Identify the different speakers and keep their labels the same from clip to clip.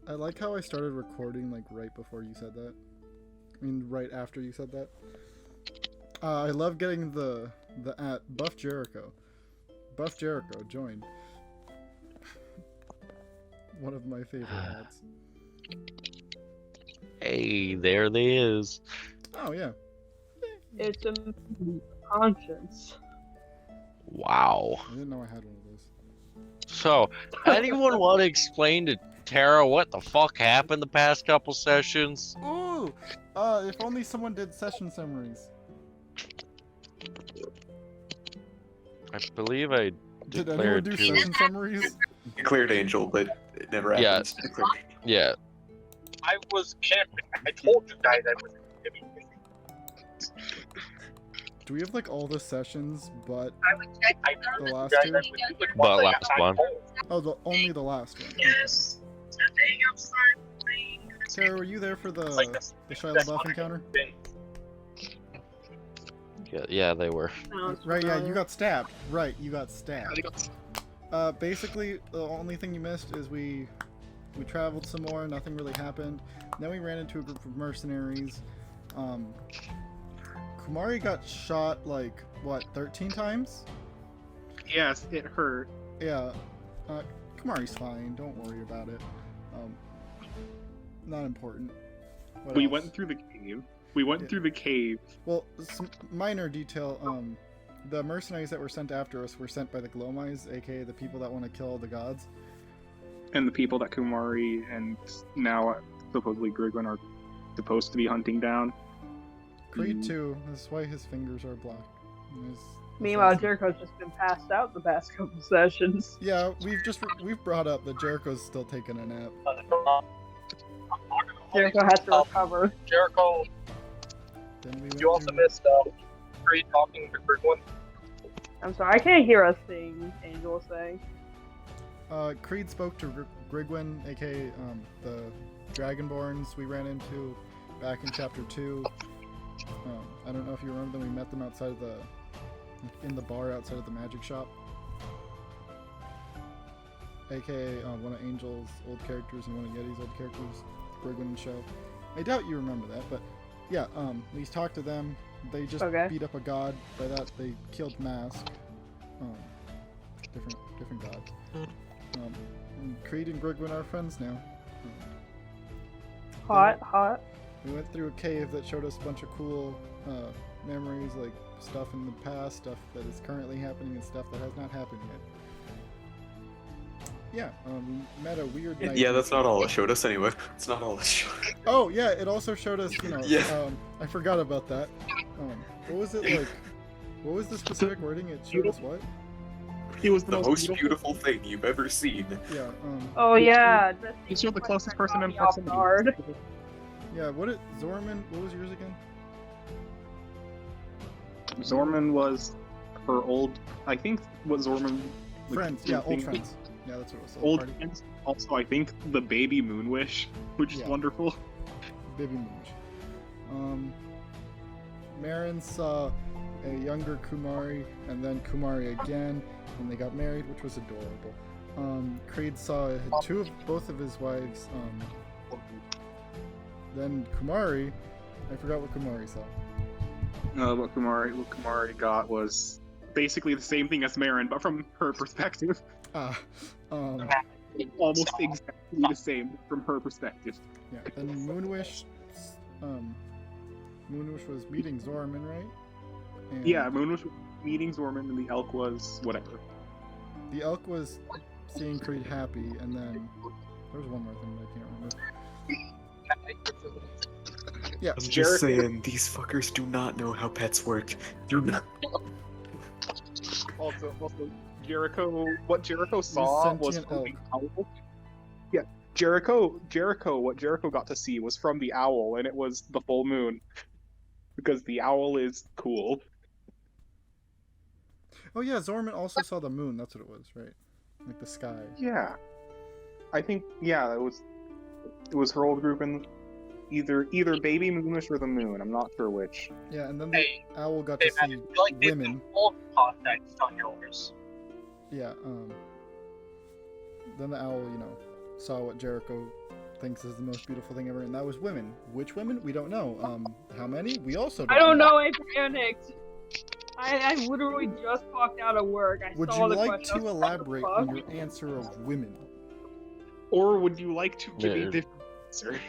Speaker 1: I like how I started recording like right before you said that. I mean, right after you said that. I love getting the at Buff Jericho. Buff Jericho joined. One of my favorite ads.
Speaker 2: Hey, there they is.
Speaker 1: Oh yeah.
Speaker 3: It's a conscience.
Speaker 2: Wow.
Speaker 1: I didn't know I had one of those.
Speaker 2: So, anyone want to explain to Tara what the fuck happened the past couple sessions?
Speaker 1: Ooh! If only someone did session summaries.
Speaker 2: I believe I
Speaker 1: Did anyone
Speaker 2: declared
Speaker 1: do
Speaker 2: two.
Speaker 1: session summaries?
Speaker 4: Declared Angel, but it never
Speaker 2: Yeah.
Speaker 4: happens. Declared Angel.
Speaker 2: Yeah.
Speaker 5: I was camping. I told you guys I was gonna be busy.
Speaker 1: Do we have like all the sessions but
Speaker 5: I told
Speaker 1: the
Speaker 5: you
Speaker 1: last
Speaker 5: guys
Speaker 1: two?
Speaker 5: I would do it
Speaker 2: But
Speaker 5: once I
Speaker 2: last
Speaker 5: got
Speaker 2: one.
Speaker 5: home.
Speaker 1: Only the last one.
Speaker 5: Yes. Today outside playing.
Speaker 1: Sarah, were you there for the
Speaker 5: Like this.
Speaker 1: Shia LaBeouf encounter?
Speaker 2: Yeah, they were.
Speaker 3: Sounds
Speaker 1: Right, yeah, you
Speaker 3: familiar.
Speaker 1: got stabbed. Right, you got stabbed. Basically, the only thing you missed is we traveled some more, nothing really happened. Then we ran into a group of mercenaries. Kumari got shot, like, what, 13 times?
Speaker 6: Yes, it hurt.
Speaker 1: Yeah. Kumari's fine, don't worry about it. Not important. What
Speaker 6: We
Speaker 1: else?
Speaker 6: went through the cave. We went
Speaker 1: Yeah.
Speaker 6: through the cave.
Speaker 1: Well, some minor detail, the mercenaries that were sent after us were sent by the Glowmize, aka the people that want to kill the gods.
Speaker 6: And the people that Kumari and now supposedly Grigwin are supposed to be hunting down.
Speaker 1: Creed 2, that's why his fingers are black.
Speaker 3: Meanwhile, Jericho's just been passed out the past couple sessions.
Speaker 1: Yeah, we've brought up that Jericho's still taking a nap.
Speaker 3: Jericho has to recover.
Speaker 5: Jericho,
Speaker 1: Then we went
Speaker 5: you also
Speaker 1: through-
Speaker 5: missed Creed talking to Grigwin.
Speaker 3: I'm sorry, I can't hear a thing Angel is saying.
Speaker 1: Creed spoke to Grigwin, aka the Dragonborns we ran into back in chapter 2. I don't know if you remember them. We met them outside of in the bar outside of the magic shop. AKA one of Angel's old characters and one of Yeti's old characters, Grigwin show. I doubt you remember that, but yeah, we talked to them. They just
Speaker 3: Okay.
Speaker 1: beat up a god. By that, they killed Mask. Different gods. And Creed and Grigwin are friends now.
Speaker 3: Hot.
Speaker 1: We went through a cave that showed us a bunch of cool memories, like stuff in the past, stuff that is currently happening, and stuff that has not happened yet. Yeah, we met a weird knight.
Speaker 4: Yeah, that's not all it showed us anyway. It's not all it showed.
Speaker 1: Oh, yeah, it also showed us,
Speaker 4: Yeah.
Speaker 1: I forgot about that. What was it like? What was the specific wording? It showed us what?
Speaker 6: It was
Speaker 4: The most beautiful thing you've ever seen.
Speaker 1: Yeah,
Speaker 3: Oh yeah,
Speaker 6: He showed the closest person in
Speaker 3: off
Speaker 6: proximity.
Speaker 3: guard.
Speaker 1: yeah, what was yours again?
Speaker 6: Zorman was her old. I think what Zorman. like,
Speaker 1: Friends, yeah, old
Speaker 6: think-
Speaker 1: friends. Yeah, that's what it was.
Speaker 6: Old
Speaker 1: Party.
Speaker 6: friends. Also, I think the baby Moonwish, which is
Speaker 1: Yeah.
Speaker 6: wonderful.
Speaker 1: Baby Mooch. Marin saw a younger Kumari and then Kumari again, and they got married, which was adorable. Creed saw both of his wives. Then Kumari, I forgot what Kumari saw.
Speaker 6: What Kumari got was basically the same thing as Marin, but from her perspective. Almost exactly the same from her perspective.
Speaker 1: Yeah. Then Moonwish was meeting Zorman, right? And
Speaker 6: Yeah, Moon was meeting Zorman, and the elk was whatever.
Speaker 1: the elk was seeing Creed happy, and then there was one more thing that I can't remember. Yeah.
Speaker 4: I'm just
Speaker 6: Jericho-
Speaker 4: saying, these fuckers do not know how pets work. Do not.
Speaker 6: Also, Jericho. What Jericho saw was
Speaker 1: sentient
Speaker 6: from the owl. Yeah, Jericho. What Jericho got to see was from the owl, and it was the full moon, because the owl is cool.
Speaker 1: Oh yeah, Zorman also saw the moon. That's what it was, right? Like the sky.
Speaker 6: Yeah, I think it was her old group and either Baby Moonish or the Moon. I'm not sure which.
Speaker 1: Yeah, and then the
Speaker 5: Hey,
Speaker 1: owl got
Speaker 5: hey
Speaker 1: to
Speaker 5: man,
Speaker 1: see
Speaker 5: I feel like they've
Speaker 1: women.
Speaker 5: been full context on yours.
Speaker 1: Yeah. Then the owl, saw what Jericho thinks is the most beautiful thing ever, and that was women. Which women? We don't know. How many? We also don't
Speaker 3: I don't know. I panicked. I literally just walked out of work. I
Speaker 1: Would
Speaker 3: saw
Speaker 1: you
Speaker 3: the
Speaker 1: like
Speaker 3: question. I
Speaker 1: to
Speaker 3: was like,
Speaker 1: elaborate
Speaker 3: what the
Speaker 1: on
Speaker 3: fuck?
Speaker 1: your answer of women?
Speaker 6: Or would you like to give
Speaker 2: Yeah.
Speaker 6: a different answer?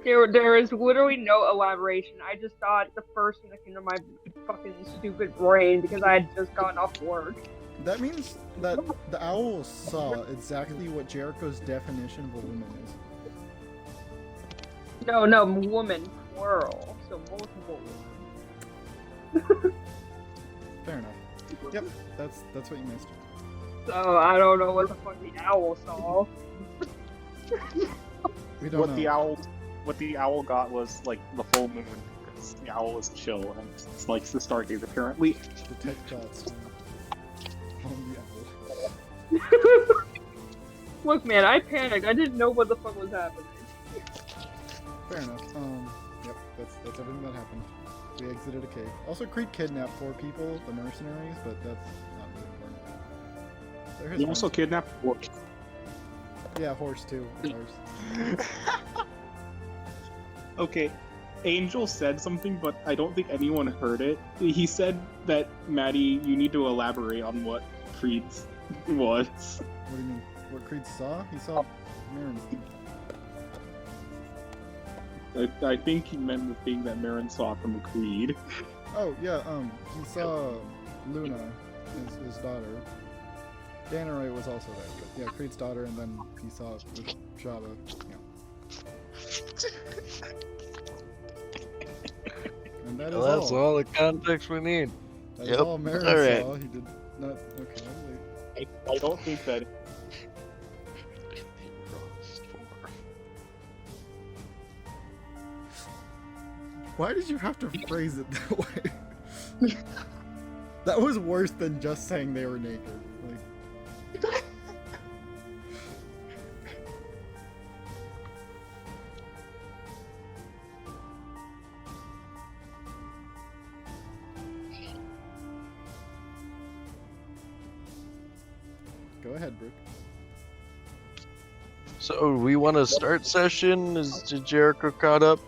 Speaker 3: There is literally no elaboration. I just thought the first thing that came to my fucking stupid brain because I had just gotten off work.
Speaker 1: That means that the owl saw exactly what Jericho's definition of a woman is.
Speaker 3: No, woman, plural. So multiple women.
Speaker 1: Fair enough. Yep, that's what you missed.
Speaker 3: So I don't know what the fuck the owl saw.
Speaker 1: We don't
Speaker 6: What
Speaker 1: know.
Speaker 6: the owl got was like the full moon, because the owl is chill and likes the stargaze apparently.
Speaker 1: Detect thoughts on the owl.
Speaker 3: Look, man, I panicked. I didn't know what the fuck was happening.
Speaker 1: Fair enough. Yep, that's everything that happened. We exited a cave. Also, Creed kidnapped 4 people, the mercenaries, but that's not really important. They're his
Speaker 6: He also
Speaker 1: friends.
Speaker 6: kidnapped Horse.
Speaker 1: Yeah, horse too. of course.
Speaker 6: Okay, Angel said something, but I don't think anyone heard it. He said that, Maddie, you need to elaborate on what Creed's was.
Speaker 1: What do you mean? What Creed saw? He saw Marin.
Speaker 6: I think he meant the thing that Marin saw from Creed.
Speaker 1: Oh yeah, he saw Luna, his daughter. Danaray was also there, but yeah, Creed's daughter, and then he saw with Jabba. Yeah. And that is
Speaker 2: Well, that's
Speaker 1: all.
Speaker 2: all the context we need.
Speaker 1: That is
Speaker 2: Yep.
Speaker 1: all Marin
Speaker 2: Alright.
Speaker 1: saw. He did not. Okay, I'll wait.
Speaker 6: I don't think that.
Speaker 1: Why did you have to phrase it that way? That was worse than just saying they were naked. Like, go ahead, Brooke.
Speaker 2: So we want to start session. Is Jericho caught up?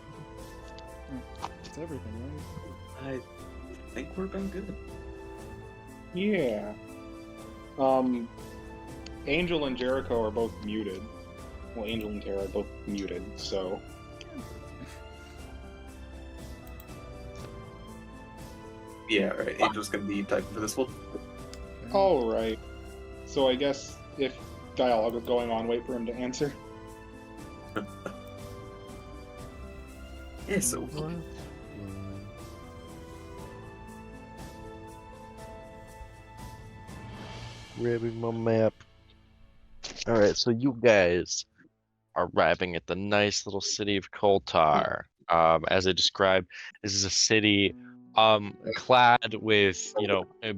Speaker 1: It's everything, right?
Speaker 4: I think we're been good.
Speaker 6: Yeah. Angel and Jericho are both muted. Well, Angel and Tara are both muted, so.
Speaker 4: Yeah, right. Angel's gonna be typing for this one.
Speaker 6: Alright. So I guess if dialogue is going on, wait for him to answer.
Speaker 4: Yeah, so
Speaker 2: Grabbing my map. Alright, so you guys are arriving at the nice little city of Koltar. As I described, this is a city clad with,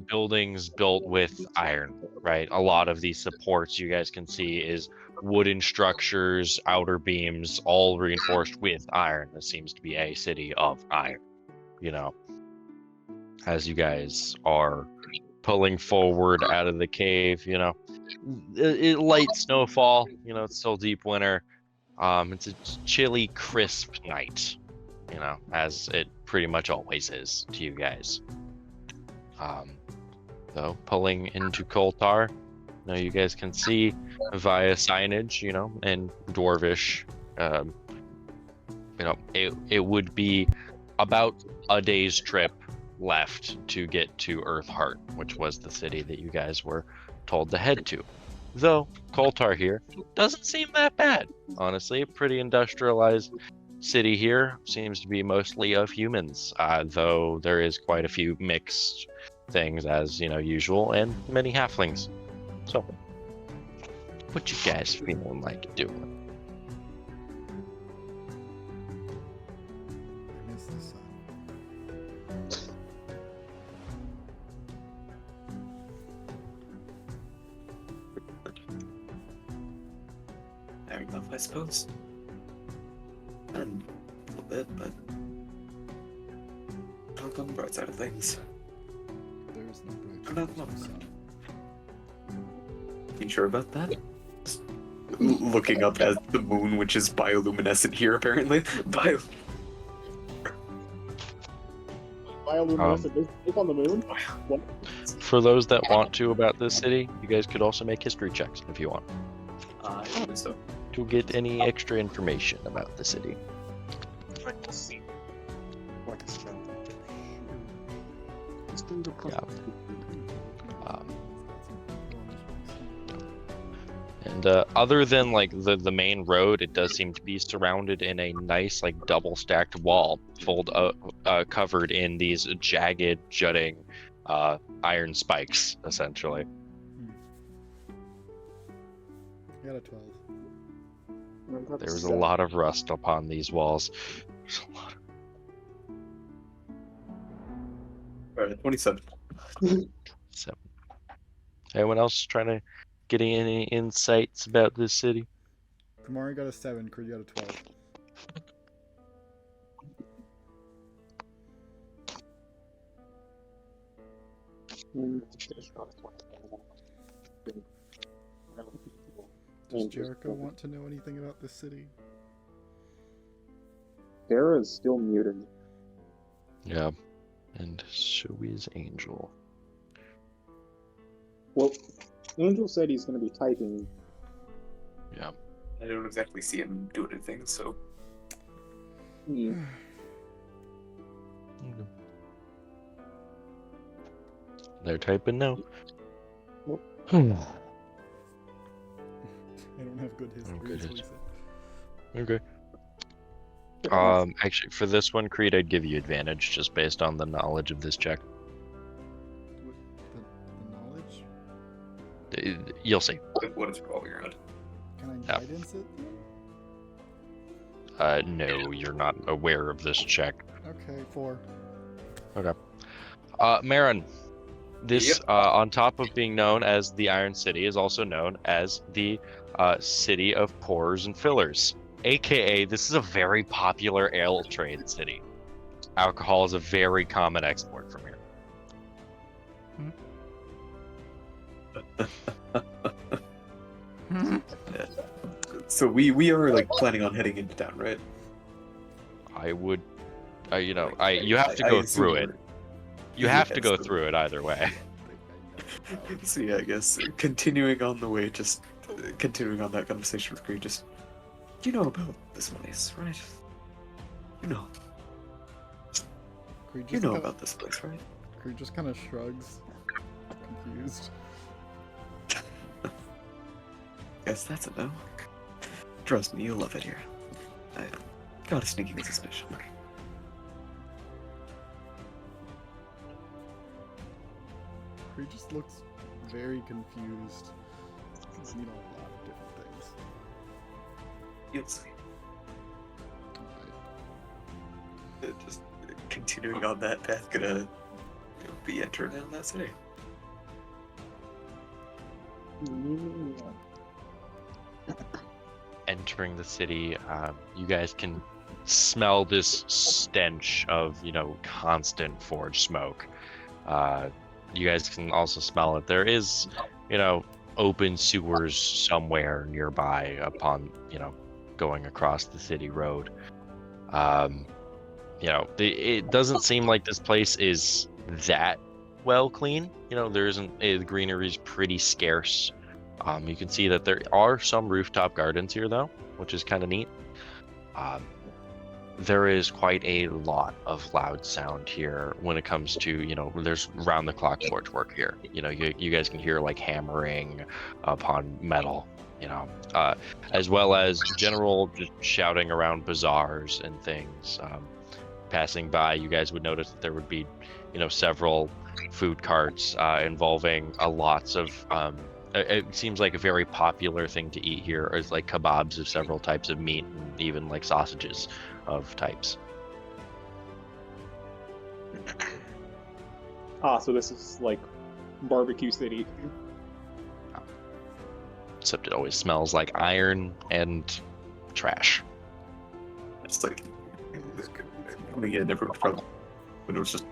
Speaker 2: buildings built with iron, right? A lot of these supports you guys can see is wooden structures, outer beams, all reinforced with iron. This seems to be a city of iron, as you guys are pulling forward out of the cave, light snowfall, it's still deep winter. It's a chilly, crisp night, as it pretty much always is to you guys. So pulling into Koltar, you guys can see via signage, in Dwarvish, it would be about a day's trip left to get to Earthheart, which was the city that you guys were told to head to. Though Koltar here doesn't seem that bad, honestly. A pretty industrialized city here, seems to be mostly of humans, though there is quite a few mixed things as usual, and many halflings. So, what you guys feeling like doing?
Speaker 1: I miss the sun.
Speaker 4: fair enough, I suppose. And a little bit, but look on the bright side of things.
Speaker 1: There is no bridge.
Speaker 4: No, no,
Speaker 1: to the
Speaker 4: no.
Speaker 1: sun.
Speaker 4: You sure about that? looking up at the moon, which is bioluminescent here apparently.
Speaker 6: Bioluminescent is on the moon? What?
Speaker 2: For those that want to about this city, you guys could also make history checks if you want
Speaker 4: So
Speaker 2: to get any extra information about the city.
Speaker 6: Let's see. Like a spell.
Speaker 2: And other than like the main road, it does seem to be surrounded in a nice like double stacked wall, covered in these jagged, jutting iron spikes, essentially.
Speaker 1: I got a 12.
Speaker 2: There was a lot of rust upon these walls. There's a lot.
Speaker 4: Alright, 27.
Speaker 2: So, anyone else trying to get any insights about this city?
Speaker 1: Kamari got a 7, Creed got a 12. Does Jericho want to know anything about this city?
Speaker 6: Sarah is still muted.
Speaker 2: Yeah. And so is Angel.
Speaker 6: Well, Angel said he's going to be typing.
Speaker 2: Yeah.
Speaker 4: I don't exactly see him do anything, so
Speaker 6: Yeah.
Speaker 2: They're typing now.
Speaker 1: I don't have good history.
Speaker 2: good
Speaker 1: is what he
Speaker 2: history.
Speaker 1: said.
Speaker 2: Okay. Actually, for this one, Creed, I'd give you advantage just based on the knowledge of this check.
Speaker 1: The knowledge?
Speaker 2: You'll see.
Speaker 4: what is revolving around?
Speaker 1: Can I
Speaker 2: Yeah.
Speaker 1: guidance it then?
Speaker 2: No, you're not aware of this check.
Speaker 1: Okay, 4.
Speaker 2: Marin, this,
Speaker 4: Yep.
Speaker 2: on top of being known as the Iron City, is also known as the City of Pourers and Fillers. AKA, this is a very popular ale trade city. Alcohol is a very common export from here.
Speaker 4: So we are like planning on heading into town, right?
Speaker 2: I would, you have to
Speaker 4: I
Speaker 2: go
Speaker 4: assume
Speaker 2: through it.
Speaker 4: we're-
Speaker 2: You have to
Speaker 4: Yes,
Speaker 2: go
Speaker 4: so-
Speaker 2: through it either way.
Speaker 4: So yeah, I guess continuing on the way, just continuing on that conversation with Creed, just you know about this place, right? You know about this place, right?
Speaker 1: Creed just kind of shrugs, confused.
Speaker 4: Guess that's a no. Trust me, you'll love it here. I got a sneaking suspicion.
Speaker 1: Creed just looks very confused. You know, a lot of different things.
Speaker 4: You'll see.
Speaker 1: Alright.
Speaker 4: Just continuing on that path, gonna be entering in that city.
Speaker 2: Entering the city, you guys can smell this stench of, constant forge smoke. You guys can also smell it. There is, open sewers somewhere nearby upon, going across the city road. It doesn't seem like this place is that well clean. There isn't, the greenery is pretty scarce. You can see that there are some rooftop gardens here, though, which is kind of neat. There is quite a lot of loud sound here when it comes to, there's round-the-clock forge work here. You guys can hear, like, hammering upon metal, as well as general just shouting around bazaars and things. Passing by, you guys would notice that there would be, several food carts involving lots of it seems like a very popular thing to eat here is like kebabs of several types of meat and even like sausages of types.
Speaker 6: So this is like barbecue city.
Speaker 2: Except it always smells like iron and trash.
Speaker 4: It's like coming in, everyone from when it was just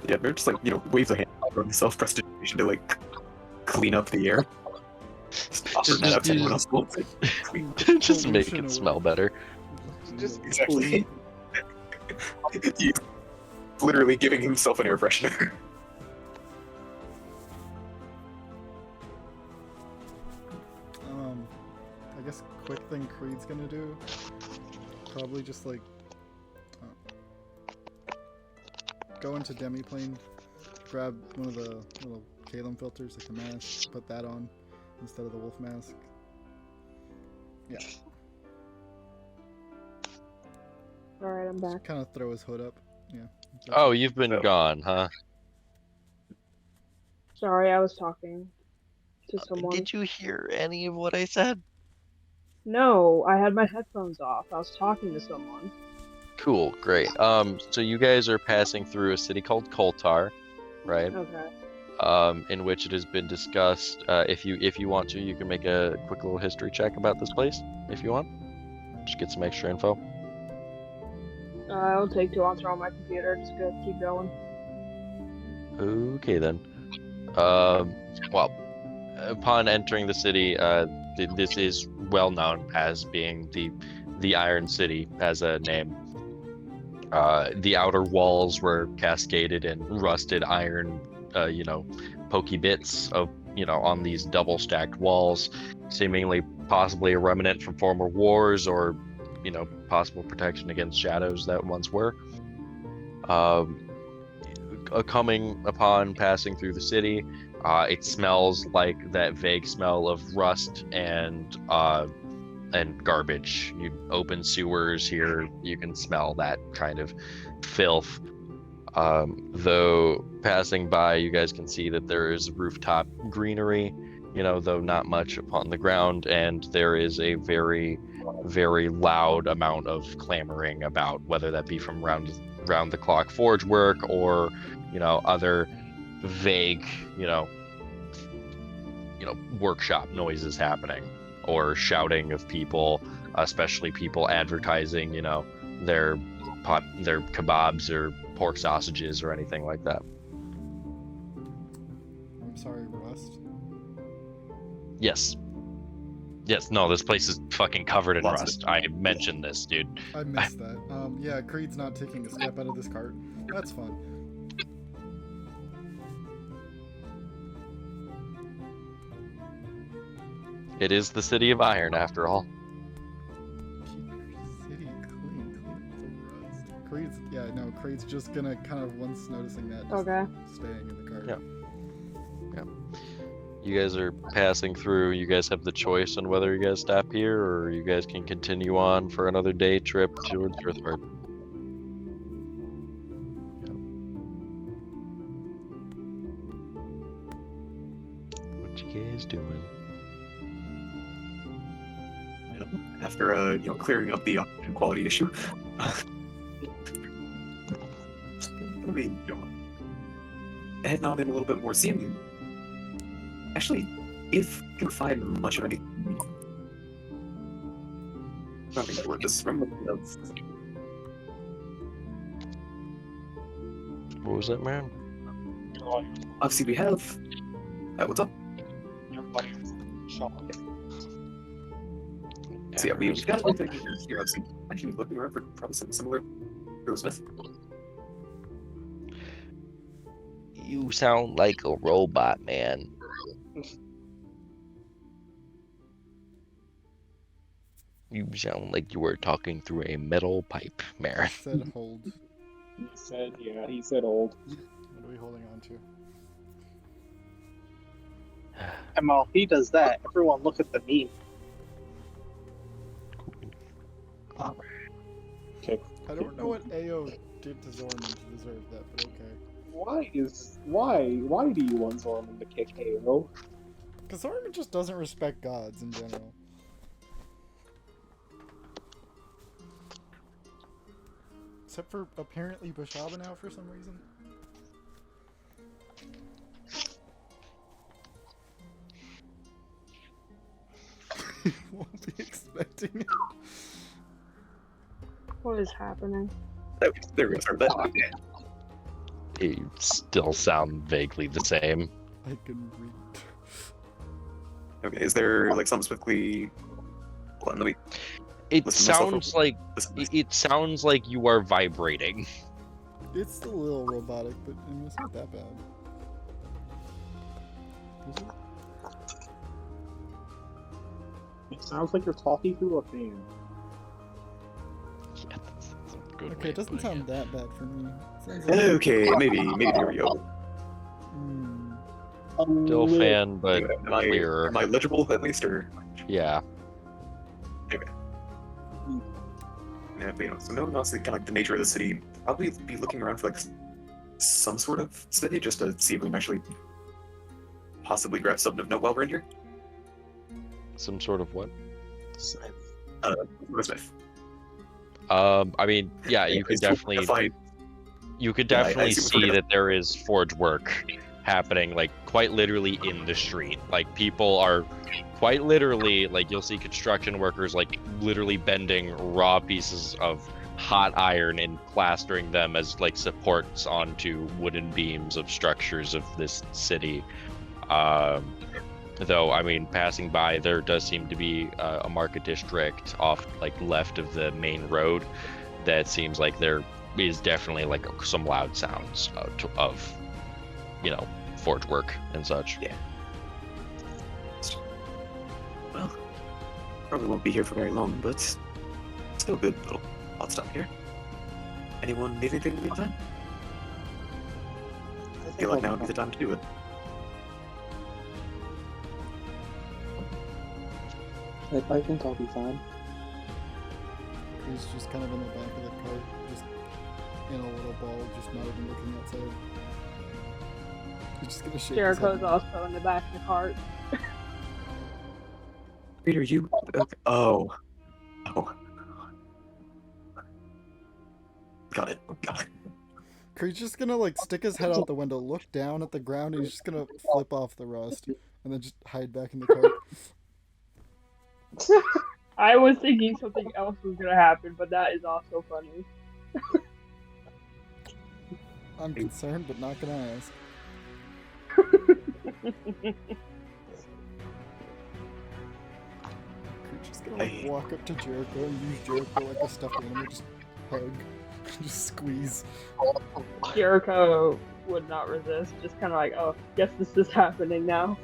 Speaker 4: they're just like waves a hand from self-prestigitation to like clean up the air. Offer that up to anyone else who wants it.
Speaker 2: Just make
Speaker 1: Pollution
Speaker 2: it smell better.
Speaker 6: Just
Speaker 4: Exactly. He's literally giving himself an air freshener.
Speaker 1: I guess quick thing Creed's gonna do, probably just like go into Demiplane, grab one of the little Kalem filters, like the mask, put that on instead of the wolf mask. Yeah,
Speaker 3: Alright, I'm back.
Speaker 1: kind of throw his hood up. Yeah. that's
Speaker 2: Oh,
Speaker 1: it.
Speaker 2: you've been
Speaker 4: Oh.
Speaker 2: gone, huh?
Speaker 3: Sorry, I was talking to someone.
Speaker 2: Did you hear any of what I said?
Speaker 3: No, I had my headphones off. I was talking to someone.
Speaker 2: Cool, great. So you guys are passing through a city called Koltar, right?
Speaker 3: Okay.
Speaker 2: In which it has been discussed. If you want to, you can make a quick little history check about this place, if you want. Just get some extra info.
Speaker 3: It'll take too long to on my computer. Just go keep going.
Speaker 2: Okay then. Well, upon entering the city, this is well known as being the Iron City as a name. The outer walls were cascaded in rusted iron, pokey bits of, on these double stacked walls, seemingly possibly a remnant from former wars or, possible protection against shadows that once were. Coming upon passing through the city, it smells like that vague smell of rust and garbage. You open sewers here, you can smell that kind of filth. Though passing by, you guys can see that there is rooftop greenery, though not much upon the ground, and there is a very, very loud amount of clamoring about, whether that be from round the clock forge work or, other vague, workshop noises happening, or shouting of people, especially people advertising, their kebabs or pork sausages or anything like that.
Speaker 1: I'm sorry, rust.
Speaker 2: Yes. Yes, no, this place is fucking covered in
Speaker 4: Lots of
Speaker 2: rust. I mentioned this, dude.
Speaker 1: I missed that. Yeah, Creed's not taking a step out of this cart. That's fun.
Speaker 2: It is the city of iron, after all.
Speaker 1: Keep your city clean the rust. Creed's just gonna kind of, once noticing that, just
Speaker 3: Okay.
Speaker 1: staying in the cart.
Speaker 2: Yeah. You guys are passing through. You guys have the choice on whether you guys stop here or you guys can continue on for another day trip towards Earthheart. What you guys doing?
Speaker 4: After clearing up the quality issue. Heading on in a little bit more, seeing actually, if you can find much of anything, nothing toward this from
Speaker 2: What was that, man?
Speaker 4: obviously we have. What's up? So yeah, we've got one thing here. Obviously, actually looking around for probably something similar. Smith.
Speaker 2: You sound like a robot, man. You sound like you were talking through a metal pipe, Marin.
Speaker 1: Said hold.
Speaker 6: he said old.
Speaker 1: What are we holding on to?
Speaker 5: And while he does that, everyone look at the meme.
Speaker 6: Okay.
Speaker 1: I don't know what Ao did to Zorman to deserve that, but okay.
Speaker 6: Why do you want Zorman to kick Halo?
Speaker 1: Because Zorman just doesn't respect gods in general. Except for apparently Bashaba now for some reason. Won't be expecting it.
Speaker 3: What is happening?
Speaker 4: There we go. Sorry, but
Speaker 2: You still sound vaguely the same.
Speaker 1: I can read.
Speaker 4: Okay, is there like something specifically? Hold on, let me
Speaker 2: It
Speaker 4: listen to myself real
Speaker 2: sounds like it sounds like you are vibrating.
Speaker 1: It's a little robotic, but I mean, it's not that bad. Is it?
Speaker 6: It sounds like you're talking through a fan.
Speaker 2: Yeah, that's a good way
Speaker 1: Okay, it
Speaker 2: of
Speaker 1: doesn't
Speaker 2: putting
Speaker 1: sound that bad for me. It sounds like,
Speaker 4: Okay, maybe there we go.
Speaker 2: Still fan, but
Speaker 4: Am I,
Speaker 2: clearer.
Speaker 4: am I legible at least, or?
Speaker 2: Yeah.
Speaker 4: Yeah, but, so no, honestly, kind of like the nature of the city. Probably be looking around for like some sort of city just to see if we can actually possibly grab something of note while we're in here.
Speaker 2: Some sort of what?
Speaker 6: Smith.
Speaker 4: Smith.
Speaker 2: I mean, yeah, you could definitely
Speaker 4: Fight.
Speaker 2: you could
Speaker 4: Yeah, I
Speaker 2: definitely
Speaker 4: see what we're
Speaker 2: see
Speaker 4: gonna-
Speaker 2: that there is forge work happening, like quite literally in the street. Like people are quite literally, like you'll see construction workers like literally bending raw pieces of hot iron and plastering them as like supports onto wooden beams of structures of this city. Though, I mean, passing by, there does seem to be a market district off like left of the main road that seems like there is definitely like some loud sounds of forge work and such.
Speaker 4: Yeah. Well, probably won't be here for very long, but still a good little hot stop here. Anyone need anything in the meantime? I feel like now would be the time to do it.
Speaker 6: I think I'll be fine.
Speaker 1: he's just kind of in the back of the cart, just in a little ball, just not even looking outside. He's just gonna shake his
Speaker 3: Jericho's
Speaker 1: head.
Speaker 3: also in the back of the cart.
Speaker 4: Peter, you. Okay. Oh. Got it.
Speaker 1: He's just gonna like stick his head out the window, look down at the ground, and he's just gonna flip off the rust, and then just hide back in the cart.
Speaker 3: I was thinking something else was gonna happen, but that is also funny.
Speaker 1: I'm concerned, but not gonna ask. He's just gonna like, walk up to Jericho and use Jericho like a stuffed animal, just hug, just squeeze.
Speaker 3: Jericho would not resist, just kind of like, oh, guess this is happening now.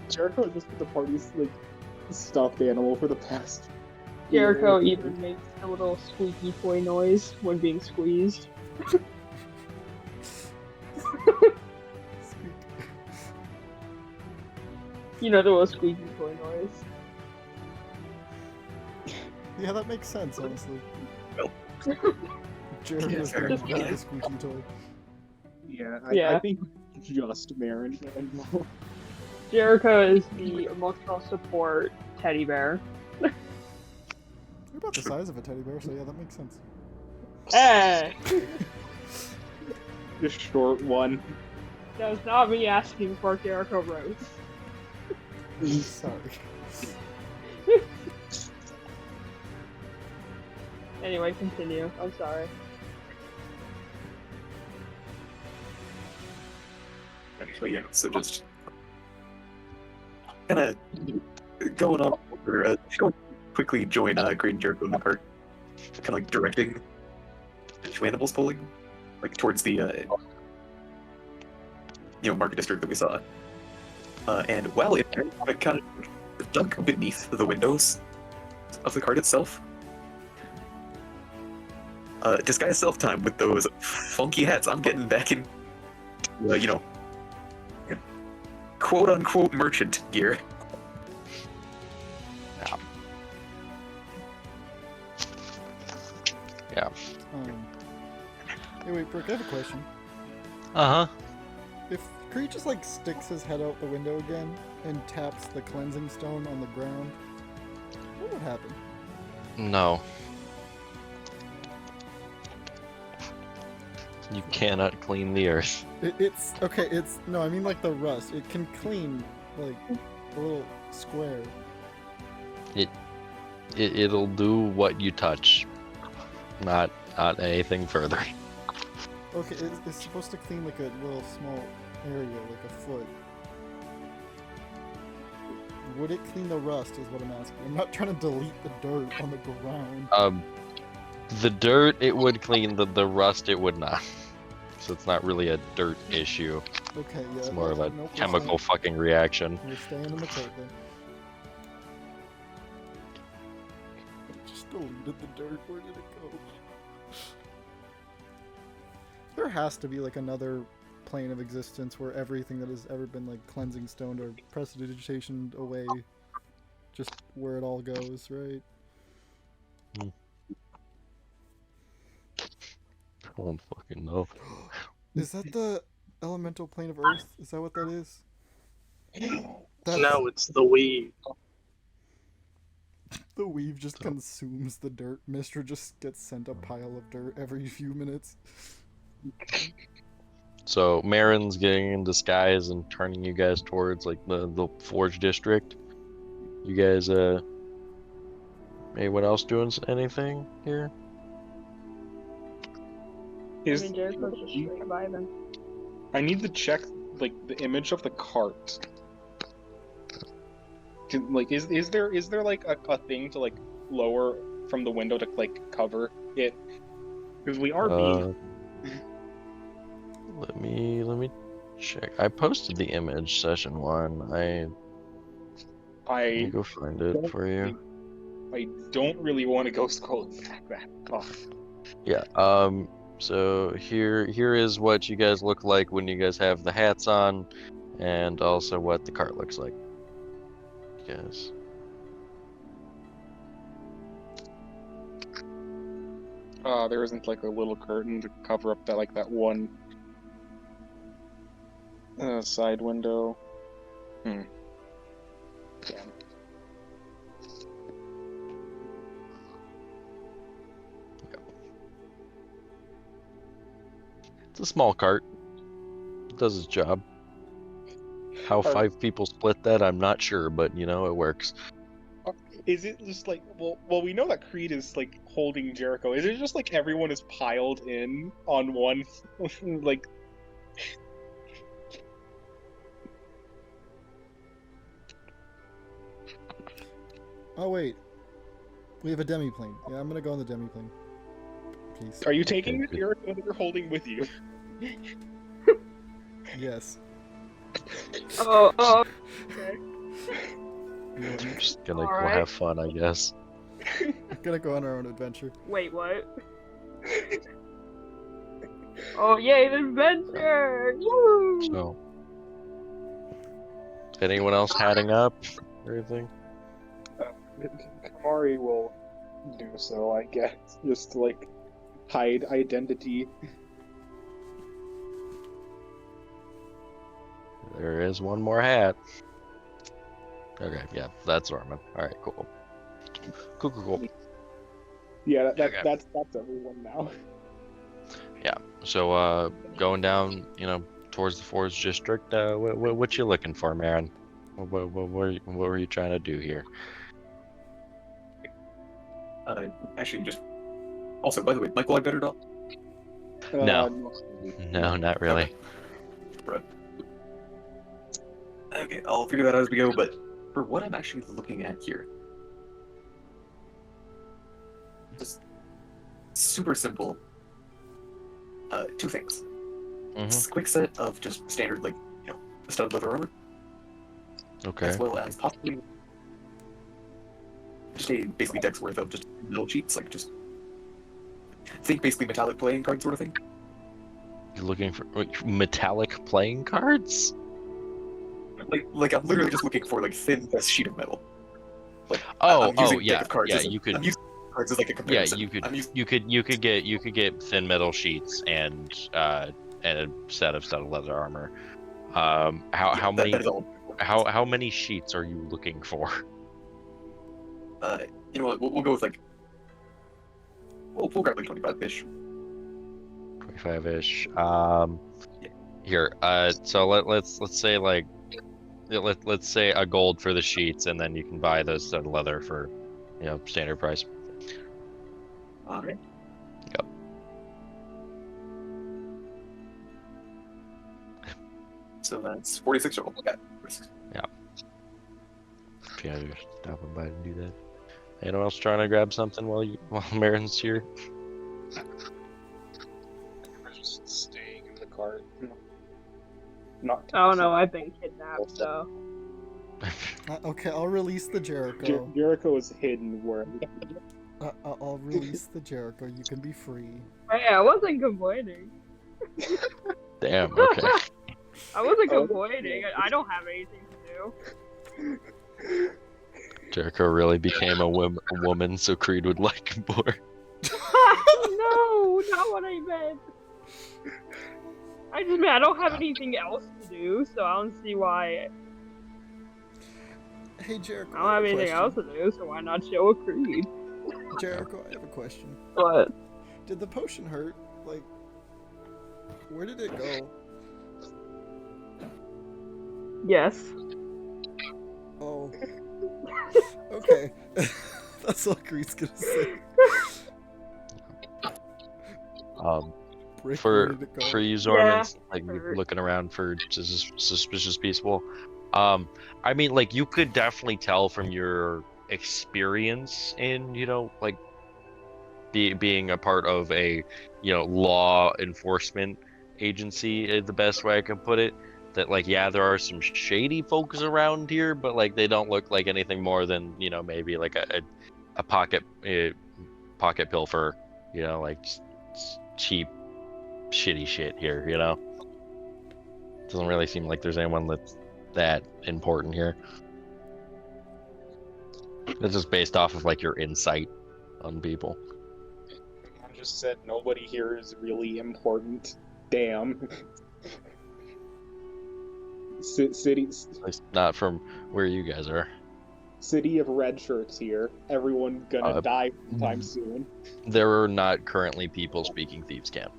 Speaker 6: Jericho just put the party's like stuffed animal for the past.
Speaker 3: Jericho
Speaker 6: year.
Speaker 3: even makes a little squeaky toy noise when being squeezed. You know the little squeaky toy noise.
Speaker 1: Yeah, that makes sense, honestly.
Speaker 4: Well.
Speaker 1: Jericho's
Speaker 4: Yeah,
Speaker 1: gonna
Speaker 4: fair.
Speaker 1: grab the squeaky toy.
Speaker 6: Yeah,
Speaker 3: Yeah.
Speaker 6: I think just Marin and Mo.
Speaker 3: Jericho is the emotional support teddy bear.
Speaker 1: You're about the size of a teddy bear, so yeah, that makes sense.
Speaker 3: Eh,
Speaker 6: The short one.
Speaker 3: that was not me asking for Jericho Rose.
Speaker 1: Sorry.
Speaker 3: Anyway, continue. I'm sorry.
Speaker 4: But yeah, so just kind of going on, or going quickly join Great Jericho in the cart, kind of like directing the two animals pulling, like towards the market district that we saw. And while it kind of dug beneath the windows of the cart itself, disguise self time with those funky hats. I'm getting back in, quote unquote merchant gear.
Speaker 1: Hey, wait, Brooke, I have a question.
Speaker 2: Uh huh.
Speaker 1: If Creed just like sticks his head out the window again and taps the cleansing stone on the ground, what would happen?
Speaker 2: No. You cannot clean the earth.
Speaker 1: It's okay. It's no, I mean like the rust. It can clean like a little square.
Speaker 2: It'll do what you touch, not anything further.
Speaker 1: Okay, it's supposed to clean like a little small area, like a foot. would it clean the rust is what I'm asking. I'm not trying to delete the dirt on the ground.
Speaker 2: The dirt it would clean, the rust it would not. So it's not really a dirt issue.
Speaker 1: Okay, yeah.
Speaker 2: It's more of a
Speaker 1: nope, we're
Speaker 2: chemical fucking reaction.
Speaker 1: We're staying in the cart then. Just deleted the dirt. Where did it go? There has to be like another plane of existence where everything that has ever been like cleansing stoned or prestidigitation away, just where it all goes, right?
Speaker 2: I don't fucking know.
Speaker 1: Is that the elemental plane of Earth? Is that what that is? That's...
Speaker 5: No, it's the weave.
Speaker 1: The weave just consumes the dirt. Mistra just gets sent a pile of dirt every few minutes.
Speaker 2: So Marin's getting in disguise and turning you guys towards like the Forge District. You guys anyone else doing anything here?
Speaker 3: I mean, Jericho's just straight vibing.
Speaker 6: I need to check like the image of the cart. Like, is there like a thing to like lower from the window to like cover it? Because we are being.
Speaker 2: Let me check. I posted the image session 1. Let me go find it for you.
Speaker 6: I don't really want to go scroll that off.
Speaker 2: Yeah. So here is what you guys look like when you guys have the hats on, and also what the cart looks like. Yes.
Speaker 6: There isn't like a little curtain to cover up that that one side window. Damn.
Speaker 2: It's a small cart. It does its job. How 5 people split that, I'm not sure, but you know, it works.
Speaker 6: Is it just like well we know that Creed is like holding Jericho. Is it just like everyone is piled in on one like
Speaker 1: Oh wait, we have a demiplane. Yeah, I'm gonna go on the demiplane. Peace.
Speaker 6: are you taking the Jericho that you're holding with you?
Speaker 1: Yes.
Speaker 3: Oh.
Speaker 6: Okay.
Speaker 2: I'm just gonna
Speaker 3: All
Speaker 2: go
Speaker 3: right.
Speaker 2: have fun, I guess.
Speaker 1: We're gonna go on our own adventure.
Speaker 3: Wait, what? Oh, yay, the adventure! Woo!
Speaker 2: So, anyone else hatting up or anything?
Speaker 6: Kamari will do so, I guess, just to like hide identity.
Speaker 2: There is one more hat. Okay, yeah, that's Orman. All right, cool. Cool.
Speaker 6: Yeah,
Speaker 2: Okay.
Speaker 6: that's everyone now.
Speaker 2: So, going down, towards the Forest District. What you looking for, Marin? What were you trying to do here?
Speaker 4: Actually, just also, by the way, Michael, I better not.
Speaker 2: No. No, not really.
Speaker 4: Okay, I'll figure that out as we go. But for what I'm actually looking at here, just super simple. 2 things. Just a quick set of just standard, like, studded leather armor,
Speaker 2: Okay.
Speaker 4: as well as possibly just a basically deck's worth of just metal sheets, like just think basically metallic playing card sort of thing.
Speaker 2: You looking for metallic playing cards?
Speaker 4: Like I'm literally just looking for like thin sheet of metal. Like
Speaker 2: Oh,
Speaker 4: I'm using
Speaker 2: yeah,
Speaker 4: deck of cards
Speaker 2: yeah.
Speaker 4: as
Speaker 2: You could,
Speaker 4: I'm using cards as like a comparison.
Speaker 2: you
Speaker 4: I'm using
Speaker 2: could get thin metal sheets and a set of studded leather armor. How many
Speaker 4: that is all.
Speaker 2: how many sheets are you looking for?
Speaker 4: You know what? We'll go with like we'll grab like 25-ish.
Speaker 2: 25-ish. Here. So let's say like let's say a gold for the sheets, and then you can buy the studded leather for standard price.
Speaker 4: Alright.
Speaker 2: Yep.
Speaker 4: So that's 46 total. Okay.
Speaker 2: Yeah. if you guys are stopping by to do that. Anyone else trying to grab something while Marin's here?
Speaker 6: We're just staying in the cart. Not.
Speaker 3: Oh no, I've been kidnapped, so.
Speaker 1: Okay, I'll release the Jericho.
Speaker 6: Jericho is hidden where.
Speaker 1: I'll release the Jericho. You can be free.
Speaker 3: Hey, I wasn't complaining.
Speaker 2: Damn. Okay.
Speaker 3: I wasn't complaining. I don't have anything to do.
Speaker 2: Jericho really became a woman, so Creed would like him more.
Speaker 3: No, not what I meant. I just meant I don't have anything else to do, so I don't see why.
Speaker 1: Hey Jericho.
Speaker 3: I don't have anything else to do, so why not show a Creed?
Speaker 1: Jericho, I have a question.
Speaker 3: What?
Speaker 1: Did the potion hurt? Like, where did it go?
Speaker 3: Yes.
Speaker 1: Oh. Okay. That's all Creed's gonna say. Brick, where
Speaker 2: For
Speaker 1: did it go?
Speaker 2: you Zormans, like
Speaker 3: hurt.
Speaker 2: looking around for suspicious people. I mean, like you could definitely tell from your experience in, like being a part of a, law enforcement agency is the best way I can put it. That like, yeah, there are some shady folks around here, but like they don't look like anything more than, maybe like a pocket pilfer, like cheap, shitty shit here, Doesn't really seem like there's anyone that's that important here. It's just based off of like your insight on people.
Speaker 6: I just said nobody here is really important. Damn. City
Speaker 2: At least not from where you guys are.
Speaker 6: City of red shirts here. Everyone gonna die sometime soon.
Speaker 2: There are not currently people speaking Thieves' Camp.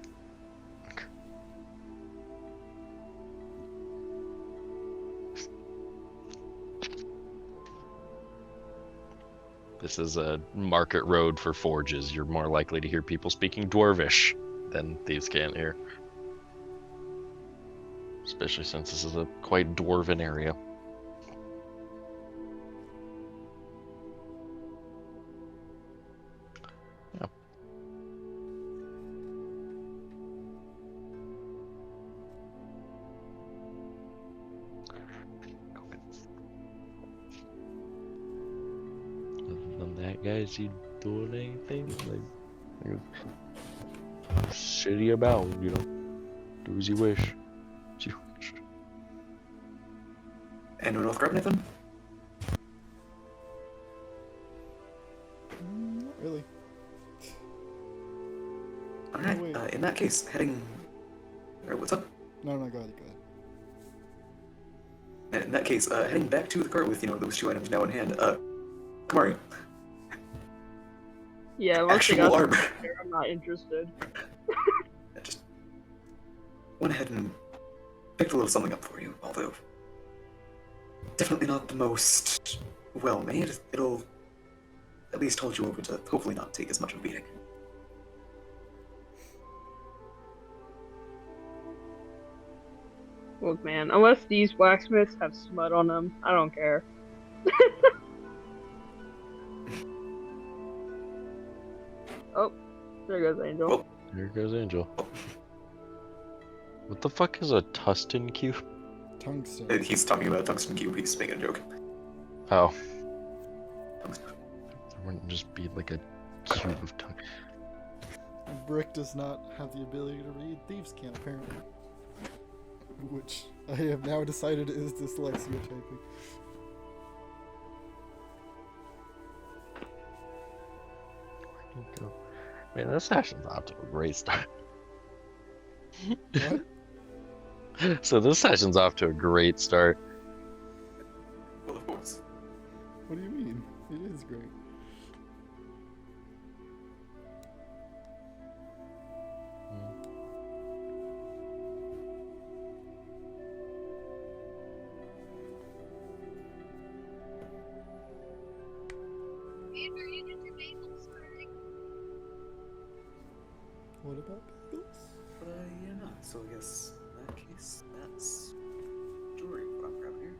Speaker 2: This is a market road for forges. You're more likely to hear people speaking Dwarvish than Thieves' Camp here. Especially since this is a quite dwarven area. Yeah. Other than that, guys, you doing anything? Like shitty about, do as you wish.
Speaker 4: Anyone else grab anything?
Speaker 1: Not really.
Speaker 4: Alright,
Speaker 1: wait.
Speaker 4: in that case, heading... Alright, what's up?
Speaker 1: No, go ahead.
Speaker 4: In that case, heading back to the cart with, those two items now in hand, Kamari,
Speaker 3: Yeah, once I
Speaker 4: actual
Speaker 3: got
Speaker 4: armor.
Speaker 3: there, I'm not interested.
Speaker 4: I just went ahead and picked a little something up for you, although definitely not the most well-made. It'll at least hold you over to hopefully not take as much of a beating.
Speaker 3: Look, man, unless these blacksmiths have smut on them, I don't care. Oh, there goes Angel.
Speaker 4: Oh.
Speaker 2: Here goes Angel. What the fuck is a Tustin cube?
Speaker 1: Tungsten.
Speaker 4: He's talking about a tungsten cube, he's making a joke.
Speaker 2: Oh.
Speaker 4: Tungsten.
Speaker 2: There wouldn't just be like a cube of tungsten.
Speaker 1: Brick does not have the ability to read Thieves' Camp, apparently. Which I have now decided is dyslexia typing.
Speaker 2: Go. Man, this session's off to a great start.
Speaker 1: What?
Speaker 2: So this session's off to a great start.
Speaker 4: Well, of course.
Speaker 1: What do you mean? It is great. What about bagels?
Speaker 4: Yeah, no. So I guess in that case, that's jewelry what I'm grabbing here.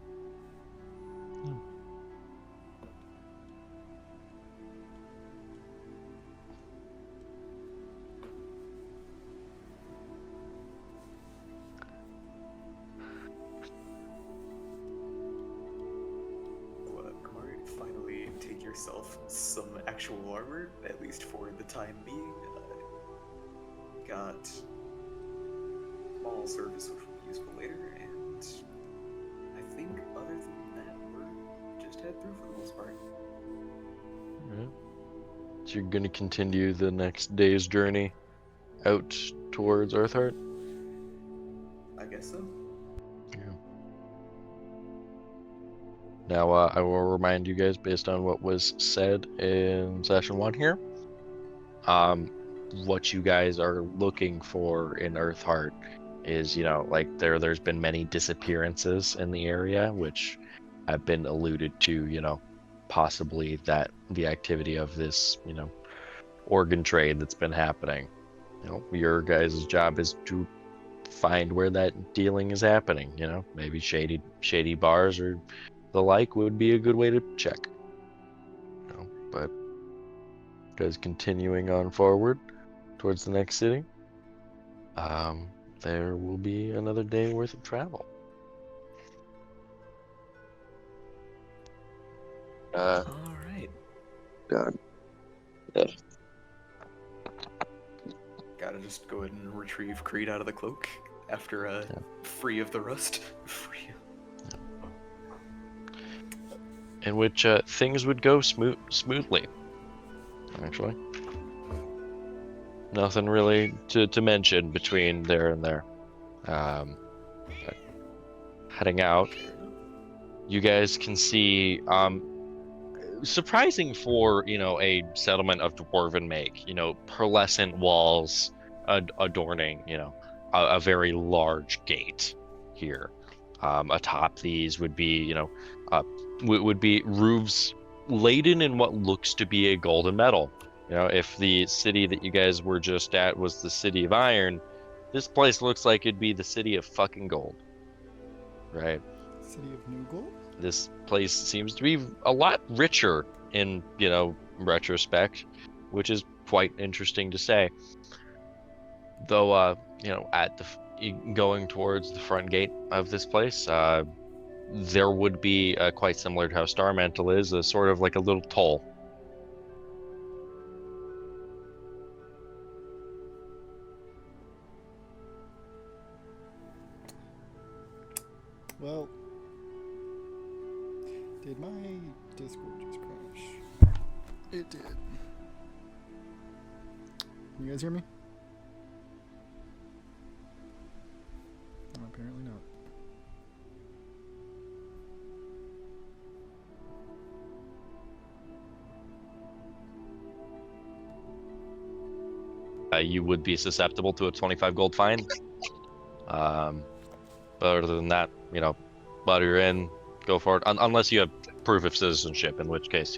Speaker 4: yourself some actual armor, at least for the time being. Got small service, which will be useful later, and I think other than that, we're just head through for the most part.
Speaker 2: Alright. So you're gonna continue the next day's journey out towards Earthheart?
Speaker 4: I guess so.
Speaker 2: Now, I will remind you guys, based on what was said in session 1 here, what you guys are looking for in Earthheart is, like there's been many disappearances in the area, which have been alluded to, possibly that the activity of this, organ trade that's been happening. Your guys' job is to find where that dealing is happening, maybe shady bars or the like would be a good way to check. But guys continuing on forward towards the next city, there will be another day worth of travel.
Speaker 4: All right.
Speaker 7: God.
Speaker 4: Gotta just go ahead and retrieve Creed out of the cloak after free of the rust. Free.
Speaker 2: In which things would go smoothly, actually. Nothing really to mention between there and there. Heading out, you guys can see, surprising for, a settlement of dwarven make, pearlescent walls adorning, a very large gate here. Atop these would be, would be roofs laden in what looks to be a golden metal. If the city that you guys were just at was the city of iron, this place looks like it'd be the city of fucking gold. Right?
Speaker 1: City of New Gold?
Speaker 2: This place seems to be a lot richer in, retrospect, which is quite interesting to say. Though, at the going towards the front gate of this place, there would be, quite similar to how Star Mantle is, a sort of like a little toll.
Speaker 1: Well, did my Discord just crash? It did. Can you guys hear me? No, apparently not.
Speaker 2: You would be susceptible to a 25 gold fine. But other than that, butter you're in, go for it. Unless you have proof of citizenship, in which case,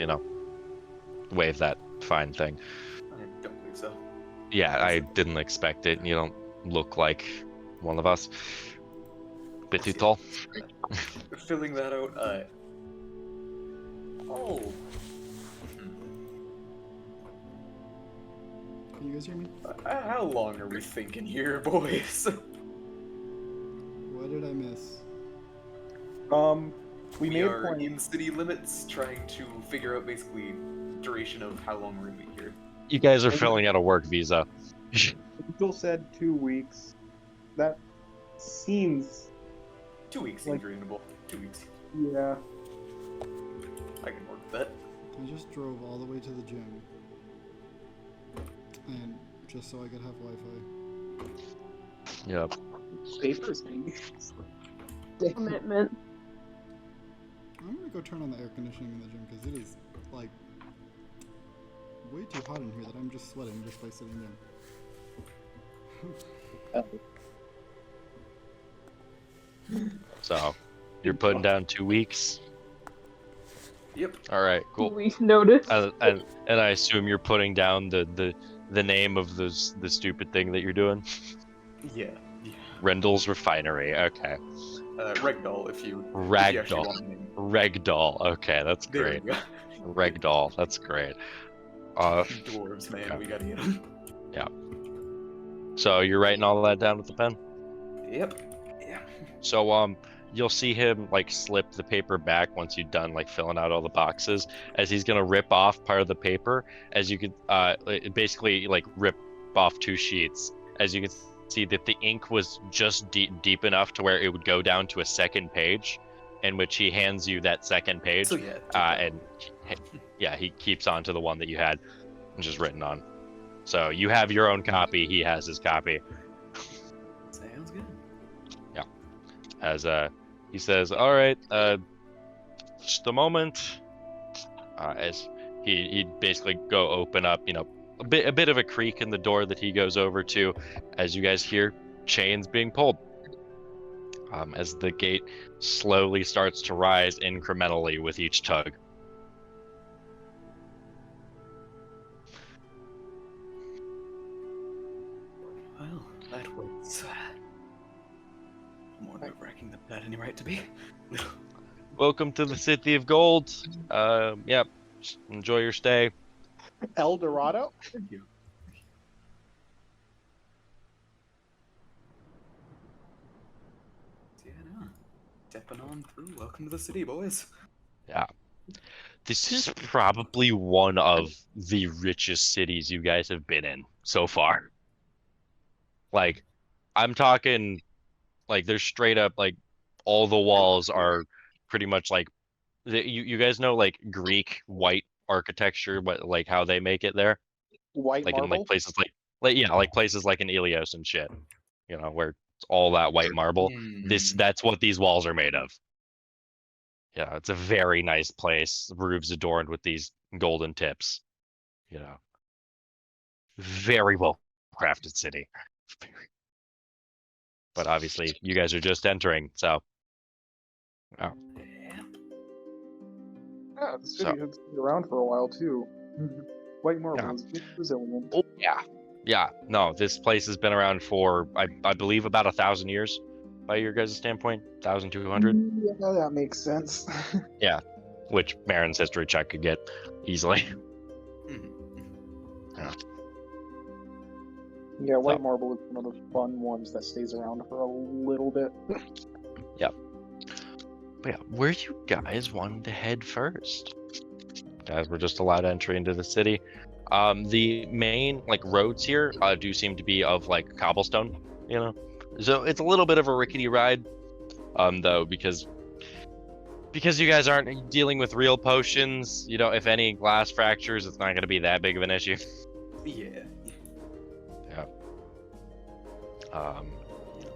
Speaker 2: waive that fine thing.
Speaker 4: I don't believe so.
Speaker 2: Yeah, I didn't expect it. You don't look like one of us. Bit too tall.
Speaker 4: Filling that out, oh.
Speaker 1: Can you guys hear me?
Speaker 4: How long are we thinking here, boys?
Speaker 1: What did I miss?
Speaker 6: We
Speaker 4: We
Speaker 6: made a
Speaker 4: are
Speaker 6: point.
Speaker 4: in city limits, trying to figure out basically duration of how long we're gonna be here.
Speaker 2: You guys are filling out a work visa.
Speaker 6: Still said 2 weeks. That seems
Speaker 4: 2 weeks seems reasonable. 2 weeks.
Speaker 6: yeah.
Speaker 4: I can work with that.
Speaker 1: I just drove all the way to the gym. And just so I could have Wi-Fi.
Speaker 2: Yep.
Speaker 6: Papers.
Speaker 3: Commitment.
Speaker 1: I'm gonna go turn on the air conditioning in the gym because it is like way too hot in here that I'm just sweating just by sitting there.
Speaker 2: So, you're putting down 2 weeks.
Speaker 4: Yep.
Speaker 2: All right,
Speaker 3: 2
Speaker 2: cool.
Speaker 3: weeks notice.
Speaker 2: And I assume you're putting down the name of the stupid thing that you're doing.
Speaker 4: Yeah.
Speaker 2: Rendell's Refinery. Okay.
Speaker 4: Ragdoll, if you
Speaker 2: Ragdoll.
Speaker 4: actually want the name.
Speaker 2: Ragdoll. Okay, that's
Speaker 4: There
Speaker 2: great.
Speaker 4: we go.
Speaker 2: Ragdoll. That's great.
Speaker 4: Dwarves, man, we gotta get them.
Speaker 2: So you're writing all that down with the pen.
Speaker 4: Yep. Yeah.
Speaker 2: So you'll see him like slip the paper back once you're done like filling out all the boxes, as he's gonna rip off part of the paper. As you could basically like rip off 2 sheets. As you can see that the ink was just deep enough to where it would go down to a second page, in which he hands you that second page.
Speaker 4: So yeah,
Speaker 2: And he keeps on to the one that you had just written on. So you have your own copy, he has his copy.
Speaker 4: sounds good.
Speaker 2: As he says, all right, just a moment. As he'd basically go open up, a bit of a creak in the door that he goes over to, as you guys hear chains being pulled. As the gate slowly starts to rise incrementally with each tug.
Speaker 4: Well, that was more nerve-wracking than that had any right to be.
Speaker 2: Welcome to the City of Gold. Just enjoy your stay.
Speaker 6: El Dorado?
Speaker 4: Thank you. Yeah, no. Stepping on through. Welcome to the city, boys.
Speaker 2: This is probably one of the richest cities you guys have been in so far. Like, I'm talking, like, there's straight up, like, all the walls are pretty much like, you guys know, like, Greek white architecture, like, how they make it there?
Speaker 6: White
Speaker 2: Like,
Speaker 6: marble?
Speaker 2: in, like, places like places like in Ilios and shit, where it's all that white marble. That's what these walls are made of. Yeah, it's a very nice place. Roofs adorned with these golden tips. Very well crafted city. But obviously, you guys are just entering, so. Oh.
Speaker 6: Yeah, the city has been around for a while too. White marble is resilient.
Speaker 2: Oh yeah. No, this place has been around for I believe about 1,000 years, by your guys' standpoint, 1,200.
Speaker 6: Yeah, that makes sense.
Speaker 2: Which Marin's history check could get easily.
Speaker 6: Yeah, white marble is one of the fun ones that stays around for a little bit.
Speaker 2: But yeah, where you guys wanted to head first? Guys, we're just allowed entry into the city. The main roads here do seem to be of cobblestone, so it's a little bit of a rickety ride, though, because you guys aren't dealing with real potions. If any glass fractures, it's not going to be that big of an issue.
Speaker 4: Yeah.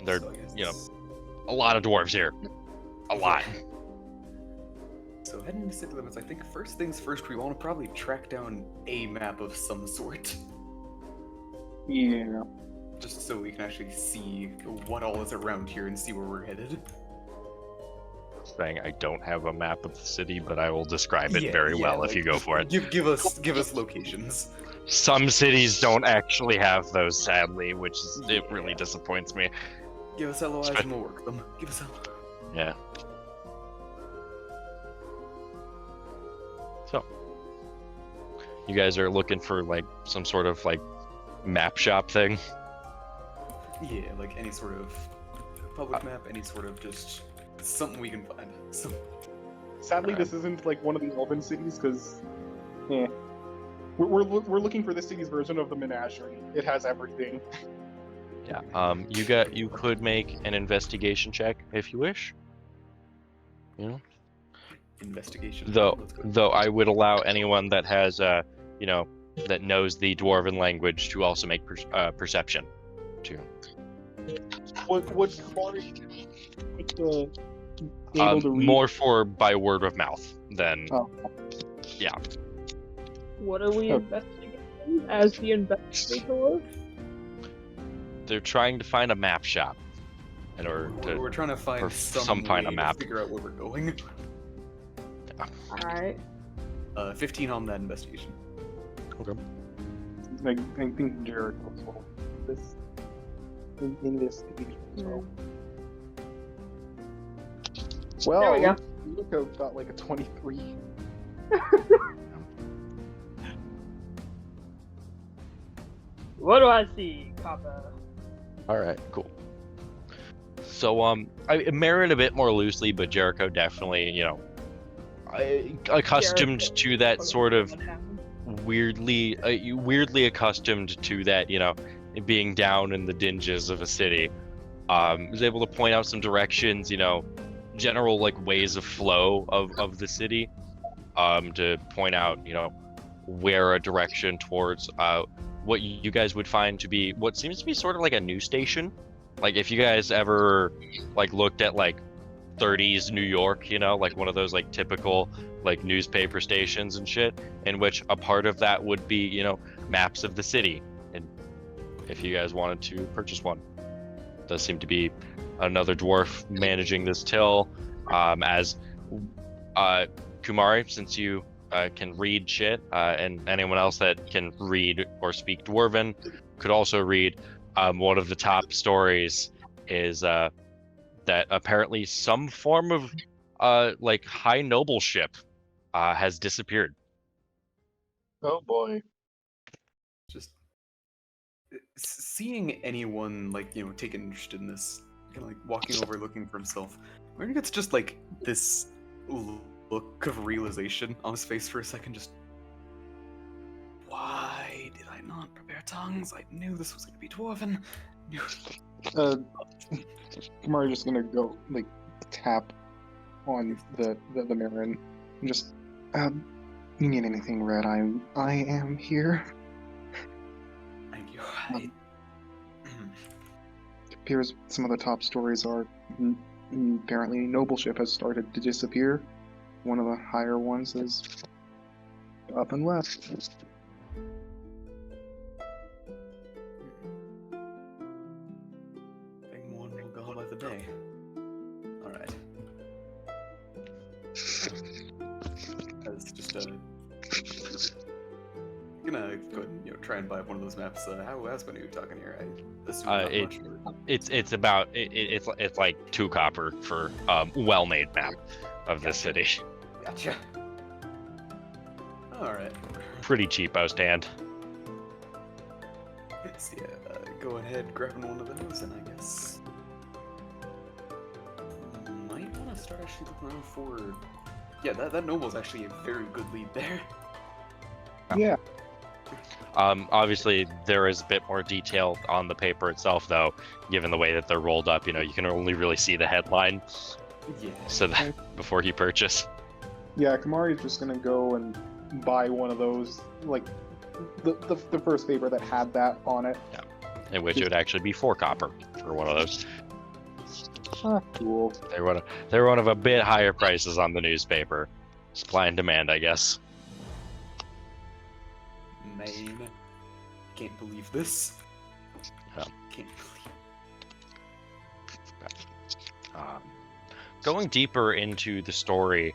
Speaker 2: There,
Speaker 4: So I guess-
Speaker 2: a lot of dwarves here, a lot.
Speaker 4: So heading to city limits, I think first things first, we want to probably track down a map of some sort,
Speaker 6: Yeah.
Speaker 4: just so we can actually see what all is around here and see where we're headed.
Speaker 2: Saying I don't have a map of the city, but I will describe it
Speaker 4: Yeah,
Speaker 2: very
Speaker 4: yeah,
Speaker 2: well if you go for it.
Speaker 4: Give us locations.
Speaker 2: Some cities don't actually have those, sadly, which it really disappoints me.
Speaker 4: Give us LOIs
Speaker 2: Spe-
Speaker 4: and we'll work them. Give us LOIs.
Speaker 2: Yeah. So, you guys are looking for some sort of map shop thing?
Speaker 4: Yeah, any sort of public map, any sort of just something we can find.
Speaker 6: Sadly, this isn't one of the Elven cities because, we're looking for the city's version of the Menagerie. It has everything.
Speaker 2: Yeah. You could make an investigation check if you wish.
Speaker 4: Investigation.
Speaker 2: Though
Speaker 4: Let's go.
Speaker 2: though I would allow anyone that has that knows the dwarven language to also make perception too.
Speaker 6: Would Corey make the able to read?
Speaker 2: More by word of mouth than
Speaker 6: Oh.
Speaker 2: yeah.
Speaker 3: What are we
Speaker 6: Oh.
Speaker 3: investigating as the investigator?
Speaker 2: They're trying to find a map shop in order to.
Speaker 4: We're trying to find
Speaker 2: or
Speaker 4: some
Speaker 2: find a
Speaker 4: way
Speaker 2: map.
Speaker 4: to figure out where we're going.
Speaker 3: Alright.
Speaker 4: 15 on that investigation.
Speaker 6: I think Jericho's will this in this division as well. Well,
Speaker 3: There we go.
Speaker 6: Luco got a 23.
Speaker 3: What do I see, Papa?
Speaker 2: All right, cool. So Marin a bit more loosely, but Jericho definitely, accustomed
Speaker 3: Jericho.
Speaker 2: to that sort of
Speaker 3: What happened?
Speaker 2: weirdly accustomed to that, being down in the dinges of a city. Was able to point out some directions, general like ways of flow of the city, to point out, where a direction towards what you guys would find to be what seems to be sort of like a news station. Like if you guys ever like looked at like 30s New York, like one of those like typical like newspaper stations and shit, in which a part of that would be, maps of the city. And if you guys wanted to purchase one, does seem to be another dwarf managing this till. As Kumari, since you can read shit, and anyone else that can read or speak Dwarven could also read, one of the top stories is that apparently some form of like high noble ship has disappeared.
Speaker 6: Oh boy.
Speaker 4: Just seeing anyone like take an interest in this, kind of like walking over looking for himself. Marin gets just like this look of realization on his face for a second. Just why did I not prepare tongues? I knew this was going to be dwarven.
Speaker 6: Kamari's just gonna go like tap on the Marin and just you need anything, Red? I am here.
Speaker 4: Thank you.
Speaker 6: It appears some of the top stories are apparently noble ship has started to disappear. One of the higher ones is up and left.
Speaker 4: Big one will go by the day. All right. That's just I'm gonna go ahead and try and buy one of those maps. How many are you talking here? I assume not much.
Speaker 2: It's about it's like 2 copper for well-made map of the city.
Speaker 4: Gotcha. All right.
Speaker 2: Pretty cheapo stand.
Speaker 4: Yes, yeah. Go ahead, grabbing one of those, and I guess might want to start actually looking around for. Yeah, that noble's actually a very good lead there.
Speaker 6: Yeah.
Speaker 2: Obviously, there is a bit more detail on the paper itself, though, given the way that they're rolled up. You can only really see the headline,
Speaker 4: Yeah.
Speaker 2: so that before you purchase.
Speaker 6: Yeah, Kamari's just gonna go and buy one of those, like the first paper that had that on it.
Speaker 2: In which it would actually be 4 copper for one of those.
Speaker 6: Ah, cool.
Speaker 2: They're one of a bit higher prices on the newspaper. Supply and demand, I guess.
Speaker 4: Main. Can't believe this.
Speaker 2: Yeah.
Speaker 4: Can't believe.
Speaker 2: Going deeper into the story,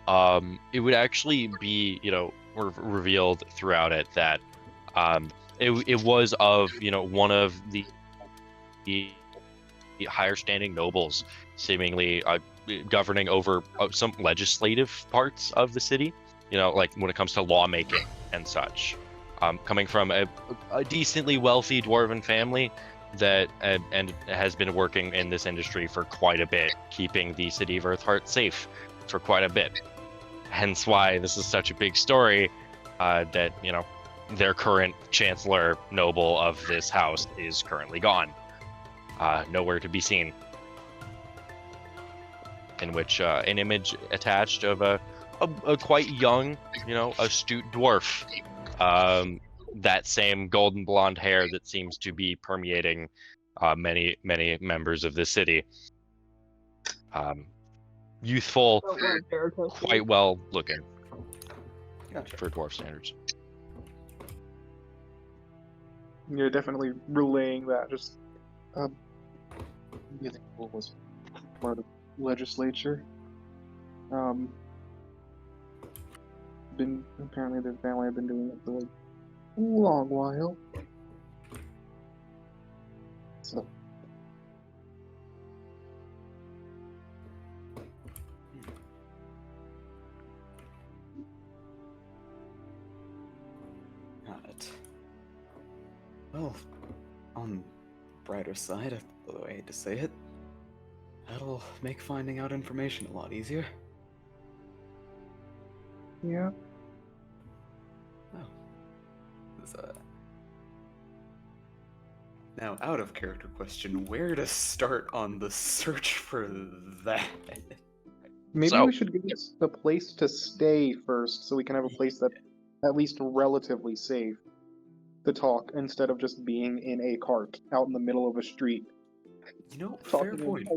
Speaker 2: it would actually be, revealed throughout it that it was of, one of the higher standing nobles, seemingly governing over some legislative parts of the city, like when it comes to lawmaking and such. Coming from a decently wealthy dwarven family that and has been working in this industry for quite a bit, keeping the city of Earthheart safe for quite a bit. Hence why this is such a big story, that their current chancellor noble of this house is currently gone, nowhere to be seen. In which an image attached of a quite young, astute dwarf. That same golden blonde hair that seems to be permeating many members of the city. Youthful,
Speaker 3: Don't let Jericho see
Speaker 2: quite
Speaker 3: it.
Speaker 2: well looking
Speaker 4: Gotcha.
Speaker 2: for dwarf standards.
Speaker 6: You're definitely relaying that. Just, I think what was part of legislature. Apparently the family have been doing it for like a long while. So
Speaker 4: Got it. Well, on the brighter side, although I hate to say it,
Speaker 7: That'll make finding out information a lot easier.
Speaker 6: Yeah.
Speaker 7: Oh.
Speaker 8: Now, out of character question, where to start on the search for that?
Speaker 6: Maybe
Speaker 2: So-
Speaker 6: we should give us a place to stay first, so we can have a place that's at least relatively safe to talk, instead of just being in a cart out in the middle of a street.
Speaker 8: You know, fair
Speaker 6: Talking
Speaker 8: point.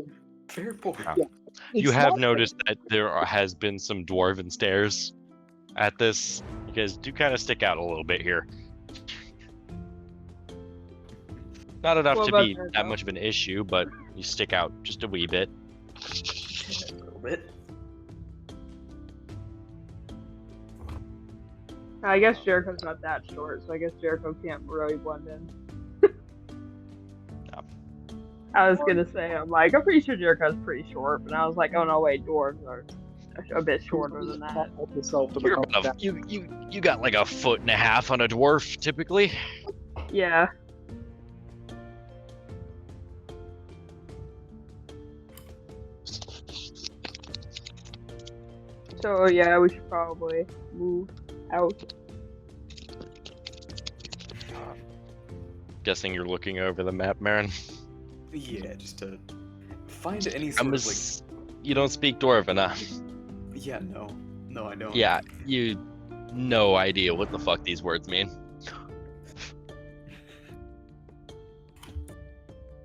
Speaker 8: Fair point.
Speaker 2: Yeah. You
Speaker 6: It's
Speaker 2: have
Speaker 6: not-
Speaker 2: noticed that there has been some dwarven stairs at this. You guys do kind of stick out a little bit here. Not enough
Speaker 3: What
Speaker 2: to
Speaker 3: about
Speaker 2: be
Speaker 3: there,
Speaker 2: that
Speaker 3: though?
Speaker 2: much of an issue, but you stick out just a wee bit.
Speaker 8: A little bit.
Speaker 3: I guess Jericho's not that short, so I guess Jericho can't really blend in.
Speaker 2: No.
Speaker 3: I was gonna say, I'm pretty sure Jericho's pretty short, but I was like, oh no, wait, dwarves are a bit shorter than that.
Speaker 6: Help yourself to
Speaker 2: You're
Speaker 6: become
Speaker 2: about
Speaker 6: that.
Speaker 2: you got like a foot and a half on a dwarf typically.
Speaker 3: Yeah. So yeah, we should probably move out.
Speaker 2: Guessing you're looking over the map, Marin.
Speaker 8: Yeah, just to find any
Speaker 2: I'm
Speaker 8: sort of
Speaker 2: ass- You don't speak dwarven, huh?
Speaker 8: yeah, no, I don't.
Speaker 2: Yeah, you no idea what the fuck these words mean.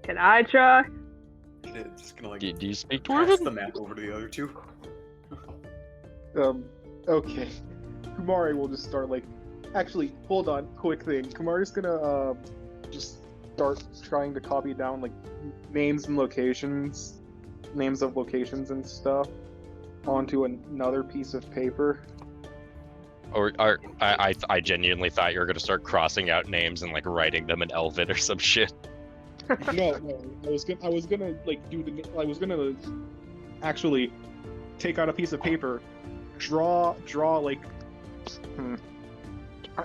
Speaker 3: Can I try?
Speaker 8: Just gonna like
Speaker 2: Do you speak
Speaker 8: pass
Speaker 2: dwarven?
Speaker 8: the map over to the other two.
Speaker 6: Okay. Kumari will just start actually, hold on, quick thing. Kumari's gonna just start trying to copy down names and locations, names of locations and stuff onto another piece of paper.
Speaker 2: Or I genuinely thought you were gonna start crossing out names and like writing them in Elven or some shit.
Speaker 6: No, I was gonna I was gonna actually take out a piece of paper, draw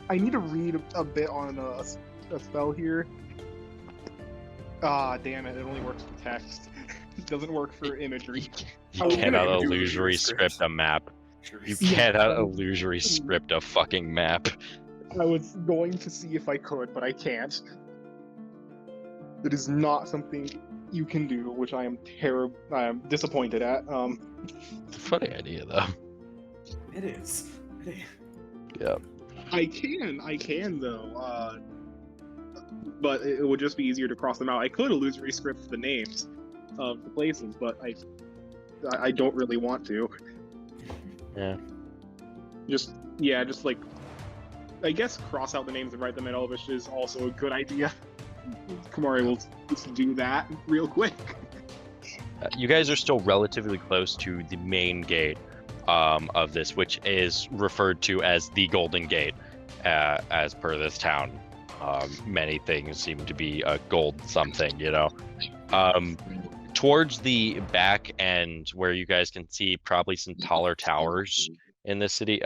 Speaker 6: I need to read a bit on a spell here. Ah, damn it! It only works for text. It doesn't work for imagery.
Speaker 2: You
Speaker 6: I was gonna
Speaker 2: cannot
Speaker 8: do
Speaker 2: illusory
Speaker 8: script.
Speaker 2: script a map. You
Speaker 6: Yeah.
Speaker 2: cannot illusory script a fucking map.
Speaker 6: I was going to see if I could, but I can't. It is not something you can do, which I am disappointed at.
Speaker 2: It's a funny idea though.
Speaker 8: It is.
Speaker 6: I can though. But it would just be easier to cross them out. I could illusory script the names of the places, but I don't really want to.
Speaker 2: Yeah.
Speaker 6: Just I guess cross out the names and write them in Elvish is also a good idea. Kumari will just do that real quick.
Speaker 2: You guys are still relatively close to the main gate of this, which is referred to as the Golden Gate, as per this town. Many things seem to be a gold something, you know. Towards the back end, where you guys can see probably some taller towers in the city.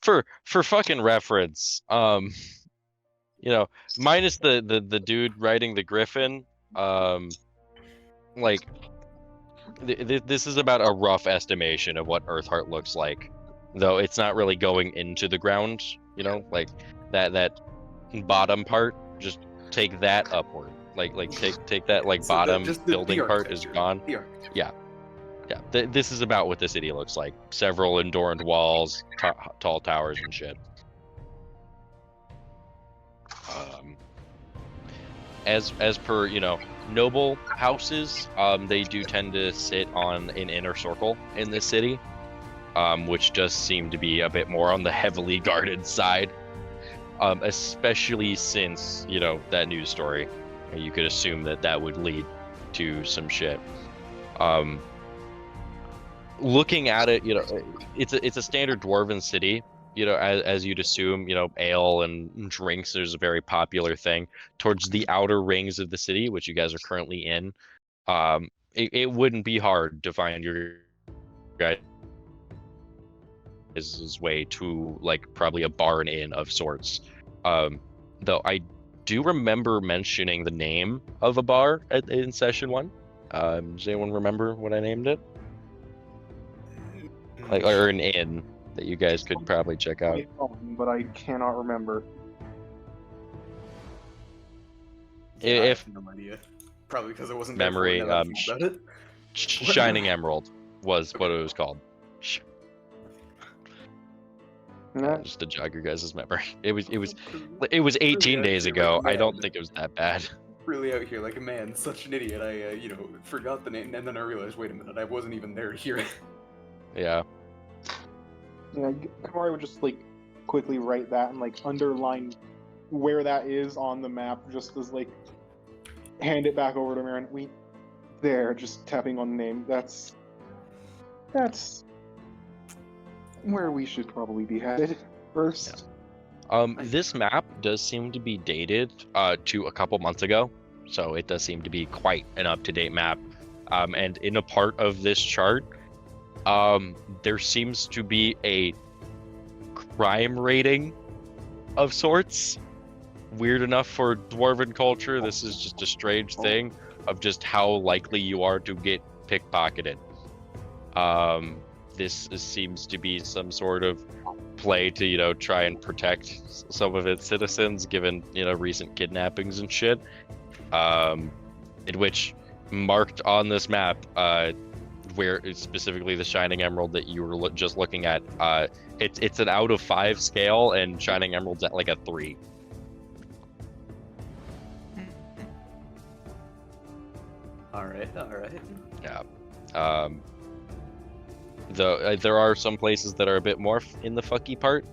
Speaker 2: For fucking reference, you know, minus the dude riding the griffin, this is about a rough estimation of what Earthheart looks like, though it's not really going into the ground, you know, like that bottom part, just take that upward, take that
Speaker 8: So
Speaker 2: bottom
Speaker 8: just
Speaker 2: building part is
Speaker 8: architecture.
Speaker 2: gone.
Speaker 8: The architecture.
Speaker 2: This is about what the city looks like. Several endurant walls, tall towers and shit. As per, you know, noble houses, they do tend to sit on an inner circle in this city, which does seem to be a bit more on the heavily guarded side, especially since, you know, that news story. You could assume that would lead to some shit. Looking at it, you know, it's a standard dwarven city. You know, as you'd assume, you know, ale and drinks is a very popular thing. Towards the outer rings of the city, which you guys are currently in, it wouldn't be hard to find your guys' way to like probably a bar and inn of sorts. Though I do remember mentioning the name of a bar in session 1. Does anyone remember what I named it? Like, or an inn that you guys could probably check out.
Speaker 6: But I cannot remember.
Speaker 8: Yeah, I
Speaker 2: If
Speaker 8: have no idea. Probably because I wasn't
Speaker 2: Memory,
Speaker 8: there for it, now that I think about it.
Speaker 2: Shining Emerald was what it was called.
Speaker 6: Nah,
Speaker 2: Just to jog your guys' memory. It was 18 days ago. I don't think it was that bad.
Speaker 8: Really out here like a man, such an idiot. I, forgot the name, and then I realized, wait a minute, I wasn't even there to hear it.
Speaker 2: Yeah.
Speaker 6: yeah, Kamari would just like quickly write that and like underline where that is on the map, just as like hand it back over to Marin. There, just tapping on the name. That's where we should probably be headed first.
Speaker 2: This map does seem to be dated to a couple months ago, so it does seem to be quite an up-to-date map. And in a part of this chart, there seems to be a crime rating of sorts. Weird enough for dwarven culture, this is just a strange thing of just how likely you are to get pickpocketed. Seems to be some sort of play to try and protect some of its citizens, given recent kidnappings and shit. In which marked on this map, where specifically the Shining Emerald that you were just looking at, it's an out of 5 scale, and Shining Emerald's at like a 3.
Speaker 8: All right.
Speaker 2: Yeah. There are some places that are a bit more in the fucky part,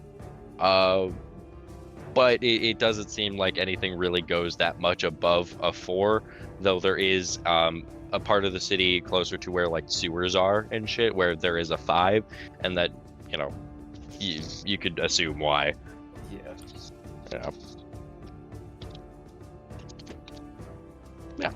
Speaker 2: but it doesn't seem like anything really goes that much above a 4, though there is a part of the city closer to where like sewers are and shit where there is a 5, and that you could assume why.
Speaker 8: Yeah.
Speaker 2: Yeah. Yeah.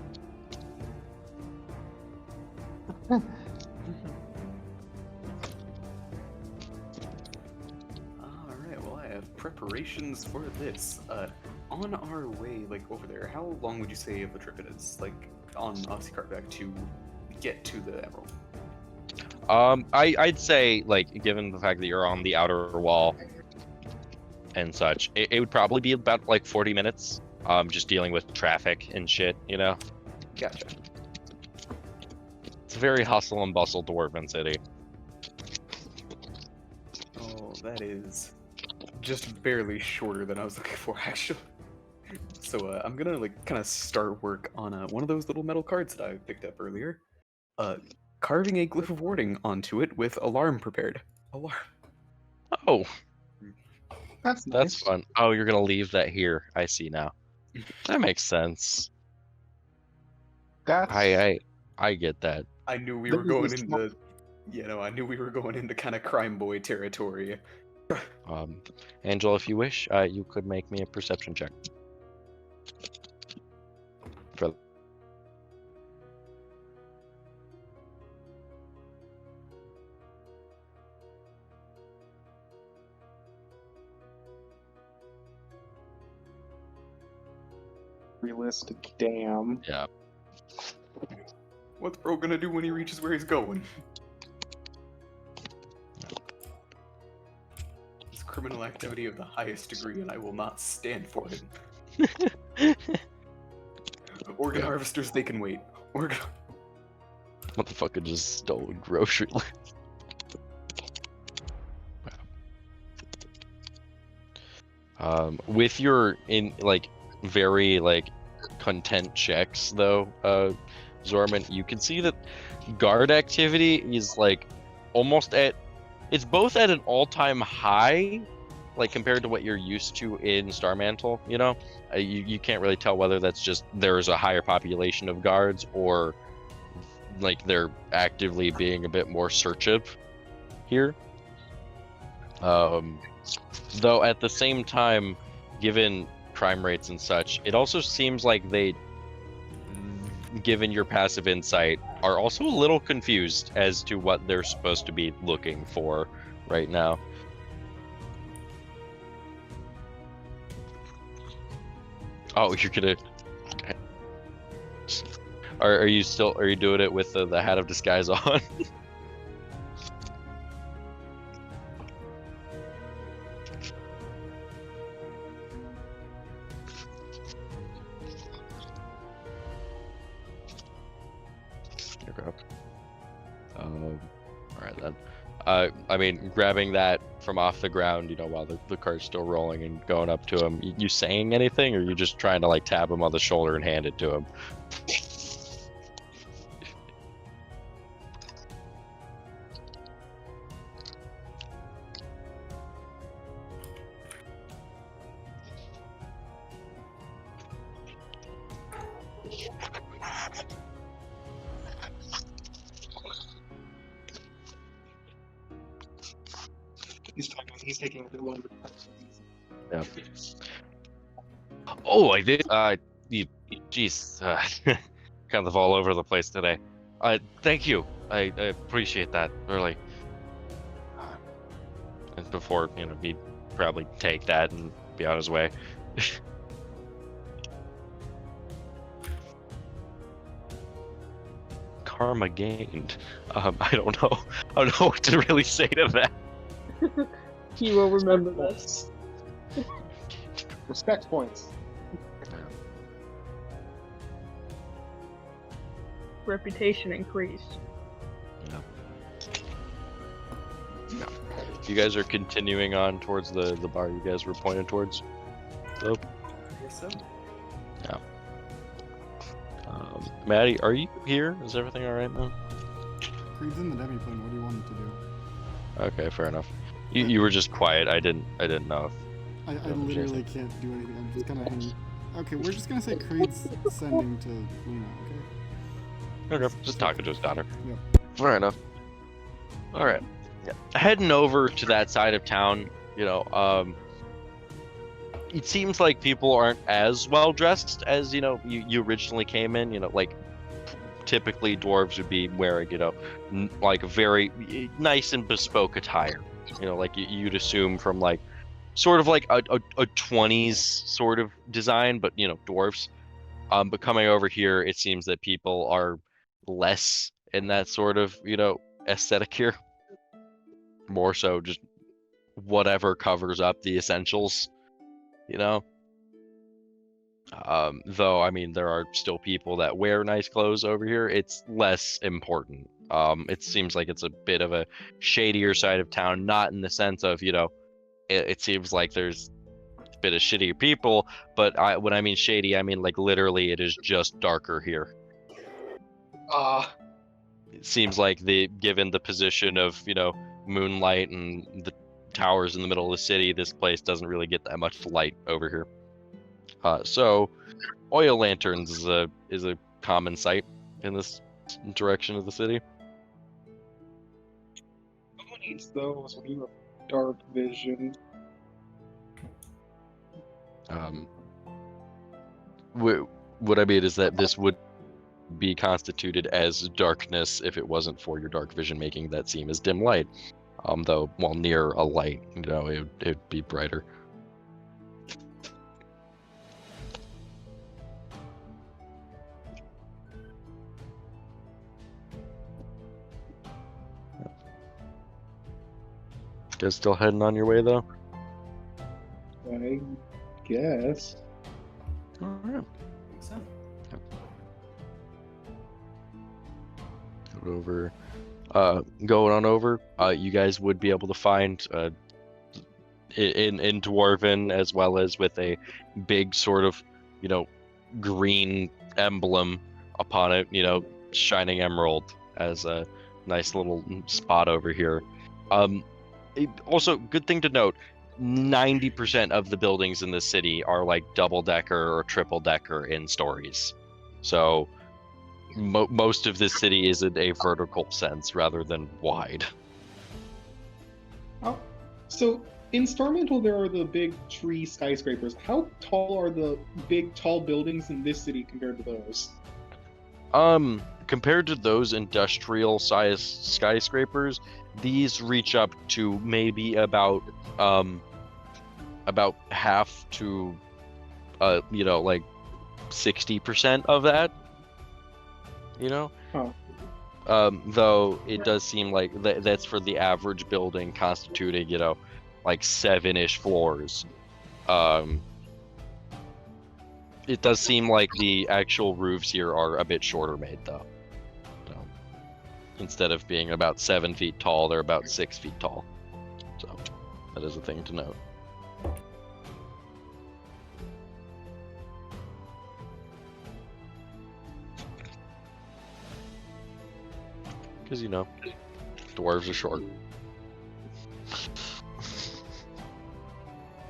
Speaker 8: Alright, well I have preparations for this. On our way, like, over there, how long would you say of a trip it is? Like, on Odyssey Cart back to get to the Emerald?
Speaker 2: I'd say, like, given the fact that you're on the outer wall and such, it would probably be about like 40 minutes. Just dealing with traffic and shit,
Speaker 8: Gotcha.
Speaker 2: It's a very hustle and bustle dwarven city.
Speaker 8: Oh, that is just barely shorter than I was looking for, actually. So I'm gonna like kind of start work on one of those little metal cards that I picked up earlier. Carving a glyph of warding onto it with alarm prepared. Alarm.
Speaker 2: Oh,
Speaker 6: That's
Speaker 2: that's fun. Oh, you're gonna leave that here. I see now. That makes sense.
Speaker 6: That's
Speaker 2: I get that.
Speaker 8: I knew we
Speaker 6: That
Speaker 8: were
Speaker 6: is
Speaker 8: going
Speaker 6: a small-
Speaker 8: I knew we were going into kind of crime boy territory.
Speaker 2: Angela, if you wish, you could make me a perception check. For
Speaker 6: realistic. Damn.
Speaker 2: yeah.
Speaker 8: What's Bro gonna do when he reaches where he's going? It's criminal activity of the highest degree, and I will not stand for it. Organ harvesters, they can wait.
Speaker 2: Motherfucker just stole a grocery list. With your very content checks though, Zorman, you can see that guard activity is almost it's both at an all-time high, compared to what you're used to in Starmantle. You can't really tell whether that's just there's a higher population of guards or they're actively being a bit more searchive here. Though at the same time, given crime rates and such, it also seems like they, given your passive insight, are also a little confused as to what they're supposed to be looking for right now. Oh, you're gonna... Are you doing it with the hat of disguise on? Okay. All right then. I mean, grabbing that from off the ground, you know, while the cart's still rolling and going up to him, you saying anything, or you just trying to like tap him on the shoulder and hand it to him?
Speaker 6: He's taking a bit longer.
Speaker 2: Yeah. Oh, I did. Jeez, kind of all over the place today. Thank you. I appreciate that really. And before, you know, he'd probably take that and be on his way. Karma gained. I don't know. I don't know what to really say to that.
Speaker 3: He will remember this.
Speaker 6: Respect points.
Speaker 3: Reputation increased.
Speaker 2: You guys are continuing on towards the bar you guys were pointed towards. So,
Speaker 8: Yes, so.
Speaker 2: Maddie, are you here? Is everything all right now?
Speaker 1: Creed's in the demi-plane. What do you want him to do?
Speaker 2: Okay, fair enough. You were just quiet. I didn't know.
Speaker 1: I literally can't do anything. I'm just gonna hang. Okay, we're just gonna say Creed's sending to Luna. Okay.
Speaker 2: Okay, just talking to his daughter.
Speaker 1: Yep.
Speaker 2: Fair enough. All right. Yeah. Heading over to that side of town, you know, it seems like people aren't as well dressed as, you know, you originally came in. You know, like typically dwarves would be wearing, you know, like a very nice and bespoke attire. You know, like you'd assume from like sort of like a 20s sort of design, but you know, dwarves. But coming over here, it seems that people are less in that sort of, you know, aesthetic here. More so just whatever covers up the essentials, you know. Though I mean, there are still people that wear nice clothes over here. It's less important. It seems like it's a bit of a shadier side of town, not in the sense of, you know, it seems like there's a bit of shittier people, but when I mean shady, I mean like literally it is just darker here. It seems like given the position of, you know, moonlight and the towers in the middle of the city, this place doesn't really get that much light over here. So oil lanterns is a common sight in this direction of the city.
Speaker 6: Who needs those when you have dark vision?
Speaker 2: What I mean is that this would be constituted as darkness if it wasn't for your dark vision making that seem as dim light. Though while near a light, you know, it'd be brighter. You guys still heading on your way though?
Speaker 6: I guess.
Speaker 2: Alright.
Speaker 8: So. Going on over, you guys would be able to find in Dwarven, as well as with a big sort of, you know, green emblem upon it, you know, shining emerald as a nice little spot over here. Also, good thing to note, 90% of the buildings in the city are like double-decker or triple-decker in stories. So most of this city is in a vertical sense rather than wide.
Speaker 6: Oh, so in Starmantle there are the big tree skyscrapers. How tall are the big tall buildings in this city compared to those?
Speaker 2: Compared to those industrial size skyscrapers, these reach up to maybe about half to you know, like 60% of that. you know?
Speaker 6: Oh.
Speaker 2: Though it does seem like that's for the average building constituting, you know, like 7-ish floors. It does seem like the actual roofs here are a bit shorter made, though. So, instead of being about 7 feet tall, they're about 6 feet tall. So that is a thing to note. Because, you know, dwarves are short.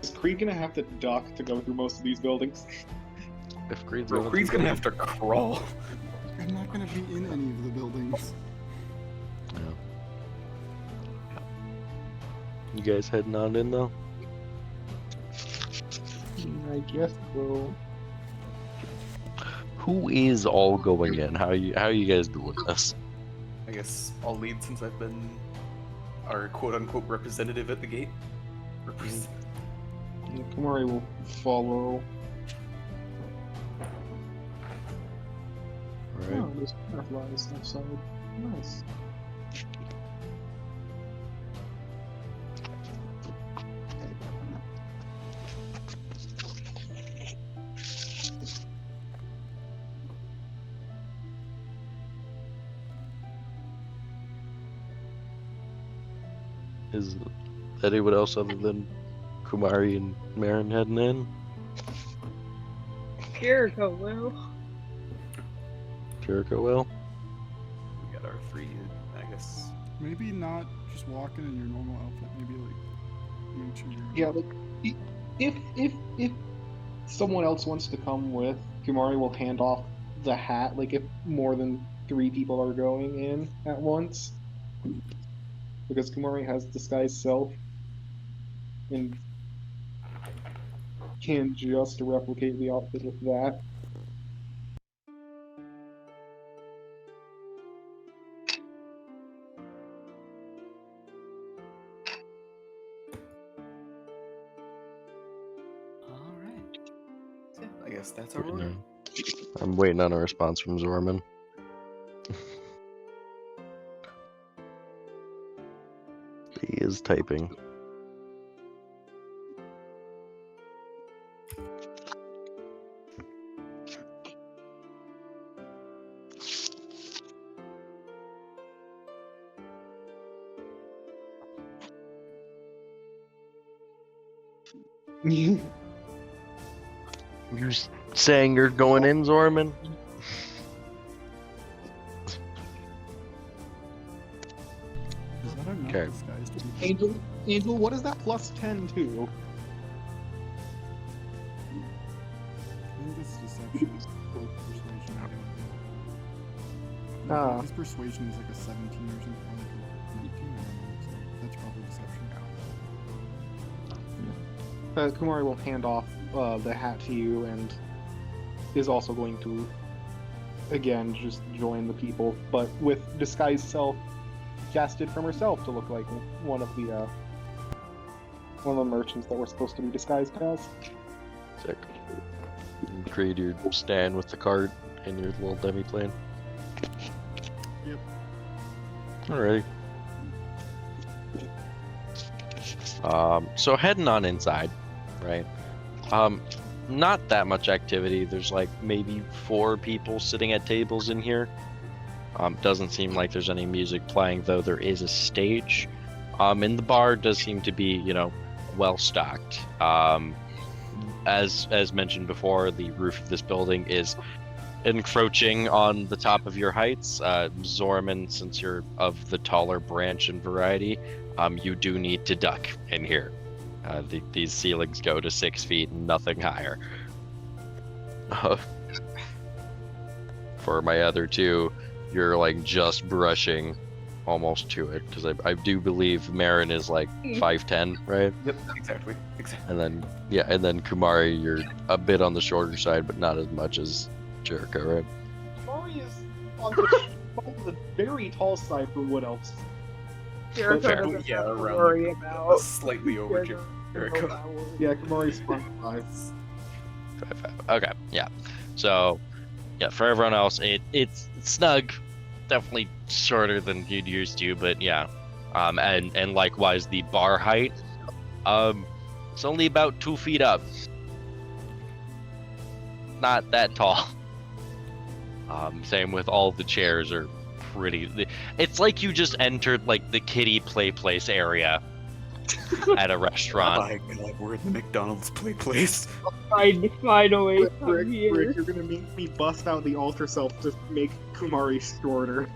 Speaker 6: Is Creed gonna have to duck to go through most of these buildings?
Speaker 2: If Creed's
Speaker 8: Bro,
Speaker 2: going
Speaker 8: Creed's
Speaker 2: through
Speaker 8: gonna have to crawl.
Speaker 1: I'm not gonna be in any of the buildings.
Speaker 2: You guys heading on in, though?
Speaker 6: I guess so.
Speaker 2: Who is all going in? How are you guys doing this?
Speaker 8: I guess I'll lead since I've been our quote-unquote representative at the gate.
Speaker 6: Yeah, Kumari will follow.
Speaker 2: Alright.
Speaker 6: Oh, there's fireflies outside. Nice.
Speaker 2: Is anyone else other than Kumari and Marin heading in?
Speaker 3: Jericho will.
Speaker 2: Jericho will?
Speaker 8: We got our 3, I guess.
Speaker 1: Maybe not just walking in your normal outfit. Maybe like make sure you're.
Speaker 6: Yeah, like if someone else wants to come with, Kumari will hand off the hat. Like if more than 3 people are going in at once, because Kumari has disguise self and can just replicate the outfit with that.
Speaker 8: Alright. Yeah, I guess that's our order.
Speaker 2: I'm waiting on a response from Zorman. He is typing. You're saying you're going in, Zorman?
Speaker 1: Is that enough
Speaker 2: Okay.
Speaker 1: disguise to be?
Speaker 6: Angel, what is that plus 10 to?
Speaker 1: I think this is deception. Or persuasion. I don't know.
Speaker 6: Ah.
Speaker 1: His persuasion is like a 17 or something, or like a 19. I don't know. So that's probably deception.
Speaker 6: Kumari will hand off the hat to you and is also going to, again, just join the people, but with disguise self casted from herself to look like one of the merchants that we're supposed to be disguised as.
Speaker 2: Sick. Creed, you stand with the cart and your little demi-plane.
Speaker 1: Yep.
Speaker 2: Alrighty. So heading on inside, right? Not that much activity. There's like maybe 4 people sitting at tables in here. Doesn't seem like there's any music playing, though there is a stage. And the bar does seem to be, you know, well stocked. As mentioned before, the roof of this building is encroaching on the top of your heights. Zorman, since you're of the taller branch and variety, you do need to duck in here. These ceilings go to 6 feet and nothing higher. For my other 2, you're like just brushing almost to it, because I do believe Marin is like 5'10", right?
Speaker 8: Yep, exactly.
Speaker 2: And then Kumari, you're a bit on the shorter side, but not as much as Jericho, right?
Speaker 6: Kumari is on the very tall side for Wood Elves.
Speaker 3: Jericho
Speaker 8: Fair.
Speaker 3: doesn't
Speaker 8: Yeah,
Speaker 3: have to
Speaker 8: around
Speaker 3: worry about.
Speaker 8: Slightly over Jericho.
Speaker 6: Yeah, Kumari's 5'5".
Speaker 2: 5'5". Okay, yeah. So yeah, for everyone else, it's snug, definitely shorter than you'd used to, but yeah, and likewise the bar height, it's only about 2 feet up, not that tall. Same with all the chairs are pretty. It's like you just entered like the kiddie play place area at a restaurant.
Speaker 8: My God, we're in the McDonald's play place.
Speaker 3: Finally, I'm
Speaker 6: Rick,
Speaker 3: here.
Speaker 6: you're gonna make me bust out the alter self to make Kumari shorter.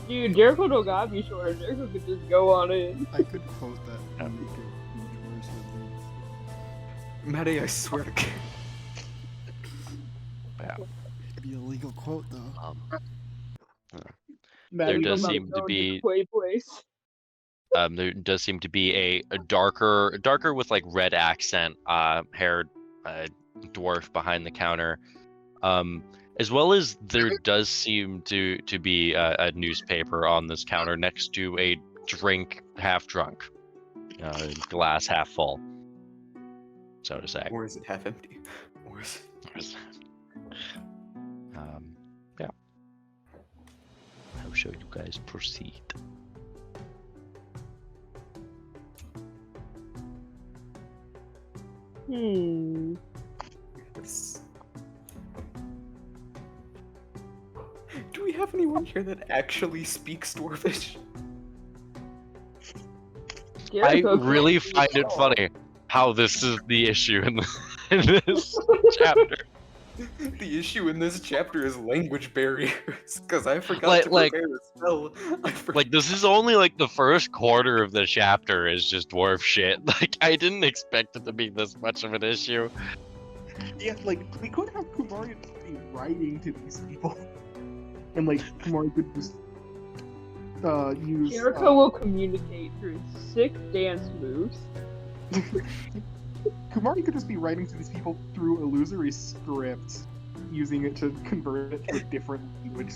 Speaker 3: Dude, Jericho don't got me shorter. Jericho could just go on in.
Speaker 1: I could quote that and make it much worse.
Speaker 8: Maddie, I swear to God.
Speaker 1: It'd be a legal quote though.
Speaker 2: There
Speaker 6: Maddie,
Speaker 2: does
Speaker 3: About
Speaker 2: seem to
Speaker 3: going
Speaker 2: be
Speaker 3: Play place.
Speaker 2: there does seem to be a darker with like red accent haired dwarf behind the counter, as well as there does seem to be a newspaper on this counter next to a drink half drunk, glass half full, so to say.
Speaker 8: Or is it half empty? Or is it...
Speaker 2: Yeah. How shall you guys proceed?
Speaker 8: Yes. Do we have anyone here that actually speaks Dwarvish?
Speaker 2: I
Speaker 3: Jericho
Speaker 2: really
Speaker 3: can't
Speaker 2: find
Speaker 3: speak
Speaker 2: it
Speaker 3: at all.
Speaker 2: funny how this is the issue in this chapter.
Speaker 8: The issue in this chapter is language barriers, because I forgot
Speaker 2: Like-
Speaker 8: to
Speaker 2: like-
Speaker 8: prepare a spell. I forgot.
Speaker 2: Like, this is only like the first quarter of the chapter is just dwarf shit. Like, I didn't expect it to be this much of an issue.
Speaker 6: Yeah, like, we could have Kumari be writing to these people. And, like, Kumari could just, use...
Speaker 3: Jericho will communicate through 6 dance moves.
Speaker 6: Kumari could just be writing to these people through illusory script, using it to convert it to a different language.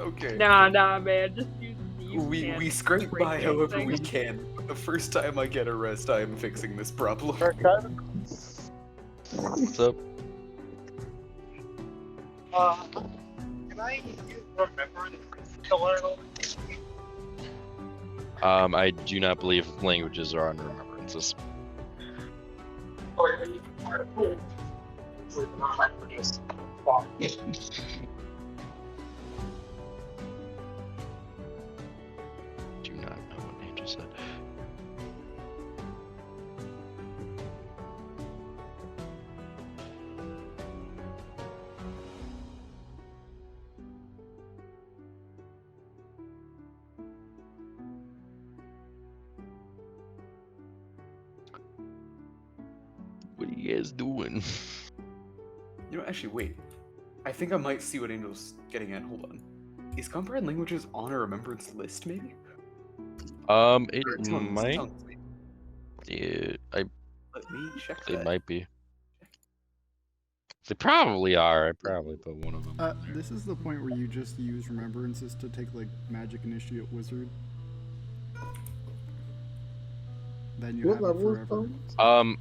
Speaker 8: Okay.
Speaker 3: Nah, man, just use these.
Speaker 8: We scrape by however we can. But the first time I get a rest, I am fixing this problem.
Speaker 2: So,
Speaker 5: Can I remember to learn all this?
Speaker 2: I do not believe languages are under remembrances.
Speaker 5: Or are you part of it? With non-languages. Wow.
Speaker 2: Do not know what name just said. What are you guys doing?
Speaker 8: You know, actually, wait. I think I might see what Angel's getting at. Hold on. Is Comprehend Languages on a remembrance list, maybe?
Speaker 2: It
Speaker 8: Or tongues,
Speaker 2: might.
Speaker 8: tongues, maybe.
Speaker 2: Yeah,
Speaker 8: Let me check
Speaker 2: they
Speaker 8: that.
Speaker 2: might be. They probably are. I probably put one of them.
Speaker 1: This is the point where you just use remembrances to take like magic initiate wizard. Then you
Speaker 6: What
Speaker 1: have it
Speaker 6: level is
Speaker 1: forever.
Speaker 6: that?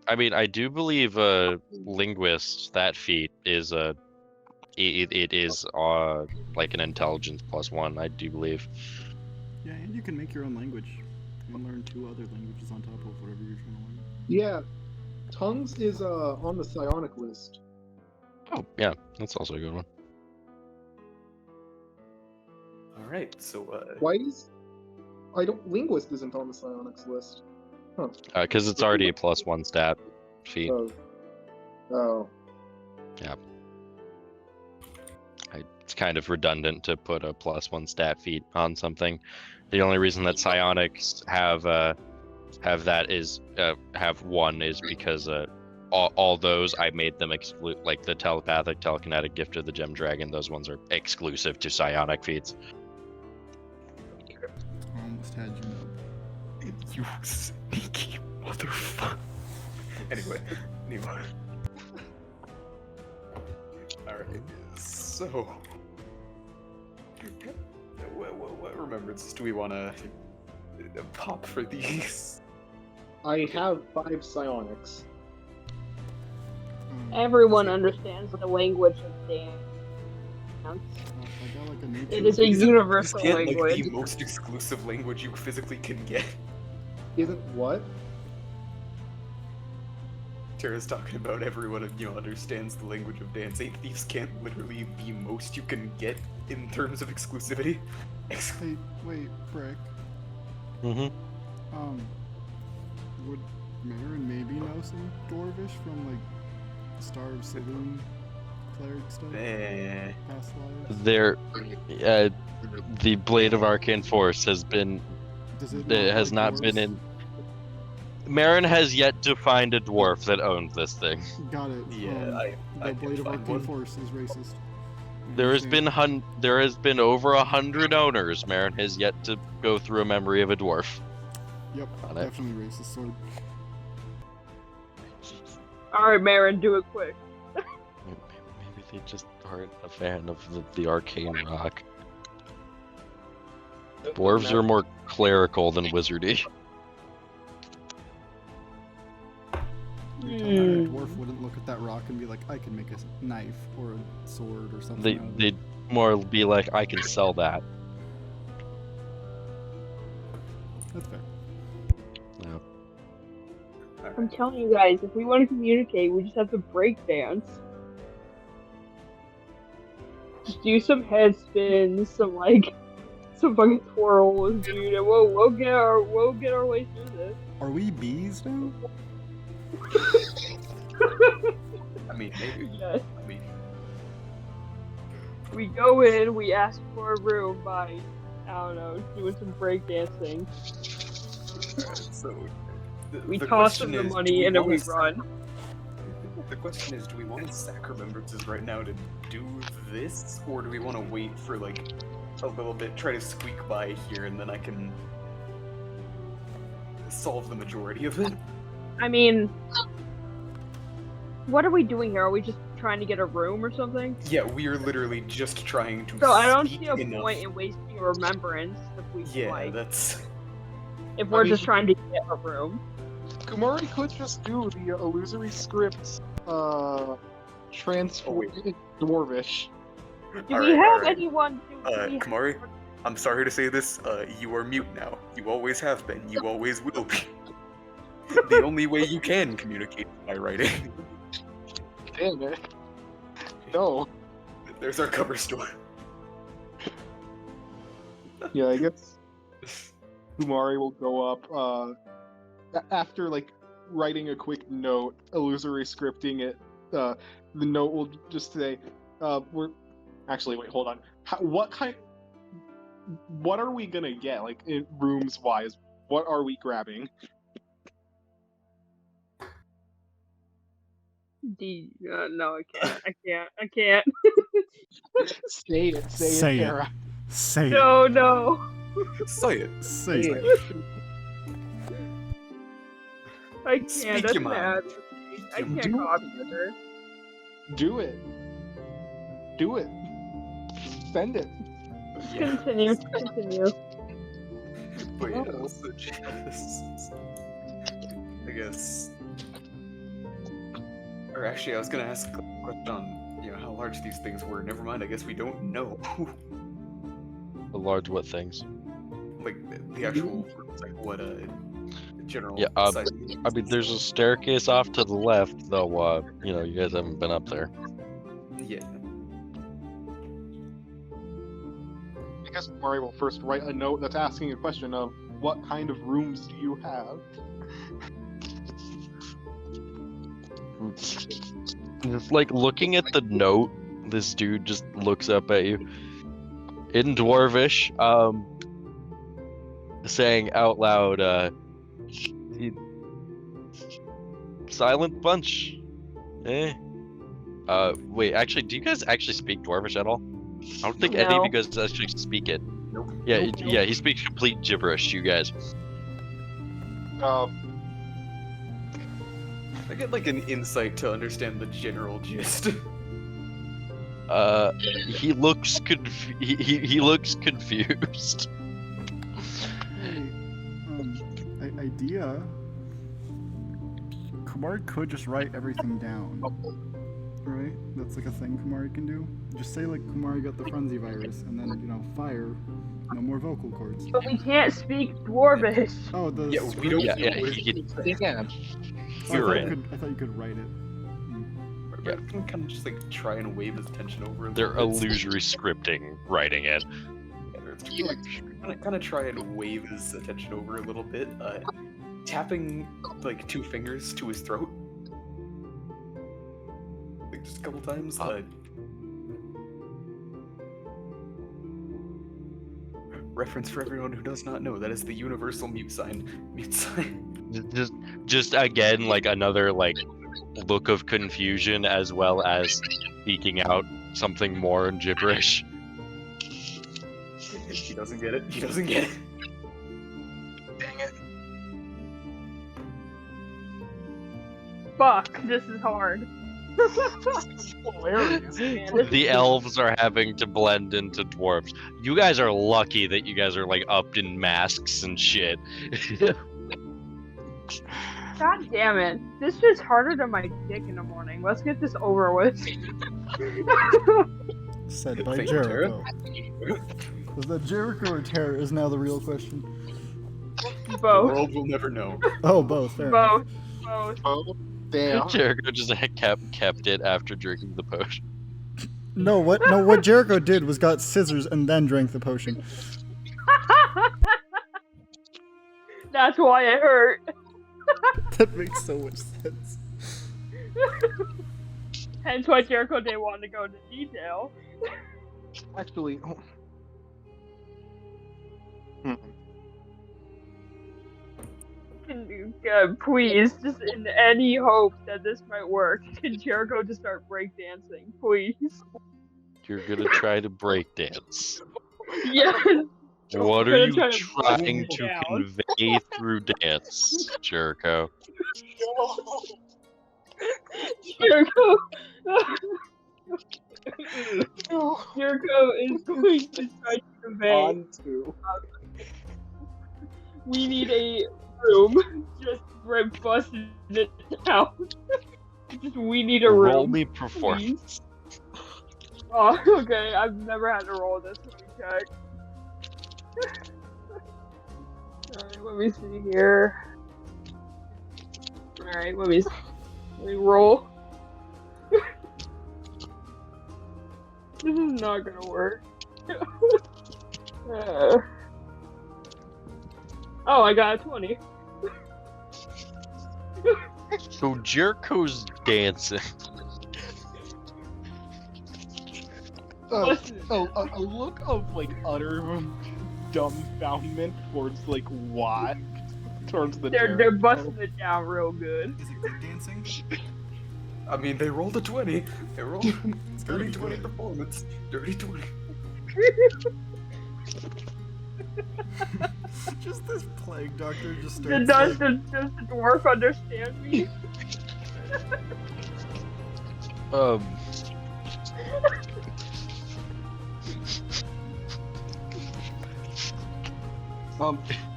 Speaker 2: I mean, I do believe linguist that feat is it is like an intelligence +1. I do believe.
Speaker 1: Yeah, and you can make your own language and learn 2 other languages on top of whatever you're trying to learn.
Speaker 6: Yeah, tongues is on the psionic list.
Speaker 2: Oh yeah, that's also a good one.
Speaker 8: Alright, so,
Speaker 6: Why is linguist isn't on the psionics list?
Speaker 2: Because it's already a +1 stat feat.
Speaker 6: Oh.
Speaker 2: It's kind of redundant to put a +1 stat feat on something. The only reason that psionics have that is have 1 is because all those I made them exclude, like the telepathic, telekinetic, gift of the gem dragon. Those ones are exclusive to psionic feats.
Speaker 1: Almost had you know.
Speaker 8: you sneaky motherfucker. Anyway. Alright, so... What remembrances do we want to pop for these?
Speaker 6: I have 5 psionics.
Speaker 3: Everyone understands the language of dance.
Speaker 1: I got like a nature.
Speaker 3: It is a universal
Speaker 8: Can't, like,
Speaker 3: language.
Speaker 8: the most exclusive language you physically can get.
Speaker 6: Isn't what?
Speaker 8: Tara's talking about everyone, understands the language of dance. Eight Thieves can't literally the most you can get in terms of exclusivity.
Speaker 1: Hey, wait, Brick.
Speaker 2: Mm-hmm.
Speaker 1: Would Marin maybe know some Dwarvish from like Star of Saloon cleric stuff? Past lives?
Speaker 2: There, the Blade of Arcane Force has been. It has not been in. Marin has yet to find a dwarf that owns this thing.
Speaker 1: Got it.
Speaker 8: Yeah, I
Speaker 1: the Blade of
Speaker 8: find
Speaker 1: Arcane
Speaker 8: one.
Speaker 1: Force is racist.
Speaker 2: There has been over 100 owners. Marin has yet to go through a memory of a dwarf.
Speaker 1: Yep,
Speaker 2: On it.
Speaker 1: definitely racist sword.
Speaker 3: Alright, Marin, do it quick.
Speaker 2: Maybe they just aren't a fan of the arcane rock. Dwarves are more clerical than wizardy.
Speaker 1: You're telling me a dwarf wouldn't look at that rock and be like, I can make a knife or a sword or something. out of it.
Speaker 2: They'd more be like, I can sell that.
Speaker 1: That's fair.
Speaker 2: No.
Speaker 3: I'm telling you guys, if we want to communicate, we just have to break dance. Just do some head spins, some fucking twirls, dude, and we'll get our way through this.
Speaker 1: Are we bees now?
Speaker 8: I mean, maybe.
Speaker 3: Yes.
Speaker 8: I mean,
Speaker 3: We go in, we ask for a room by, I don't know, doing some breakdancing.
Speaker 8: so.
Speaker 3: We
Speaker 8: the
Speaker 3: toss them
Speaker 8: question
Speaker 3: the
Speaker 8: is, do
Speaker 3: money and then we
Speaker 8: wanna
Speaker 3: run.
Speaker 8: The question is, do we want to sack remembrances right now to do this, or do we want to wait for like a little bit, try to squeak by here, and then I can solve the majority of it?
Speaker 3: I mean, what are we doing here? Are we just trying to get a room or something?
Speaker 8: Yeah, we are literally just trying to.
Speaker 3: So I don't
Speaker 8: speak
Speaker 3: see a
Speaker 8: enough.
Speaker 3: point in wasting a remembrance if we
Speaker 8: Yeah, that's.
Speaker 3: if we're
Speaker 6: I
Speaker 3: just
Speaker 6: mean-
Speaker 3: trying to get a room.
Speaker 6: Kumari could just do the illusory script, transform Dwarvish.
Speaker 3: Do we have anyone? Do we have-
Speaker 8: Kamari, I'm sorry to say this, you are mute now. You always have been, you always will be. The only way you can communicate is by writing.
Speaker 6: Damn it. No.
Speaker 8: There's our cover story.
Speaker 6: Yeah, I guess Kumari will go up, after, like, writing a quick note, illusory scripting it, the note will just say, we're... Actually, wait, hold on. What are we gonna get, like, rooms-wise? What are we grabbing?
Speaker 3: No, I can't.
Speaker 6: Say it,
Speaker 1: Say it.
Speaker 6: Sarah.
Speaker 1: Say
Speaker 3: No.
Speaker 8: Say it.
Speaker 1: it. Say
Speaker 6: Say
Speaker 1: it.
Speaker 6: it.
Speaker 3: I can't.
Speaker 8: Speak
Speaker 3: That's
Speaker 8: your mind.
Speaker 3: bad. I
Speaker 8: Do
Speaker 3: can't copy her.
Speaker 6: Do it. Do it. Send it.
Speaker 8: Yeah.
Speaker 3: Continue.
Speaker 8: But yeah, also just... I guess... Or actually, I was gonna ask a question on, how large these things were. Never mind, I guess we don't know.
Speaker 2: The large what things?
Speaker 8: Like, the actual, like, what, general
Speaker 2: Yeah,
Speaker 8: size.
Speaker 2: I mean, there's a staircase off to the left, though, you guys haven't been up there.
Speaker 8: Yeah.
Speaker 6: I guess Kumari will first write a note that's asking a question of, what kind of rooms do you have?
Speaker 2: Just like looking at the note, this dude just looks up at you in Dwarvish, saying out loud, silent bunch. Wait, actually, do you guys actually speak Dwarvish at all? I don't think any of
Speaker 3: No.
Speaker 2: you guys actually speak it.
Speaker 8: Nope.
Speaker 2: Yeah,
Speaker 6: Nope.
Speaker 2: yeah, he speaks complete gibberish, you guys.
Speaker 8: I get like an insight to understand the general gist.
Speaker 2: He looks he looks confused.
Speaker 1: Hey, idea. Kumar could just write everything down. right? That's like a thing Kumari can do. Just say like Kumari got the frenzy virus, and then fire. No more vocal cords.
Speaker 3: But we can't speak Dwarvish.
Speaker 1: Oh, the
Speaker 8: Yeah, we
Speaker 1: script-
Speaker 8: don't.
Speaker 2: Yeah,
Speaker 8: know
Speaker 2: yeah,
Speaker 8: what
Speaker 2: he
Speaker 8: it
Speaker 2: could-
Speaker 8: is.
Speaker 1: Oh,
Speaker 2: You're
Speaker 1: I
Speaker 2: in.
Speaker 1: thought you could write it.
Speaker 8: Yeah, we can kind of just like try and wave his attention over.
Speaker 2: They're illusory scripting writing it.
Speaker 8: Kind of try and wave his attention over a little bit, tapping like 2 fingers to his throat, like just a couple times. Reference for everyone who does not know: that is the universal mute sign. Mute sign.
Speaker 2: Just again, like another like look of confusion as well as speaking out something more in gibberish.
Speaker 8: He doesn't get it. He doesn't get it.
Speaker 5: Dang it.
Speaker 3: Fuck, this is hard.
Speaker 6: Hilarious.
Speaker 3: Man, this
Speaker 2: The
Speaker 3: is-
Speaker 2: elves are having to blend into dwarves. You guys are lucky that you guys are like up in masks and shit.
Speaker 3: God damn it. This is harder than my dick in the morning. Let's get this over with.
Speaker 1: Said by
Speaker 8: Fake
Speaker 1: Jericho. Was that Jericho or Terror is now the real question.
Speaker 8: The
Speaker 3: Both.
Speaker 8: world will never know.
Speaker 1: Oh, both. Fair enough.
Speaker 3: Both. Both.
Speaker 5: Oh, damn.
Speaker 2: Jericho just kept it after drinking the potion.
Speaker 1: No, what Jericho did was got scissors and then drank the potion.
Speaker 3: That's why it hurt.
Speaker 1: That makes so much sense.
Speaker 3: Hence why Jericho didn't want to go into detail.
Speaker 6: Actually,
Speaker 3: Please, just in any hope that this might work, can Jericho just start breakdancing, please?
Speaker 2: You're gonna try to breakdance.
Speaker 3: Yes.
Speaker 2: What
Speaker 3: I'm
Speaker 2: are
Speaker 3: gonna
Speaker 2: you
Speaker 3: try to
Speaker 2: trying
Speaker 3: break
Speaker 2: to
Speaker 3: down.
Speaker 2: convey through dance, Jericho?
Speaker 3: Jericho. Jericho is going to try to convey.
Speaker 6: on to.
Speaker 3: We need a room. Just busting it down. Just we need a room.
Speaker 2: Roll me performance.
Speaker 3: Oh, okay. I've never had to roll this. Let me check. Alright, let me see here. Alright, let me roll. This is not gonna work. Oh, I got a 20.
Speaker 2: So Jericho's dancing.
Speaker 3: Listen,
Speaker 6: A look of like utter dumbfoundment towards like what? Towards the
Speaker 3: they're
Speaker 6: chair.
Speaker 3: busting it down real good.
Speaker 1: Is it good dancing?
Speaker 8: I mean, they rolled a 20. They rolled
Speaker 1: gotta be
Speaker 8: dirty 20
Speaker 1: good.
Speaker 8: performance. Dirty 20.
Speaker 1: Just this plague doctor just
Speaker 3: Does
Speaker 1: starts
Speaker 3: the
Speaker 1: like,
Speaker 3: dwarf understand me?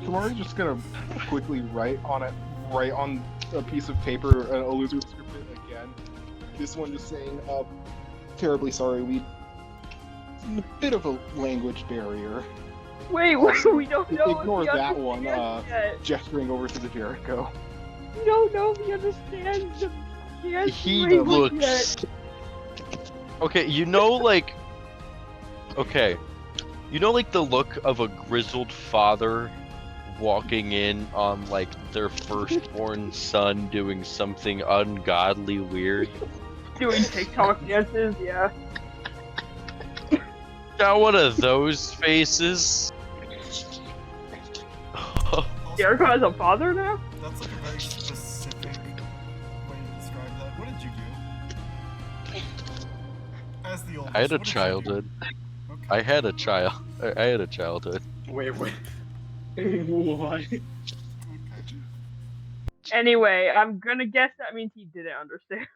Speaker 6: Kamari's just gonna quickly write on a piece of paper an illusory script again. This one just saying, terribly sorry, we a bit of a language barrier.
Speaker 3: Wait, we don't know
Speaker 6: Ignore
Speaker 3: if he
Speaker 6: that one,
Speaker 3: understands yet.
Speaker 6: Gesturing over to the Jericho.
Speaker 3: We don't know if he understands the dance
Speaker 2: He
Speaker 3: language
Speaker 2: looks.
Speaker 3: yet.
Speaker 2: Okay, like. Okay. You know, like the look of a grizzled father walking in on, like, their firstborn son doing something ungodly weird?
Speaker 3: Doing TikTok dances, yeah.
Speaker 2: Got one of those faces.
Speaker 3: Jericho has a father now?
Speaker 1: That's like a very specific way to describe that. What did you do? As the oldest,
Speaker 2: I had a
Speaker 1: what did you do?
Speaker 2: childhood.
Speaker 1: Okay.
Speaker 2: I had a childhood.
Speaker 8: Wait. What?
Speaker 1: Okay.
Speaker 3: Anyway, I'm gonna guess that means he didn't understand.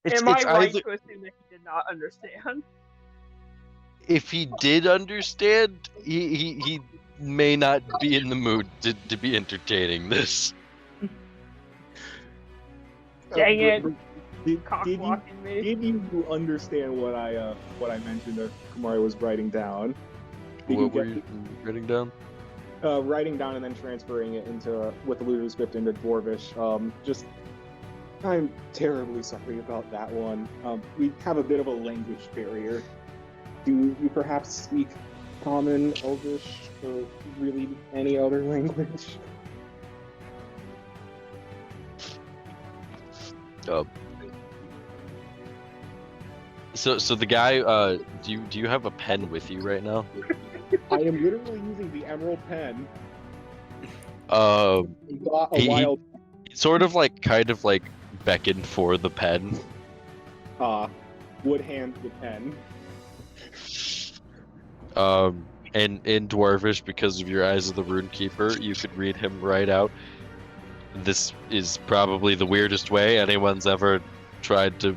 Speaker 3: Am I right
Speaker 2: either-
Speaker 3: to assume that he did not understand?
Speaker 2: if he did understand, he may not be in the mood to be entertaining this.
Speaker 3: Dang it.
Speaker 6: Did you,
Speaker 3: Cock-blocking me.
Speaker 6: did you understand what I mentioned that Kamari was writing down? Did
Speaker 2: What were
Speaker 6: get
Speaker 2: you writing down?
Speaker 6: writing down and then transferring it into with the Ludo script into Dwarvish. I'm terribly sorry about that one. We have a bit of a language barrier. Do you perhaps speak Common, Elvish, or really any other language?
Speaker 2: So the guy, do you have a pen with you right now?
Speaker 6: I am literally using the Emerald Pen.
Speaker 2: He- he-
Speaker 6: Wild
Speaker 2: Sort of like, kind of like beckoned for the pen.
Speaker 6: would hand the pen.
Speaker 2: And in Dwarvish, because of your Eyes of the Runekeeper, you could read him right out. This is probably the weirdest way anyone's ever tried to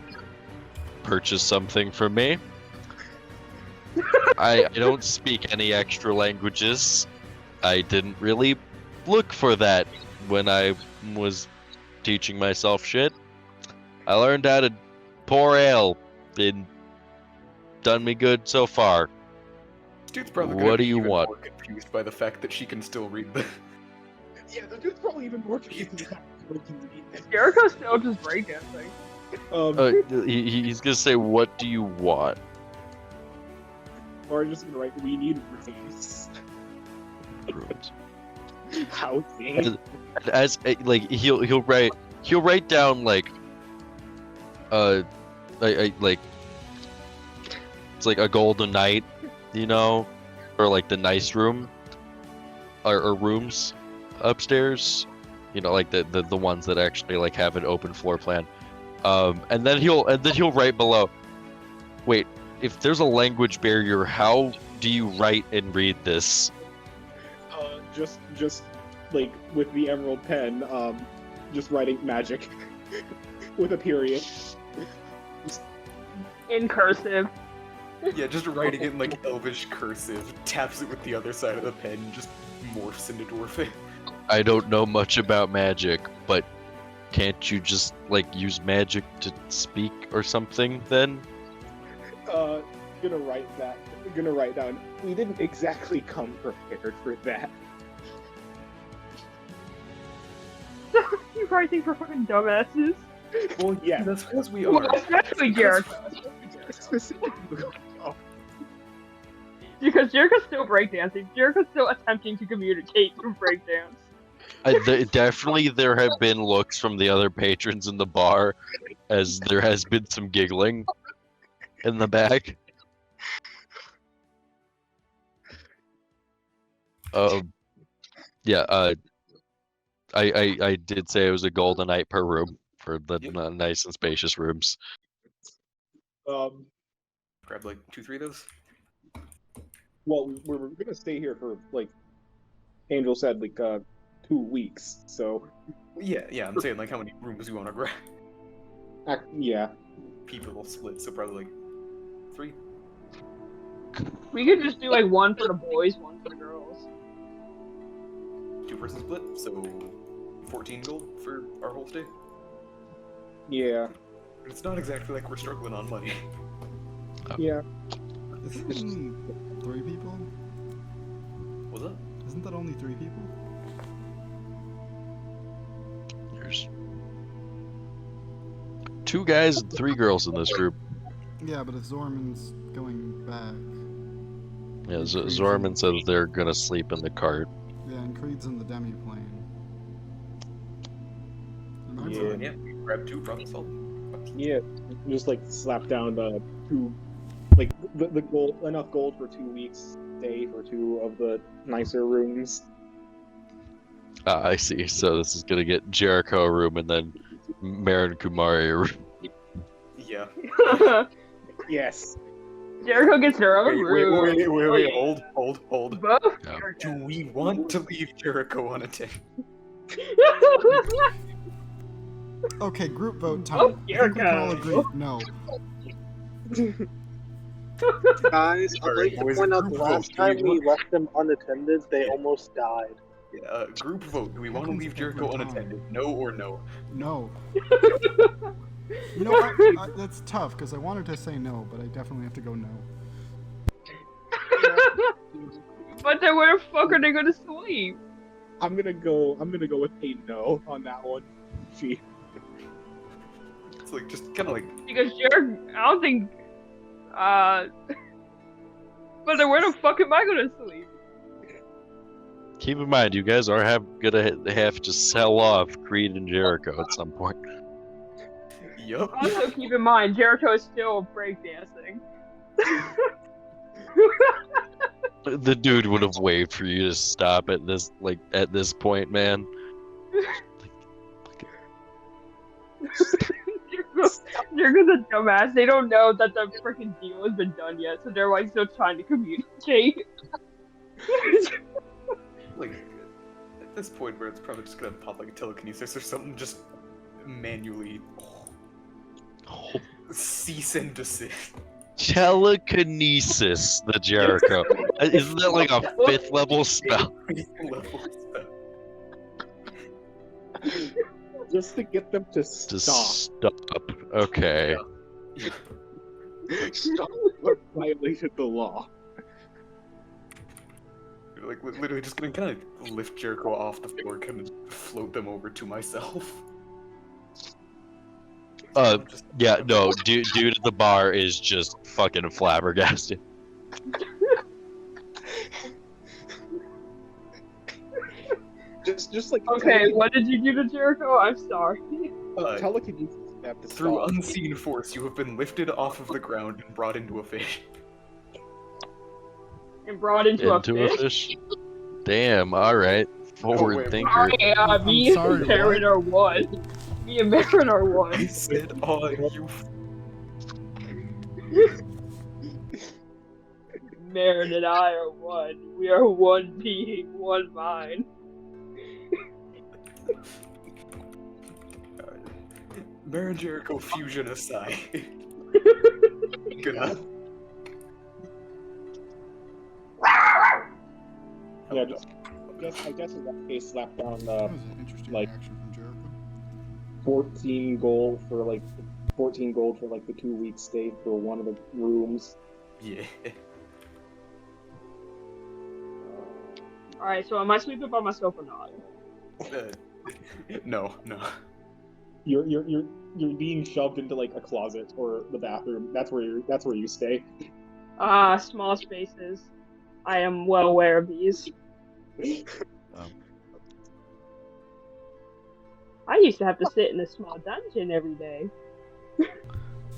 Speaker 2: purchase something from me. I don't speak any extra languages. I didn't really look for that when I was teaching myself shit. I learned how to pour ale, and done me good so far.
Speaker 8: Dude's probably
Speaker 2: What
Speaker 8: gonna
Speaker 2: do
Speaker 8: be
Speaker 2: you
Speaker 8: even
Speaker 2: want?
Speaker 8: more confused by the fact that she can still read the.
Speaker 6: Yeah, the dude's probably even more confused.
Speaker 3: Jericho's still just breakdancing.
Speaker 2: He's gonna say, "What do you want?"
Speaker 6: Or just gonna write, we need rooms.
Speaker 2: Rooms.
Speaker 6: Housing.
Speaker 2: As like he'll write down like like it's like a golden night, you know, or like the nice room, or rooms upstairs, you know, like the ones that actually like have an open floor plan. And then he'll write below. Wait, if there's a language barrier, how do you write and read this?
Speaker 6: Just like with the Emerald Pen, just writing magic with a period.
Speaker 3: In cursive.
Speaker 8: Yeah, just writing it in like Elvish cursive, taps it with the other side of the pen, just morphs into Dwarfish.
Speaker 2: I don't know much about magic, but can't you just like use magic to speak or something then?
Speaker 6: Gonna write down. We didn't exactly come prepared for that.
Speaker 3: You probably think we're fucking dumbasses.
Speaker 6: Well, yeah,
Speaker 8: That's because we
Speaker 3: Well,
Speaker 8: are.
Speaker 3: especially Jericho.
Speaker 6: specifically.
Speaker 3: Because Jericho's still breakdancing. Jericho's still attempting to communicate through breakdance.
Speaker 2: Definitely there have been looks from the other patrons in the bar, as there has been some giggling in the back. Yeah, I did say it was a golden night per room for the nice and spacious rooms.
Speaker 8: Grab like 2-3 of those.
Speaker 6: Well, we're gonna stay here for like Angel said, like 2 weeks. So
Speaker 8: Yeah, I'm saying like how many rooms you want to grab.
Speaker 6: yeah,
Speaker 8: People will split, so probably like 3.
Speaker 3: We could just do like one for the boys, one for the girls.
Speaker 8: 2-person split, so 14 gold for our whole stay.
Speaker 6: yeah,
Speaker 8: It's not exactly like we're struggling on money.
Speaker 6: yeah.
Speaker 1: Isn't it only 3 people?
Speaker 8: What's up?
Speaker 1: Isn't that only 3 people?
Speaker 2: There's 2 guys and 3 girls in this group.
Speaker 1: Yeah, but if Zorman's going back.
Speaker 2: Yeah, Zorman says they're gonna sleep in the cart.
Speaker 1: Yeah, and Creed's in the demi-plane. Am I
Speaker 6: Yeah.
Speaker 1: right?
Speaker 8: Yeah, grab 2 from us all.
Speaker 6: Yeah, just like slap down the 2, like the gold, enough gold for 2 weeks stay for 2 of the nicer rooms.
Speaker 2: Ah, I see. So this is gonna get Jericho a room and then Marin Kumari a room.
Speaker 8: Yeah.
Speaker 6: Yes.
Speaker 3: Jericho gets her own
Speaker 8: Wait,
Speaker 3: room.
Speaker 8: hold.
Speaker 3: Both
Speaker 2: Yeah.
Speaker 3: Jericho.
Speaker 8: Do we want to leave Jericho on a tank?
Speaker 1: Okay, group vote time.
Speaker 3: Oh,
Speaker 1: I think we can all
Speaker 3: Jericho.
Speaker 1: agree. No.
Speaker 9: Guys, I'd like to
Speaker 8: boys,
Speaker 9: point out
Speaker 8: group
Speaker 9: the
Speaker 8: vote.
Speaker 9: last
Speaker 8: Do we
Speaker 9: time we
Speaker 8: want-
Speaker 9: left them unattended, they almost died.
Speaker 8: Yeah, group vote. Do we want to leave Jericho
Speaker 1: Every time.
Speaker 8: unattended? No or no?
Speaker 1: No. You know, that's tough because I wanted to say no, but I definitely have to go no.
Speaker 3: But then where the fuck are they gonna sleep?
Speaker 6: I'm gonna go with a no on that one. Gee.
Speaker 8: It's like just kind of like
Speaker 3: Because Jericho, I don't think. But then where the fuck am I gonna sleep?
Speaker 2: Keep in mind, you guys are gonna have to sell off Creed and Jericho at some point.
Speaker 8: yup.
Speaker 3: Also, keep in mind, Jericho is still breakdancing.
Speaker 2: The dude would have waved for you to stop at this point, man.
Speaker 3: Jericho's a dumbass. They don't know that the freaking deal has been done yet, so they're like still trying to communicate.
Speaker 8: Like at this point where it's probably just gonna pop like a telekinesis or something, just manually cease and desist.
Speaker 2: Telekinesis, the Jericho. Isn't that like a 5th level spell?
Speaker 8: Level spell.
Speaker 6: Just to get them to
Speaker 2: To
Speaker 6: stop.
Speaker 2: stop. Okay.
Speaker 6: Stop or violated the law.
Speaker 8: Like literally just gonna kind of lift Jericho off the floor, kind of float them over to myself.
Speaker 2: Yeah, no, dude at the bar is just fucking flabbergasted.
Speaker 6: Just like
Speaker 3: Okay, what did you do to Jericho? I'm sorry.
Speaker 6: telekinesis. You have to
Speaker 8: Through
Speaker 6: stop.
Speaker 8: unseen force, you have been lifted off of the ground and brought into a fish.
Speaker 3: And brought into a fish.
Speaker 2: fish? Damn, alright. Forward
Speaker 8: wait,
Speaker 2: thinker.
Speaker 3: Sorry, me
Speaker 1: sorry,
Speaker 3: and Baron are one. Me and Baron are
Speaker 8: I
Speaker 3: one.
Speaker 8: said, "Oh, you."
Speaker 3: Baron and I are one. We are one being, one mind.
Speaker 8: Baron Jericho fusion aside. Good.
Speaker 6: Yeah, I guess in that case, slap down
Speaker 1: That was an interesting
Speaker 6: like-
Speaker 1: reaction from Jericho.
Speaker 6: 14 gold for like the 2-week stay for one of the rooms.
Speaker 8: Yeah.
Speaker 3: Alright, so am I sleeping by myself or not?
Speaker 8: No.
Speaker 6: You're being shoved into like a closet or the bathroom. That's where you stay.
Speaker 3: Small spaces. I am well aware of these. I used to have to sit in a small dungeon every day.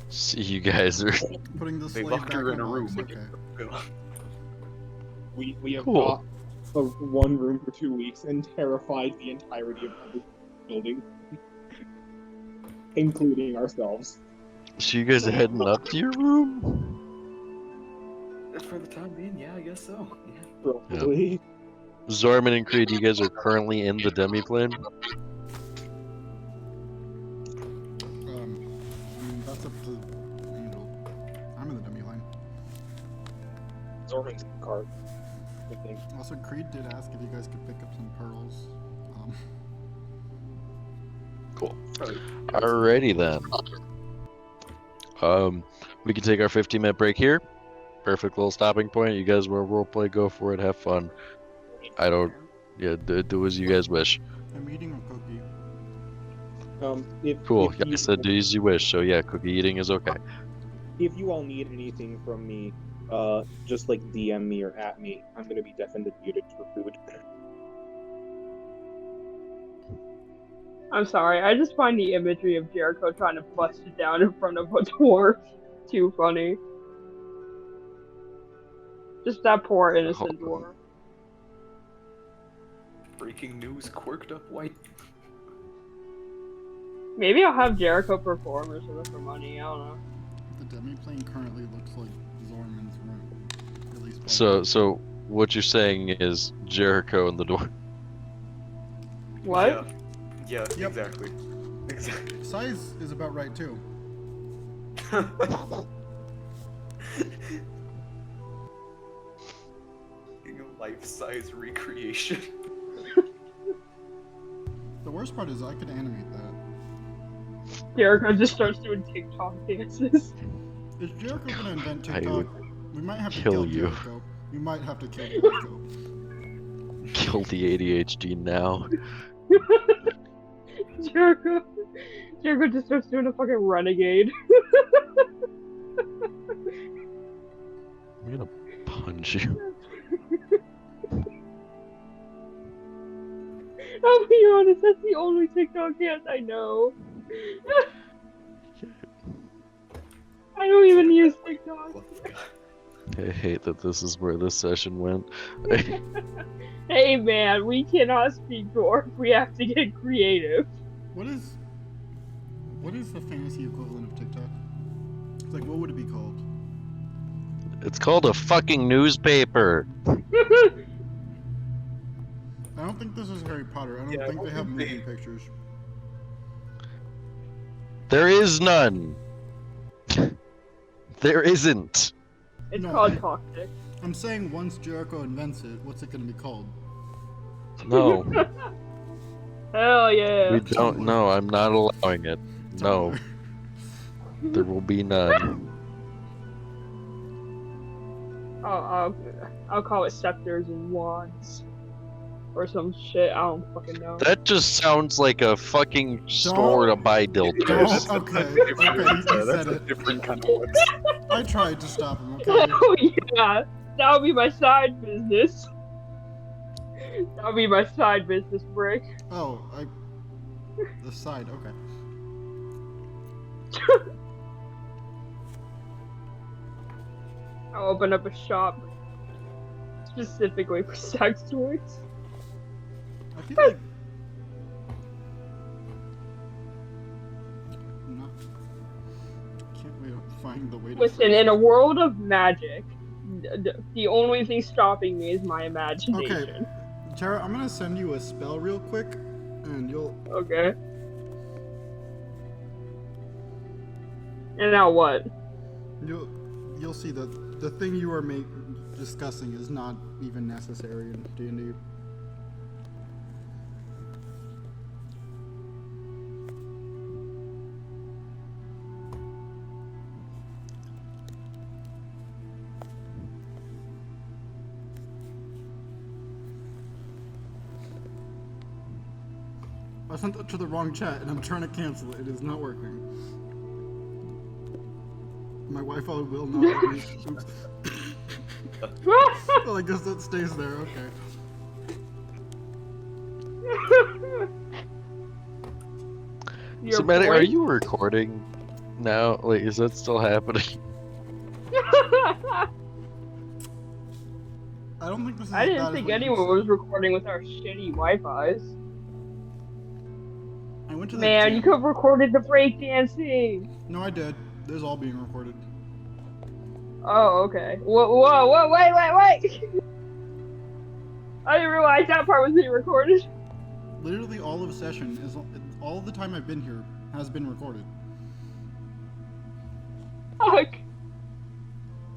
Speaker 2: See, you guys are.
Speaker 1: Putting the
Speaker 8: They
Speaker 1: slave
Speaker 8: locked
Speaker 1: back
Speaker 8: her in
Speaker 1: the
Speaker 8: a room.
Speaker 1: box, Okay.
Speaker 6: We have
Speaker 2: Cool.
Speaker 6: got one room for 2 weeks and terrified the entirety of the building, including ourselves.
Speaker 2: So you guys are heading up to your room?
Speaker 8: For the time being, yeah, I guess so. Yeah.
Speaker 6: Probably.
Speaker 2: Zorman and Creed, you guys are currently in the demiplane?
Speaker 1: I mean, that's up to, I'm in the demi line.
Speaker 6: Zorman's cart, I think.
Speaker 1: Also, Creed did ask if you guys could pick up some pearls.
Speaker 2: Cool. Alrighty then. We can take our 15-minute break here. Perfect little stopping point. You guys want to roleplay, go for it, have fun. Do as you guys wish.
Speaker 1: I'm eating a cookie.
Speaker 2: Cool.
Speaker 6: If
Speaker 2: Yeah, I said do as you wish, so yeah, cookie eating is okay.
Speaker 6: If you all need anything from me, just like DM me or at me. I'm gonna be definitely muted for food.
Speaker 3: I'm sorry, I just find the imagery of Jericho trying to bust it down in front of a dwarf too funny. Just that poor innocent dwarf.
Speaker 8: Breaking news: quirked up white.
Speaker 3: Maybe I'll have Jericho perform or something for money, I don't know.
Speaker 1: The demi-plane currently looks like Zorman's room. At least by
Speaker 2: So what you're saying is Jericho and the door.
Speaker 3: What?
Speaker 8: Yeah,
Speaker 1: Yep.
Speaker 8: exactly. Exactly.
Speaker 1: the size is about right too.
Speaker 8: Life-size recreation.
Speaker 1: The worst part is I could animate that.
Speaker 3: Jericho just starts doing TikTok dances.
Speaker 1: Is Jericho gonna invent
Speaker 2: I
Speaker 1: TikTok?
Speaker 2: would
Speaker 1: We might have to
Speaker 2: kill
Speaker 1: kill
Speaker 2: you.
Speaker 1: Jericho. We might have to kill Jericho.
Speaker 2: Kill the ADHD now.
Speaker 3: Jericho just starts doing a fucking renegade.
Speaker 2: I'm gonna punch you.
Speaker 3: I'll be honest, that's the only TikTok dance I know. I don't even use TikTok.
Speaker 2: I hate that this is where this session went.
Speaker 3: Hey man, we cannot speak dwarf. We have to get creative.
Speaker 1: What is the fantasy equivalent of TikTok? It's like, what would it be called?
Speaker 2: It's called a fucking newspaper.
Speaker 1: I don't think this is Harry Potter. I don't
Speaker 6: Yeah,
Speaker 1: think
Speaker 6: I
Speaker 1: they have
Speaker 6: think
Speaker 1: moving pictures.
Speaker 2: There is none. There isn't.
Speaker 3: It's
Speaker 1: No.
Speaker 3: called Toxic.
Speaker 1: I'm saying once Jericho invents it, what's it gonna be called?
Speaker 2: No,
Speaker 3: Hell yeah.
Speaker 2: we don't know. I'm not allowing it. No, there will be none.
Speaker 3: I'll call it Scepters and Wands. Or some shit, I don't fucking know.
Speaker 2: That just sounds like a fucking store to buy dildos.
Speaker 6: That's a
Speaker 1: Okay,
Speaker 6: different-
Speaker 1: okay, he
Speaker 6: that's
Speaker 1: said
Speaker 6: a
Speaker 1: it.
Speaker 6: different kind of one.
Speaker 1: I tried to stop him, okay?
Speaker 3: Oh yeah, that would be my side business. That would be my side business, Brick.
Speaker 1: Oh, the side, okay.
Speaker 3: I'll open up a shop specifically for sex toys.
Speaker 1: I feel like... No. Can't wait to find the way to...
Speaker 3: Listen, in a world of magic, the only thing stopping me is my imagination.
Speaker 1: Tara, I'm gonna send you a spell real quick, and you'll...
Speaker 3: Okay. And now what?
Speaker 1: You'll see that the thing you are discussing is not even necessary in D&D. I sent it to the wrong chat and I'm trying to cancel it. It is not working. My Wi-Fi will not let me. Oops. Well, I guess that stays there. Okay.
Speaker 3: Your
Speaker 2: So, Matt, are
Speaker 3: point?
Speaker 2: you recording now? Like, is that still happening?
Speaker 1: I don't think this is.
Speaker 3: I
Speaker 1: as
Speaker 3: didn't
Speaker 1: bad
Speaker 3: think
Speaker 1: as what
Speaker 3: anyone
Speaker 1: you
Speaker 3: was recording with our shitty Wi-Fi's.
Speaker 1: said. I went to the
Speaker 3: Man,
Speaker 1: gym.
Speaker 3: you could have recorded the breakdancing.
Speaker 1: No, I did. This is all being recorded.
Speaker 3: Oh, okay. Whoa, wait! I didn't realize that part was being recorded.
Speaker 1: Literally all of session is all the time I've been here has been recorded.
Speaker 3: Fuck.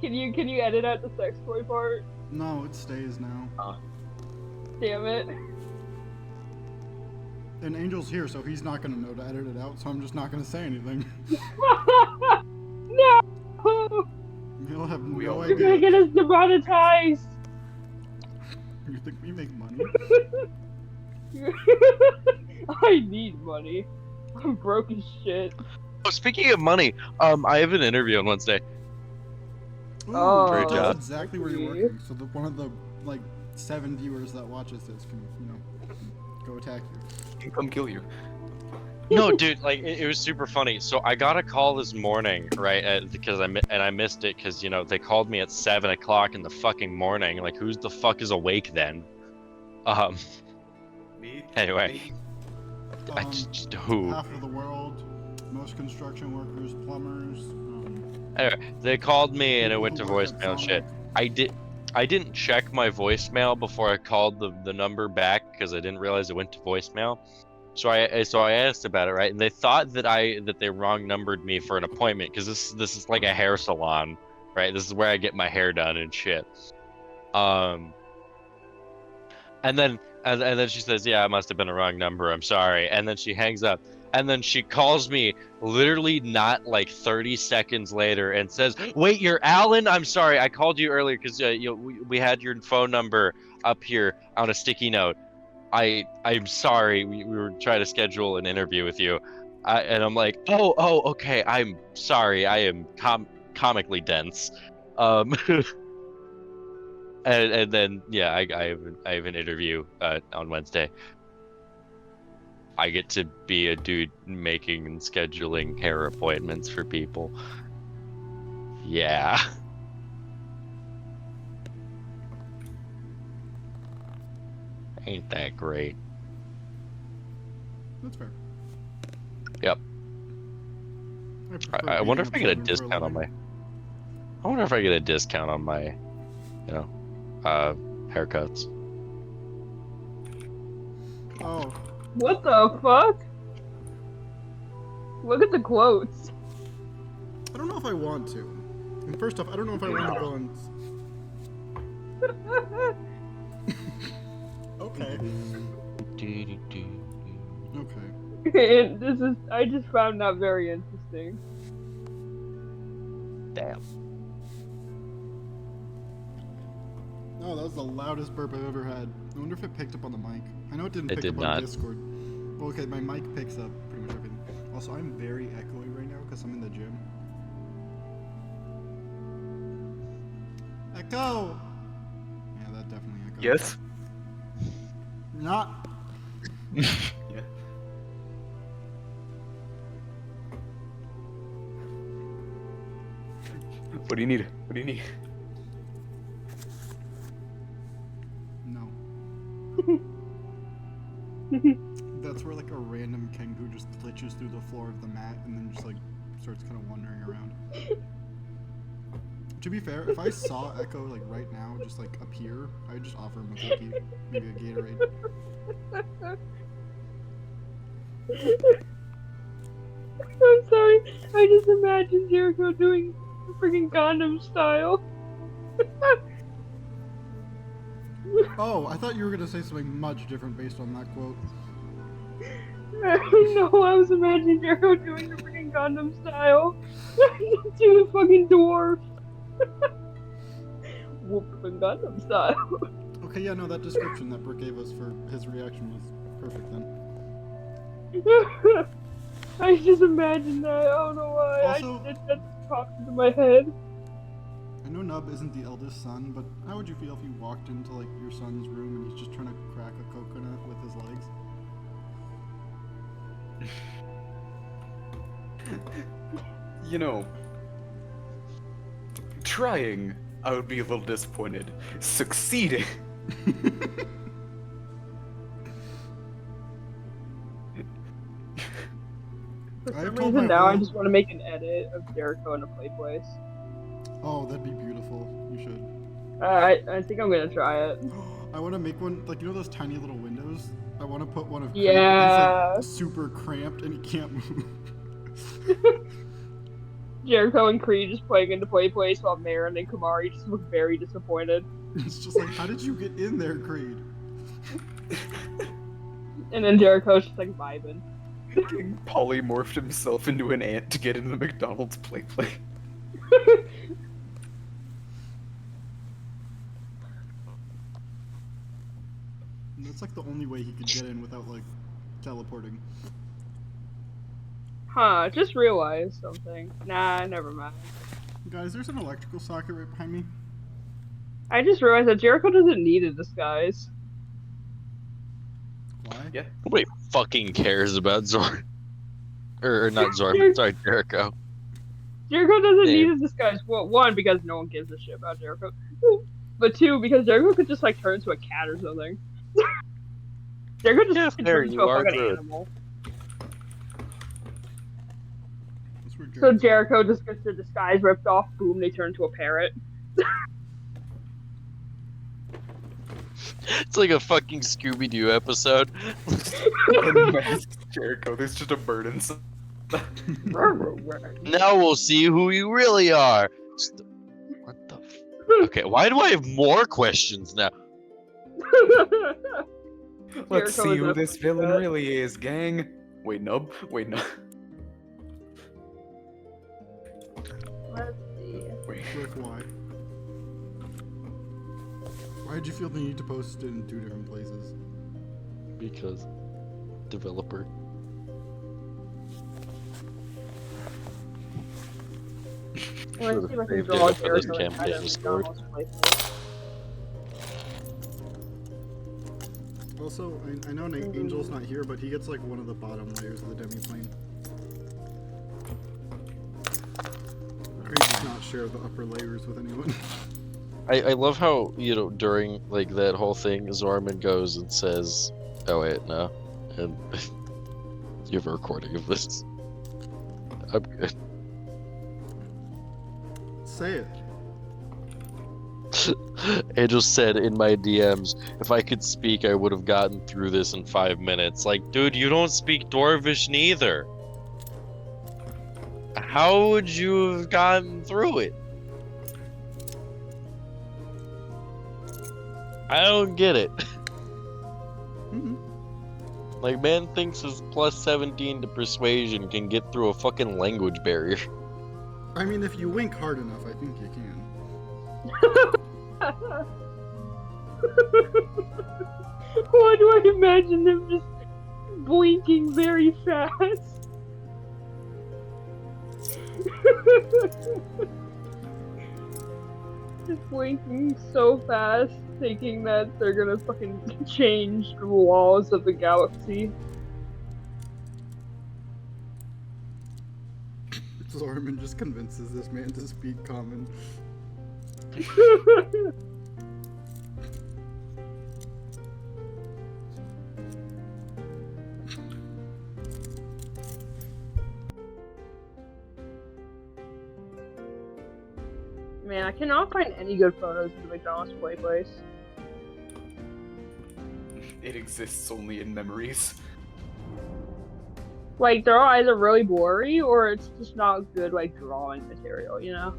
Speaker 3: Can you edit out the sex toy part?
Speaker 1: No, it stays now.
Speaker 3: Damn it.
Speaker 1: And Angel's here, so he's not gonna know to edit it out. So I'm just not gonna say anything.
Speaker 3: No!
Speaker 1: He'll have
Speaker 6: We
Speaker 1: no
Speaker 6: all-
Speaker 3: You're gonna
Speaker 1: idea.
Speaker 3: get us demonetized.
Speaker 1: You think we make money?
Speaker 3: I need money. I'm broke as shit.
Speaker 2: Oh, speaking of money, I have an interview on Wednesday.
Speaker 1: Ooh,
Speaker 3: Oh,
Speaker 2: Great
Speaker 1: that's
Speaker 2: job.
Speaker 1: exactly where you're
Speaker 3: lucky.
Speaker 1: working. So one of the like 7 viewers that watches this can, go attack you.
Speaker 8: Can come kill you.
Speaker 2: No, dude, like it was super funny. So I got a call this morning, right? Because I missed it because they called me at 7 o'clock in the fucking morning. Like, who's the fuck is awake then?
Speaker 8: Me?
Speaker 2: Anyway, I
Speaker 1: Um,
Speaker 2: just who?
Speaker 1: half of the world, most construction workers, plumbers.
Speaker 2: They called me and it
Speaker 1: people
Speaker 2: went to
Speaker 1: who work at
Speaker 2: voicemail and shit.
Speaker 1: Sonic.
Speaker 2: I didn't check my voicemail before I called the number back because I didn't realize it went to voicemail. So I asked about it, right? And they thought that they wrong numbered me for an appointment because this is like a hair salon, right? This is where I get my hair done and shit. And then And then she says, yeah, it must have been a wrong number. I'm sorry. And then she hangs up. And then she calls me literally not like 30 seconds later and says, wait, you're Alan? I'm sorry. I called you earlier because we had your phone number up here on a sticky note. I'm sorry. We were trying to schedule an interview with you. And I'm like, oh, okay. I'm sorry. I am comically dense. And then yeah, I have an interview on Wednesday. I get to be a dude making and scheduling hair appointments for people. Yeah. Ain't that great?
Speaker 1: That's fair.
Speaker 2: Yep.
Speaker 1: prefer
Speaker 2: I wonder if I
Speaker 1: being
Speaker 2: get a
Speaker 1: observant for
Speaker 2: discount on
Speaker 1: living.
Speaker 2: I wonder if I get a discount on my, haircuts.
Speaker 1: Oh,
Speaker 3: What the fuck? Look at the quotes.
Speaker 1: I don't know if I want to. And first off, I don't know if I want to go and. Okay. Okay.
Speaker 3: I just found that very interesting.
Speaker 2: Damn.
Speaker 1: Oh, that was the loudest burp I've ever had. I wonder if it picked up on the mic. I know it didn't
Speaker 2: It
Speaker 1: pick
Speaker 2: did
Speaker 1: up
Speaker 2: not.
Speaker 1: on Discord. Well, okay, my mic picks up pretty much everything. Also, I'm very echoey right now because I'm in the gym. Echo! Yeah, that definitely echoes.
Speaker 8: Yes.
Speaker 1: Not.
Speaker 8: Yeah. What do you need? What do you need?
Speaker 1: No. That's where like a random Kengu just glitches through the floor of the mat and then just like starts kind of wandering around. To be fair, if I saw Echo like right now just like appear, I'd just offer him a cookie, maybe a Gatorade.
Speaker 3: I'm sorry. I just imagined Jericho doing freaking Gundam style.
Speaker 1: Oh, I thought you were gonna say something much different based on that quote.
Speaker 3: No, I was imagining Jericho doing the freaking Gundam style. To the fucking dwarf. Whooping Gundam style.
Speaker 1: Okay, yeah, no, that description that Brooke gave us for his reaction was perfect then.
Speaker 3: I just imagined that. I don't know why.
Speaker 1: Also-
Speaker 3: That popped into my head.
Speaker 1: I know Nub isn't the eldest son, but how would you feel if you walked into like your son's room and he's just trying to crack a coconut with his legs?
Speaker 8: You know, trying, I would be a little disappointed. Succeeding,
Speaker 3: For
Speaker 1: I have
Speaker 3: some
Speaker 1: told
Speaker 3: reason
Speaker 1: my
Speaker 3: now I
Speaker 1: whole-
Speaker 3: just want to make an edit of Jericho in a play place.
Speaker 1: Oh, that'd be beautiful. You should.
Speaker 3: I think I'm gonna try it.
Speaker 1: I want to make one, like, you know those tiny little windows? I want to put one of Creed,
Speaker 3: Yeah.
Speaker 1: He's like super cramped and he can't move.
Speaker 3: Jericho and Creed just playing into play place while Marin and Kamari just look very disappointed.
Speaker 1: It's just like, how did you get in there, Creed?
Speaker 3: And then Jericho's just like vibing.
Speaker 8: polymorphed himself into an ant to get into the McDonald's play.
Speaker 1: And that's like the only way he could get in without like teleporting.
Speaker 3: Huh, just realized something. Nah, never mind.
Speaker 1: Guys, there's an electrical socket right behind me.
Speaker 3: I just realized that Jericho doesn't need a disguise.
Speaker 1: Why?
Speaker 8: Yeah.
Speaker 2: Nobody fucking cares about Zor. Or not Zor, but sorry, Jericho.
Speaker 3: Jericho doesn't
Speaker 2: Dave.
Speaker 3: need a disguise. Well, one, because no one gives a shit about Jericho. But two, because Jericho could just like turn into a cat or something. Jericho just
Speaker 2: Yeah,
Speaker 3: could
Speaker 2: fair,
Speaker 3: turn into
Speaker 2: you
Speaker 3: a
Speaker 2: are
Speaker 3: fucking
Speaker 2: good.
Speaker 3: animal.
Speaker 1: That's where
Speaker 3: So Jericho just gets their disguise ripped off, boom, they turn into a parrot.
Speaker 2: It's like a fucking Scooby-Doo episode.
Speaker 8: Unmasked Jericho, there's just a bird inside.
Speaker 2: Now we'll see who you really are. What the Okay, why do I have more questions now?
Speaker 8: Let's
Speaker 3: Jericho
Speaker 8: see who
Speaker 3: is
Speaker 8: this
Speaker 3: definitely
Speaker 8: villain
Speaker 3: that.
Speaker 8: really is, gang. Wait, Nub. Wait, no.
Speaker 3: Let's see.
Speaker 8: Wait.
Speaker 1: Rick, why? Why did you feel the need to post it in 2 different places?
Speaker 2: Because developer.
Speaker 3: Let's see if I can
Speaker 2: Saved
Speaker 3: draw
Speaker 2: it for this
Speaker 3: Jericho inside
Speaker 2: campaign
Speaker 3: of
Speaker 2: story.
Speaker 3: McDonald's plaything.
Speaker 1: Also, I know Angel's not here, but he gets like one of the bottom layers of the demiplane. He does not share the upper layers with anyone.
Speaker 2: I love how, you know, during like that whole thing, Zorman goes and says, "Oh wait, no," and you have a recording of this. I'm good.
Speaker 1: Say it.
Speaker 2: Angel said in my DMs, if I could speak, I would have gotten through this in 5 minutes. Like, dude, you don't speak Dwarvish neither. How would you have gotten through it? I don't get it.
Speaker 1: Mhm.
Speaker 2: Like, man thinks his plus 17 to persuasion can get through a fucking language barrier.
Speaker 1: I mean, if you wink hard enough, I think you can.
Speaker 3: Why do I imagine them just blinking very fast? Just blinking so fast, thinking that they're gonna fucking change the laws of the galaxy.
Speaker 1: Zorman just convinces this man to speak common.
Speaker 3: Man, I cannot find any good photos of the McDonald's play place.
Speaker 8: It exists only in memories.
Speaker 3: Like, they're either really blurry or it's just not good, like, drawing material, you know?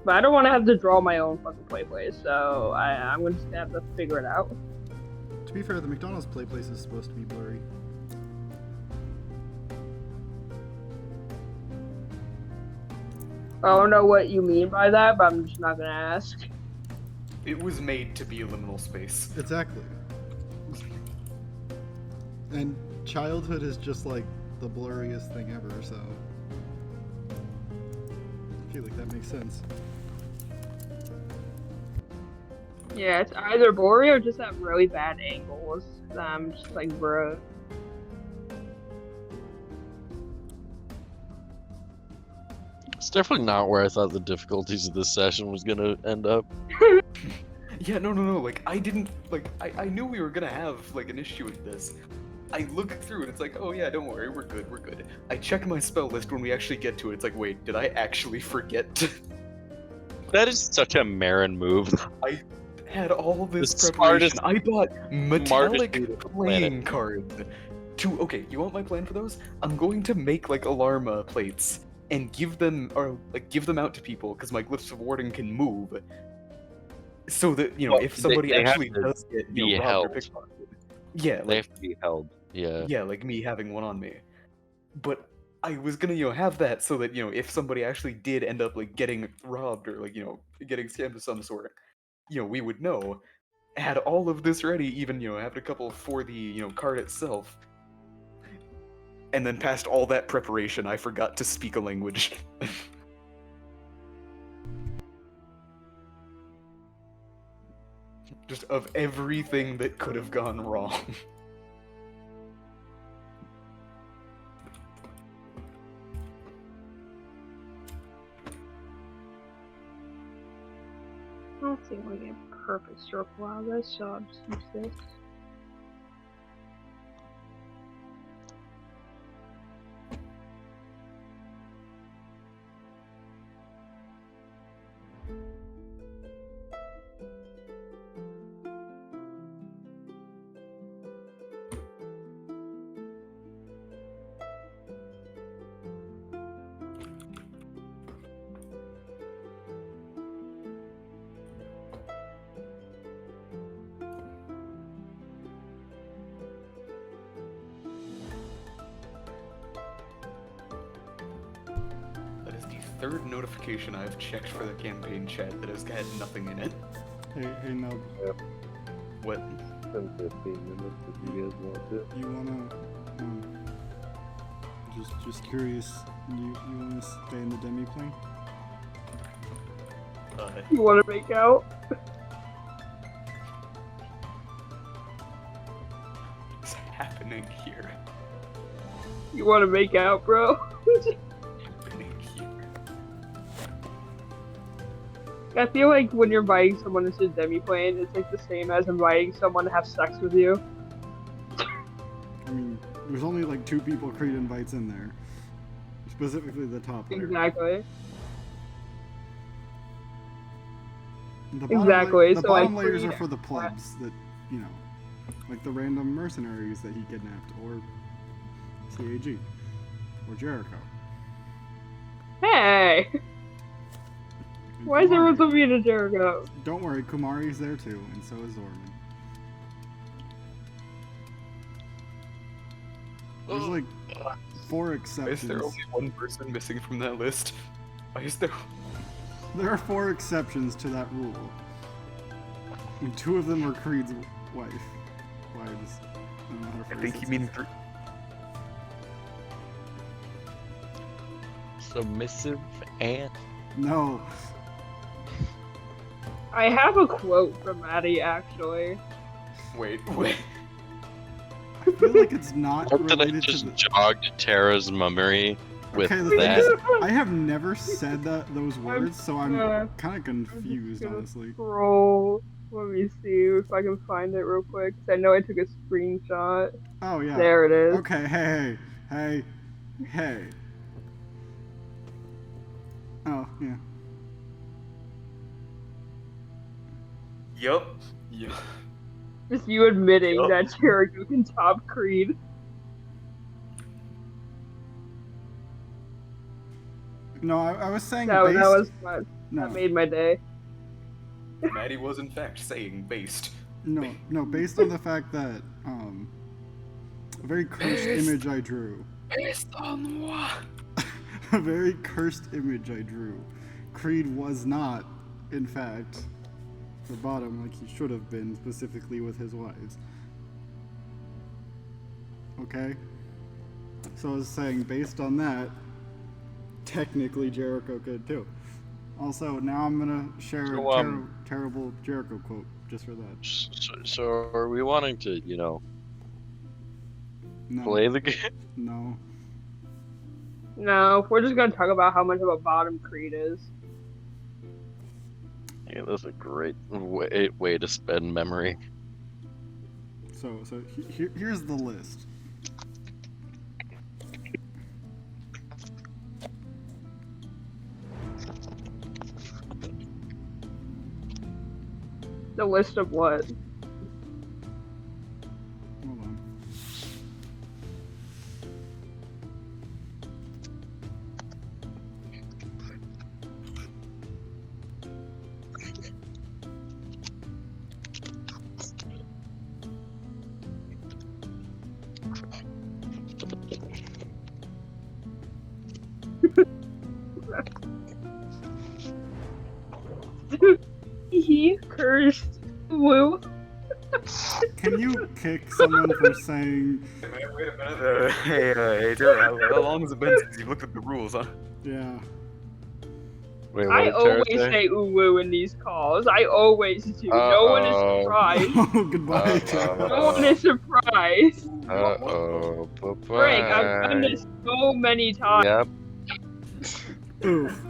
Speaker 3: But I don't want to have to draw my own fucking play place, so I'm gonna just have to figure it out.
Speaker 1: To be fair, the McDonald's play place is supposed to be blurry.
Speaker 3: I don't know what you mean by that, but I'm just not gonna ask.
Speaker 8: It was made to be a liminal space.
Speaker 1: Exactly. And childhood is just like the blurriest thing ever, so I feel like that makes sense.
Speaker 3: Yeah, it's either blurry or just at really bad angles. I'm just like, bro.
Speaker 2: It's definitely not where I thought the difficulties of this session was gonna end up.
Speaker 8: Yeah, no. Like, I didn't, like, I knew we were gonna have, like, an issue with this. I look through it, it's like, oh yeah, don't worry, we're good. I check my spell list when we actually get to it, it's like, wait, did I actually forget?
Speaker 2: That is such a Marin move.
Speaker 8: I had all this
Speaker 2: The
Speaker 8: preparation.
Speaker 2: smartest-
Speaker 8: I bought metallic
Speaker 2: dude on the
Speaker 8: playing cards. Okay, you want my plan for those? I'm going to make, like, alarma plates and give them, or, like, give them out to people, because my glyphs of warding can move. So that, you know,
Speaker 2: Well,
Speaker 8: if somebody
Speaker 2: they have
Speaker 8: actually
Speaker 2: to
Speaker 8: does get,
Speaker 2: be
Speaker 8: you know, robbed
Speaker 2: held.
Speaker 8: or pickpocketed. Yeah,
Speaker 2: They
Speaker 8: like,
Speaker 2: have to be held. Yeah.
Speaker 8: yeah, like me having one on me. But I was gonna, you know, have that so that, you know, if somebody actually did end up, like, getting robbed or, like, you know, getting scammed of some sort, you know, we would know. Had all of this ready, even, you know, have a couple for the, you know, card itself. And then past all that preparation, I forgot to speak a language. Just of everything that could have gone wrong.
Speaker 3: I don't think we get a perfect circle out of this, so I'll just use this.
Speaker 8: third notification I've checked for the campaign chat that has had nothing in it.
Speaker 1: Hey, no,
Speaker 8: What?
Speaker 9: 10-15 minutes if you guys want to.
Speaker 1: you wanna, just curious, you wanna stay in the demiplane?
Speaker 3: You want to make out?
Speaker 8: What's happening here?
Speaker 3: You want to make out, bro?
Speaker 8: Happening here.
Speaker 3: I feel like when you're inviting someone into a demiplane, it's like the same as inviting someone to have sex with you.
Speaker 1: I mean, there's only like 2 people Creed invites in there. Specifically the top layer.
Speaker 3: Exactly.
Speaker 1: The
Speaker 3: Exactly,
Speaker 1: The
Speaker 3: so,
Speaker 1: bottom
Speaker 3: like,
Speaker 1: layers
Speaker 3: Creed-
Speaker 1: are for the plebs that, you know, like the random mercenaries that he kidnapped, or CAG, or Jericho.
Speaker 3: Hey!
Speaker 1: And
Speaker 3: Why is everyone
Speaker 1: Kumari.
Speaker 3: so mean to Jericho?
Speaker 1: Don't worry, Kumari's there too, and so is Zorman. There's like 4
Speaker 8: Why is
Speaker 1: exceptions.
Speaker 8: there only one person missing from that list? Why is there?
Speaker 1: There are 4 exceptions to that rule. And 2 of them are Creed's wife. Wives. I don't know how to
Speaker 8: I
Speaker 1: phrase
Speaker 8: think
Speaker 1: it.
Speaker 8: you mean three.
Speaker 2: Submissive and
Speaker 1: No.
Speaker 3: I have a quote from Maddie, actually.
Speaker 8: Wait.
Speaker 1: I feel like it's not
Speaker 2: Hope that I
Speaker 1: related to
Speaker 2: just
Speaker 1: the...
Speaker 2: jogged Tara's memory with
Speaker 1: Okay, the thing
Speaker 2: that.
Speaker 1: is, I have never said those words, so I'm kind of confused,
Speaker 3: gonna
Speaker 1: honestly.
Speaker 3: Scroll. Let me see if I can find it real quick. 'Cause I know I took a screenshot.
Speaker 1: Oh, yeah.
Speaker 3: There it is.
Speaker 1: Okay, hey. Oh, yeah.
Speaker 8: Yup. Yeah.
Speaker 3: Just you admitting
Speaker 8: Yup.
Speaker 3: that Jericho can top Creed.
Speaker 1: No, I was saying
Speaker 3: That
Speaker 1: based...
Speaker 3: was fun.
Speaker 1: no,
Speaker 3: That made my day.
Speaker 8: Maddie was in fact saying based.
Speaker 1: no, based on the fact that, a very cursed
Speaker 8: Based.
Speaker 1: image I drew.
Speaker 8: Based on what?
Speaker 1: A very cursed image I drew. Creed was not, in fact, the bottom like he should have been, specifically with his wives. Okay? So I was saying, based on that, technically Jericho could too. Also, now I'm gonna share
Speaker 2: So,
Speaker 1: a terrible Jericho quote just for that.
Speaker 2: So are we wanting to,
Speaker 1: No.
Speaker 2: play the game?
Speaker 1: No.
Speaker 3: No, we're just gonna talk about how much of a bottom Creed is.
Speaker 2: Yeah, that's a great way to spend memory.
Speaker 1: So here's the list.
Speaker 3: The list of what?
Speaker 1: Hold on.
Speaker 3: He cursed Woo.
Speaker 1: Can you kick someone for saying,
Speaker 8: Wait a minute. Hey, Tara, how long has it been since you looked at the rules, huh?
Speaker 1: yeah?
Speaker 2: Wait, what
Speaker 3: I
Speaker 2: did Tara
Speaker 3: always
Speaker 2: say?
Speaker 3: say ooh woo in these calls. I always do. No one is
Speaker 2: Uh-oh.
Speaker 3: surprised.
Speaker 1: Oh, goodbye, Tara.
Speaker 3: No one is surprised.
Speaker 2: Uh-oh.
Speaker 3: Frank, I've done this so many times.
Speaker 2: Yep.
Speaker 1: Oof.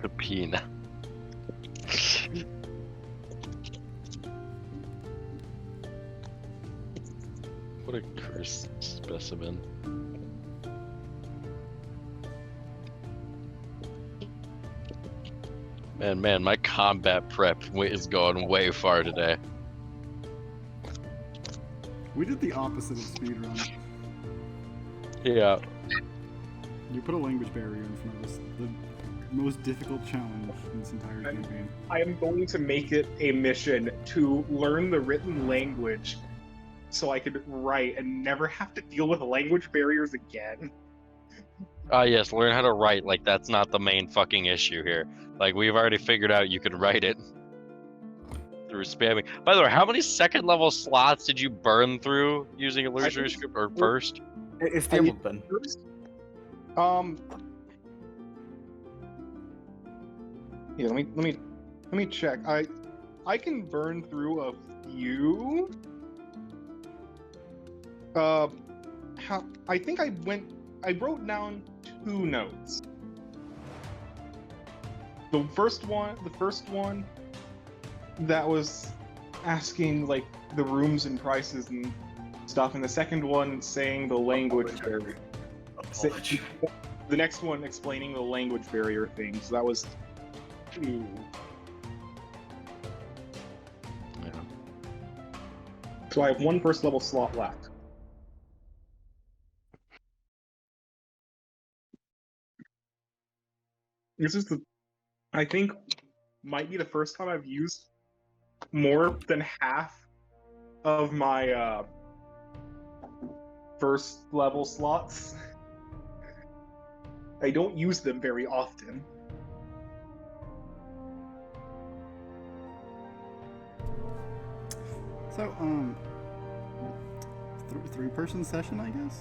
Speaker 2: The peanut. What a cursed specimen. Man, my combat prep is going way far today.
Speaker 1: We did the opposite of speedrun.
Speaker 2: Yeah.
Speaker 1: You put a language barrier in front of us. The most difficult challenge in this entire
Speaker 6: I'm-
Speaker 1: campaign.
Speaker 6: I am going to make it a mission to learn the written language so I could write and never have to deal with language barriers again.
Speaker 2: Yes, learn how to write. Like, that's not the main fucking issue here. Like, we've already figured out you can write it through spamming. By the way, how many second level slots did you burn through using illusory script or first?
Speaker 8: It's the Emerald Pen.
Speaker 6: Yeah, let me check. I can burn through a few. I think I wrote down 2 notes. The first one that was asking like the rooms and prices and stuff, and the second one saying the language barrier.
Speaker 4: Apology.
Speaker 6: The next one explaining the language barrier thing. So that was 2.
Speaker 2: Yeah.
Speaker 6: So I have 1 first level slot left. This is I think, might be the first time I've used more than half of my first level slots. I don't use them very often.
Speaker 1: So, three-person session, I guess?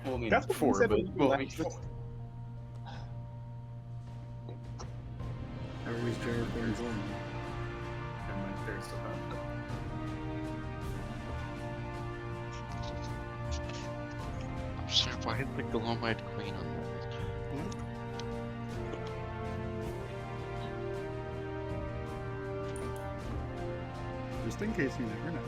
Speaker 8: Well, I mean,
Speaker 6: That's what we
Speaker 8: 4,
Speaker 6: said
Speaker 8: but
Speaker 6: when we
Speaker 8: well, I
Speaker 6: left.
Speaker 8: mean,
Speaker 1: Or was Jared Burns on?
Speaker 8: never mind, Fair's still gone.
Speaker 2: I'm sorry, why is the Glomite Queen on there?
Speaker 1: What? Just in case you never know.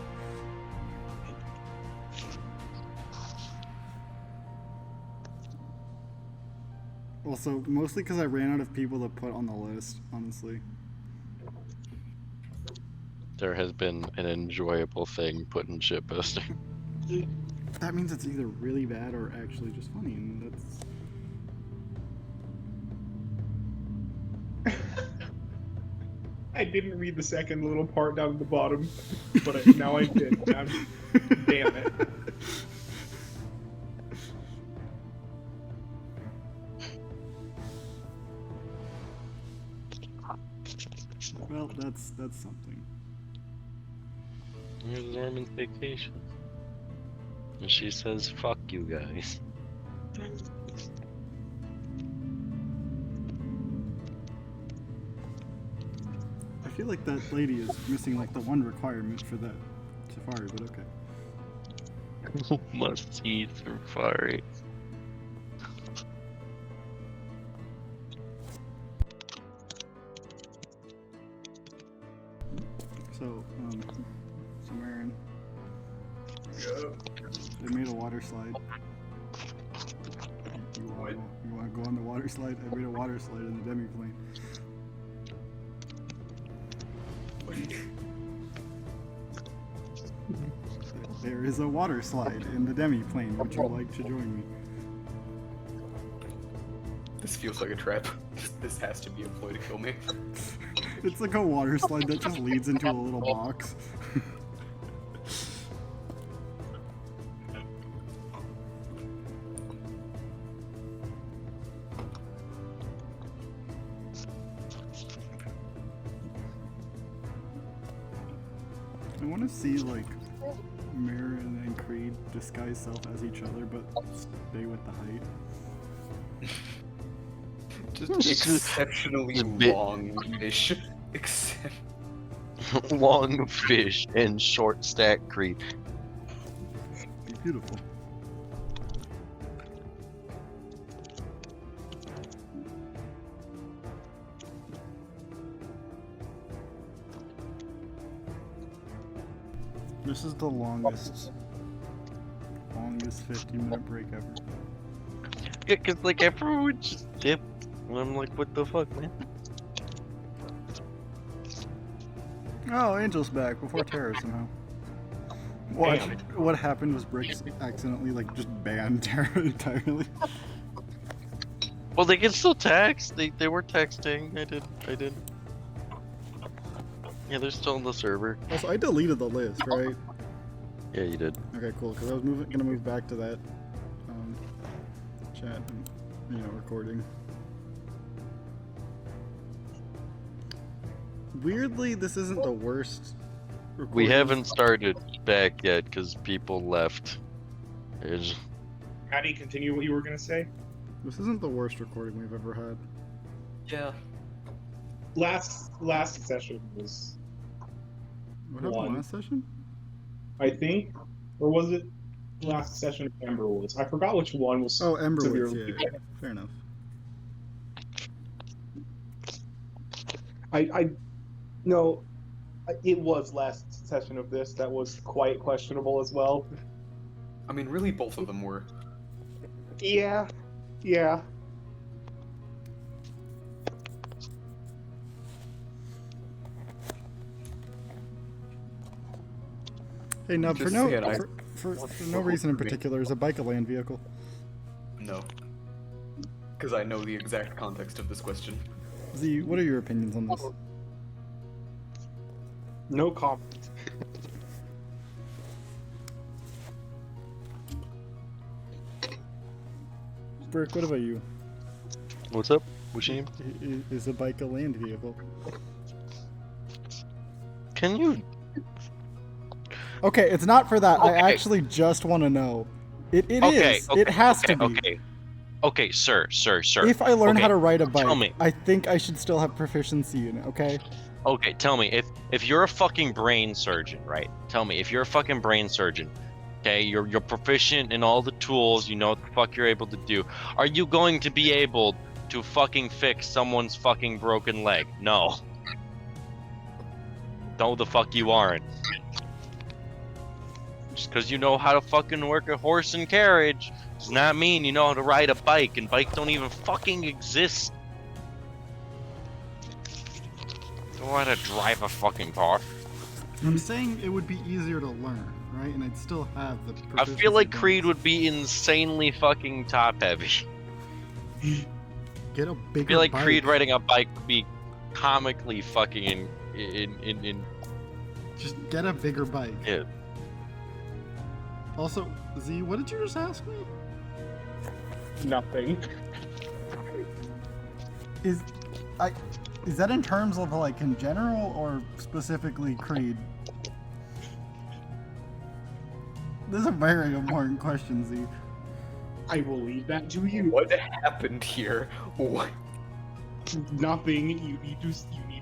Speaker 1: Also, mostly because I ran out of people to put on the list, honestly.
Speaker 2: There has been an enjoyable thing put in shitposting.
Speaker 1: That means it's either really bad or actually just funny, and that's...
Speaker 6: I didn't read the second little part down at the bottom, but now I did. Damn it.
Speaker 1: Well, that's something.
Speaker 2: Here's Norman's vacation. And she says, fuck you guys.
Speaker 1: I feel like that lady is missing like the one requirement for that safari, but okay.
Speaker 2: Must see safari.
Speaker 1: So, Sumerian. They made a water slide. You want to go on the water slide? I made a water slide in the demiplane. There is a water slide in the demiplane. Would you like to join me?
Speaker 8: This feels like a trap. This has to be a ploy to kill me.
Speaker 1: It's like a water slide that just leads into a little box. I want to see like Marin and Creed disguise self as each other, but stay with the height.
Speaker 8: Just exceptionally
Speaker 2: bit-
Speaker 8: long fish. Except
Speaker 2: Long fish and short stack creep.
Speaker 1: Beautiful. This is the longest 50-minute break ever.
Speaker 2: Yeah, cause like everyone would just dip. And I'm like, what the fuck, man?
Speaker 1: Oh, Angel's back before Terror somehow. What happened was Bricks accidentally like just banned Terra entirely.
Speaker 2: Well, they can still text. They were texting. I did. Yeah, they're still on the server.
Speaker 1: Also, I deleted the list, right?
Speaker 2: Yeah, you did.
Speaker 1: Okay, cool. Because I was gonna move back to that chat and recording. Weirdly, this isn't the worst.
Speaker 2: We
Speaker 1: recording.
Speaker 2: haven't started back yet because people left. It's-
Speaker 5: Patty, continue what you were gonna say.
Speaker 1: This isn't the worst recording we've ever had.
Speaker 8: Yeah.
Speaker 5: Last session was,
Speaker 1: What happened
Speaker 5: One.
Speaker 1: last session?
Speaker 5: I think, or was it last session of Emberwoods? I forgot which one was.
Speaker 1: Oh, Emberwoods.
Speaker 5: severely-
Speaker 1: Yeah. Fair enough.
Speaker 6: No, it was last session of this that was quite questionable as well.
Speaker 8: I mean, really, both of them were.
Speaker 6: Yeah.
Speaker 1: Hey, now
Speaker 8: Just saying,
Speaker 1: for no reason in particular, is a bike a land vehicle?
Speaker 8: No. Because I know the exact context of this question.
Speaker 1: Z, what are your opinions on this?
Speaker 6: No comment.
Speaker 1: Brick, what about you?
Speaker 2: What's up? Washim?
Speaker 1: Is a bike a land vehicle?
Speaker 2: Can you?
Speaker 1: Okay, it's not for that. I
Speaker 2: Okay.
Speaker 1: actually just want to know. It
Speaker 2: Okay,
Speaker 1: is.
Speaker 2: okay,
Speaker 1: It has
Speaker 2: okay,
Speaker 1: to be.
Speaker 2: Okay. Okay, sir.
Speaker 1: If I learn
Speaker 2: Okay,
Speaker 1: how to ride a bike,
Speaker 2: tell me.
Speaker 1: I think I should still have proficiency in it, okay?
Speaker 2: Okay, tell me if you're a fucking brain surgeon, right? Tell me if you're a fucking brain surgeon. Okay, you're proficient in all the tools. You know what the fuck you're able to do. Are you going to be able to fucking fix someone's fucking broken leg? No. No, the fuck you aren't. Just because you know how to fucking work a horse and carriage does not mean you know how to ride a bike, and bikes don't even fucking exist. Don't know how to drive a fucking car.
Speaker 1: I'm saying it would be easier to learn, right? And I'd still have the
Speaker 2: I feel like
Speaker 1: proficiency
Speaker 2: Creed
Speaker 1: bonus.
Speaker 2: would be insanely fucking top heavy.
Speaker 1: Get a
Speaker 2: I
Speaker 1: bigger
Speaker 2: feel like
Speaker 1: bike.
Speaker 2: Creed riding a bike would be comically fucking in
Speaker 1: Just get a bigger bike.
Speaker 2: Yeah.
Speaker 1: Also, Z, what did you just ask me?
Speaker 6: Nothing.
Speaker 1: Is that in terms of like in general or specifically Creed? This is a very important question, Z.
Speaker 5: I will leave that to you.
Speaker 8: What happened here? What?
Speaker 5: Nothing. You need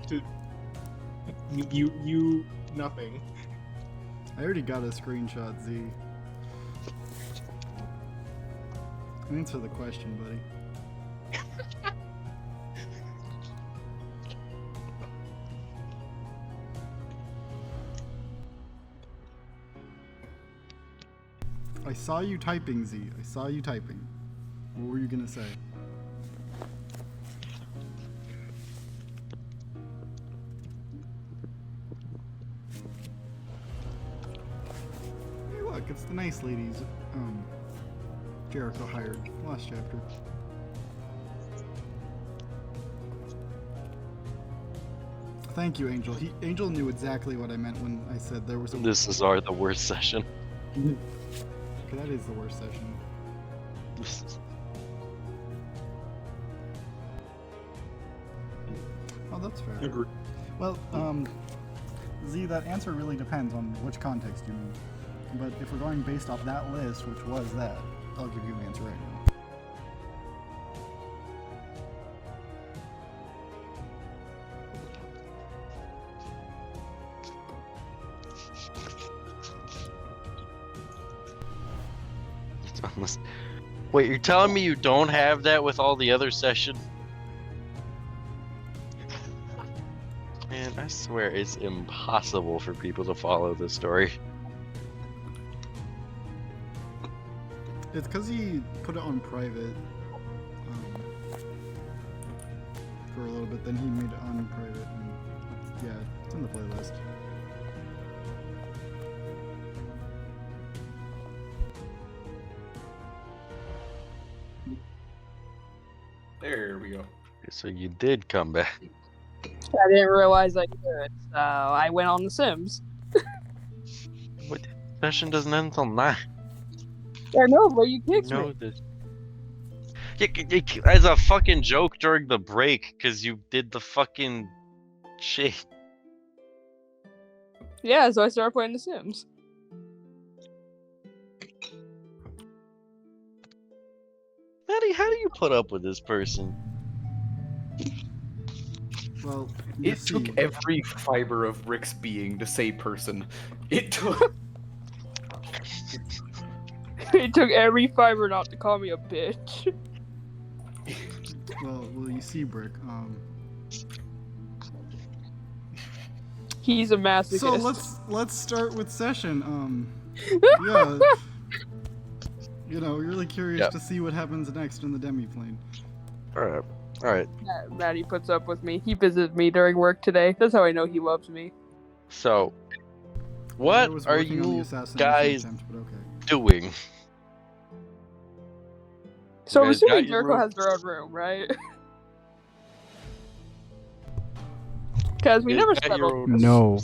Speaker 5: to. You nothing.
Speaker 1: I already got a screenshot, Z. Answer the question, buddy. I saw you typing, Z. I saw you typing. What were you gonna say? Hey, look, it's the nice ladies. Jericho hired last chapter. Thank you, Angel. Angel knew exactly what I meant when I said there was a.
Speaker 2: This is the worst session.
Speaker 1: Okay, that is the worst session. Oh, that's fair.
Speaker 5: Agree.
Speaker 1: Well, Z, that answer really depends on which context you mean. But if we're going based off that list, which was that, I'll give you the answer right now.
Speaker 2: Unless... Wait, you're telling me you don't have that with all the other sessions? Man, I swear it's impossible for people to follow this story.
Speaker 1: It's because he put it on private for a little bit, then he made it unprivate, and yeah, it's in the playlist.
Speaker 8: There we go.
Speaker 2: So you did come back.
Speaker 3: I didn't realize I could, so I went on The Sims.
Speaker 2: What? Session doesn't end until 9.
Speaker 3: I know, but you kicked
Speaker 2: know
Speaker 3: me.
Speaker 2: this. As a fucking joke during the break, because you did the fucking shit.
Speaker 3: Yeah, so I started playing The Sims.
Speaker 2: How do you put up with this person?
Speaker 1: Well, you
Speaker 8: It took
Speaker 1: see,
Speaker 8: every fiber of Rick's being to say person. It took.
Speaker 3: It took every fiber not to call me a bitch.
Speaker 1: well, you see, Brick.
Speaker 3: He's a masochist.
Speaker 1: So let's start with session. Yeah. Really curious
Speaker 2: Yep.
Speaker 1: to see what happens next in the demiplane.
Speaker 2: All right.
Speaker 3: Maddie puts up with me. He visited me during work today. That's how I know he loves me.
Speaker 2: So,
Speaker 1: I
Speaker 2: what
Speaker 1: was
Speaker 2: are
Speaker 1: working on the
Speaker 2: you
Speaker 1: assassination
Speaker 2: guys
Speaker 1: attempt, but okay.
Speaker 2: doing?
Speaker 3: So I'm
Speaker 2: guys
Speaker 3: assuming
Speaker 2: got your
Speaker 3: Jericho
Speaker 2: room?
Speaker 3: has their own room, right? Because we
Speaker 2: You
Speaker 3: never
Speaker 2: guys got
Speaker 3: spent
Speaker 2: your
Speaker 3: all-
Speaker 2: own-
Speaker 1: No.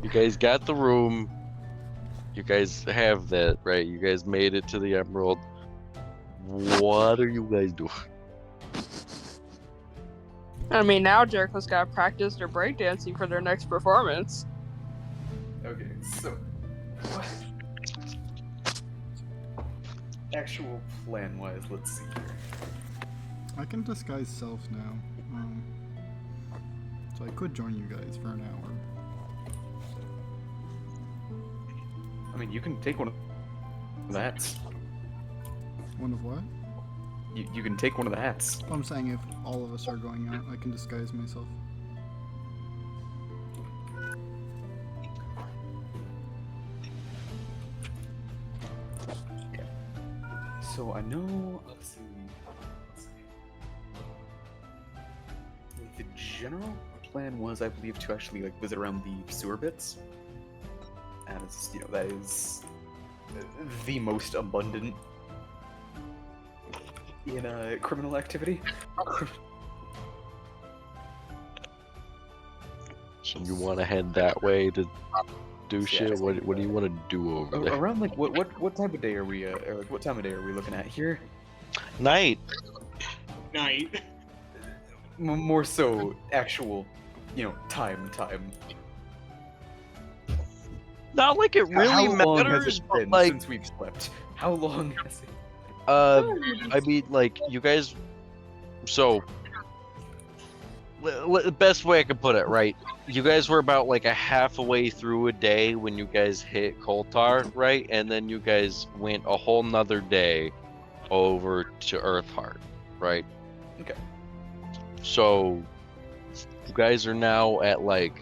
Speaker 2: You guys got the room. You guys have that, right? You guys made it to the Emerald. What are you guys doing?
Speaker 3: I mean, now Jericho's got to practice their breakdancing for their next performance.
Speaker 8: Okay, so. What? Actual plan wise, let's see here.
Speaker 1: I can disguise self now. So I could join you guys for an hour.
Speaker 8: I mean, you can take one of the hats.
Speaker 1: One of what?
Speaker 8: You can take one of the hats.
Speaker 1: Well, I'm saying if all of us are going out, I can disguise myself.
Speaker 8: So I know. Let's see. The general plan was, I believe, to actually visit around the sewer bits, as that is the most abundant in criminal activity.
Speaker 2: So you want to head that way to do
Speaker 8: Yeah.
Speaker 2: shit? What do you want to do over there?
Speaker 8: Around what time of day are we or what time of day are we looking at here?
Speaker 2: Night.
Speaker 5: Night.
Speaker 8: More so actual, time.
Speaker 2: Not like it really
Speaker 8: How long has
Speaker 2: matters,
Speaker 8: it
Speaker 2: but
Speaker 8: been
Speaker 2: like,
Speaker 8: since we've slept? How long has it?
Speaker 2: I mean, like, you guys. So, best way I could put it, right? You guys were about like a half a way through a day when you guys hit Koltar, right? And then you guys went a whole nother day over to Earthheart, right?
Speaker 8: Okay.
Speaker 2: So, you guys are now at like,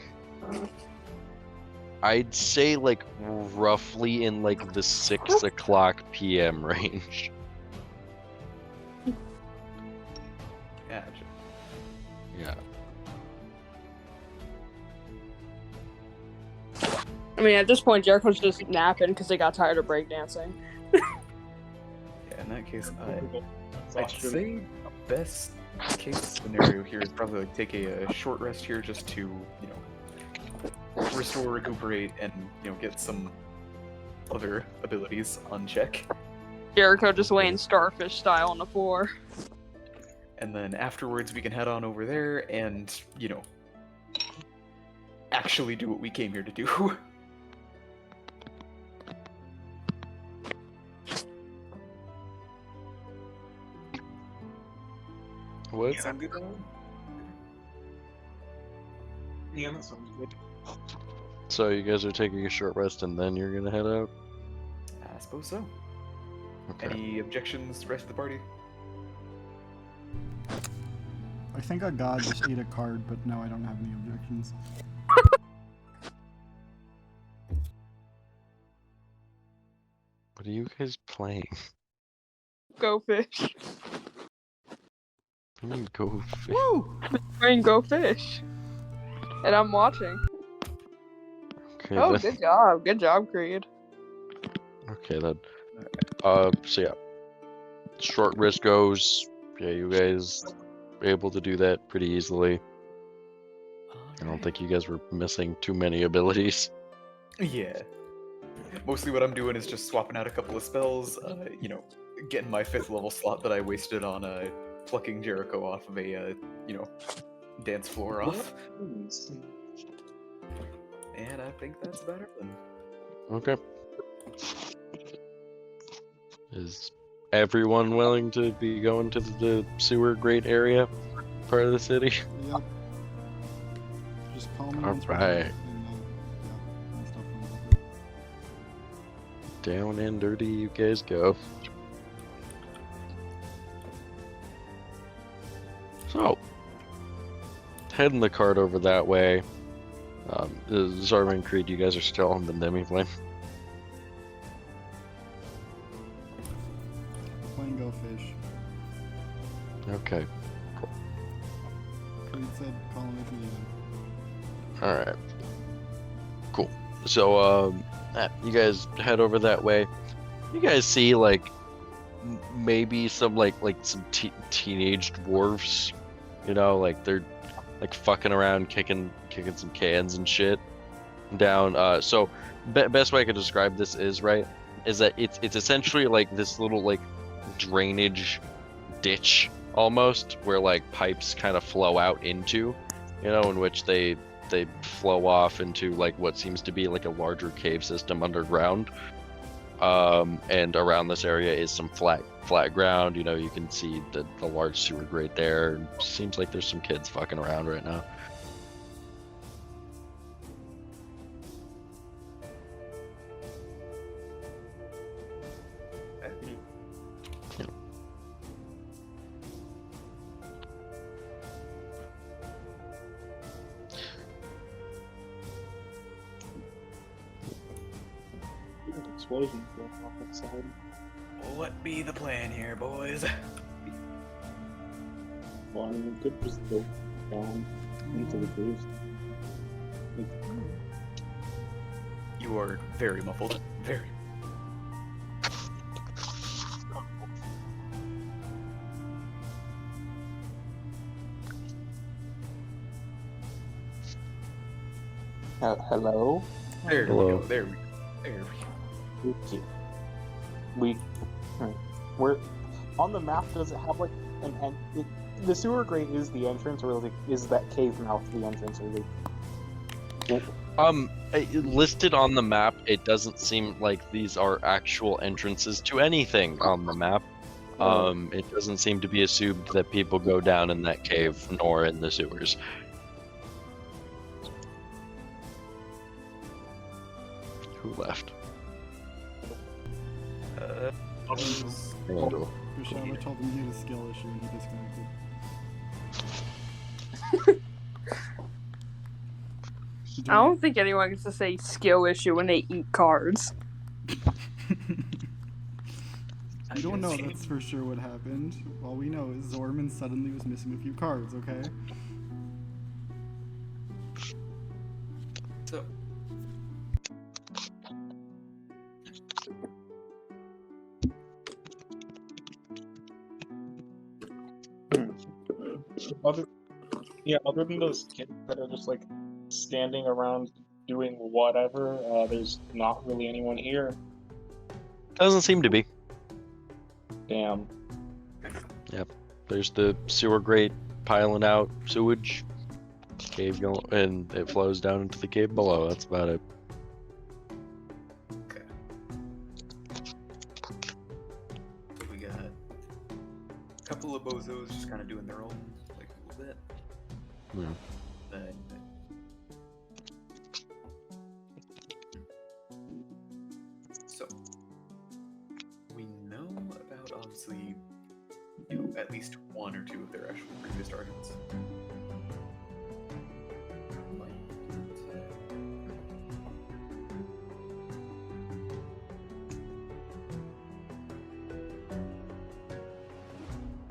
Speaker 2: I'd say like roughly in like the 6 o'clock p.m. range.
Speaker 8: Gotcha.
Speaker 2: Yeah.
Speaker 3: I mean, at this point, Jericho's just napping because they got tired of breakdancing.
Speaker 8: Yeah, in that case, I'd say best case scenario here is probably take a short rest here just to, restore, recuperate, and get some other abilities on check.
Speaker 3: Jericho just laying starfish style on the floor.
Speaker 8: And then afterwards we can head on over there and, actually do what we came here to do.
Speaker 2: What?
Speaker 5: Yeah, good. Yeah, that sounds good.
Speaker 2: So you guys are taking a short rest and then you're gonna head out?
Speaker 8: I suppose so.
Speaker 2: Okay.
Speaker 8: Any objections, rest of the party?
Speaker 1: I think a god just ate a card, but no, I don't have any objections.
Speaker 2: What are you guys playing?
Speaker 3: Go fish.
Speaker 2: I mean, go fish.
Speaker 1: Woo!
Speaker 3: Playing Go Fish. And I'm watching.
Speaker 2: Okay,
Speaker 3: Oh,
Speaker 2: then.
Speaker 3: good job. Good job, Creed.
Speaker 2: Okay, then. So yeah. short wrist goes. Yeah, you guys were able to do that pretty easily. I don't think you guys were missing too many abilities.
Speaker 8: Yeah. Mostly what I'm doing is just swapping out a couple of spells, getting my 5th level slot that I wasted on plucking Jericho off of a, dance floor off. And I think that's about it then.
Speaker 2: Okay. Is everyone willing to be going to the sewer grate area part of the city?
Speaker 1: Yep. Just call me.
Speaker 2: All
Speaker 1: once we're
Speaker 2: right.
Speaker 1: done, and, and stuff comes up.
Speaker 2: Down and dirty you guys go. So, heading the cart over that way. Zarma and Creed, you guys are still on the demi-plane.
Speaker 1: Plane go fish.
Speaker 2: Okay.
Speaker 1: Creed said call him at the end.
Speaker 2: Alright. Cool. So, you guys head over that way. You guys see, like, maybe some, like some teenage dwarves. You know, like, they're, like, fucking around, kicking some cans and shit down. So, best way I could describe this is, right, is that it's essentially, like, this little, like, drainage ditch, almost, where, like, pipes kind of flow out into, you know, in which they flow off into like what seems to be like a larger cave system underground. And around this area is some flat ground. You know, you can see the large sewer grate there. Seems like there's some kids fucking around right now.
Speaker 6: Explosion going off outside.
Speaker 8: What be the plan here, boys?
Speaker 6: Well, I mean, we could just go down into the caves.
Speaker 8: You are very muffled. Very.
Speaker 6: Hello?
Speaker 8: There
Speaker 2: Hello.
Speaker 8: we go. There we go.
Speaker 6: Okay. We're on the map. Does it have like the sewer grate is the entrance, or like, is that cave mouth the entrance, or
Speaker 2: Listed on the map, it doesn't seem like these are actual entrances to anything on the map. It doesn't seem to be assumed that people go down in that cave nor in the sewers. Who left? Angel.
Speaker 1: Bashama told him he had a skill issue and he disconnected.
Speaker 3: I don't think anyone gets to say skill issue when they eat cards.
Speaker 1: I don't know that's for sure what happened. All we know is Zorman suddenly was missing a few cards, okay?
Speaker 8: So.
Speaker 6: Other than those kids that are just like standing around doing whatever, there's not really anyone here.
Speaker 2: Doesn't seem to be.
Speaker 6: Damn.
Speaker 2: There's the sewer grate piling out sewage, cave going, and it flows down into the cave below. That's about it.
Speaker 8: Okay. We got a couple of bozos just kind of doing their own, like, a little bit.
Speaker 2: Yeah.
Speaker 8: Then so we know about obviously, at least one or two of their actual previous targets.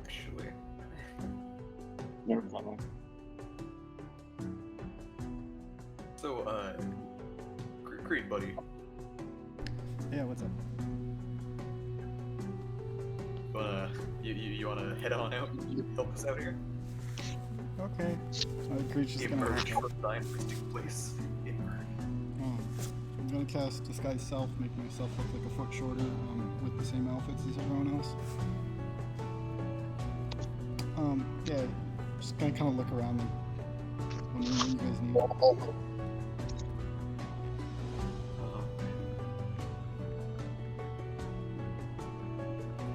Speaker 8: Actually,
Speaker 6: Never mind.
Speaker 8: so Creed, buddy.
Speaker 1: Yeah, what's up?
Speaker 8: you wanna head on out and help us out here?
Speaker 1: Okay. Creed's just gonna
Speaker 8: Emerge from thine resting place. Emerge.
Speaker 1: I'm gonna cast Disguise Self, make myself look like a foot shorter, with the same outfits as everyone else. Yeah, just gonna kind of look around and wondering what you guys need.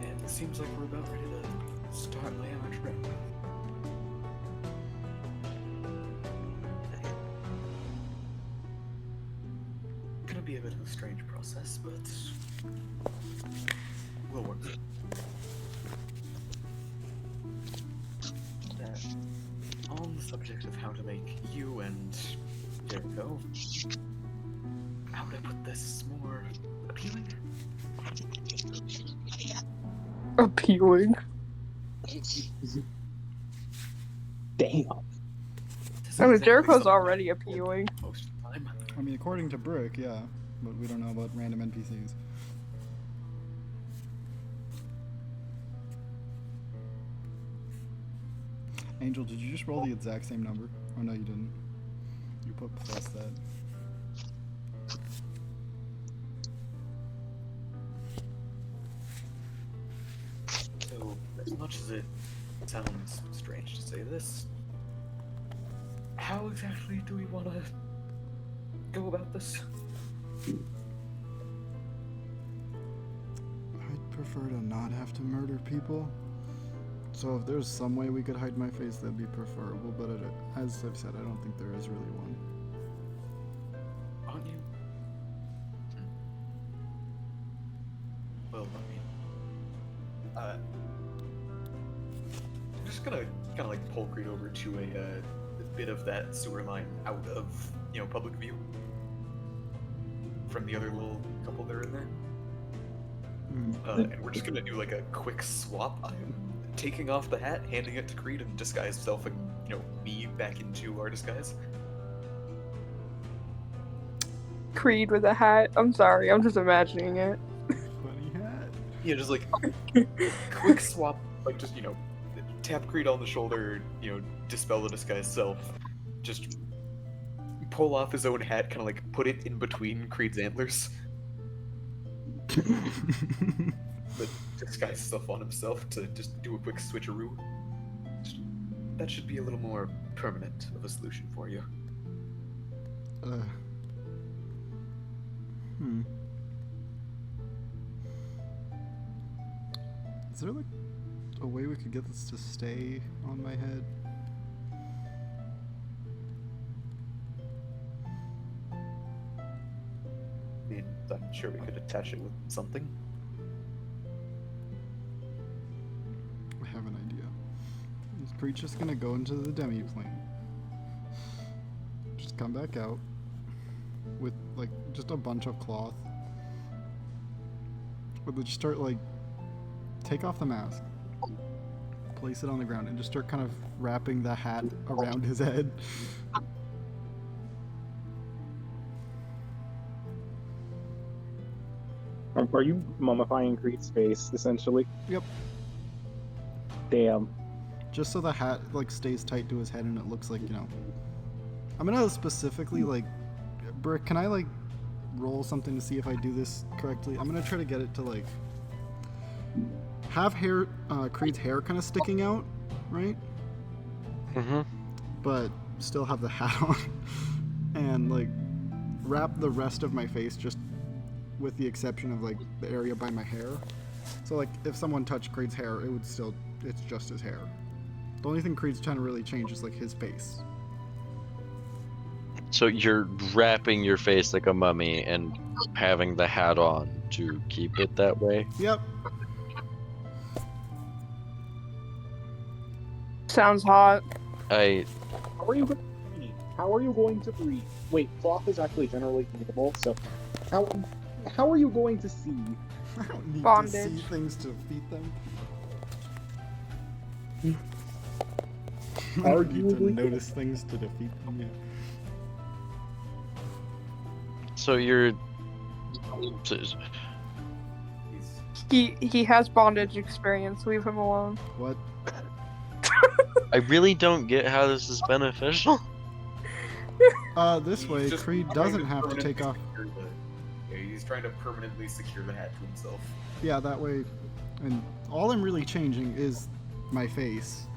Speaker 8: And it seems like we're about ready to start laying our trip. Gonna be a bit of a strange process, but we'll work through it. On the subject of how to make you and Jericho, how would I put this more appealing?
Speaker 3: Appealing.
Speaker 6: Damn.
Speaker 3: I mean, Jericho's already appealing.
Speaker 8: Most of the time.
Speaker 1: I mean, according to Brick, yeah, but we don't know about random NPCs. Angel, did you just roll the exact same number? Oh no, you didn't. You put plus that.
Speaker 8: So, as much as it sounds strange to say this, how exactly do we want to go about this?
Speaker 1: I'd prefer to not have to murder people. So if there's some way we could hide my face, that'd be preferable, but as I've said, I don't think there is really one.
Speaker 8: Aren't you? Well, I mean, I'm just gonna kind of like pull Creed over to a bit of that sewer line out of, public view from the other little couple that are in there. And we're just gonna do like a quick swap. I'm taking off the hat, handing it to Creed, and disguise self and, me back into our disguise.
Speaker 3: Creed with a hat. I'm sorry, I'm just imagining it.
Speaker 1: Funny hat.
Speaker 8: Yeah, just like quick swap, like just, tap Creed on the shoulder, dispel the disguise self, just pull off his own hat, kind of like put it in between Creed's antlers. But disguise stuff on himself to just do a quick switcheroo. That should be a little more permanent of a solution for you.
Speaker 1: Is there like a way we could get this to stay on my head?
Speaker 8: I mean, I'm sure we could attach it with something.
Speaker 1: I have an idea. This creature's gonna go into the demi-plane. Just come back out with like just a bunch of cloth. But just start like take off the mask, place it on the ground, and just start kind of wrapping the hat around his head.
Speaker 6: Are you mummifying Creed's face, essentially?
Speaker 1: Yep.
Speaker 6: Damn.
Speaker 1: Just so the hat like stays tight to his head and it looks like, I'm gonna specifically like, Brick, can I like roll something to see if I do this correctly? I'm gonna try to get it to like have hair, Creed's hair kind of sticking out, right?
Speaker 2: Mm-hmm.
Speaker 1: But still have the hat on, and like wrap the rest of my face just with the exception of like the area by my hair. So like if someone touched Creed's hair, it would still, it's just his hair. The only thing Creed's trying to really change is like his face.
Speaker 2: So you're wrapping your face like a mummy and having the hat on to keep it that way?
Speaker 1: Yep.
Speaker 3: Sounds hot.
Speaker 6: How are you going to breathe? How are you going to breathe? Wait, cloth is actually generally breathable, so how are you going to see?
Speaker 1: I don't need to
Speaker 3: Bondage.
Speaker 1: see things to feed them. I don't need to
Speaker 6: Arguably.
Speaker 1: notice things to defeat them, yeah.
Speaker 2: So you're...
Speaker 8: He's
Speaker 3: He has bondage experience. Leave him alone.
Speaker 1: What?
Speaker 2: I really don't get how this is beneficial.
Speaker 1: This
Speaker 8: He's
Speaker 1: way,
Speaker 8: just
Speaker 1: Creed
Speaker 8: trying
Speaker 1: doesn't have to take off.
Speaker 8: secure yeah, he's trying to permanently secure the hat to himself.
Speaker 1: Yeah, that way. And all I'm really changing is my face.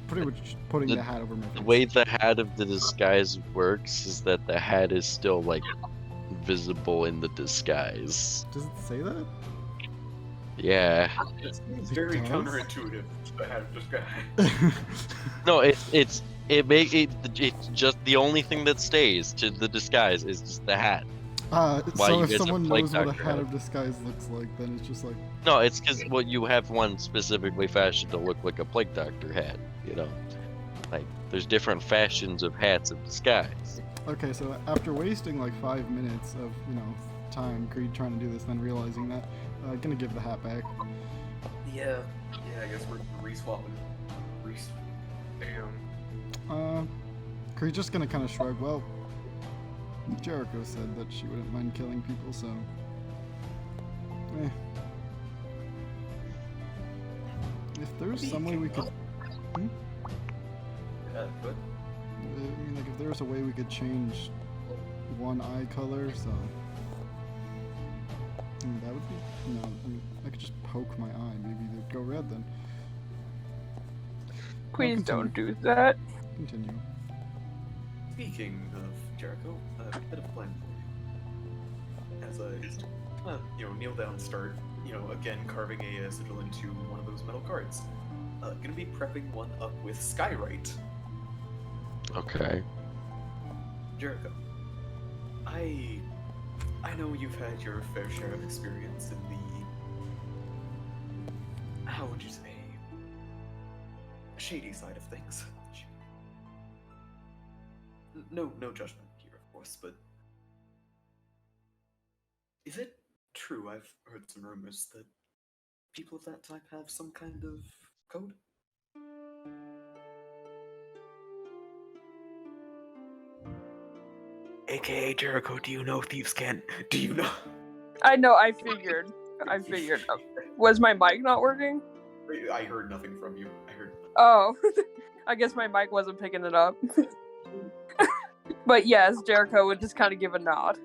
Speaker 1: Pretty much putting the hat over my face.
Speaker 2: The way the hat of the disguise works is that the hat is still like visible in the disguise.
Speaker 1: Does it say that?
Speaker 2: Yeah.
Speaker 8: It seems
Speaker 1: It
Speaker 8: very very
Speaker 1: does?
Speaker 8: counterintuitive. The hat of disguise.
Speaker 2: No, it's just the only thing that stays to the disguise is just the hat. Why
Speaker 1: So
Speaker 2: you
Speaker 1: if
Speaker 2: guys have
Speaker 1: someone
Speaker 2: plague
Speaker 1: knows what a
Speaker 2: doctor
Speaker 1: hat
Speaker 2: hat?
Speaker 1: of disguise looks like, then it's just like,
Speaker 2: No, it's because well, you have one specifically fashioned to look like a plague doctor hat. You know, like there's different fashions of hats of disguise.
Speaker 1: okay, so after wasting like 5 minutes of, time, Creed trying to do this, then realizing that, gonna give the hat back.
Speaker 8: Yeah, I guess we're re-swapping. Damn.
Speaker 1: Creed's just gonna kind of shrug. Well, Jericho said that she wouldn't mind killing people, so. If there's some way we could.
Speaker 8: Yeah, good.
Speaker 1: I mean, like, if there was a way we could change one eye color, so. I mean, that would be. No, I mean, I could just poke my eye. Maybe they'd go red then.
Speaker 3: Please
Speaker 1: continue.
Speaker 3: don't do that.
Speaker 1: Continue.
Speaker 8: Speaking of Jericho, a bit of a plan for you. As I, kneel down, start, again carving a sigil into one of those metal cards. Gonna be prepping one up with Skywrite.
Speaker 2: Okay.
Speaker 8: Jericho, I know you've had your fair share of experience in the, how would you say, shady side of things. No judgment here, of course, but is it true? I've heard some rumors that people of that type have some kind of code. AKA Jericho, do you know Thieves Can't? Do you know?
Speaker 3: I know. I figured. Was my mic not working?
Speaker 8: I heard nothing from you. I heard.
Speaker 3: Oh, I guess my mic wasn't picking it up. But yes, Jericho would just kind of give a nod.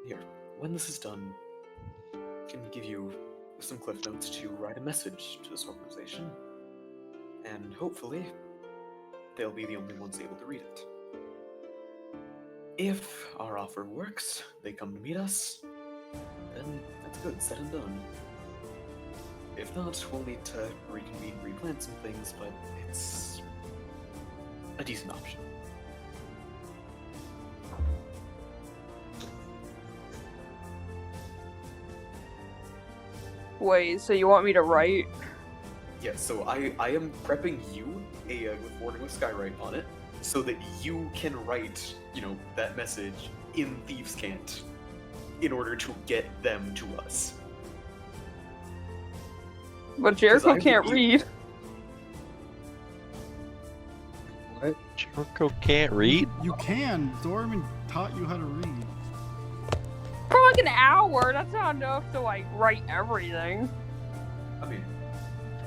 Speaker 8: Here, when this is done, can give you some cliff notes to write a message to this organization, and hopefully, they'll be the only ones able to read it. If our offer works, they come to meet us, then that's good, said and done. If not, we'll need to reconvene, replan some things, but it's a decent option.
Speaker 3: Wait, so you want me to write?
Speaker 8: Yeah, so I am prepping you with wording with Skywrite on it, so that you can write, that message in Thieves Can't, in order to get them to us.
Speaker 3: But Jericho
Speaker 8: I
Speaker 3: can't
Speaker 8: believe-
Speaker 3: read.
Speaker 2: What? Jericho can't read?
Speaker 1: You can. Dorman taught you how to read.
Speaker 3: For like an hour. That's not enough to write everything.
Speaker 8: I mean,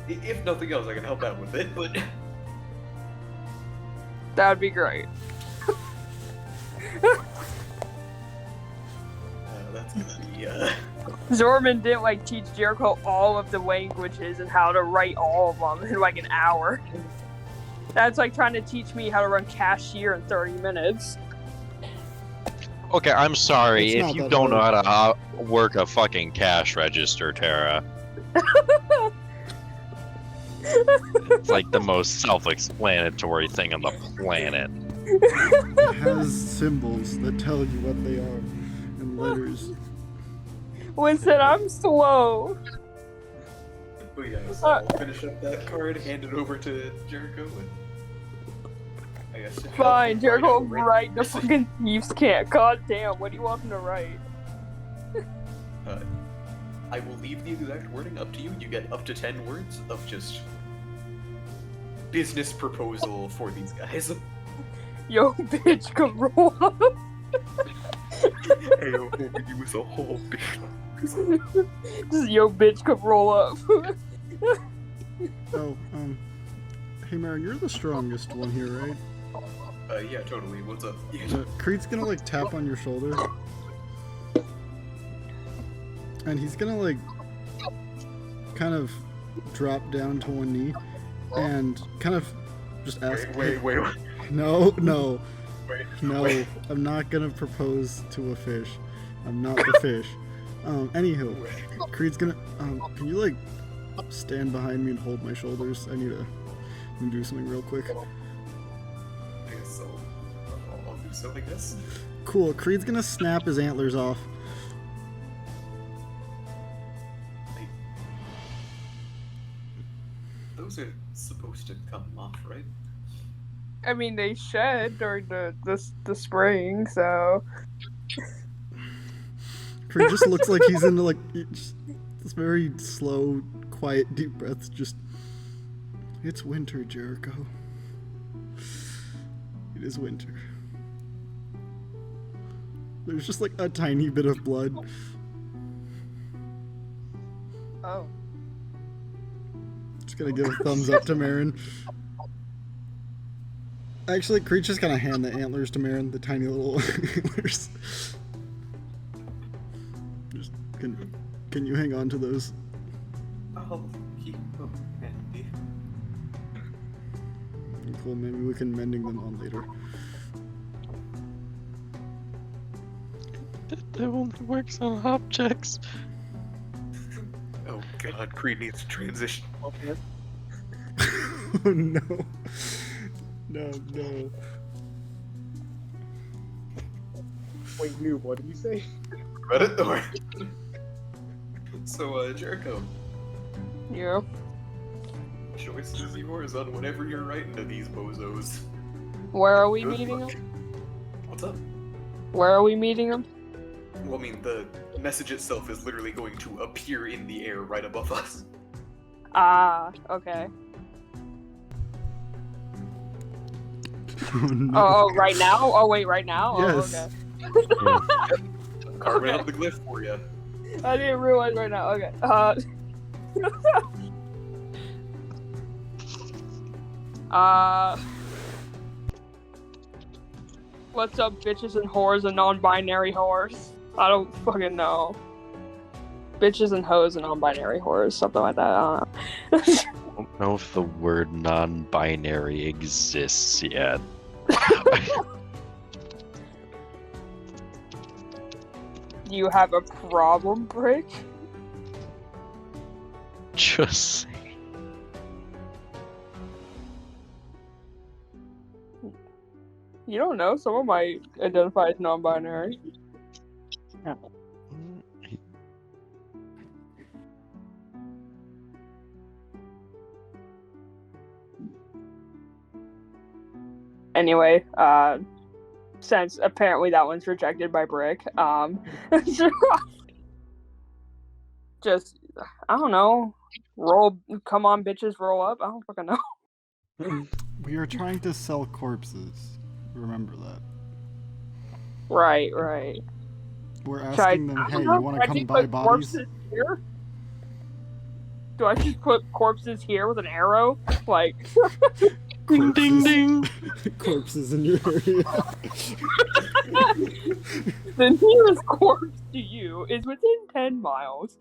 Speaker 8: if nothing else, I can help out with it, but
Speaker 3: That'd be great.
Speaker 8: that's gonna be
Speaker 3: Zorman didn't teach Jericho all of the languages and how to write all of them in an hour. That's like trying to teach me how to run cashier in 30 minutes.
Speaker 2: Okay, I'm sorry
Speaker 1: It's
Speaker 2: if
Speaker 1: not
Speaker 2: you
Speaker 1: that
Speaker 2: don't know
Speaker 1: hard.
Speaker 2: how to work a fucking cash register, Tara. It's like the most self-explanatory thing on the planet.
Speaker 1: It has symbols that tell you what they are, and letters.
Speaker 3: Winston, I'm slow.
Speaker 8: But yeah, so I'll finish up that card, hand it over to Jericho, and I guess
Speaker 3: Fine, Jericho will
Speaker 8: right.
Speaker 3: write the fucking Thieves Can't. God damn, what do you want him to write?
Speaker 8: I will leave the exact wording up to you. You get up to 10 words of just business proposal for these guys.
Speaker 3: Yo, bitch, come roll up.
Speaker 8: Hey, yo, you was a whole bitch.
Speaker 3: Yo, bitch, come roll up.
Speaker 1: Oh, hey Marin, you're the strongest one here, right?
Speaker 8: Yeah, totally. What's up?
Speaker 1: Creed's gonna like tap on your shoulder. And he's gonna like kind of drop down to one knee and kind of just ask.
Speaker 8: Wait.
Speaker 1: No.
Speaker 8: Wait.
Speaker 1: I'm not gonna propose to a fish. I'm not the fish. Anywho, Creed's gonna. Can you like stand behind me and hold my shoulders? I need to do something real quick.
Speaker 8: I guess I'll do so, I guess.
Speaker 1: Cool. Creed's gonna snap his antlers off.
Speaker 8: Those are supposed to come off, right?
Speaker 3: I mean, they shed during the spring, so.
Speaker 1: Creed just looks like he's into like just this very slow, quiet, deep breaths. Just, it's winter, Jericho. It is winter. There's just like a tiny bit of blood.
Speaker 3: Oh.
Speaker 1: Just gonna give a thumbs up to Marin. Actually, Creed's just gonna hand the antlers to Marin, the tiny little antlers. Just can you hang on to those?
Speaker 8: I'll keep them handy.
Speaker 1: Cool, maybe we can mending them on later.
Speaker 2: That only works on objects.
Speaker 8: Oh god, Creed needs to transition.
Speaker 1: Oh no. No.
Speaker 6: Wait, Noob, what did you say?
Speaker 8: Reddit door. So, Jericho,
Speaker 3: Yeah.
Speaker 8: choice is yours on whatever you're writing to these bozos.
Speaker 3: Where are we
Speaker 8: Good
Speaker 3: meeting
Speaker 8: luck.
Speaker 3: them?
Speaker 8: What's up?
Speaker 3: Where are we meeting them?
Speaker 8: Well, I mean, the message itself is literally going to appear in the air right above us.
Speaker 3: Ah, okay.
Speaker 1: Oh no.
Speaker 3: Oh, right now? Oh, wait, right now?
Speaker 1: Yes.
Speaker 3: Oh, okay.
Speaker 8: Carving
Speaker 3: Okay.
Speaker 8: out the glyph for you.
Speaker 3: I didn't realize right now. Okay. What's up, bitches and whores and non-binary whores? I don't fucking know. Bitches and hoes and non-binary whores, something like that. I don't know.
Speaker 2: I don't know if the word non-binary exists yet.
Speaker 3: Do you have a problem, Brick?
Speaker 2: Just saying.
Speaker 3: You don't know. Someone might identify as non-binary. Anyway, since apparently that one's rejected by Brick, just, I don't know, come on bitches, roll up, I don't fucking know.
Speaker 1: We are trying to sell corpses. Remember that.
Speaker 3: Right.
Speaker 1: We're
Speaker 3: Should I-
Speaker 1: asking them,
Speaker 3: I
Speaker 1: hey,
Speaker 3: don't
Speaker 1: you
Speaker 3: know,
Speaker 1: want
Speaker 3: should
Speaker 1: to
Speaker 3: I
Speaker 1: come
Speaker 3: just
Speaker 1: buy
Speaker 3: put
Speaker 1: bodies?
Speaker 3: corpses here? Do I just put corpses here with an arrow? Like,
Speaker 2: Ding ding ding.
Speaker 1: Corpses in your area.
Speaker 3: the nearest corpse to you is within 10 miles.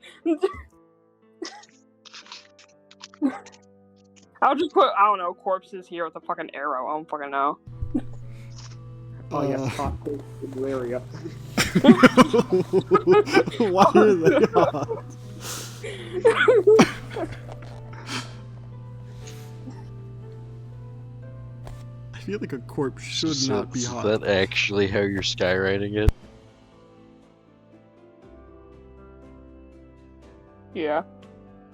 Speaker 3: I'll just put, I don't know, corpses here with a fucking arrow. I don't fucking know.
Speaker 6: Oh yeah, hot cold in the area.
Speaker 1: Why are they hot? I feel like a corpse should
Speaker 2: So
Speaker 1: not be
Speaker 2: is
Speaker 1: hot.
Speaker 2: that actually how you're skywriting it?
Speaker 3: Yeah.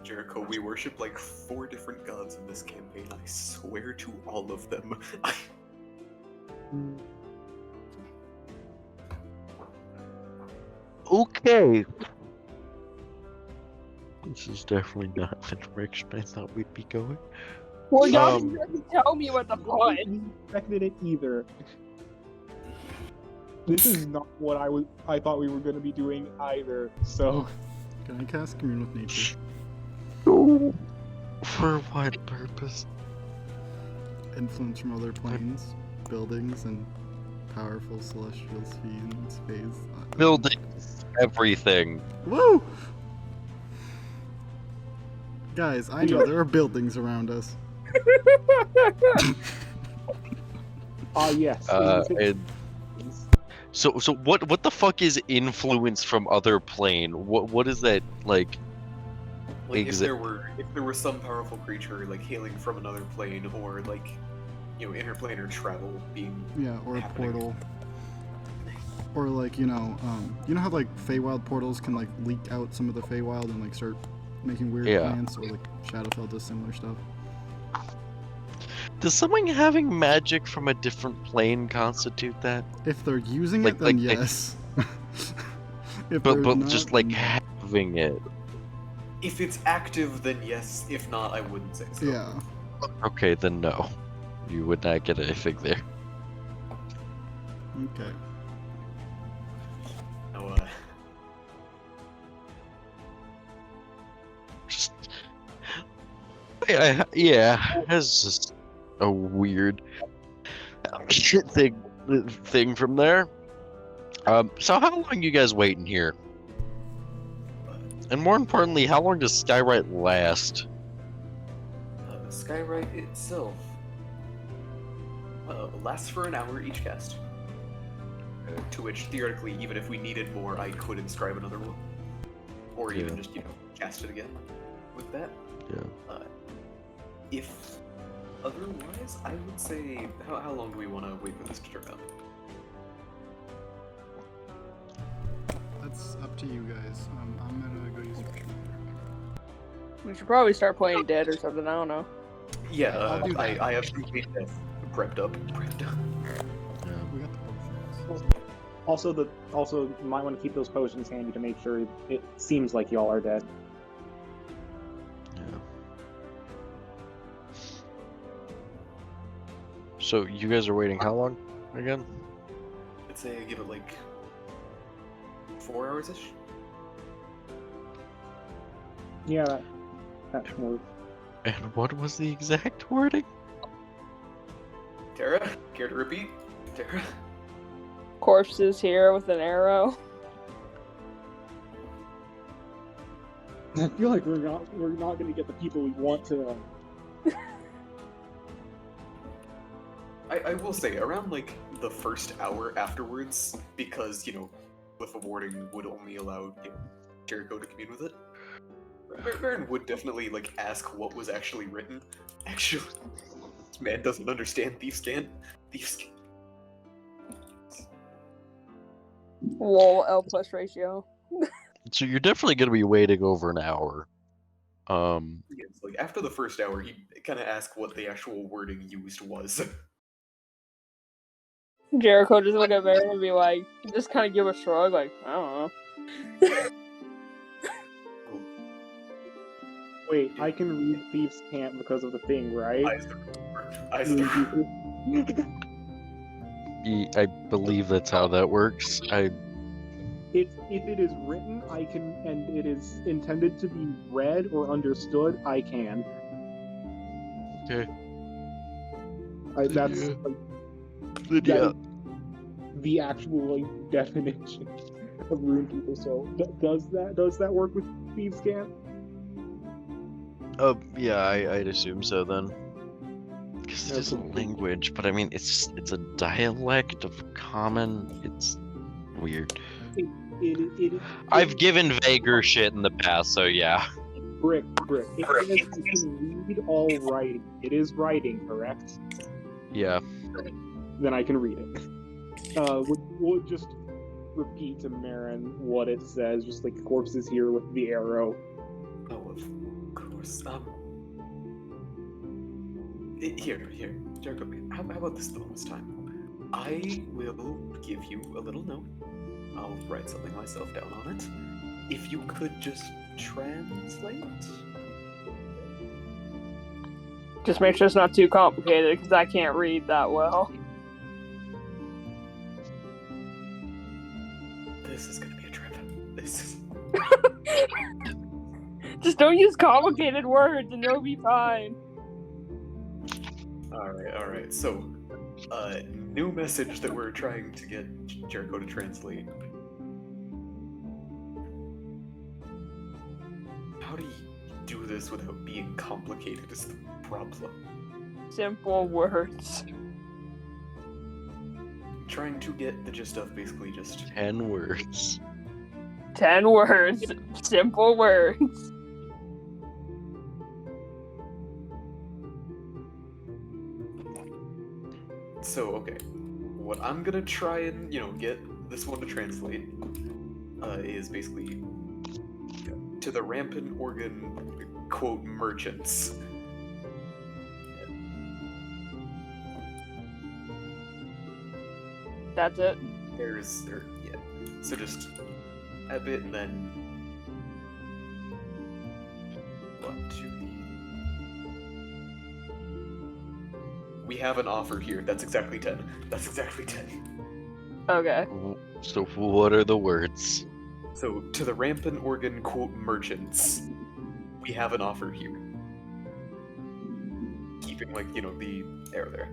Speaker 8: Jericho, we worship like 4 different gods in this campaign. I swear to all of them.
Speaker 2: Okay. This is definitely not the direction I thought we'd be going.
Speaker 3: Well, y'all
Speaker 2: Um,
Speaker 3: didn't tell me what the
Speaker 6: I
Speaker 3: fuck.
Speaker 6: wasn't expecting it either. This is not what I thought we were going to be doing either. So
Speaker 1: Can I cast Commune with Nature?
Speaker 2: Oh, for what purpose?
Speaker 1: Influence from other planes, buildings, and powerful celestial space.
Speaker 2: Buildings, everything.
Speaker 1: Woo! Guys, I know there are buildings around us.
Speaker 6: Yes.
Speaker 2: And so what the fuck is influence from other plane? What is that like?
Speaker 8: Like if there were some powerful creature like hailing from another plane, or like, you know, interplanar travel being
Speaker 1: Or a
Speaker 8: happening.
Speaker 1: portal. Or like, you know how like Feywild portals can like leak out some of the Feywild and like start making weird plants, or like Shadowfell does similar stuff.
Speaker 2: Does someone having magic from a different plane constitute that?
Speaker 1: If they're using
Speaker 2: Like-
Speaker 1: it, then
Speaker 2: like-
Speaker 1: yes. If
Speaker 2: But
Speaker 1: they're not,
Speaker 2: just like
Speaker 1: then-
Speaker 2: having it.
Speaker 8: If it's active, then yes. If not, I wouldn't say so.
Speaker 1: Yeah.
Speaker 2: Okay, then no. You would not get anything there.
Speaker 1: Okay.
Speaker 8: No,
Speaker 2: Just, yeah, it's just a weird thing from there. So how long you guys waiting here? And more importantly, how long does Skywrite last?
Speaker 8: Skywrite itself lasts for an hour each cast. To which, theoretically, even if we needed more, I could inscribe another one. Or even just, you know, cast it again with that.
Speaker 2: Yeah.
Speaker 8: If otherwise, I would say, how long do we want to wait for this to turn up?
Speaker 1: That's up to you guys. I'm gonna go use a
Speaker 3: We should probably start playing Dead or something. I don't know.
Speaker 8: Yeah,
Speaker 1: I'll do that.
Speaker 8: I have complete death prepped up.
Speaker 1: We got the potions.
Speaker 6: Also, you might want to keep those potions handy to make sure it seems like y'all are dead.
Speaker 2: So you guys are waiting how long again?
Speaker 8: I'd say give it like 4 hours ish.
Speaker 6: Yeah, that should work.
Speaker 2: And what was the exact wording?
Speaker 8: Tara, care to repeat? Tara?
Speaker 3: Corpses here with an arrow.
Speaker 6: I feel like we're not going to get the people we want to.
Speaker 8: I will say, around like the first hour afterwards, because, you know, with a warning would only allow, you know, Jericho to commune with it. Baron would definitely like ask what was actually written. Actually, this man doesn't understand Thiefscan. Thiefscan.
Speaker 3: Lol, L plus ratio.
Speaker 2: So you're definitely gonna be waiting over an hour.
Speaker 8: Yes, like after the first hour, he kind of asked what the actual wording used was.
Speaker 3: Jericho just look at Baron and be like, just kind of give a shrug, like, I don't know.
Speaker 6: Wait, I can read Thieves' Cant because of the thing, right?
Speaker 8: I
Speaker 2: I believe that's how that works.
Speaker 6: If it is written, I can, and it is intended to be read or understood, I can.
Speaker 2: Okay.
Speaker 6: That's
Speaker 2: Yeah.
Speaker 6: like,
Speaker 2: Yeah.
Speaker 6: the actual like definition of Rune People. So does that work with Thieves' Cant?
Speaker 2: Yeah, I'd assume so then. Because it is a
Speaker 6: Okay.
Speaker 2: language, but I mean, it's a dialect of common. It's weird.
Speaker 6: It
Speaker 2: I've given vaguer shit in the past, so yeah.
Speaker 6: brick. It can read all writing. It is writing, correct?
Speaker 2: Yeah.
Speaker 6: Then I can read it. We'll just repeat to Marin what it says, just like corpses here with the arrow.
Speaker 8: Oh, of course. Here, Jericho. How about this little this time? I will give you a little note. I'll write something myself down on it. If you could just translate.
Speaker 3: Just make sure it's not too complicated, because I can't read that well.
Speaker 8: This is gonna be a trip. This is.
Speaker 3: Just don't use complicated words and it'll be fine.
Speaker 8: Alright. So, new message that we're trying to get Jericho to translate. How do you do this without being complicated is the problem.
Speaker 3: Simple words.
Speaker 8: Trying to get the gist of basically just
Speaker 2: 10 words.
Speaker 3: 10 words. Simple words.
Speaker 8: So, okay. What I'm gonna try and, get this one to translate is basically to the rampant organ, quote, merchants.
Speaker 3: That's it.
Speaker 8: So just a bit and then what to the... We have an offer here. That's exactly 10.
Speaker 3: Okay.
Speaker 2: So what are the words?
Speaker 8: So, to the rampant organ, quote, merchants, we have an offer here. Keeping, the air there.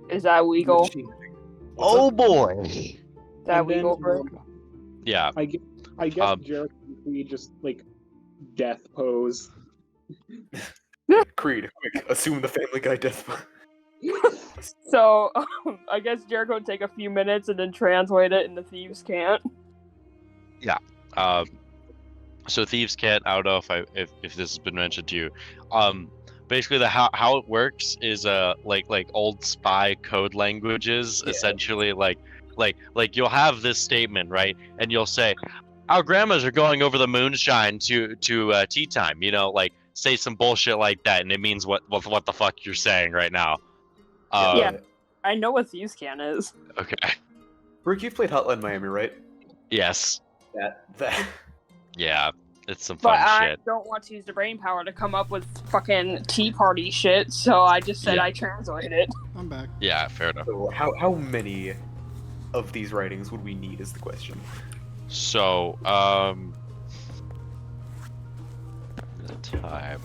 Speaker 3: Is that legal?
Speaker 2: Oh boy!
Speaker 3: Is that legal, bro?
Speaker 2: Yeah.
Speaker 6: I guess Jericho Creed just death pose.
Speaker 8: Creed, quick, assume the Family Guy death pose.
Speaker 3: So, I guess Jericho would take a few minutes and then translate it into Thieves' Cant.
Speaker 2: So Thieves' Cant, I don't know if this has been mentioned to you. Basically how it works is like old spy code languages.
Speaker 8: Yeah.
Speaker 2: Essentially like you'll have this statement, right? And you'll say, our grandmas are going over the moonshine to tea time, say some bullshit like that, and it means what the fuck you're saying right now.
Speaker 3: Yeah. I know what Thieves' Cant is.
Speaker 2: Okay.
Speaker 8: Rick, you've played Hotline Miami, right?
Speaker 2: Yes.
Speaker 8: That.
Speaker 2: Yeah. It's some
Speaker 3: But
Speaker 2: fun
Speaker 3: I
Speaker 2: shit.
Speaker 3: don't want to use the brain power to come up with fucking Tea Party shit, so I just said
Speaker 2: Yeah.
Speaker 3: I translated it.
Speaker 1: I'm back.
Speaker 2: Yeah, fair enough.
Speaker 8: So, how many of these writings would we need is the question.
Speaker 2: So, the time.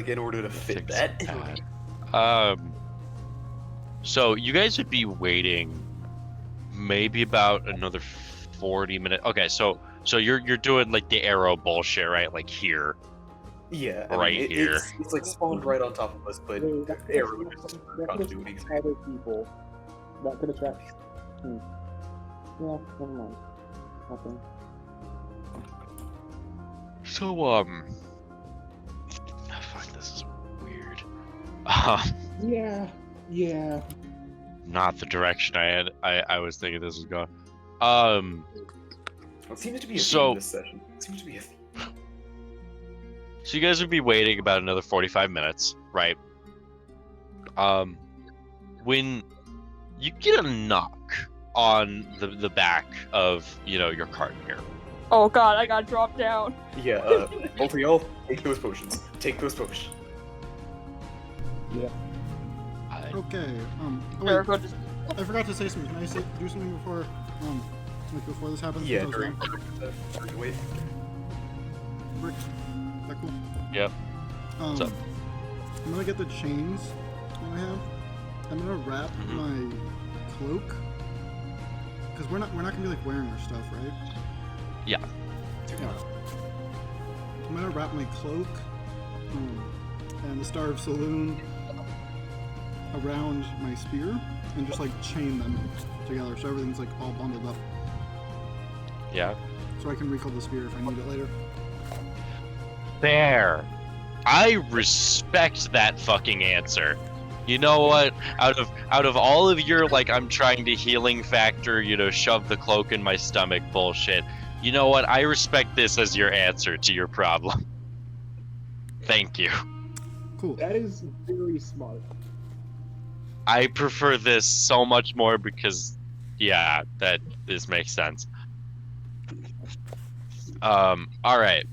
Speaker 8: In order to fit
Speaker 2: Takes
Speaker 8: that.
Speaker 2: that. So you guys would be waiting maybe about another 40 minutes. Okay, so you're doing the arrow bullshit, right? Like here.
Speaker 8: Yeah,
Speaker 2: Right here.
Speaker 8: It's spawned right on top of us, but arrow just for continuity.
Speaker 6: Other people that could attract. Yeah, never mind. Nothing.
Speaker 2: So fuck, this is weird.
Speaker 6: Yeah.
Speaker 2: Not the direction I was thinking this was going.
Speaker 8: It seems to be a
Speaker 2: So-
Speaker 8: theme this session. It seems to be a theme.
Speaker 2: So you guys would be waiting about another 45 minutes, right? When you get a knock on the back of, your cart here.
Speaker 3: Oh god, I got dropped down.
Speaker 8: Yeah, both of y'all, take those potions.
Speaker 1: Okay. Wait,
Speaker 3: Jericho just
Speaker 1: I forgot to say something. Can I do something before before this happens?
Speaker 8: Yeah,
Speaker 1: Since I was
Speaker 8: during
Speaker 1: gone?
Speaker 8: the wait.
Speaker 1: Brick. Is that cool?
Speaker 2: Yep.
Speaker 1: I'm
Speaker 2: So-
Speaker 1: gonna get the chains that I have. I'm gonna wrap
Speaker 2: Mhm.
Speaker 1: my cloak. Cause we're not gonna be wearing our stuff, right?
Speaker 2: Yeah.
Speaker 1: Yeah. I'm gonna wrap my cloak and the Star of Saloon around my spear and just chain them together so everything's all bundled up.
Speaker 2: Yeah.
Speaker 1: So I can recall the spear if I need it later.
Speaker 2: There. I respect that fucking answer. You know what? Out of all of your I'm trying to healing factor, shove the cloak in my stomach bullshit. You know what? I respect this as your answer to your problem. Thank you.
Speaker 1: Cool.
Speaker 6: That is very smart.
Speaker 2: I prefer this so much more because, yeah, this makes sense. All right.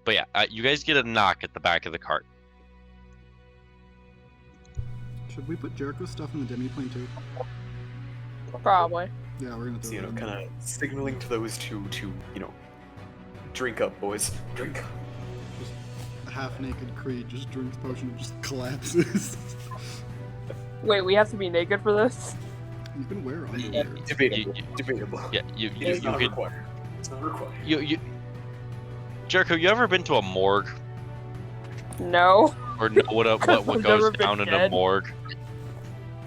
Speaker 2: But yeah, you guys get a knock at the back of the cart.
Speaker 1: Should we put Jericho's stuff in the demiplane too?
Speaker 3: Probably.
Speaker 1: Yeah, we're gonna
Speaker 8: So,
Speaker 1: throw
Speaker 8: you know,
Speaker 1: it in there.
Speaker 8: kind of signaling to those two to, you know, drink up, boys. Drink up.
Speaker 1: A half-naked Creed just drinks potion and just collapses.
Speaker 3: Wait, we have to be naked for this?
Speaker 1: You can wear underwear.
Speaker 8: Debatable.
Speaker 2: You-
Speaker 8: Debatable.
Speaker 2: Yeah,
Speaker 8: It is not
Speaker 2: could
Speaker 8: required. It's not required.
Speaker 2: you Jericho, you ever been to a morgue
Speaker 3: No.
Speaker 2: or know what
Speaker 3: I've
Speaker 2: goes
Speaker 3: never been
Speaker 2: down in a
Speaker 3: dead.
Speaker 2: morgue?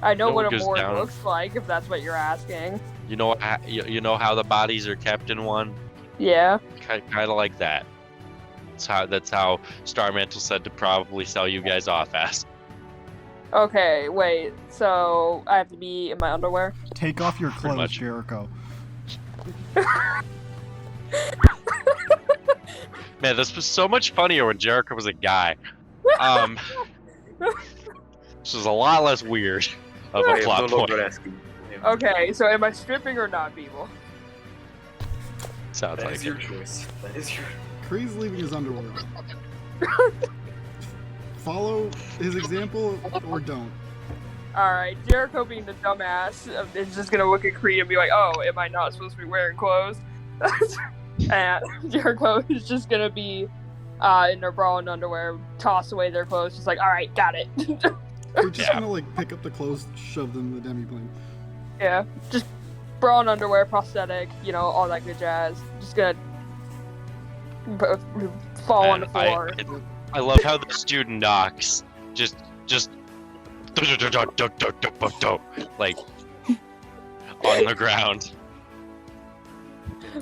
Speaker 3: I know
Speaker 2: No
Speaker 3: what
Speaker 2: one
Speaker 3: a
Speaker 2: goes
Speaker 3: morgue
Speaker 2: down.
Speaker 3: looks like, if that's what you're asking.
Speaker 2: You know you know how the bodies are kept in one,
Speaker 3: Yeah.
Speaker 2: kind of like that. That's how Starmantle said to probably sell you guys off as.
Speaker 3: Okay, wait. So I have to be in my underwear?
Speaker 1: Take off your
Speaker 2: Pretty
Speaker 1: clothes,
Speaker 2: much.
Speaker 1: Jericho.
Speaker 2: Man, this was so much funnier when Jericho was a guy. This was a lot less weird of a
Speaker 4: I am
Speaker 2: plot
Speaker 4: no longer
Speaker 2: point.
Speaker 4: asking.
Speaker 3: Okay, so am I stripping or not, people?
Speaker 2: Sounds
Speaker 8: That
Speaker 2: like
Speaker 8: is
Speaker 2: it.
Speaker 8: your choice. That is your.
Speaker 1: Creed's leaving his underwear on. Follow his example or don't.
Speaker 3: Alright, Jericho being the dumbass is just gonna look at Creed and be like, oh, am I not supposed to be wearing clothes? And Jericho is just gonna be in their bra and underwear, toss away their clothes, just like, alright, got it.
Speaker 1: We're just
Speaker 2: Yeah.
Speaker 1: gonna like pick up the clothes, shove them in the demiplane.
Speaker 3: Yeah, just bra and underwear, prosthetic, you know, all that good jazz. Just gonna fall on the
Speaker 2: Man,
Speaker 3: floor.
Speaker 2: I love how the student knocks just like on the ground.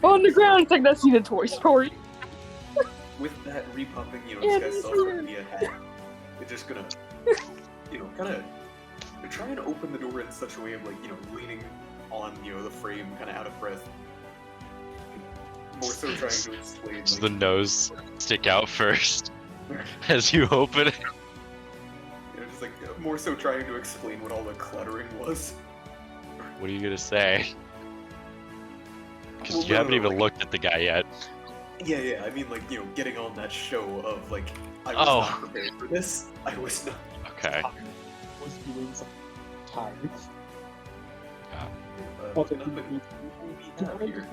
Speaker 3: On the ground, it's like that scene in Toy Story.
Speaker 8: With that repopping, you know,
Speaker 3: Yeah,
Speaker 8: this guy's
Speaker 3: this
Speaker 8: self
Speaker 3: is-
Speaker 8: be a hat. It's just gonna, you know, kind of try and open the door in such a way of like, you know, leaning on, you know, the frame, kind of out of breath. More so trying to explain.
Speaker 2: Does
Speaker 8: Like,
Speaker 2: the nose stick out first as you open it?
Speaker 8: you know, just like more so trying to explain what all the cluttering was.
Speaker 2: What are you gonna say? Because
Speaker 8: Well,
Speaker 2: you
Speaker 8: no,
Speaker 2: haven't
Speaker 8: no,
Speaker 2: even
Speaker 8: like-
Speaker 2: looked at the guy yet.
Speaker 8: Yeah, I mean, like, you know, getting on that show of like, I was
Speaker 2: Oh.
Speaker 8: not prepared for this. I was not.
Speaker 2: Okay.
Speaker 6: Was doing some tired.
Speaker 8: Nothing we have here.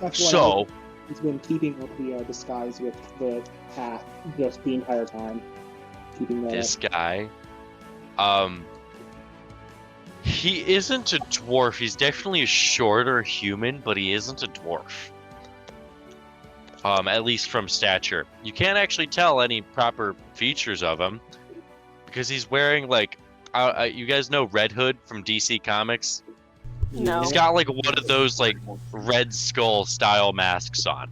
Speaker 6: That's why
Speaker 2: So,
Speaker 6: he's been keeping up the disguise with the hat just the entire time. Keeping that
Speaker 2: this
Speaker 6: up.
Speaker 2: guy, he isn't a dwarf. He's definitely a shorter human, but he isn't a dwarf. At least from stature. You can't actually tell any proper features of him because he's wearing like, you guys know Red Hood from DC Comics?
Speaker 3: No.
Speaker 2: He's got like one of those like Red Skull style masks on.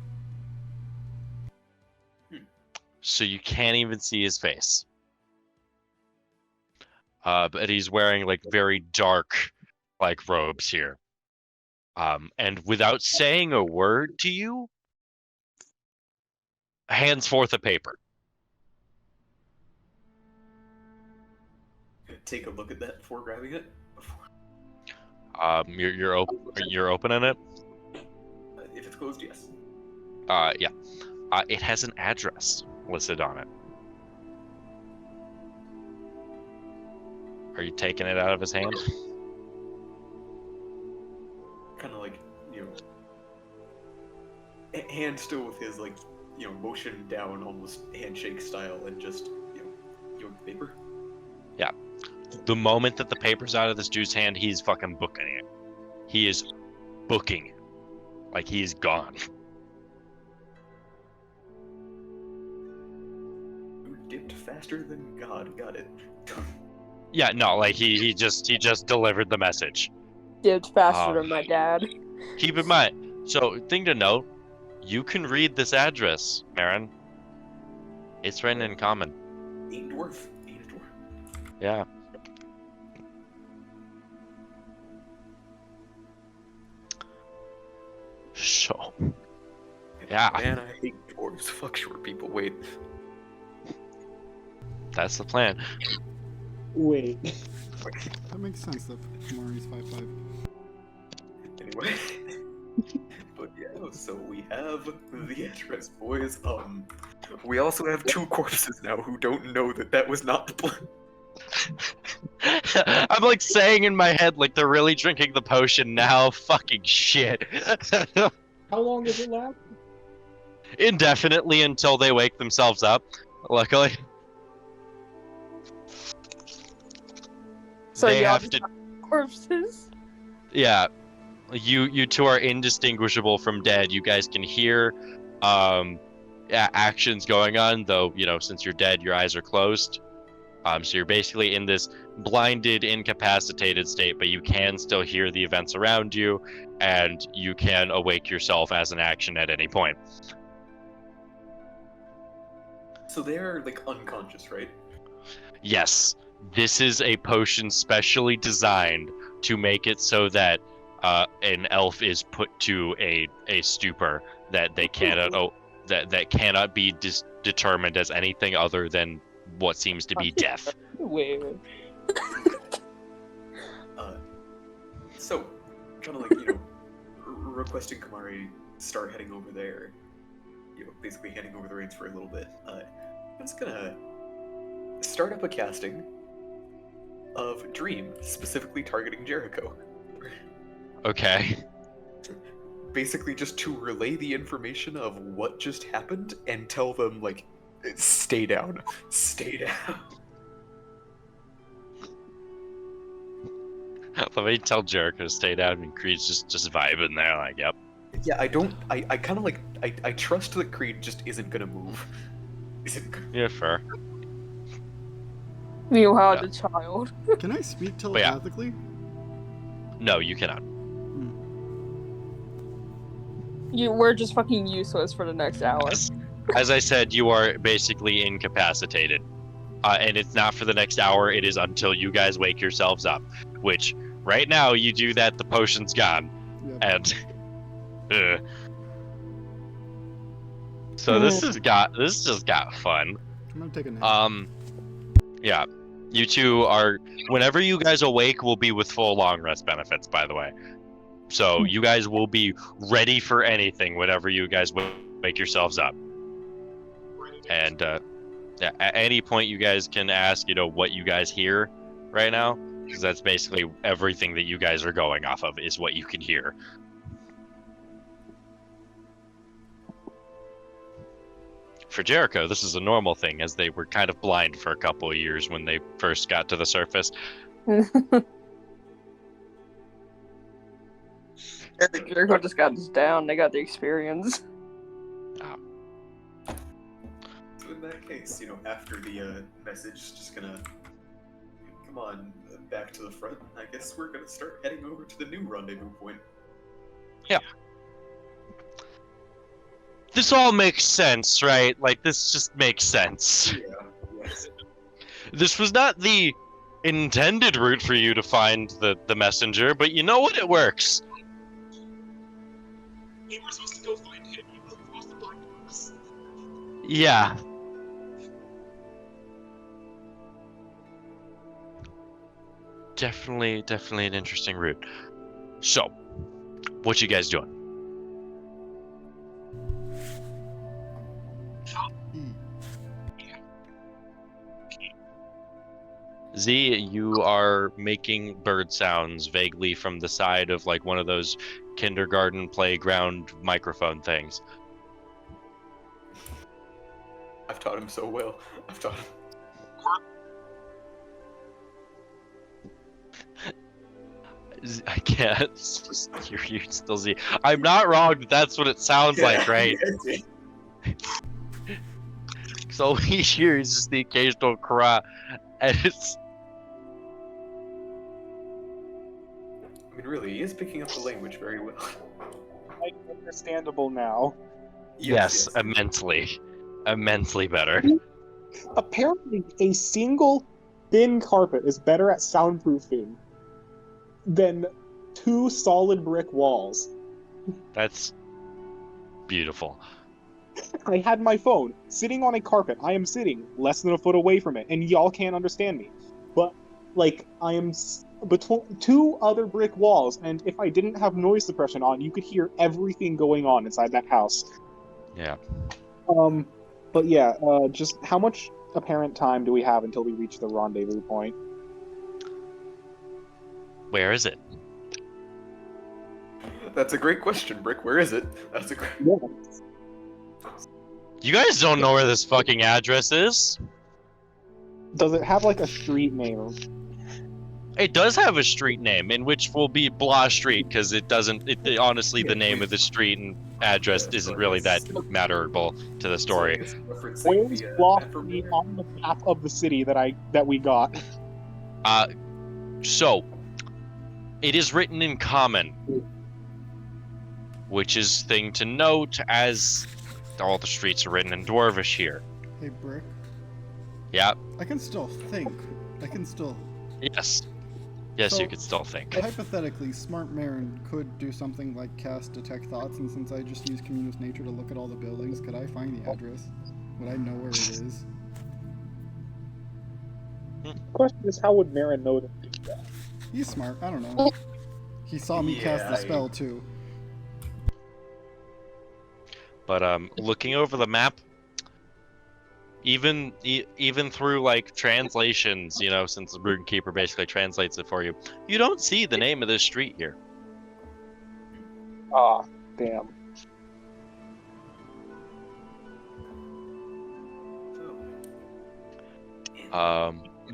Speaker 2: So you can't even see his face. But he's wearing like very dark like robes here. And without saying a word to you, hands forth a paper.
Speaker 8: Take a look at that before grabbing it.
Speaker 2: You're opening it.
Speaker 8: If it's closed, yes.
Speaker 2: Yeah. It has an address listed on it. Are you taking it out of his hand?
Speaker 8: Kind of like, you know, hand still with his like, you know, motion down, almost handshake style, and just, you know, paper.
Speaker 2: The moment that the paper's out of this dude's hand, he's fucking booking it. He is booking it. Like he's gone.
Speaker 8: You dipped faster than God. Got it.
Speaker 2: Yeah, no, like he just delivered the message.
Speaker 3: Dipped faster
Speaker 2: Um,
Speaker 3: than my dad.
Speaker 2: Keep in mind. So, thing to note, you can read this address, Marin. It's written in common.
Speaker 8: Ain't dwarf. Ain't a dwarf.
Speaker 2: Yeah. So, yeah,
Speaker 8: Man, I hate dwarves. Fuck short people. Wait.
Speaker 2: that's the plan.
Speaker 6: Wait.
Speaker 1: That makes sense that Kamari's 5'5".
Speaker 8: Anyway. But yeah, so we have the address, boys. We also have two corpses now who don't know that that was not the plan.
Speaker 2: I'm like saying in my head like they're really drinking the potion now. Fucking shit.
Speaker 6: How long does it last?
Speaker 2: Indefinitely until they wake themselves up. Luckily,
Speaker 3: So
Speaker 2: they
Speaker 3: y'all
Speaker 2: have
Speaker 3: just
Speaker 2: to.
Speaker 3: have corpses.
Speaker 2: Yeah, you two are indistinguishable from dead. You guys can hear actions going on, though, since you're dead, your eyes are closed. So you're basically in this blinded, incapacitated state, but you can still hear the events around you, and you can awake yourself as an action at any point.
Speaker 8: So they are like unconscious, right?
Speaker 2: Yes, this is a potion specially designed to make it so that an elf is put to a stupor that they cannot that cannot be determined as anything other than what seems to be death.
Speaker 3: Wait.
Speaker 8: So, kind of requesting Kamari start heading over there. Basically handing over the reins for a little bit. I'm just gonna start up a casting of Dream, specifically targeting Jericho.
Speaker 2: Okay.
Speaker 8: Basically just to relay the information of what just happened and tell them, like, stay down. Stay down.
Speaker 2: Let me tell Jericho to stay down, and Creed's just vibing there, like, yep.
Speaker 8: Yeah, I kind of like, I trust that Creed just isn't gonna move.
Speaker 2: Yeah, fair.
Speaker 3: Meanwhile,
Speaker 2: Yeah.
Speaker 3: the child.
Speaker 1: Can I speak
Speaker 2: yeah.
Speaker 1: telepathically?
Speaker 2: No, you cannot.
Speaker 3: We're just fucking useless for the next hour.
Speaker 2: As I said, you are basically incapacitated. And it's not for the next hour, it is until you guys wake yourselves up. Which, right now, you do that, the potion's gone.
Speaker 1: Yep.
Speaker 2: And... So this just got fun.
Speaker 1: I'm gonna take a nap.
Speaker 2: Yeah. You two are... Whenever you guys awake, will be with full long rest benefits, by the way. So you guys will be ready for anything whenever you guys wake yourselves up. And yeah, at any point you guys can ask, what you guys hear right now, because that's basically everything that you guys are going off of is what you can hear. For Jericho, this is a normal thing, as they were kind of blind for a couple of years when they first got to the surface.
Speaker 3: Jericho just got us down. They got the experience.
Speaker 8: So in that case, after the message, just gonna come on back to the front. I guess we're gonna start heading over to the new rendezvous point.
Speaker 2: Yeah. This all makes sense, right? Like, this just makes sense.
Speaker 8: Yeah. Yes.
Speaker 2: This was not the intended route for you to find the messenger, but you know what? It works.
Speaker 5: We were supposed to go find him. He wasn't supposed to find us.
Speaker 2: Yeah. Definitely an interesting route. So, what you guys doing? Z, you are making bird sounds vaguely from the side of like one of those kindergarten playground microphone things.
Speaker 8: I've taught him so well. I've taught him.
Speaker 2: I can't hear you still, Z. I'm not wrong. That's what it sounds like, right? So all we hear is just the occasional cry, and it's.
Speaker 8: I mean, really, he is picking up the language very well.
Speaker 6: Like, understandable now.
Speaker 2: Yes, immensely better.
Speaker 6: Apparently, a single thin carpet is better at soundproofing than 2 solid brick walls.
Speaker 2: That's beautiful.
Speaker 6: I had my phone sitting on a carpet. I am sitting less than a foot away from it, and y'all can't understand me. But, like, I am between 2 other brick walls, and if I didn't have noise suppression on, you could hear everything going on inside that house.
Speaker 2: Yeah.
Speaker 6: But yeah, just how much apparent time do we have until we reach the rendezvous point?
Speaker 2: Where is it?
Speaker 8: That's a great question, Brick. Where is it? That's a great.
Speaker 6: Yeah.
Speaker 2: You guys don't know where this fucking address is?
Speaker 6: Does it have like a street name?
Speaker 2: It does have a street name, in which will be Blah Street, because it doesn't. Honestly, the name of the street and address isn't really that matterable to the story.
Speaker 6: Where's Blah Street on the map of the city that we got?
Speaker 2: So, it is written in Common, which is thing to note, as all the streets are written in Dwarvish here.
Speaker 1: Hey, Brick.
Speaker 2: Yeah.
Speaker 1: I can still think. I can still.
Speaker 2: Yes. Yes,
Speaker 1: So,
Speaker 2: you could still think.
Speaker 1: Hypothetically, Smart Marin could do something like cast Detect Thoughts, and since I just use Communist Nature to look at all the buildings, could I find the address? Would I know where it is?
Speaker 6: The question is, how would Marin know to do that?
Speaker 1: He's smart. I don't know. He saw me cast the
Speaker 8: Yeah,
Speaker 1: spell too.
Speaker 2: But looking over the map, even through like translations, you know, since the Rune Keeper basically translates it for you, you don't see the name of this street here.
Speaker 6: Ah, damn.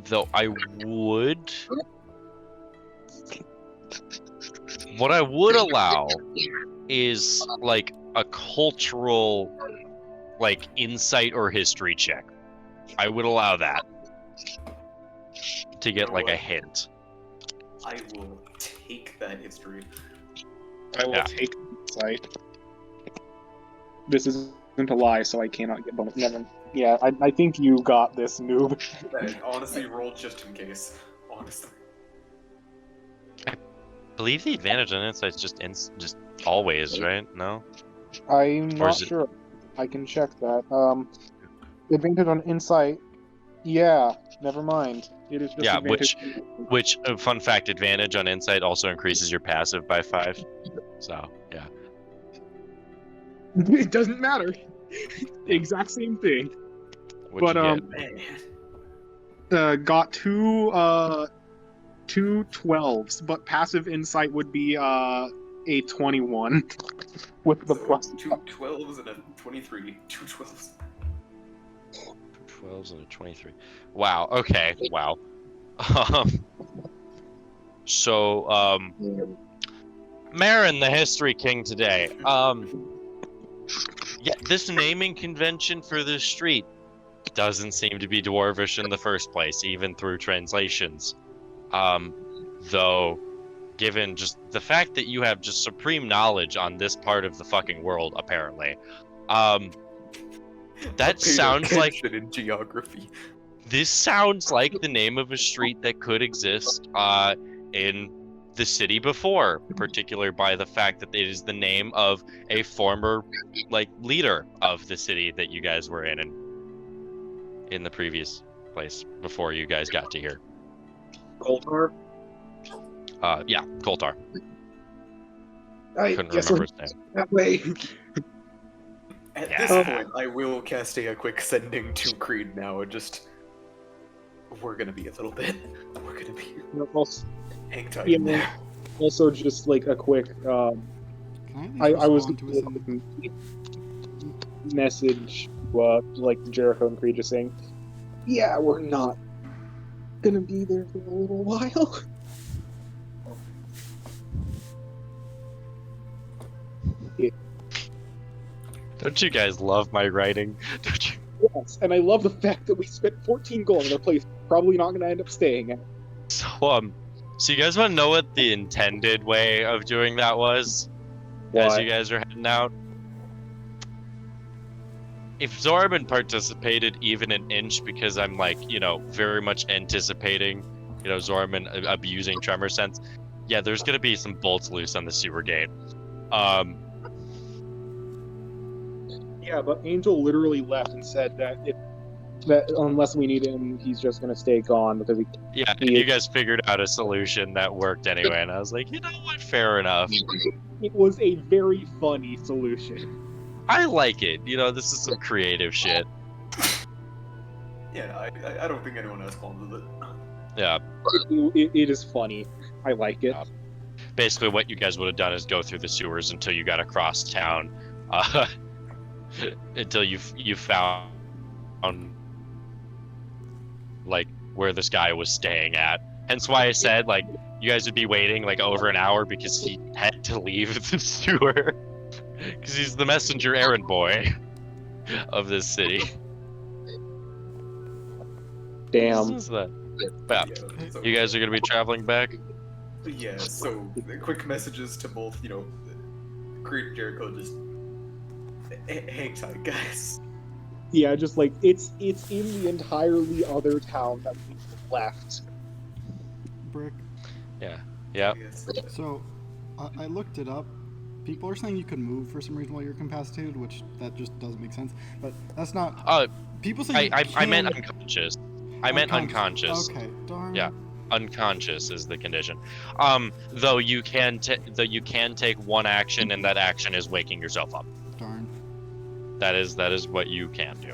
Speaker 2: Though I would, what I would allow is like a cultural, like insight or history check. I would allow that to get like a hint.
Speaker 8: I will take that history.
Speaker 6: I will
Speaker 2: Yeah.
Speaker 6: take insight. This isn't a lie, so I cannot get bonus. Never. Yeah, I think you got this, noob.
Speaker 8: Honestly, roll just in case. Honestly.
Speaker 2: I believe the advantage on insight's just always, right? No.
Speaker 6: I'm
Speaker 2: Or
Speaker 6: not
Speaker 2: is it-
Speaker 6: sure. I can check that. Advantage on insight. Yeah, never mind. It is just
Speaker 2: Yeah,
Speaker 6: advantage.
Speaker 2: Which fun fact, advantage on insight also increases your passive by 5. So yeah.
Speaker 6: It doesn't matter. Exact same thing.
Speaker 2: What'd
Speaker 6: But,
Speaker 2: you get?
Speaker 6: Got two 12s, but passive insight would be a 21 with the plus.
Speaker 8: 2 12s and a 23. 2 12s.
Speaker 2: 12s and a 23. Wow. Okay. Wow. So, Marin, the History King today. Yeah, this naming convention for this street doesn't seem to be Dwarvish in the first place, even through translations. Though, given just the fact that you have just supreme knowledge on this part of the fucking world, apparently, that sounds like
Speaker 8: in geography.
Speaker 2: this sounds like the name of a street that could exist in the city before, particularly by the fact that it is the name of a former like leader of the city that you guys were in the previous place before you guys got to here.
Speaker 6: Goldar.
Speaker 2: Yeah, Koltar.
Speaker 6: I
Speaker 2: Couldn't
Speaker 6: guess
Speaker 2: remember his name.
Speaker 6: that way.
Speaker 8: At
Speaker 2: Yeah.
Speaker 8: this point, I will cast a quick sending to Creed now. We're gonna be a little bit. We're gonna be.
Speaker 6: Also,
Speaker 8: Hang tight
Speaker 6: yeah,
Speaker 8: in there.
Speaker 6: also just like a quick.
Speaker 1: Can I, at least
Speaker 6: I was
Speaker 1: respond to his
Speaker 6: message, like Jericho and Creed, just saying, "Yeah, we're not gonna be there for a little while."
Speaker 2: Don't you guys love my writing? Don't you?
Speaker 6: Yes, and I love the fact that we spent 14 gold in a place we're probably not gonna end up staying at.
Speaker 2: So you guys want to know what the intended way of doing that was? As you guys are heading out? If Zorman participated even an inch, because I'm like, you know, very much anticipating, you know, Zorman abusing Tremor Sense, yeah, there's gonna be some bolts loose on the sewer gate.
Speaker 6: Yeah, but Angel literally left and said that that unless we need him, he's just gonna stay gone because he.
Speaker 2: Yeah, and you guys figured out a solution that worked anyway, and I was like, you know what, fair enough.
Speaker 6: It was a very funny solution.
Speaker 2: I like it. You know, this is some creative shit.
Speaker 8: Yeah, I don't think anyone else qualms with it.
Speaker 2: Yeah.
Speaker 6: It is funny. I like it.
Speaker 2: Basically, what you guys would have done is go through the sewers until you got across town, until you found like where this guy was staying at. Hence why I said like you guys would be waiting like over an hour because he had to leave the sewer because he's the messenger errand boy of this city.
Speaker 6: Damn.
Speaker 2: This is that. Yeah.
Speaker 4: Yeah, so,
Speaker 2: You guys are gonna be traveling back.
Speaker 4: yeah, so quick messages to both, Creed and Jericho, just hang tight, guys.
Speaker 6: Yeah, just like it's in the entirely other town that we left.
Speaker 1: Brick.
Speaker 2: Yeah.
Speaker 4: Yes.
Speaker 1: So, I looked it up. People are saying you can move for some reason while you're incapacitated, which that just doesn't make sense. But that's not. People say
Speaker 2: I meant unconscious. I meant unconscious.
Speaker 1: Okay, darn.
Speaker 2: Yeah. Unconscious is the condition. Though you can take one action, and that action is waking yourself up.
Speaker 1: Darn.
Speaker 2: That is what you can do.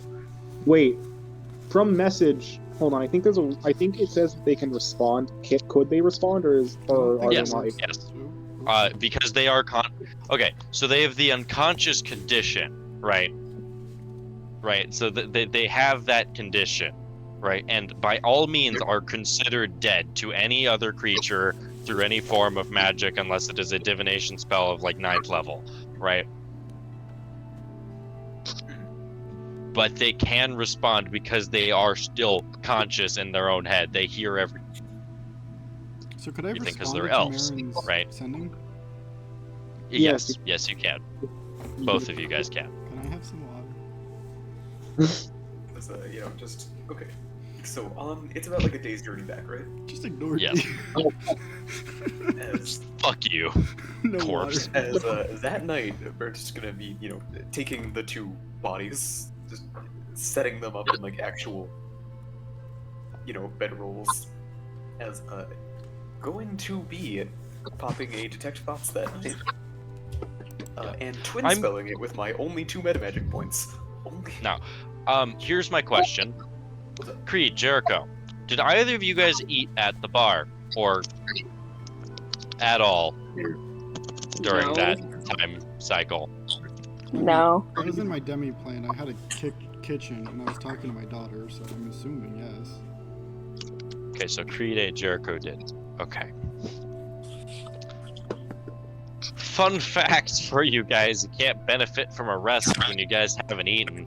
Speaker 6: Wait, from message. Hold on. I think it says that they can respond. Could they respond, or are
Speaker 2: Yes.
Speaker 6: they not?
Speaker 2: Yes. Because they are Okay, so they have the unconscious condition, right? Right. So they have that condition, right? And by all means are considered dead to any other creature through any form of magic, unless it is a divination spell of like 9th level, right? But they can respond because they are still conscious in their own head. They hear every.
Speaker 1: So could I
Speaker 2: You think 'cause
Speaker 1: respond
Speaker 2: they're
Speaker 1: to
Speaker 2: elves,
Speaker 1: Marin's
Speaker 2: right?
Speaker 1: sending?
Speaker 6: Yes.
Speaker 2: Yes, you can. Both of you guys can.
Speaker 1: Can I have some water?
Speaker 4: Just okay. So it's about like a day's journey back, right?
Speaker 1: Just ignore
Speaker 2: Yes.
Speaker 1: me.
Speaker 4: As
Speaker 2: Fuck you.
Speaker 1: No
Speaker 2: Corpse.
Speaker 1: water.
Speaker 4: as that night, we're just gonna be taking the two bodies, just setting them up in like actual bedrolls, as going to be popping a detect thoughts that night. And twin spelling it with my only 2 metamagic points. Only.
Speaker 2: No. Here's my question. Creed, Jericho, did either of you guys eat at the bar or at all during
Speaker 3: No.
Speaker 2: that time cycle?
Speaker 3: No.
Speaker 1: I was in my demi plane. I had a kitchen, and I was talking to my daughter, so I'm assuming yes.
Speaker 2: Okay, so Creed and Jericho did. Okay. Fun fact for you guys: you can't benefit from a rest when you guys haven't eaten.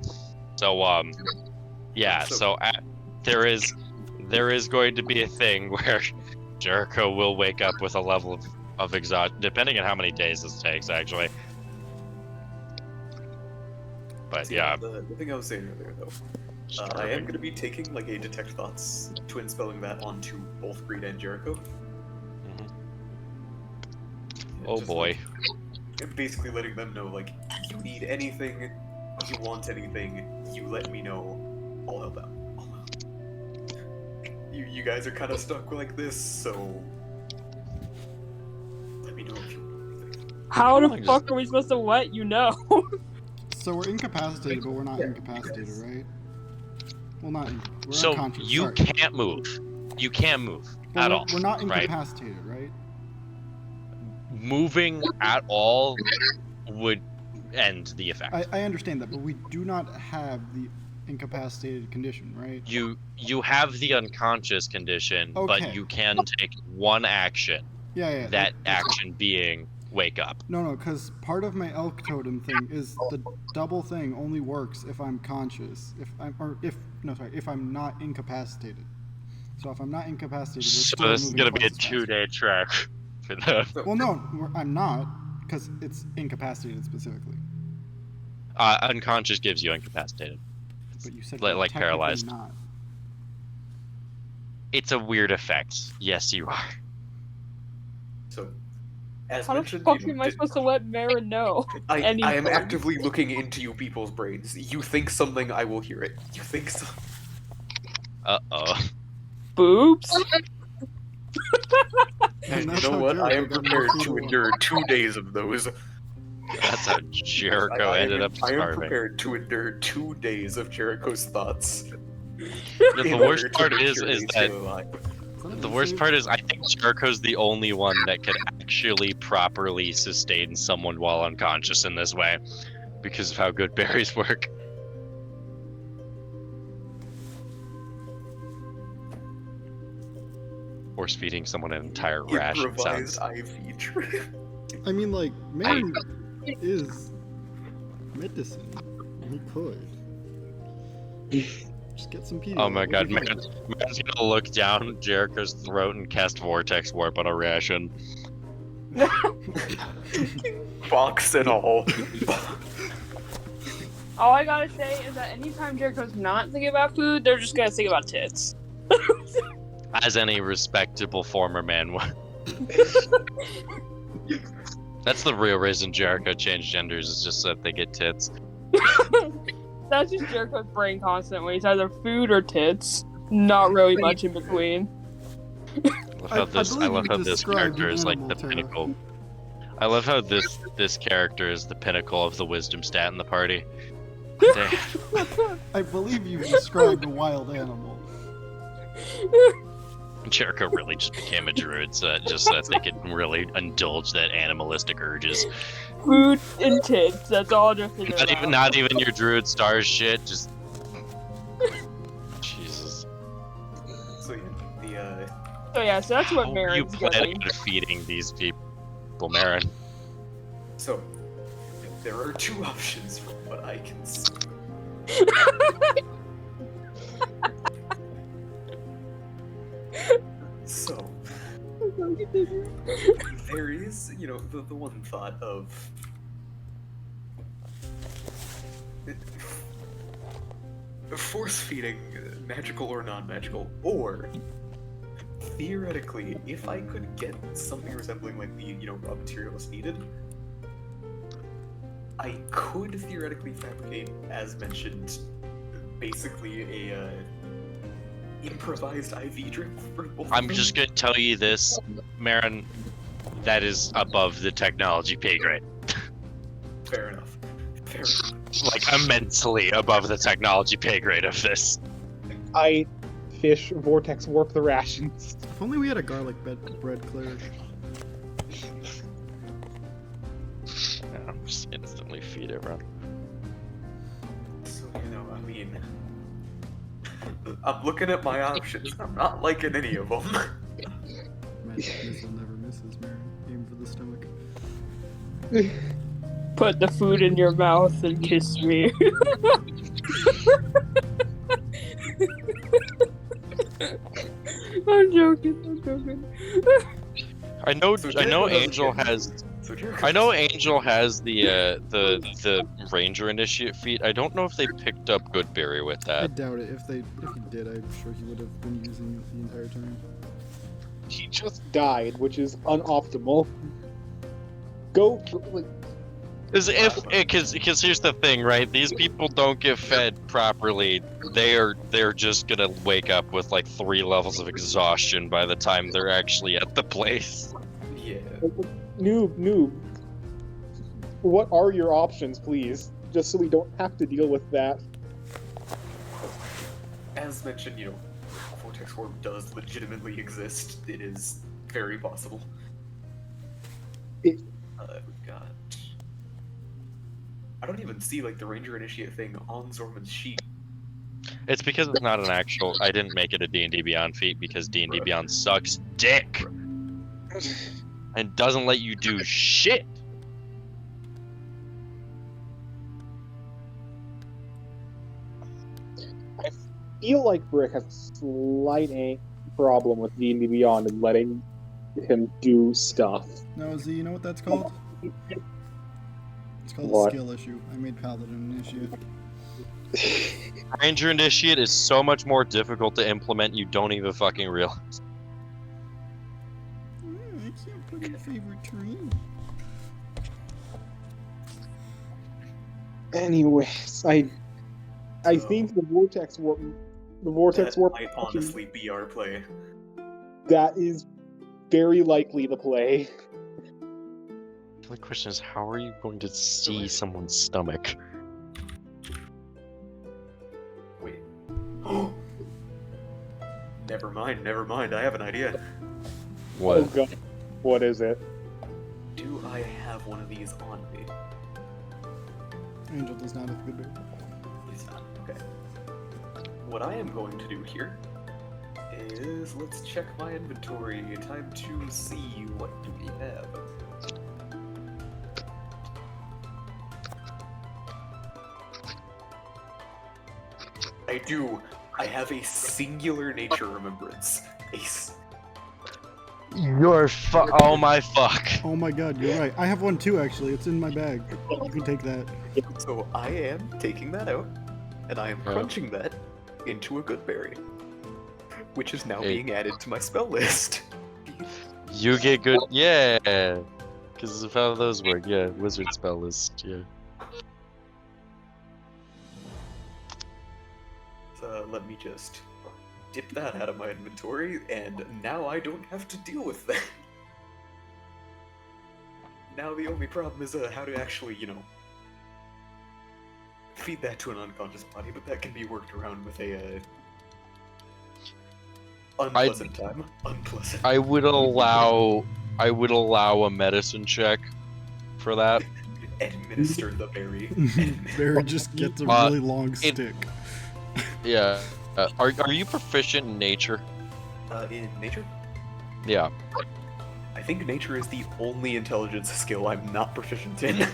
Speaker 2: So, yeah. So there is going to be a thing where Jericho will wake up with a level of exhaustion, depending on how many days this takes, actually. But
Speaker 4: See,
Speaker 2: yeah,
Speaker 4: the thing I was saying earlier, though, I am going to be taking like a detect thoughts, twin spelling that onto both Creed and Jericho.
Speaker 2: Mhm. Oh
Speaker 4: Just,
Speaker 2: boy.
Speaker 4: Basically letting them know, like, you need anything, you want anything, you let me know, I'll help out. You guys are kind of stuck like this, so let me know if you want anything.
Speaker 3: How the
Speaker 2: Just-
Speaker 3: fuck are we supposed to let you know?
Speaker 1: So we're incapacitated, but we're not incapacitated, right? Well, not. We're
Speaker 2: So
Speaker 1: unconscious.
Speaker 2: you
Speaker 1: Sorry.
Speaker 2: can't move. You can't move
Speaker 1: But
Speaker 2: at
Speaker 1: we're,
Speaker 2: all.
Speaker 1: We're not
Speaker 2: right?
Speaker 1: incapacitated, right?
Speaker 2: Moving at all would end the effect.
Speaker 1: I understand that, but we do not have the incapacitated condition, right?
Speaker 2: You have the unconscious condition,
Speaker 1: Okay.
Speaker 2: but you can take one action.
Speaker 1: Yeah.
Speaker 2: That action being wake up.
Speaker 1: No, because part of my elk totem thing is the double thing only works if I'm conscious. If I'm not incapacitated. So if I'm not incapacitated, we're
Speaker 2: So
Speaker 1: still
Speaker 2: this is
Speaker 1: moving
Speaker 2: gonna be a
Speaker 1: twice as fast.
Speaker 2: 2-day trek for the
Speaker 1: Well, no, I'm not, because it's incapacitated specifically.
Speaker 2: unconscious gives you incapacitated.
Speaker 1: But you said
Speaker 2: Like
Speaker 1: you're technically
Speaker 2: paralyzed.
Speaker 1: Not.
Speaker 2: It's a weird effect. Yes, you are.
Speaker 4: So, as
Speaker 3: How the
Speaker 4: mentioned,
Speaker 3: fuck am I supposed to let Marin know?
Speaker 4: I am
Speaker 3: anything?
Speaker 4: actively looking into you people's brains. You think something, I will hear it. You think so?
Speaker 2: Uh-oh.
Speaker 3: Boobs?
Speaker 1: And
Speaker 4: You
Speaker 1: that's
Speaker 4: know
Speaker 1: how
Speaker 4: what? I am
Speaker 1: Jericho got
Speaker 4: prepared
Speaker 1: more
Speaker 4: to
Speaker 1: food.
Speaker 4: endure 2 days of those.
Speaker 2: That's how Jericho ended up
Speaker 4: I am
Speaker 2: starving.
Speaker 4: prepared to endure 2 days of Jericho's thoughts.
Speaker 2: The worst part is that The worst part is I think Jericho's the only one that could actually properly sustain someone while unconscious in this way because of how good berries work. Force feeding someone an entire ration sounds.
Speaker 4: Improvised IV drip.
Speaker 1: I mean, like, Marin is medicine. He could. Just get some Pedialyte.
Speaker 2: Oh my god,
Speaker 1: It'll be
Speaker 2: Marin's gonna look down Jericho's throat and cast Vortex Warp on a ration.
Speaker 4: Box and all.
Speaker 3: All I gotta say is that anytime Jericho's not thinking about food, they're just gonna think about tits.
Speaker 2: As any respectable former man would. That's the real reason Jericho changed genders, is just so that they get tits.
Speaker 3: That's just Jericho's brain constantly. It's either food or tits. Not really much in between.
Speaker 2: I love how this character is like the
Speaker 1: Tara.
Speaker 2: pinnacle. I love how this character is the pinnacle of the wisdom stat in the party.
Speaker 1: I believe you've described a wild animal.
Speaker 2: Jericho really just became a druid, just so that they could really indulge that animalistic urges.
Speaker 3: Food and tits. That's all just in
Speaker 2: Not even your druid stars shit. Just Jesus.
Speaker 4: So yeah,
Speaker 3: So yeah, so that's what
Speaker 2: How are you
Speaker 3: Marin's
Speaker 2: planning
Speaker 3: getting.
Speaker 2: on feeding these people, Marin?
Speaker 4: so there are two options from what I can see. So there is, the one thought of force feeding, magical or non-magical, or theoretically, if I could get something resembling like the raw materials needed, I could theoretically fabricate, as mentioned, basically a improvised IV drip for both.
Speaker 2: I'm
Speaker 4: of them.
Speaker 2: just gonna tell you this, Marin. That is above the technology pay grade.
Speaker 4: Fair enough. Fair enough.
Speaker 2: Like immensely above the technology pay grade of this.
Speaker 6: I fish vortex warp the rations.
Speaker 1: If only we had a garlic bread cleric.
Speaker 2: Just instantly feed everyone.
Speaker 4: So, I mean, I'm looking at my options. I'm not liking any of them.
Speaker 1: Magic missile never misses, Marin. Aim for the stomach.
Speaker 3: Put the food in your mouth and kiss me. I'm joking.
Speaker 2: I know
Speaker 4: So
Speaker 2: Angel has.
Speaker 4: So here
Speaker 2: I know Angel has the Ranger Initiate feat. I don't know if they picked up Goodberry with
Speaker 1: I
Speaker 2: that.
Speaker 1: doubt it. If he did, I'm sure he would have been using it the entire time.
Speaker 6: He just died, which is unoptimal. Go for, like,
Speaker 2: Because here's the thing, right? These people don't get fed properly. They're just gonna wake up with like 3 levels of exhaustion by the time they're actually at the place.
Speaker 4: Yeah.
Speaker 6: noob. What are your options, please? Just so we don't have to deal with that.
Speaker 4: As mentioned, Vortex Warp does legitimately exist. It is very possible.
Speaker 6: It-
Speaker 4: We've got. I don't even see like the Ranger Initiate thing on Zorman's sheet.
Speaker 2: It's because it's not an actual. I didn't make it a D&D Beyond feat because D&D Beyond sucks dick and doesn't let you do shit.
Speaker 6: I feel like Brick has a slight problem with D&D Beyond and letting him do stuff.
Speaker 1: No, Z, you know what that's called? It's called
Speaker 6: What?
Speaker 1: a skill issue. I made Paladin Initiate.
Speaker 2: Ranger Initiate is so much more difficult to implement. You don't even fucking realize.
Speaker 1: I can't put your favorite tree.
Speaker 6: Anyways, I think the Vortex Warp
Speaker 4: That might honestly be our play.
Speaker 6: that is very likely the play.
Speaker 2: The question is, how are you going to see someone's stomach?
Speaker 4: Wait. Never mind, never mind. I have an idea.
Speaker 2: What?
Speaker 6: Oh god. What is it?
Speaker 8: Do I have one of these on me?
Speaker 1: Angel does not have good bear.
Speaker 8: He's not. Okay. What I am going to do here is let's check my inventory. Time to see what do we have. I do. I have a singular nature remembrance.
Speaker 2: You're oh my fuck.
Speaker 1: Oh my god, you're right. I have one too, actually. It's in my bag. You can take that.
Speaker 8: So I am taking that out, and I am
Speaker 2: Yeah.
Speaker 8: crunching that into a good berry, which is now
Speaker 2: Hey.
Speaker 8: being added to my spell list.
Speaker 2: You get good. Yeah. Because of how those work. Yeah. Wizard spell list. Yeah.
Speaker 8: So let me just dip that out of my inventory, and now I don't have to deal with that. Now the only problem is how to actually, feed that to an unconscious body, but that can be worked around with a unpleasant time. Unpleasant.
Speaker 2: I would allow a medicine check for that.
Speaker 8: Administer the berry.
Speaker 1: Barry just gets a
Speaker 2: Uh,
Speaker 1: really long stick.
Speaker 2: Yeah. Are you proficient in nature?
Speaker 8: In nature?
Speaker 2: Yeah.
Speaker 8: I think nature is the only intelligence skill I'm not proficient in.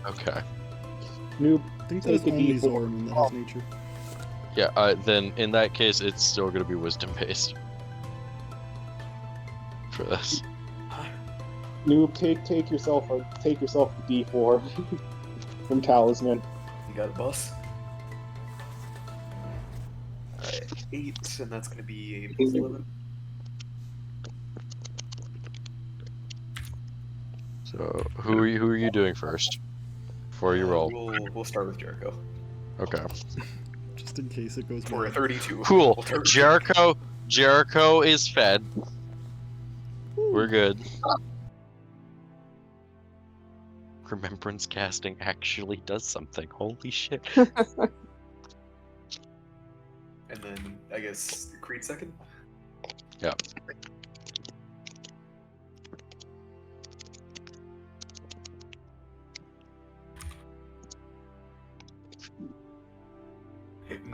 Speaker 2: Okay.
Speaker 6: Noob.
Speaker 1: I think that is
Speaker 6: Take a
Speaker 1: only
Speaker 6: D4.
Speaker 1: Zoran that has nature.
Speaker 2: Yeah. Then in that case, it's still gonna be wisdom based. For this.
Speaker 6: Noob, take yourself a D4 from Talisman.
Speaker 8: You got it, boss. 8, and that's gonna be a plus 11.
Speaker 2: So who are you doing first? Before you roll.
Speaker 8: We'll start with Jericho.
Speaker 2: Okay.
Speaker 1: Just in case it goes
Speaker 8: For a
Speaker 1: bad.
Speaker 8: 32.
Speaker 2: Cool.
Speaker 8: We'll start with
Speaker 2: Jericho is fed. We're good. Remembrance casting actually does something. Holy shit.
Speaker 8: And then, I guess, Creed second?
Speaker 2: Yeah.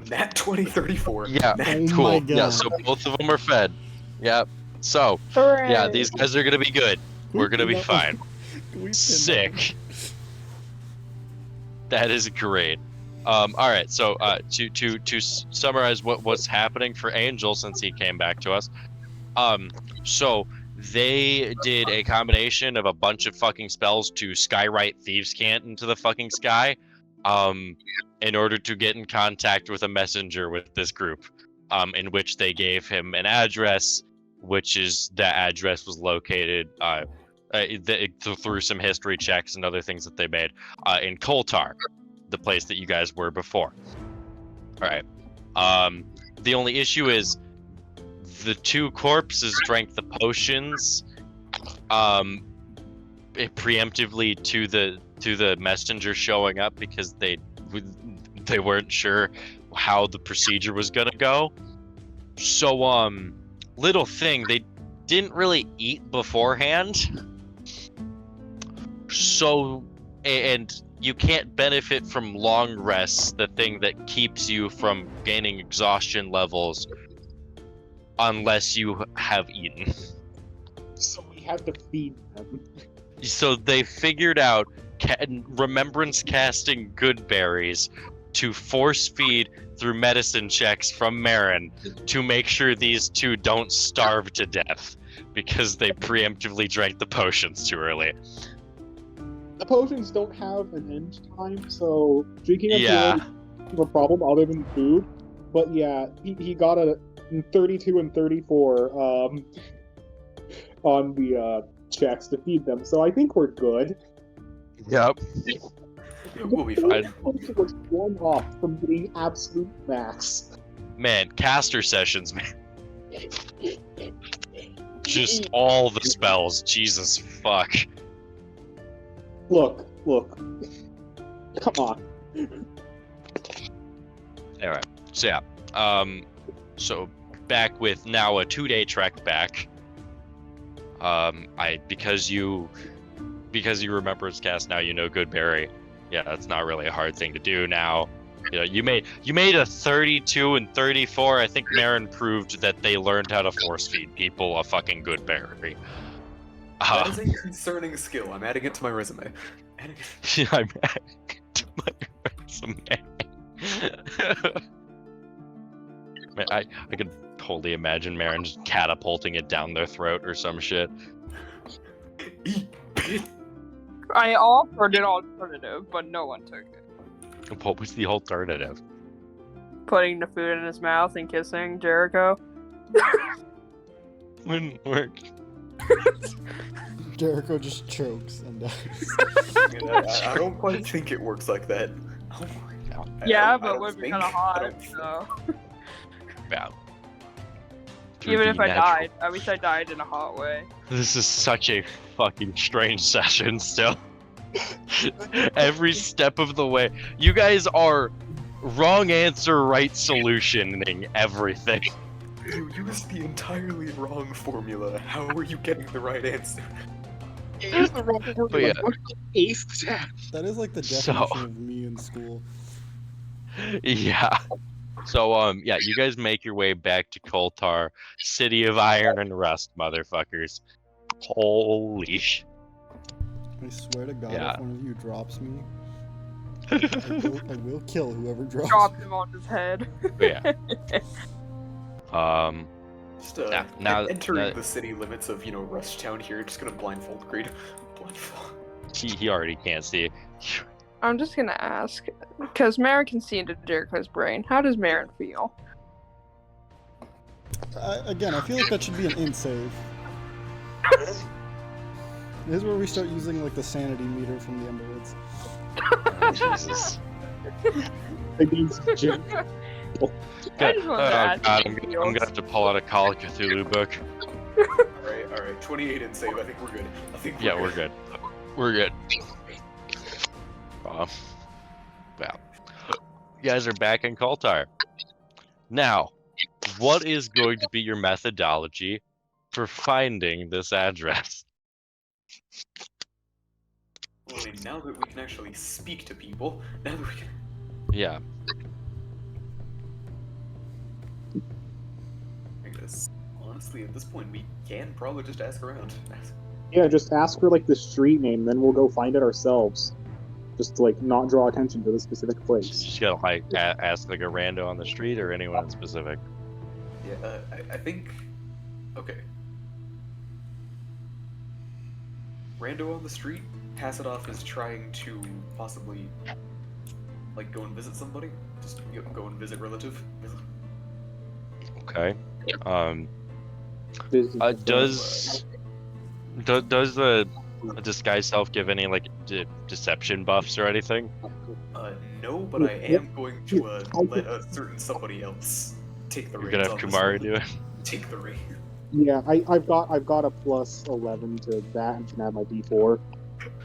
Speaker 8: Nat 2034.
Speaker 2: Yeah.
Speaker 1: Oh
Speaker 2: Cool.
Speaker 1: my god.
Speaker 2: Yeah, so both of them are fed. Yeah. So,
Speaker 3: Hooray!
Speaker 2: yeah, these guys are gonna be good. We're gonna be fine. Sick. That is great. All right. So to summarize what's happening for Angel since he came back to us, so they did a combination of a bunch of fucking spells to skywrite Thieves' Cant into the fucking sky, in order to get in contact with a messenger with this group, in which they gave him an address, which is that address was located through some history checks and other things that they made in Koltar, the place that you guys were before. All right. The only issue is the two corpses drank the potions preemptively to the messenger showing up because they weren't sure how the procedure was gonna go. So little thing, they didn't really eat beforehand. So, and you can't benefit from long rests, the thing that keeps you from gaining exhaustion levels, unless you have eaten.
Speaker 6: So we have to feed them.
Speaker 2: So they figured out remembrance casting good berries to force feed through medicine checks from Marin to make sure these two don't starve to death because they preemptively drank the potions too early.
Speaker 6: The potions don't have an end time, so drinking them
Speaker 2: Yeah.
Speaker 6: is a problem other than food. But yeah, he got a 32 and 34 on the checks to feed them, so I think we're good.
Speaker 2: Yep.
Speaker 8: We'll be fine.
Speaker 6: Was one off from being absolute max.
Speaker 2: Man, caster sessions, man. Just all the spells. Jesus fuck.
Speaker 6: Look. Come on.
Speaker 2: Alright. So yeah. So back with now a 2-day trek back. Because you remember its cast now, you know Goodberry. Yeah, that's not really a hard thing to do now. You know, you made a 32 and 34. I think Marin proved that they learned how to force feed people a fucking Goodberry.
Speaker 8: That is a concerning skill. I'm adding it to my resume.
Speaker 2: I'm adding it to my resume. Man, I could totally imagine Marin just catapulting it down their throat or some shit.
Speaker 3: I offered an alternative, but no one took it.
Speaker 2: What was the alternative?
Speaker 3: Putting the food in his mouth and kissing Jericho.
Speaker 2: Wouldn't work.
Speaker 1: Jericho just chokes and dies.
Speaker 8: I don't quite think it works like that. Oh my god.
Speaker 3: Yeah, but it would be kind of hot, so...
Speaker 2: Yeah.
Speaker 3: Even if I
Speaker 2: 3D natural.
Speaker 3: died, I wish I died in a hot way.
Speaker 2: This is such a fucking strange session still. Every step of the way. You guys are wrong answer, right solutioning everything.
Speaker 8: You used the entirely wrong formula. How are you getting the right answer?
Speaker 6: Here's the wrong
Speaker 2: But
Speaker 6: formula.
Speaker 2: yeah.
Speaker 6: What is that?
Speaker 1: That is like the
Speaker 2: So-
Speaker 1: definition of me in school.
Speaker 2: Yeah. So, yeah, you guys make your way back to Koltar, City of Iron and Rust, motherfuckers. Holy sh...
Speaker 1: I swear to God,
Speaker 2: Yeah.
Speaker 1: if one of you drops me, I will kill whoever drops
Speaker 3: Dropped
Speaker 1: me.
Speaker 3: him on his head.
Speaker 2: Yeah.
Speaker 8: Just
Speaker 2: Yeah, now-
Speaker 8: entering
Speaker 2: now-
Speaker 8: the city limits of, Rush Town here, just gonna blindfold Creed. Blindfold.
Speaker 2: He already can't see.
Speaker 3: I'm just gonna ask, because Marin can see into Jericho's brain. How does Marin feel?
Speaker 1: Again, I feel like that should be an int save. This is where we start using like the sanity meter from the Emberwoods.
Speaker 2: Jesus.
Speaker 6: Against Jim.
Speaker 3: I just wanted to ask
Speaker 2: God,
Speaker 3: how
Speaker 2: I'm
Speaker 3: he
Speaker 2: gonna
Speaker 3: feels.
Speaker 2: have to pull out a Call of Cthulhu book.
Speaker 8: Alright. 28 and save. I think we're good.
Speaker 2: Yeah, we're good. We're good. Well, you guys are back in Koltar. Now, what is going to be your methodology for finding this address?
Speaker 8: Well, I mean, now that we can actually speak to people, now that we can...
Speaker 2: Yeah.
Speaker 8: I guess, honestly, at this point, we can probably just ask around.
Speaker 6: Yeah, just ask for like the street name, then we'll go find it ourselves. Just to like not draw attention to the specific place.
Speaker 2: Just gotta like ask like a rando on the street or anyone in specific.
Speaker 8: Yeah, I think... Okay. Rando on the street, pass it off as trying to possibly, like, go and visit somebody. Just go and visit relative.
Speaker 2: Okay.
Speaker 6: Visit the
Speaker 2: Does the disguise self give any like deception buffs or anything?
Speaker 8: No, but I am going to let a certain somebody else take the
Speaker 2: You're
Speaker 8: reins
Speaker 2: gonna have
Speaker 8: on this
Speaker 2: Kumari
Speaker 8: one.
Speaker 2: do it.
Speaker 8: Take the reins.
Speaker 6: Yeah, I've got a plus 11 to that and can add my D4.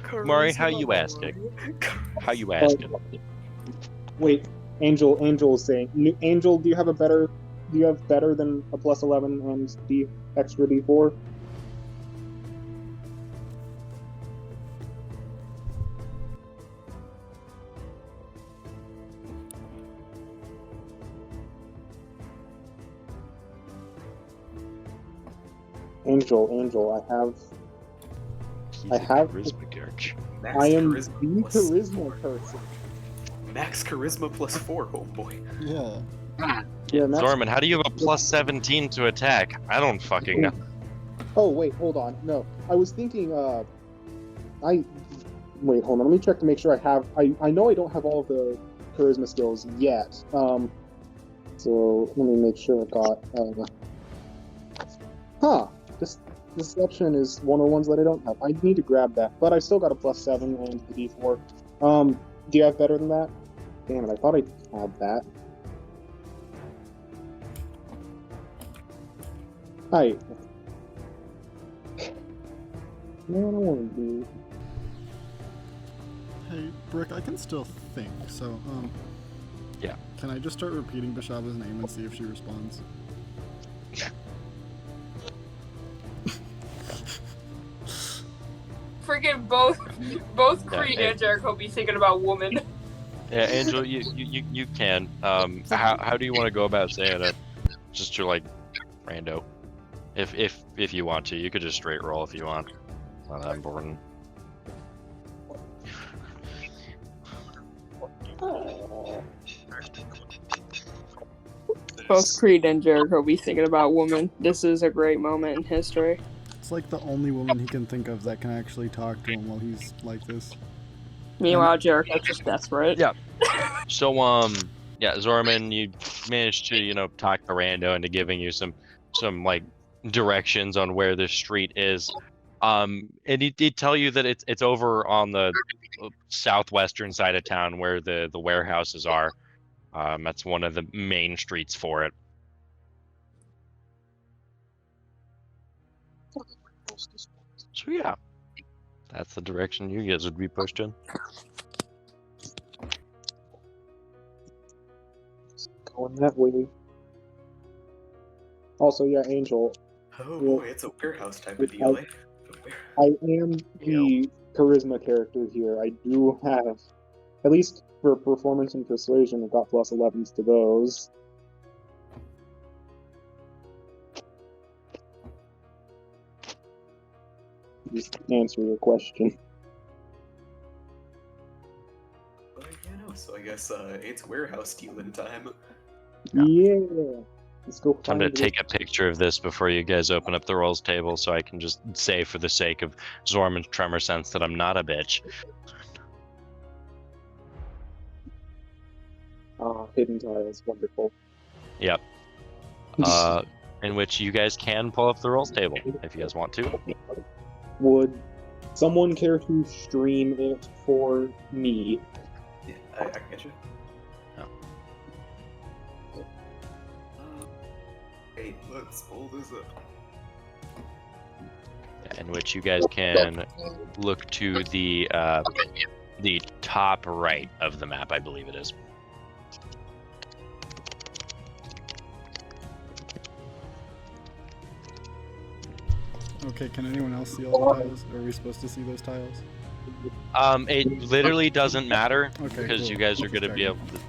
Speaker 2: Kumari, how you asking? How you asking?
Speaker 6: Wait, Angel is saying, Angel, do you have better than a plus 11 and extra D4? Angel,
Speaker 2: He's
Speaker 6: I
Speaker 2: a
Speaker 6: have-
Speaker 2: charisma character.
Speaker 8: Max
Speaker 6: I am
Speaker 8: charisma
Speaker 6: the
Speaker 8: plus
Speaker 6: charisma
Speaker 8: 4.
Speaker 6: person.
Speaker 8: Max charisma plus 4, oh boy.
Speaker 1: Yeah.
Speaker 6: Yeah, Max.
Speaker 2: Zorman, how do you have a plus 17 to attack? I don't fucking know.
Speaker 6: Oh wait, hold on. No, I was thinking. Wait, hold on. Let me check to make sure I have. I know I don't have all of the charisma skills yet. So let me make sure I got. This deception is one of the ones that I don't have. I need to grab that, but I still got a plus 7 and the D4. Do you have better than that? Damn it! I thought I had that. Hi. No, I don't want to do.
Speaker 1: Hey, Brick, I can still think, so,
Speaker 2: Yeah.
Speaker 1: Can I just start repeating Bashaba's name and see if she responds?
Speaker 3: Freaking both Creed
Speaker 2: Yeah,
Speaker 3: and Jericho be thinking about woman.
Speaker 2: Yeah, Angel, you can. How do you want to go about saying it? Just to like rando. If you want to, you could just straight roll if you want. It's not that important.
Speaker 3: Both Creed and Jericho be thinking about woman. This is a great moment in history.
Speaker 1: It's like the only woman he can think of that can actually talk to him while he's like this.
Speaker 3: Meanwhile, Jericho's just desperate.
Speaker 2: Yeah. So yeah, Zorman, you managed to talk to Rando into giving you some like directions on where this street is. And he'd tell you that it's over on the southwestern side of town where the warehouses are. That's one of the main streets for it. So yeah, that's the direction you guys would be pushed in.
Speaker 6: Going that way. Also, yeah, Angel,
Speaker 8: Oh boy, it's a warehouse type of deal.
Speaker 6: I am the charisma character here. I do have, at least for performance and persuasion, I've got plus 11s to those. Just answer your question.
Speaker 8: But yeah, no. So I guess it's warehouse dealing time.
Speaker 6: Yeah. Let's go
Speaker 2: I'm
Speaker 6: find
Speaker 2: gonna
Speaker 6: it.
Speaker 2: take a picture of this before you guys open up the rolls table, so I can just say, for the sake of Zorman's tremor sense, that I'm not a bitch.
Speaker 6: Hidden tiles, wonderful.
Speaker 2: Yep. In which you guys can pull up the rolls table if you guys want to.
Speaker 6: Would someone care to stream it for me?
Speaker 8: Yeah, I can get you.
Speaker 2: Oh.
Speaker 8: Hey, let's pull this up.
Speaker 2: In which you guys can look to the top right of the map, I believe it is.
Speaker 1: Okay, can anyone else see all the tiles? Are we supposed to see those tiles?
Speaker 2: It literally doesn't matter
Speaker 1: Okay,
Speaker 2: because
Speaker 1: cool.
Speaker 2: you guys are
Speaker 1: Just
Speaker 2: gonna be
Speaker 1: checking.
Speaker 2: able to.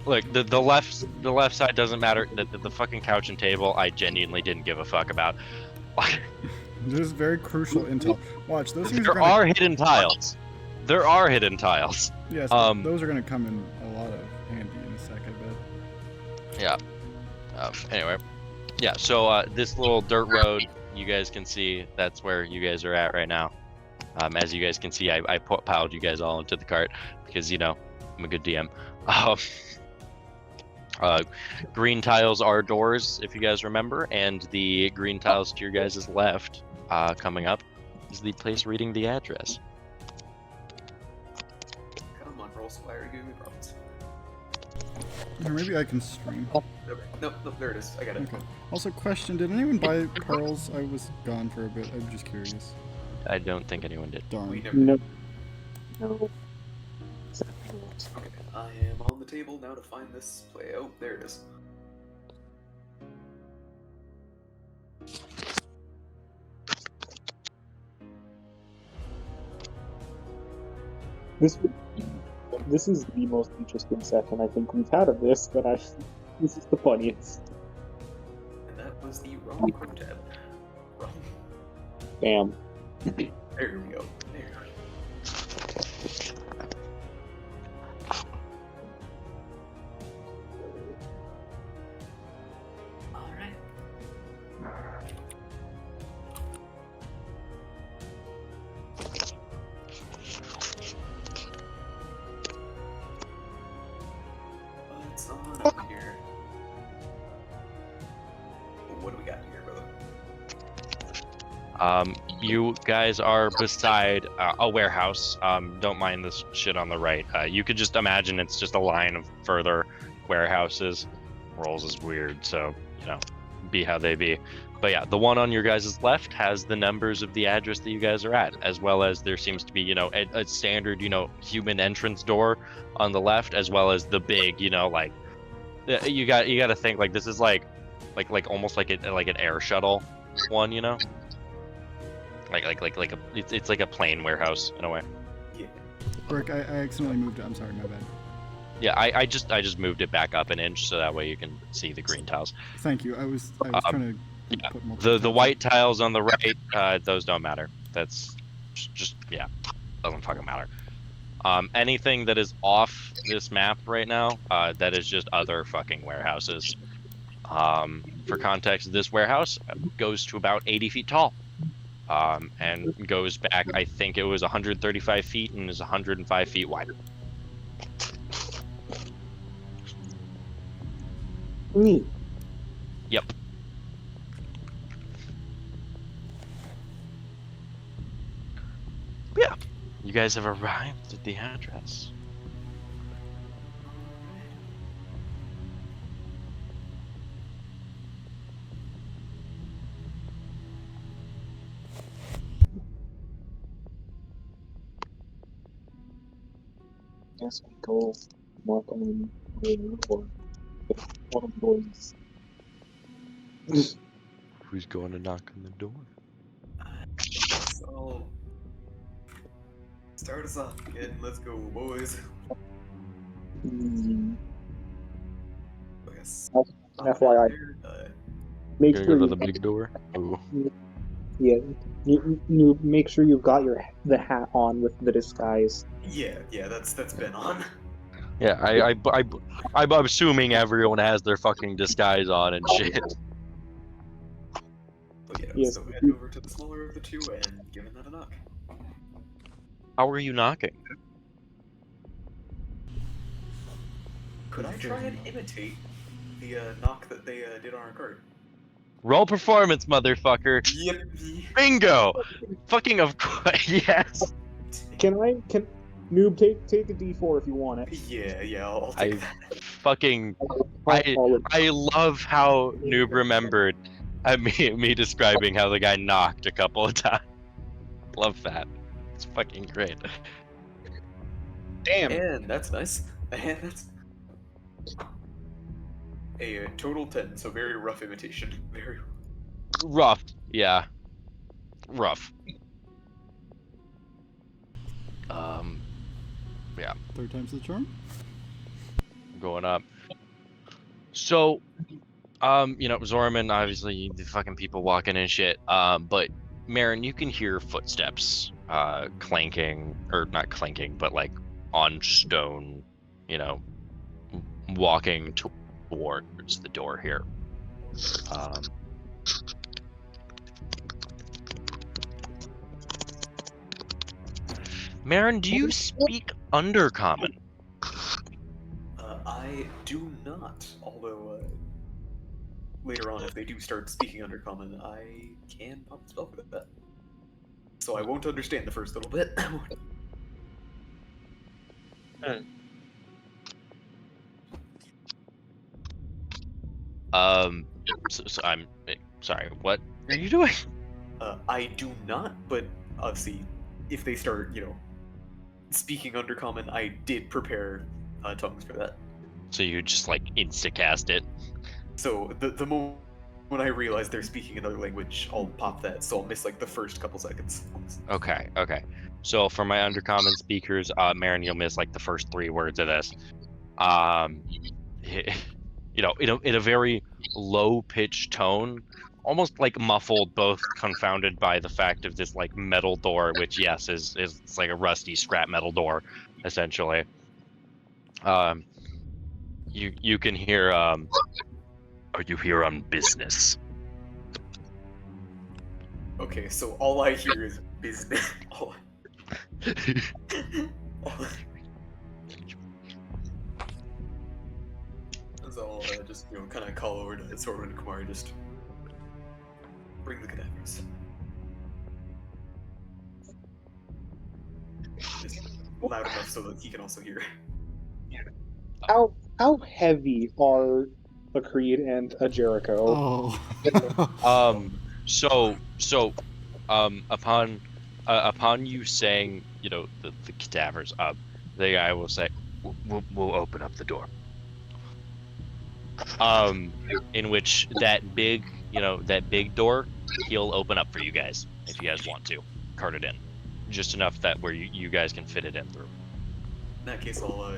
Speaker 2: Look, the left side doesn't matter. The fucking couch and table, I genuinely didn't give a fuck about.
Speaker 1: This is very crucial intel. Watch, those things
Speaker 2: There
Speaker 1: are gonna...
Speaker 2: are hidden tiles. There are hidden tiles.
Speaker 1: Yes, those are gonna come in a lot of handy in a sec, I bet.
Speaker 2: Yeah. Anyway, yeah. So this little dirt road, you guys can see, that's where you guys are at right now. As you guys can see, I piled you guys all into the cart because I'm a good DM. Green tiles are doors, if you guys remember, and the green tiles to your guys' left, coming up, is the place reading the address.
Speaker 8: Come on, roll squire, give me problems.
Speaker 1: Or maybe I can stream.
Speaker 8: Okay. No, there it is. I got it.
Speaker 1: Okay. Also, question, did anyone buy pearls? I was gone for a bit. I'm just curious.
Speaker 2: I don't think anyone did.
Speaker 8: We
Speaker 1: Darn.
Speaker 8: never.
Speaker 6: No. No.
Speaker 8: Okay, I am on the table now to find this play. Oh, there it is.
Speaker 6: This is the most interesting session I think we've had of this, but this is the funniest.
Speaker 8: And that was the wrong quintet. Wrong.
Speaker 6: Damn.
Speaker 8: There we go. There. Alright. What's on here? What do we got here, brother?
Speaker 2: You guys are beside a warehouse. Don't mind this shit on the right. You could just imagine it's just a line of further warehouses. Rolls is weird, so be how they be. But yeah, the one on your guys' left has the numbers of the address that you guys are at, as well as there seems to be a standard human entrance door on the left, as well as the big like you got to think like this is like like almost like an air shuttle one, you know? It's like a plane warehouse in a way.
Speaker 8: Yeah.
Speaker 1: Rick, I accidentally moved it. I'm sorry, my bad.
Speaker 2: Yeah, I just moved it back up an inch so that way you can see the green tiles.
Speaker 1: Thank you. I was trying to
Speaker 2: yeah.
Speaker 1: put more.
Speaker 2: The white tiles on the right, those don't matter. That's just yeah, doesn't fucking matter. Anything that is off this map right now, that is just other fucking warehouses. For context, this warehouse goes to about 80 feet tall. And goes back, I think it was 135 feet and is 105 feet wide.
Speaker 6: Neat.
Speaker 2: Yep. Yeah. You guys have arrived at the address.
Speaker 6: Guess we go knock on the door. One of the boys.
Speaker 2: Who's going to knock on the door?
Speaker 8: So, start us off again. Let's go, boys.
Speaker 6: Mm,
Speaker 8: I guess.
Speaker 6: FYI. Make
Speaker 2: Gonna
Speaker 6: sure
Speaker 2: go to
Speaker 6: you,
Speaker 2: the big door? Ooh.
Speaker 6: yeah, you make sure you've got the hat on with the disguise.
Speaker 8: Yeah, that's been on.
Speaker 2: Yeah, I'm assuming everyone has their fucking disguise on and shit.
Speaker 8: But yeah,
Speaker 6: Yes.
Speaker 8: so head over to the smaller of the two and give that a knock.
Speaker 2: How are you knocking?
Speaker 8: Could I try and imitate the knock that they did on our card?
Speaker 2: Roll performance, motherfucker.
Speaker 8: Yep.
Speaker 2: Bingo! Fucking of course, yes.
Speaker 6: Can Noob take a D4 if you want it?
Speaker 8: Yeah, I'll
Speaker 2: I
Speaker 8: take that.
Speaker 2: fucking I love how Noob remembered me describing how the guy knocked a couple of times. Love that. It's fucking great.
Speaker 6: Damn.
Speaker 8: And that's nice. And that's a total 10, so very rough imitation. Very.
Speaker 2: Rough, yeah. Rough. Yeah.
Speaker 1: Third time's the charm.
Speaker 2: Going up. So, Zorman, obviously, the fucking people walking and shit. But Marin, you can hear footsteps, clanking, or not clanking, but like on stone, walking towards the door here. Marin, do you speak Undercommon?
Speaker 8: I do not, although later on, if they do start speaking Undercommon, I can pop a spell for that. So I won't understand the first little bit.
Speaker 2: So I'm sorry, what are you doing?
Speaker 8: I do not, but obviously, if they start, speaking Undercommon, I did prepare tongues for that.
Speaker 2: So you just like instacast it.
Speaker 8: So the moment when I realize they're speaking another language, I'll pop that. So I'll miss like the first couple seconds.
Speaker 2: Okay. So for my Undercommon speakers, Marin, you'll miss like the first 3 words of this. In a very low-pitched tone, almost like muffled, both confounded by the fact of this like metal door, which yes is it's like a rusty scrap metal door, essentially. You can hear are you here on business?
Speaker 8: Okay, so all I hear is business. So I'll just kind of call over to Sorwin and Kumari, just bring the cadavers. Just loud enough so that he can also hear.
Speaker 6: How heavy are a Creed and a Jericho?
Speaker 1: Oh.
Speaker 2: Upon you saying, the cadavers, the guy will say, we'll open up the door. in which that big, that big door, he'll open up for you guys if you guys want to cart it in, just enough that where you guys can fit it in through.
Speaker 8: In that case, I'll,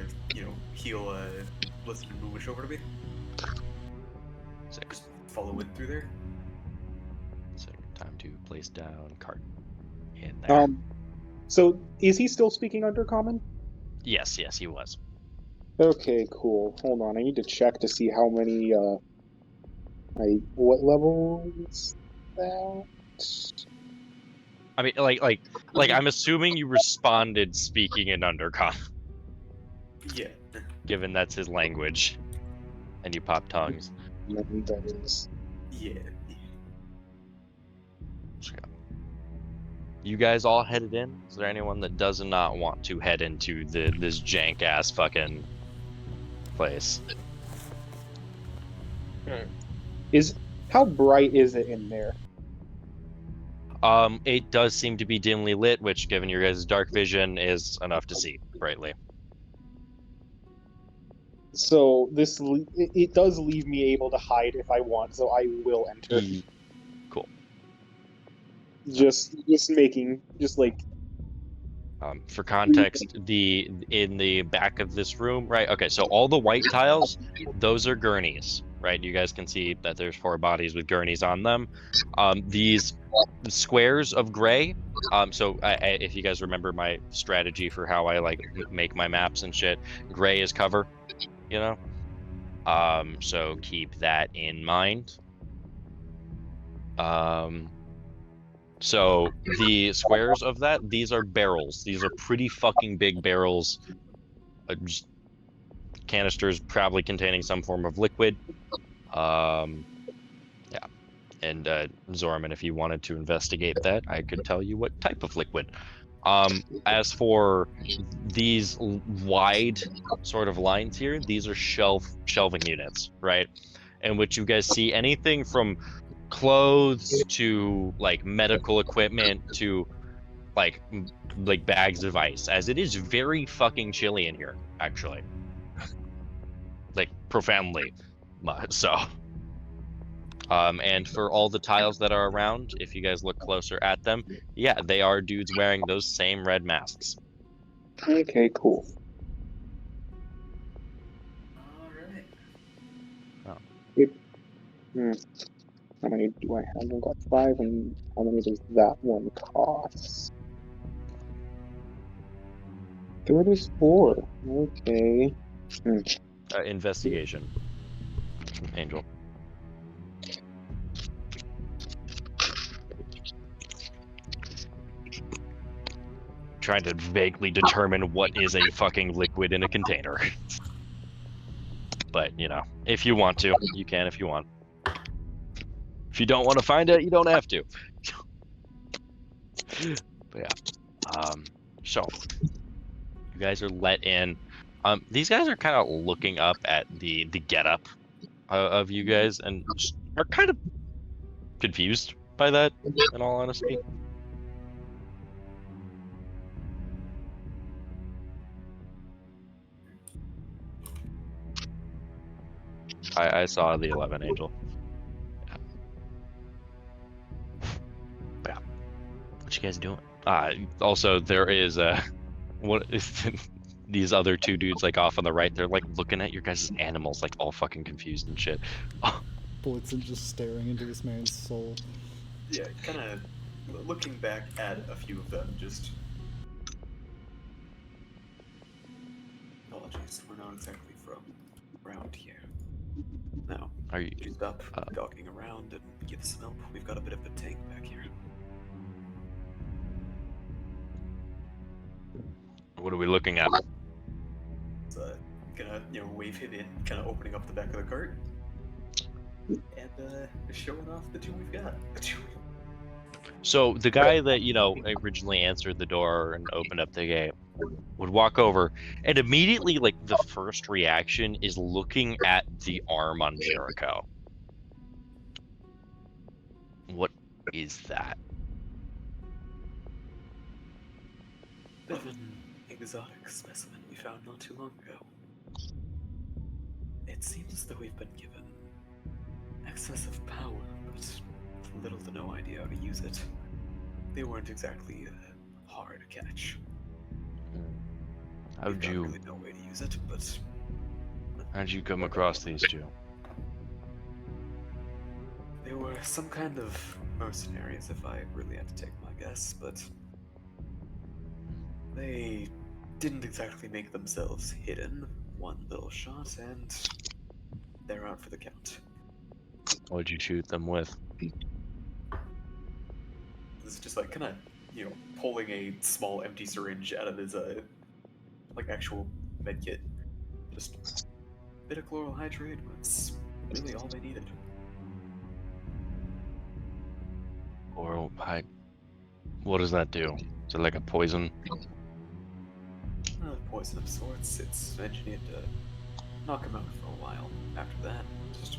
Speaker 8: he'll, listen and move over to me.
Speaker 2: 6.
Speaker 8: Follow it through there.
Speaker 2: So time to place down cart in there.
Speaker 6: So is he still speaking Undercommon?
Speaker 2: Yes, he was.
Speaker 6: Okay, cool. Hold on, I need to check to see how many, what level is that?
Speaker 2: I mean, like I'm assuming you responded speaking in Undercommon,
Speaker 8: Yeah.
Speaker 2: given that's his language, and you pop tongues.
Speaker 6: That is.
Speaker 8: Yeah.
Speaker 2: You guys all headed in? Is there anyone that does not want to head into this jank ass fucking place?
Speaker 6: How bright is it in there?
Speaker 2: It does seem to be dimly lit, which, given your guys' dark vision, is enough to see brightly.
Speaker 6: So it does leave me able to hide if I want, so I will enter.
Speaker 2: Cool.
Speaker 6: Just like
Speaker 2: For context, in the back of this room, right? Okay, so all the white tiles, those are gurneys, right? You guys can see that there's 4 bodies with gurneys on them. These squares of gray. So if you guys remember my strategy for how I like make my maps and shit, gray is cover, So keep that in mind. So the squares of that, these are barrels. These are pretty fucking big barrels. Just canisters probably containing some form of liquid. Yeah. And Zorman, if you wanted to investigate that, I could tell you what type of liquid. As for these wide sort of lines here, these are shelving units, right? In which you guys see anything from clothes to like medical equipment to like bags of ice, as it is very fucking chilly in here, actually. Like profoundly so. And for all the tiles that are around, if you guys look closer at them, yeah, they are dudes wearing those same red masks.
Speaker 6: okay, cool.
Speaker 8: Alright.
Speaker 6: How many do I have? I've got 5, and how many does that one cost? 34. Okay.
Speaker 2: Investigation, Angel. Trying to vaguely determine what is a fucking liquid in a container. But, if you want to, you can if you want. If you don't want to find it, you don't have to. But yeah. So, you guys are let in. These guys are kind of looking up at the getup of you guys and just are kind of confused by that, in all honesty. I saw the 11, Angel. Yeah. What you guys doing? Also, there is these other 2 dudes like off on the right. They're like looking at your guys' animals, like all fucking confused and shit.
Speaker 1: Blitzen just staring into this man's soul.
Speaker 8: Yeah, kind of looking back at a few of them, just. Apologies, we're not exactly from around here. No.
Speaker 2: Are you?
Speaker 8: Just up, gawking around and get some help. We've got a bit of a tank back here.
Speaker 2: What are we looking at?
Speaker 8: So, gonna, wave him in, kind of opening up the back of the cart. And, showing off the 2 we've got.
Speaker 2: So the guy that, originally answered the door and opened up the gate would walk over, and immediately, like, the first reaction is looking at the arm on Jericho. What is that?
Speaker 8: Bit of an exotic specimen we found not too long ago. It It seems as though we've been given excessive power, but little to no idea how to use it. They weren't exactly hard to catch.
Speaker 2: How'd
Speaker 8: We've got
Speaker 2: you
Speaker 8: really no way to use it, but
Speaker 2: how'd you come across these two?
Speaker 8: they were some kind of mercenaries, if I really had to take my guess, but they didn't exactly make themselves hidden. One little shot, and they're out for the count.
Speaker 2: What'd you shoot them with?
Speaker 8: This is just like kind of, pulling a small empty syringe out of his like actual med kit. Just a bit of chloral hydrate was really all they needed.
Speaker 2: Or what does that do? Is it like a poison?
Speaker 8: Poison of sorts. It's engineered to knock him out for a while. After that, just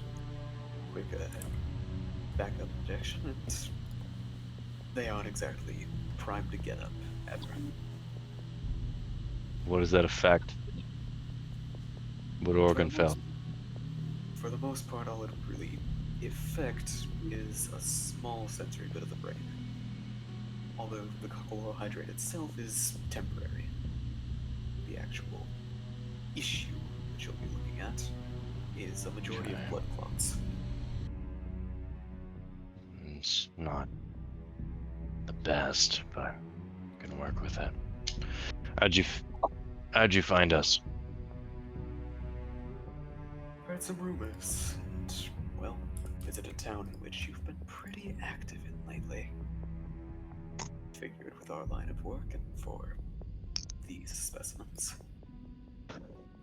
Speaker 8: quick backup injection, and they aren't exactly primed to get up ever.
Speaker 2: What does that affect? What organ fell?
Speaker 8: For the most part, all it really affect is a small sensory bit of the brain. Although the chloral hydrate itself is temporary. The actual issue that you'll be looking at is a majority of blood clots.
Speaker 2: It's not the best, but I can work with it. How'd you find us?
Speaker 8: Heard some rumors, and, well, visited a town in which you've been pretty active in lately. Figured with our line of work and for these specimens,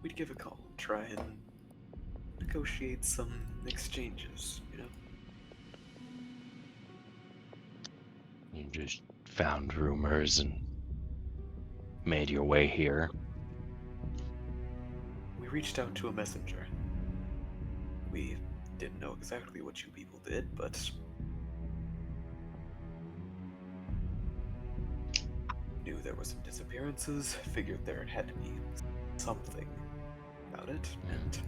Speaker 8: we'd give a call, try and negotiate some exchanges,
Speaker 2: You just found rumors and made your way here.
Speaker 8: We reached out to a messenger. We didn't know exactly what you people did, but knew there were some disappearances, figured there had to be something about it, and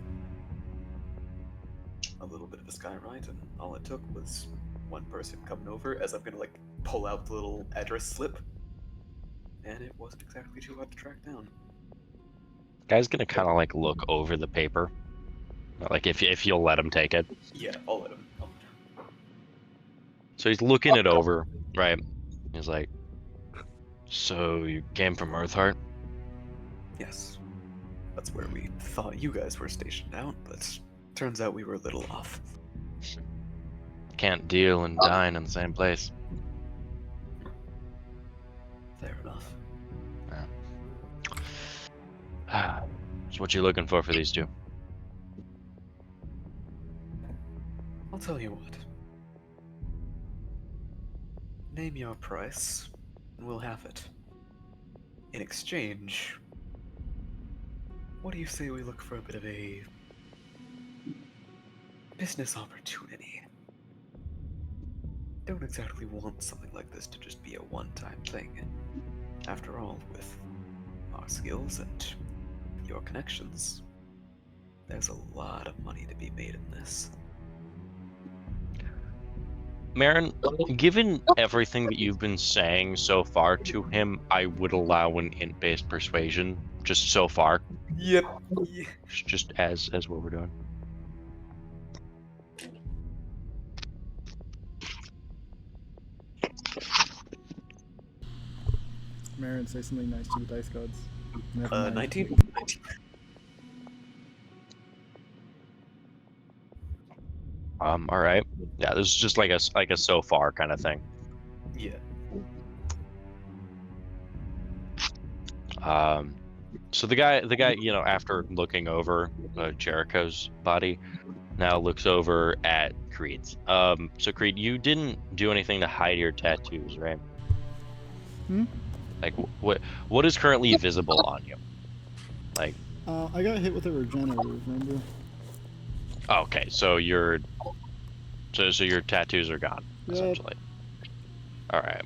Speaker 8: a little bit of a skywrite, and all it took was one person coming over as I'm gonna pull out the little address slip, and it wasn't exactly too hard to track down.
Speaker 2: Guy's gonna kind of look over the paper, if you'll let him take it.
Speaker 8: Yeah, I'll let him.
Speaker 2: So he's looking it over, right? He's like, "So you came from Earthheart?"
Speaker 8: Yes, that's where we thought you guys were stationed out, but turns out we were a little off.
Speaker 2: Can't deal and dine in the same place.
Speaker 8: Fair enough.
Speaker 2: So what you looking for these two?
Speaker 8: I'll tell you what. Name your price, and we'll have it. In exchange, what do you say we look for a bit of a business opportunity? Don't exactly want something like this to just be a one-time thing. After all, with our skills and your connections, there's a lot of money to be made in this.
Speaker 2: Marin, given everything that you've been saying so far to him, I would allow an int-based persuasion, just so far.
Speaker 8: Yep.
Speaker 2: Just as what we're doing.
Speaker 1: Marin, say something nice to the dice gods. Never mind.
Speaker 8: 19?
Speaker 2: All right. Yeah, this is just like a so far kind of thing.
Speaker 8: Yeah.
Speaker 2: So the guy, after looking over Jericho's body, now looks over at Creed's. So Creed, you didn't do anything to hide your tattoos, right? Like, what is currently visible on you? Like,
Speaker 1: I got hit with a regenerative, remember?
Speaker 2: okay, so your tattoos are gone,
Speaker 1: Yep.
Speaker 2: essentially. All right.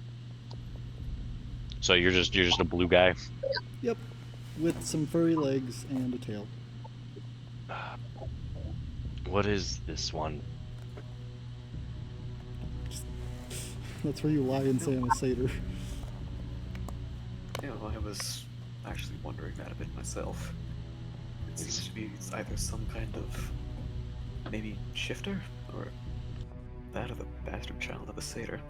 Speaker 2: So you're just a blue guy.
Speaker 1: Yep. With some furry legs and a tail.
Speaker 2: What is this one?
Speaker 1: That's where you lie and say I'm a satyr.
Speaker 8: Yeah, well, I was actually wondering that a bit myself. It seems to be either some kind of maybe shifter, or that of the bastard child of a satyr.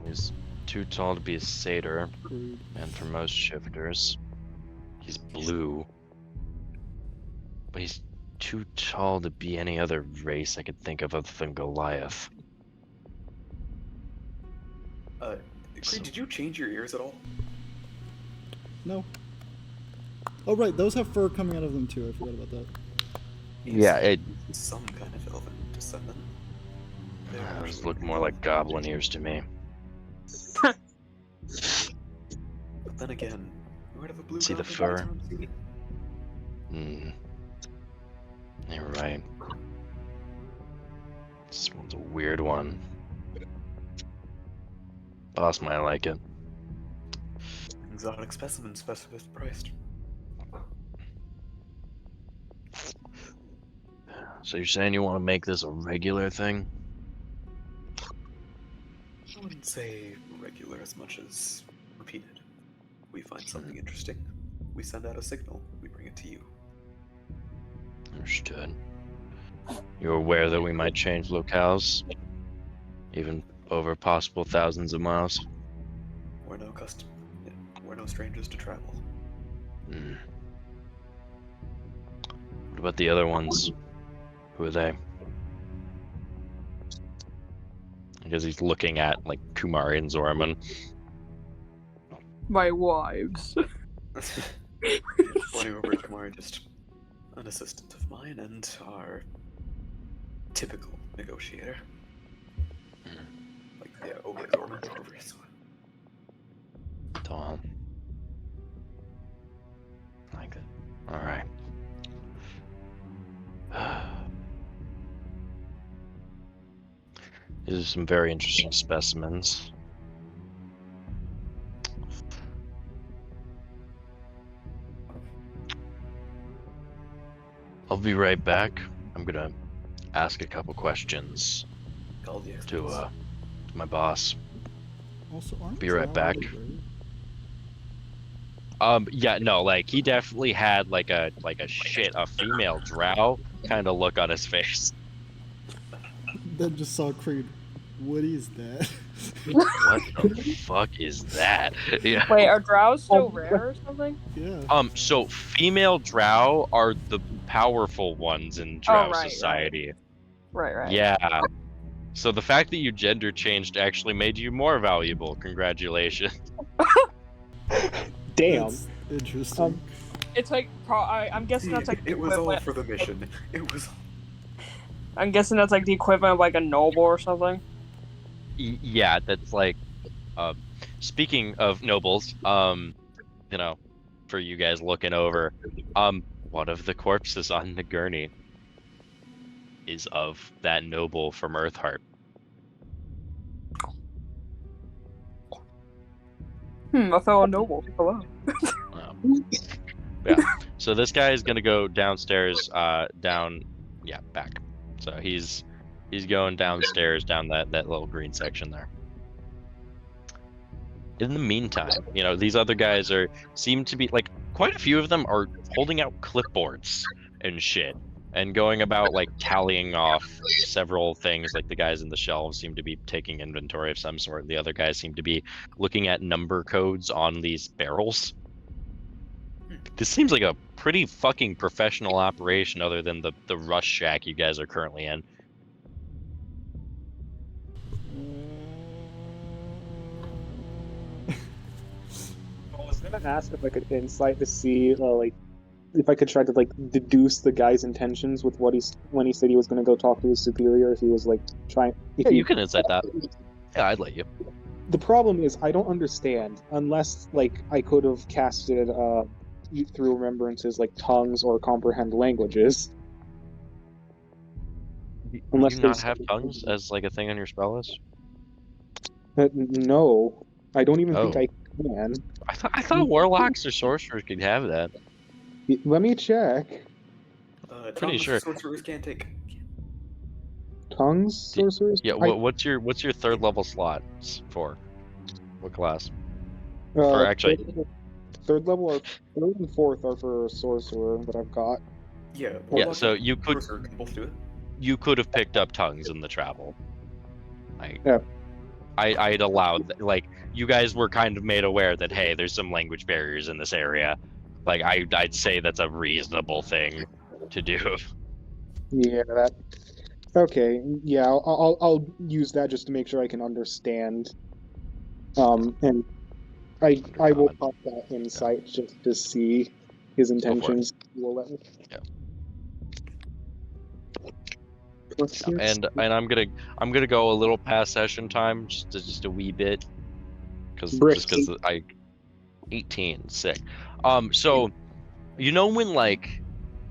Speaker 2: He's too tall to be a satyr,
Speaker 1: Rude.
Speaker 2: and for most shifters, he's blue. But he's too tall to be any other race I could think of other than Goliath.
Speaker 8: Creed, did you change your ears at all?
Speaker 1: No. Oh right, those have fur coming out of them too. I forgot about that.
Speaker 2: Yeah, it
Speaker 8: Some kind of elven descendant.
Speaker 2: those look more like goblin ears to me.
Speaker 8: But then again, where do the blue
Speaker 2: See the
Speaker 8: goblin
Speaker 2: fur?
Speaker 8: come from?
Speaker 2: Hmm. You're right. This one's a weird one. Boss might like it.
Speaker 8: Exotic specimen, specific priced.
Speaker 2: So you're saying you want to make this a regular thing?
Speaker 8: I wouldn't say regular as much as repeated. We find something interesting, we send out a signal, we bring it to you.
Speaker 2: Understood. You're aware that we might change locales? Even over possible thousands of miles?
Speaker 8: We're no strangers to travel.
Speaker 2: Hmm. What about the other ones? Who are they? I guess he's looking at, like, Kumari and Zorman.
Speaker 3: My wives.
Speaker 8: Bonnie Robert Kumari, just an assistant of mine and our typical negotiator. Like, yeah, over his
Speaker 2: Tom. Like it. Alright. These are some very interesting specimens. I'll be right back. I'm gonna ask a couple questions
Speaker 8: Call the
Speaker 2: to
Speaker 8: experts.
Speaker 2: my boss.
Speaker 1: Also, aren't
Speaker 2: Be right back.
Speaker 1: drow rare?
Speaker 2: Yeah, no, like he definitely had like a female drow kind of look on his face.
Speaker 1: Then just saw Creed. What is that?
Speaker 2: What the fuck is that? Yeah.
Speaker 3: Wait, are drows so rare or something?
Speaker 1: Yeah.
Speaker 2: So female drow are the powerful ones in drow
Speaker 3: right,
Speaker 2: society.
Speaker 3: Right.
Speaker 2: Yeah. So the fact that you gender changed actually made you more valuable. Congratulations.
Speaker 6: Damn.
Speaker 1: That's interesting.
Speaker 3: It's like, I'm guessing that's like the
Speaker 8: It was all
Speaker 3: equivalent.
Speaker 8: for the mission. It was.
Speaker 3: I'm guessing that's like the equivalent of like a noble or something.
Speaker 2: Yeah, that's like. Speaking of nobles, you know, for you guys looking over, one of the corpses on the gurney is of that noble from Earthheart.
Speaker 3: A fellow noble. Hello.
Speaker 2: Yeah. So this guy is gonna go downstairs, back. So he's going downstairs down that little green section there. In the meantime, you know, these other guys seem to be like quite a few of them are holding out clipboards and shit and going about like tallying off several things. Like the guys in the shelves seem to be taking inventory of some sort. The other guys seem to be looking at number codes on these barrels. This seems like a pretty fucking professional operation other than the rush shack you guys are currently in.
Speaker 6: I was gonna ask if I could insight to see, like, if I could try to like deduce the guy's intentions with what when he said he was gonna go talk to his superior. If he was like trying.
Speaker 2: Yeah, you can insight that. Yeah, I'd let you.
Speaker 6: The problem is I don't understand unless like I could have casted through remembrances like tongues or comprehend languages. Unless
Speaker 2: Do you not
Speaker 6: there's-
Speaker 2: have tongues as like a thing on your spell list?
Speaker 6: No, I don't even think
Speaker 2: Oh.
Speaker 6: I can.
Speaker 2: I thought warlocks or sorcerers could have that.
Speaker 6: Let me check.
Speaker 2: Pretty
Speaker 8: tongues
Speaker 2: sure.
Speaker 8: sorcerers can't take.
Speaker 6: Tongues, sorcerers?
Speaker 2: Yeah. What's your third level slot for? What class? Or actually,
Speaker 6: third level or third and fourth are for sorcerer that I've got.
Speaker 8: Yeah.
Speaker 2: yeah.
Speaker 8: Warlock
Speaker 2: So
Speaker 8: and
Speaker 2: you could
Speaker 8: sorcerer can both do it.
Speaker 2: have picked up tongues in the travel. Like,
Speaker 6: Yeah.
Speaker 2: I'd allowed, like, you guys were kind of made aware that, hey, there's some language barriers in this area. Like, I'd say that's a reasonable thing to do.
Speaker 6: Yeah, that. Okay, yeah, I'll use that just to make sure I can understand. And I will pop that insight just to see his
Speaker 2: Go for it.
Speaker 6: intentions. We'll let me.
Speaker 2: Yeah.
Speaker 6: What's
Speaker 2: Yeah,
Speaker 6: this?
Speaker 2: and I'm gonna go a little past session time, just a wee bit, because
Speaker 6: Bricks.
Speaker 2: 18, sick. So, you know when like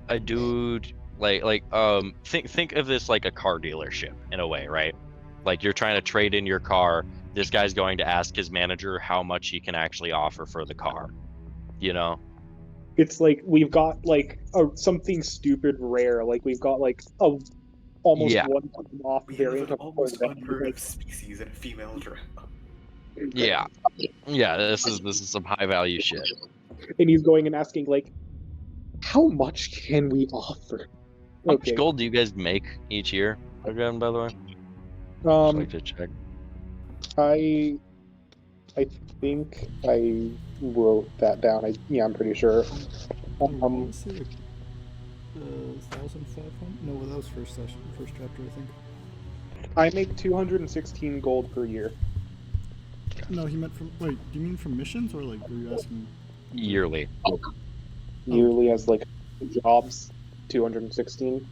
Speaker 2: a dude think of this like a car dealership in a way, right? Like you're trying to trade in your car. This guy's going to ask his manager how much he can actually offer for the car. You know?
Speaker 6: It's like we've got like something stupid rare. Like we've got like a almost
Speaker 2: Yeah.
Speaker 6: one off
Speaker 8: We have
Speaker 6: variant
Speaker 8: an
Speaker 6: of
Speaker 8: almost
Speaker 6: Corvette.
Speaker 8: unheard of species in a female dragon.
Speaker 2: Yeah. Yeah. This is some high value shit.
Speaker 6: And he's going and asking like, how much can we offer?
Speaker 2: How
Speaker 6: Okay.
Speaker 2: much gold do you guys make each year? Again, by the way, Just like to check.
Speaker 6: I think I wrote that down. I'm pretty sure.
Speaker 1: Was it 1,500? No, that was first chapter, I think.
Speaker 6: I make 216 gold per year.
Speaker 1: No, he meant from. Wait, do you mean from missions or like were you asking?
Speaker 2: Yearly.
Speaker 6: Yearly as like jobs, 216.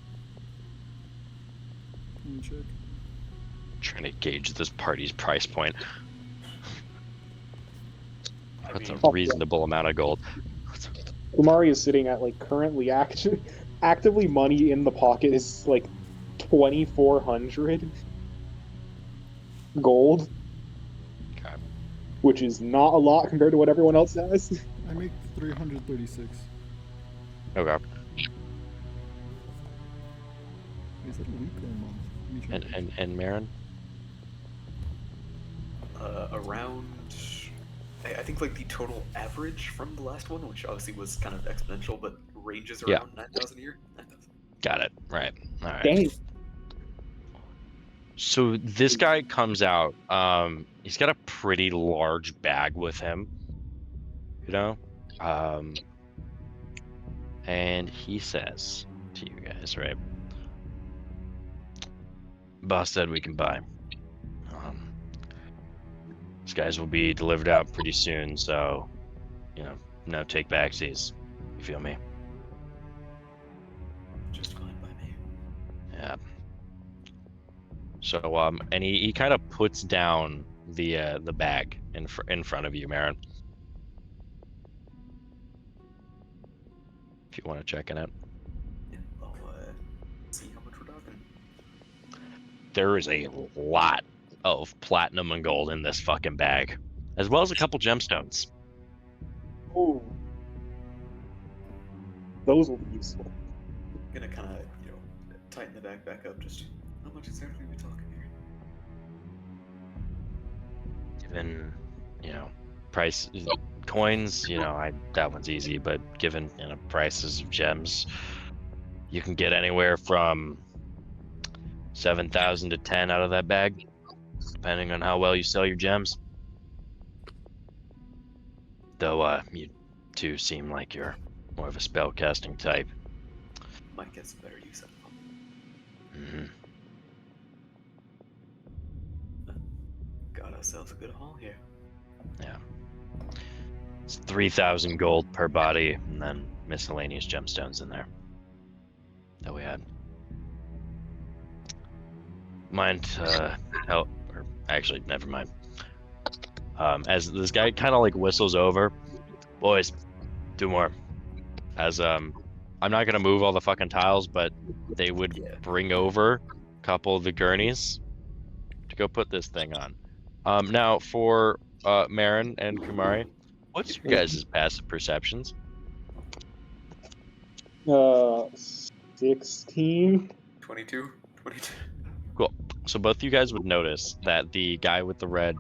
Speaker 1: Let me check.
Speaker 2: Trying to gauge this party's price point.
Speaker 8: I
Speaker 2: That's
Speaker 8: mean,
Speaker 2: a reasonable amount of gold.
Speaker 6: Umari is sitting at like currently actively money in the pocket is like 2,400 gold,
Speaker 2: Okay.
Speaker 6: which is not a lot compared to what everyone else has.
Speaker 1: I make 336.
Speaker 2: Okay.
Speaker 1: Is that a week or a month? Let me check.
Speaker 2: And Marin?
Speaker 8: Around, I think like the total average from the last one, which obviously was kind of exponential, but ranges
Speaker 2: Yeah.
Speaker 8: around 9,000 a year. 9,000.
Speaker 2: Got it. Right. All right.
Speaker 6: Dang.
Speaker 2: So this guy comes out. He's got a pretty large bag with him. You know? And he says to you guys, right? Boss said we can buy. These guys will be delivered out pretty soon, so, you know, no take backsies. You feel me?
Speaker 8: Just fine by me.
Speaker 2: Yeah. So, and he kind of puts down the bag in front of you, Marin. If you want to check it out.
Speaker 8: Yeah, I'll see how much we're talking.
Speaker 2: There is a lot of platinum and gold in this fucking bag, as well as a couple gemstones.
Speaker 6: Ooh. Those will be useful.
Speaker 8: Gonna kind of, tighten the bag back up. Just how much exactly are we talking here?
Speaker 2: Given, price coins, that one's easy, but given prices of gems, you can get anywhere from 7,000 to 10 out of that bag, depending on how well you sell your gems. Though you two seem like you're more of a spellcasting type.
Speaker 8: Might get some better use out of them. Got ourselves a good haul here.
Speaker 2: Yeah. It's 3,000 gold per body, and then miscellaneous gemstones in there that we had. Mind help? Or actually, never mind. As this guy kind of like whistles over, boys, do more. As I'm not gonna move all the fucking tiles, but they would bring over a couple of the gurneys to go put this thing on. Now for Marin and Kumari, what's your guys' passive perceptions?
Speaker 6: 16.
Speaker 8: 22. 22.
Speaker 2: So both of you guys would notice that the guy with the red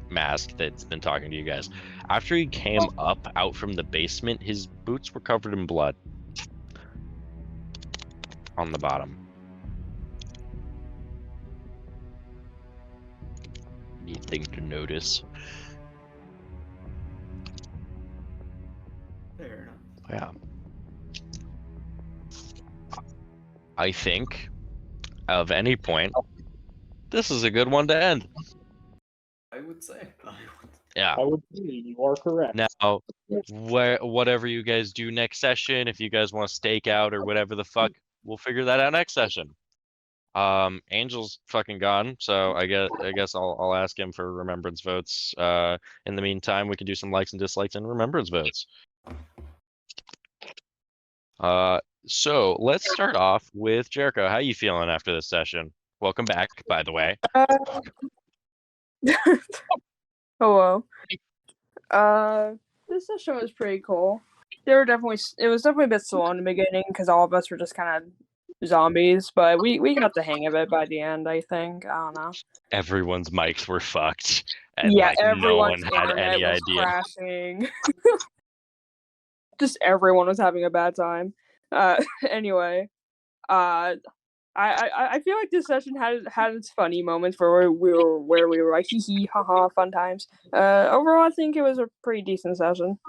Speaker 2: mask that's been talking to you guys, after he came up out from the basement, his boots were covered in blood on the bottom. Neat thing to notice.
Speaker 8: Fair enough.
Speaker 2: Yeah. I think, of any point, this is a good one to end.
Speaker 8: I would say.
Speaker 2: Yeah.
Speaker 6: I would say you are correct.
Speaker 2: Now, whatever you guys do next session, if you guys want to stake out or whatever the fuck, we'll figure that out next session. Angel's fucking gone, so I guess I'll ask him for remembrance votes. In the meantime, we can do some likes and dislikes and remembrance votes. So let's start off with Jericho. How you feeling after this session? Welcome back, by the way.
Speaker 3: Hello. This session was pretty cool. It was definitely a bit slow in the beginning because all of us were just kind of zombies, but we got the hang of it by the end, I think. I don't know.
Speaker 2: Everyone's mics were fucked, and
Speaker 3: Yeah,
Speaker 2: like no one
Speaker 3: everyone's
Speaker 2: had
Speaker 3: internet
Speaker 2: any
Speaker 3: was
Speaker 2: idea.
Speaker 3: crashing. Just everyone was having a bad time. Anyway, I feel like this session had its funny moments where we were like hee hee haha fun times. Overall, I think it was a pretty decent session.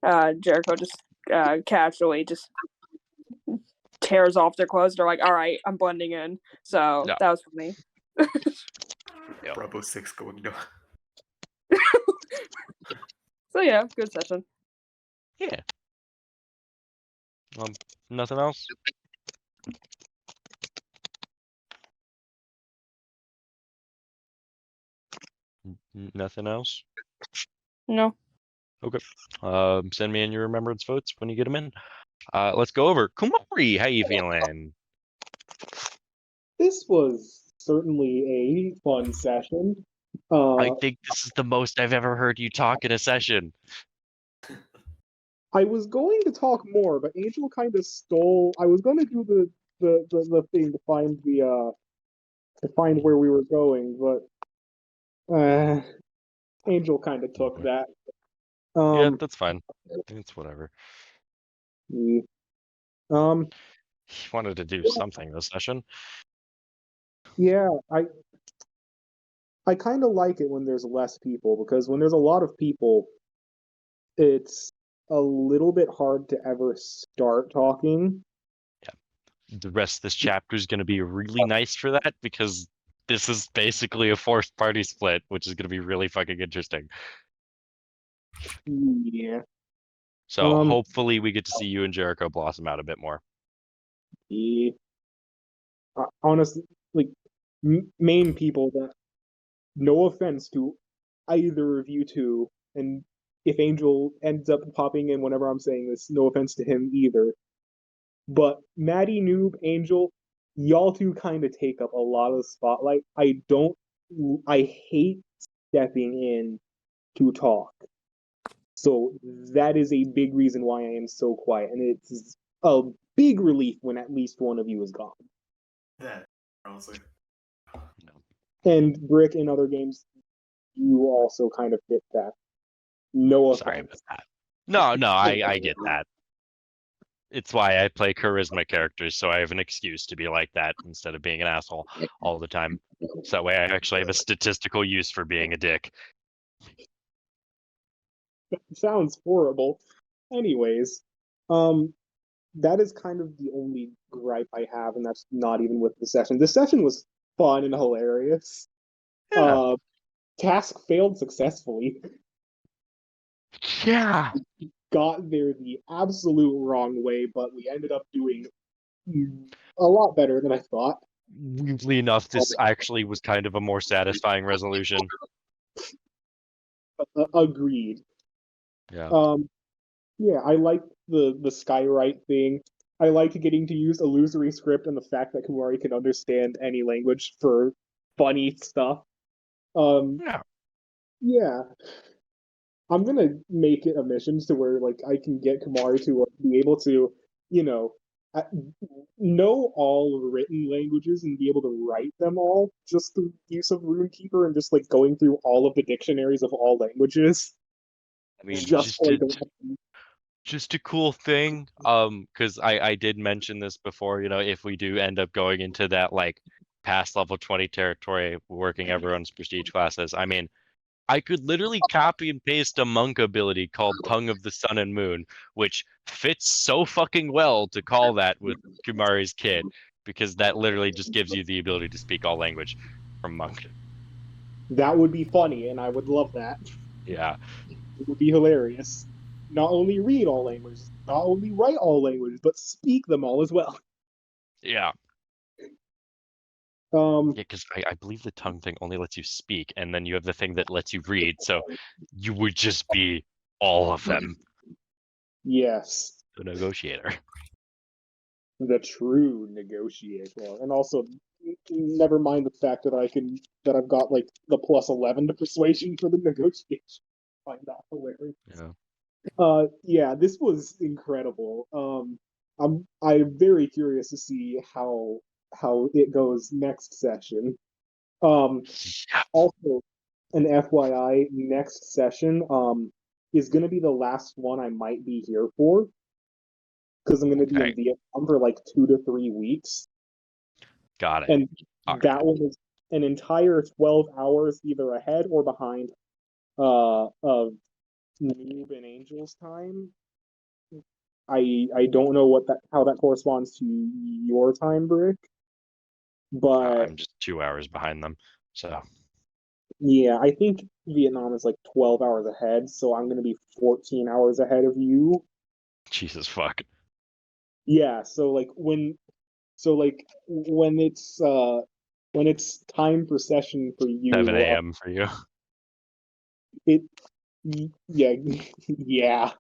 Speaker 3: Jericho just casually just tears off their clothes. They're like, "All right, I'm blending in." So
Speaker 2: Yeah.
Speaker 3: that was funny.
Speaker 2: Yep.
Speaker 8: Bravo 6 going down.
Speaker 3: So yeah, good session.
Speaker 2: Yeah. Nothing else? Nothing else?
Speaker 3: No.
Speaker 2: Send me in your remembrance votes when you get them in. Let's go over. Kumari, how you feeling?
Speaker 6: This was certainly a fun session.
Speaker 2: I think this is the most I've ever heard you talk in a session.
Speaker 6: I was going to talk more, but Angel kind of stole. I was going to do the thing to find where we were going, but Angel kind of took that.
Speaker 2: Yeah, that's fine. It's whatever.
Speaker 6: Yeah.
Speaker 2: He wanted to do something this session.
Speaker 6: Yeah, I kind of like it when there's less people, because when there's a lot of people, it's a little bit hard to ever start talking.
Speaker 2: The rest of this chapter is going to be really nice for that, because this is basically a forced party split, which is going to be really fucking interesting.
Speaker 6: Yeah.
Speaker 2: So hopefully we get to see you and Jericho blossom out a bit more.
Speaker 6: Yeah. Honestly, like, main people that, no offense to either of you two, and if Angel ends up popping in whenever I'm saying this, no offense to him either, but Maddie, Noob, Angel, y'all two kind of take up a lot of the spotlight. I hate stepping in to talk. So that is a big reason why I am so quiet, and it's a big relief when at least one of you is gone.
Speaker 8: That, honestly.
Speaker 6: And Brick, in other games, you also kind of fit that. No offense.
Speaker 2: Sorry about that. No, I get that. It's why I play charisma characters, so I have an excuse to be like that instead of being an asshole all the time. So that way I actually have a statistical use for being a dick.
Speaker 6: Sounds horrible. Anyways, that is kind of the only gripe I have, and that's not even with the session. The session was fun and hilarious.
Speaker 2: Yeah.
Speaker 6: Task failed successfully.
Speaker 2: Yeah.
Speaker 6: Got there the absolute wrong way, but we ended up doing a lot better than I thought.
Speaker 2: Weirdly enough, this actually was kind of a more satisfying resolution.
Speaker 6: Agreed.
Speaker 2: Yeah.
Speaker 6: Yeah, I like the Skywrite thing. I like getting to use illusory script and the fact that Kumari can understand any language for funny stuff. Yeah. I'm gonna make it a mission to where, like, I can get Kumari to be able to, know all written languages and be able to write them all just through use of Runekeeper and just like going through all of the dictionaries of all languages.
Speaker 2: I mean,
Speaker 6: Just so I don't have to-
Speaker 2: just a cool thing. Because I did mention this before. If we do end up going into that like past level 20 territory, working everyone's prestige classes. I mean, I could literally copy and paste a monk ability called Tongue of the Sun and Moon, which fits so fucking well to call that with Kumari's kit, because that literally just gives you the ability to speak all language from monk.
Speaker 6: That would be funny, and I would love that.
Speaker 2: Yeah.
Speaker 6: It would be hilarious. Not only read all languages, not only write all languages, but speak them all as well.
Speaker 2: Yeah.
Speaker 6: Um,
Speaker 2: Yeah, because I believe the tongue thing only lets you speak, and then you have the thing that lets you read, so you would just be all of them.
Speaker 6: yes,
Speaker 2: The negotiator.
Speaker 6: the true negotiator, and also never mind the fact that I've got like the +11 to persuasion for the negotiation. I find that hilarious.
Speaker 2: Yeah.
Speaker 6: Yeah, this was incredible. I'm very curious to see how it goes next session. Also, an FYI, next session is going to be the last one I might be here for because I'm going to be in
Speaker 2: Okay.
Speaker 6: Vietnam for like 2 to 3 weeks,
Speaker 2: Got it.
Speaker 6: and
Speaker 2: All right.
Speaker 6: that one is an entire 12 hours either ahead or behind of Noob and Angel's time. I don't know how that corresponds to your time, Brick, but
Speaker 2: I'm just 2 hours behind them, so
Speaker 6: yeah, I think Vietnam is like 12 hours ahead, so I'm gonna be 14 hours ahead of you.
Speaker 2: Jesus fuck.
Speaker 6: Yeah, so like when when it's time for session for you,
Speaker 2: 7 a.m. for you.
Speaker 6: it yeah yeah,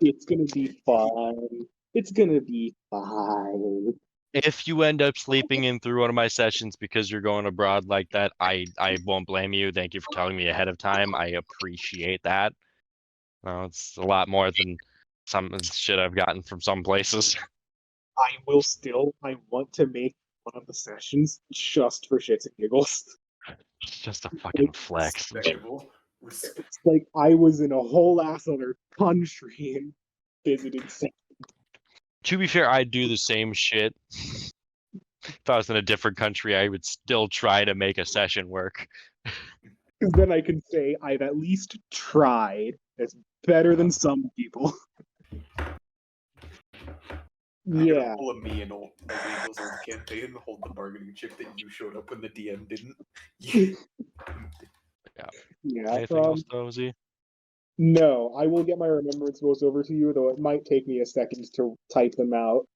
Speaker 6: it's gonna be fine. It's gonna be fine.
Speaker 2: If you end up sleeping in through one of my sessions because you're going abroad like that, I won't blame you. Thank you for telling me ahead of time. I appreciate that. It's a lot more than some shit I've gotten from some places.
Speaker 6: I want to make one of the sessions just for shits and giggles.
Speaker 2: It's just a fucking flex.
Speaker 8: Respectable.
Speaker 6: It's like I was in a whole ass other country and visited.
Speaker 2: To be fair, I'd do the same shit. If I was in a different country, I would still try to make a session work.
Speaker 6: Because then I can say I've at least tried. It's better than some people. Yeah.
Speaker 8: Pull a me and Angel's old campaign and hold the bargaining chip that you showed up when the DM didn't.
Speaker 6: Yeah.
Speaker 2: Anything else, though, Z?
Speaker 6: No, I will get my remembrance votes over to you, though it might take me a second to type them out.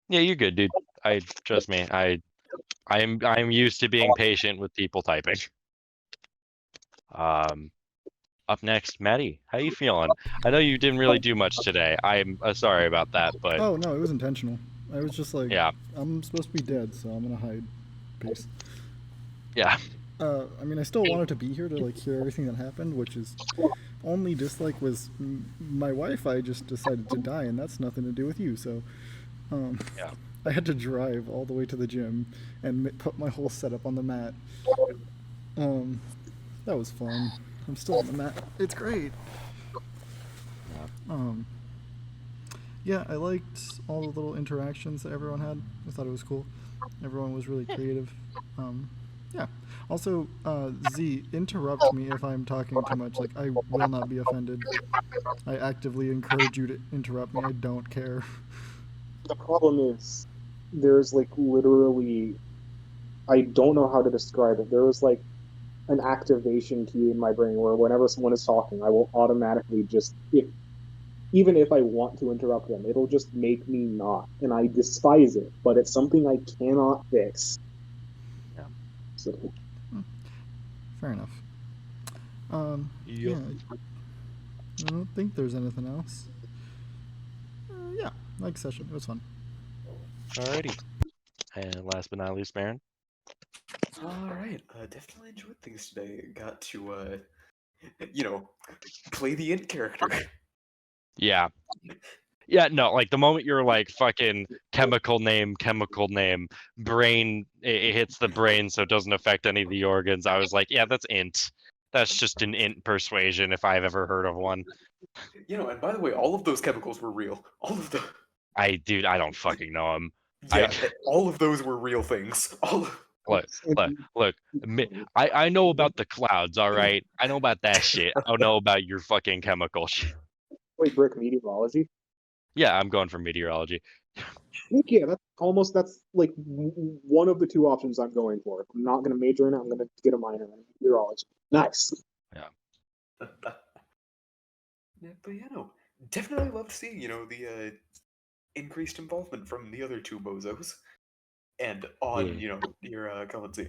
Speaker 2: Yeah, you're good, dude. Trust me. I'm used to being patient with people typing. Up next, Maddie, how you feeling? I know you didn't really do much today. I'm sorry about that, but
Speaker 1: Oh no, it was intentional. I was just like,
Speaker 2: yeah,
Speaker 1: I'm supposed to be dead, so I'm gonna hide. Peace.
Speaker 2: yeah.
Speaker 1: I mean, I still wanted to be here to like hear everything that happened, which is only dislike was my Wi-Fi just decided to die, and that's nothing to do with you. So,
Speaker 2: Yeah.
Speaker 1: I had to drive all the way to the gym and put my whole setup on the mat. That was fun. I'm still on the mat. It's great. Yeah, I liked all the little interactions that everyone had. I thought it was cool. Everyone was really creative. Yeah. Also, Z, interrupt me if I'm talking too much. Like, I will not be offended. I actively encourage you to interrupt me. I don't care.
Speaker 6: The problem is, there's like literally, I don't know how to describe it. There was like an activation key in my brain where whenever someone is talking, I will automatically just, even if I want to interrupt them, it'll just make me not. And I despise it, but it's something I cannot fix.
Speaker 2: Yeah.
Speaker 6: So.
Speaker 1: Fair enough. Yeah. I don't think there's anything else. Yeah, like session. It was fun.
Speaker 2: Alrighty. And last but not least, Baron.
Speaker 8: Alright, definitely enjoyed things today. Got to, play the int character.
Speaker 2: Yeah. Yeah, no, like the moment you're like fucking chemical name, brain, it hits the brain so it doesn't affect any of the organs. I was like, yeah, that's int. That's just an int persuasion if I've ever heard of one.
Speaker 8: You know, and by the way, all of those chemicals were real. All of the
Speaker 2: Dude, I don't fucking know them.
Speaker 8: yeah, all of those were real things. All of...
Speaker 2: Look. I know about the clouds, all right? I know about that shit. I don't know about your fucking chemical shit.
Speaker 6: Wait, Brick, meteorology?
Speaker 2: Yeah, I'm going for meteorology.
Speaker 6: I think, yeah, that's like one of the two options I'm going for. If I'm not going to major in it, I'm going to get a minor in meteorology. Nice.
Speaker 2: Yeah.
Speaker 8: Yeah, but you know, definitely love seeing, you know, the increased involvement from the other two bozos. And on,
Speaker 2: Yeah.
Speaker 8: you know, your comments,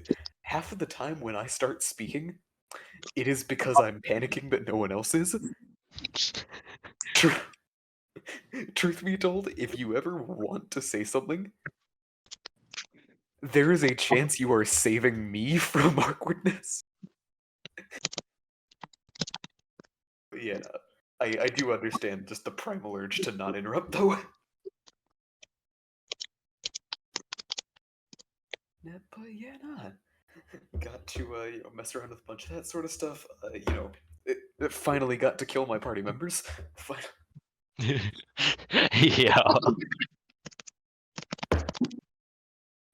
Speaker 8: half of the time when I start speaking, it is because I'm panicking that no one else is. Truth be told, if you ever want to say something, there is a chance you are saving me from awkwardness. But yeah, I do understand just the primal urge to not interrupt, though. Yeah, but yeah, nah. Got to you know, mess around with a bunch of that sort of stuff. You know, it finally got to kill my party members.
Speaker 2: Yeah.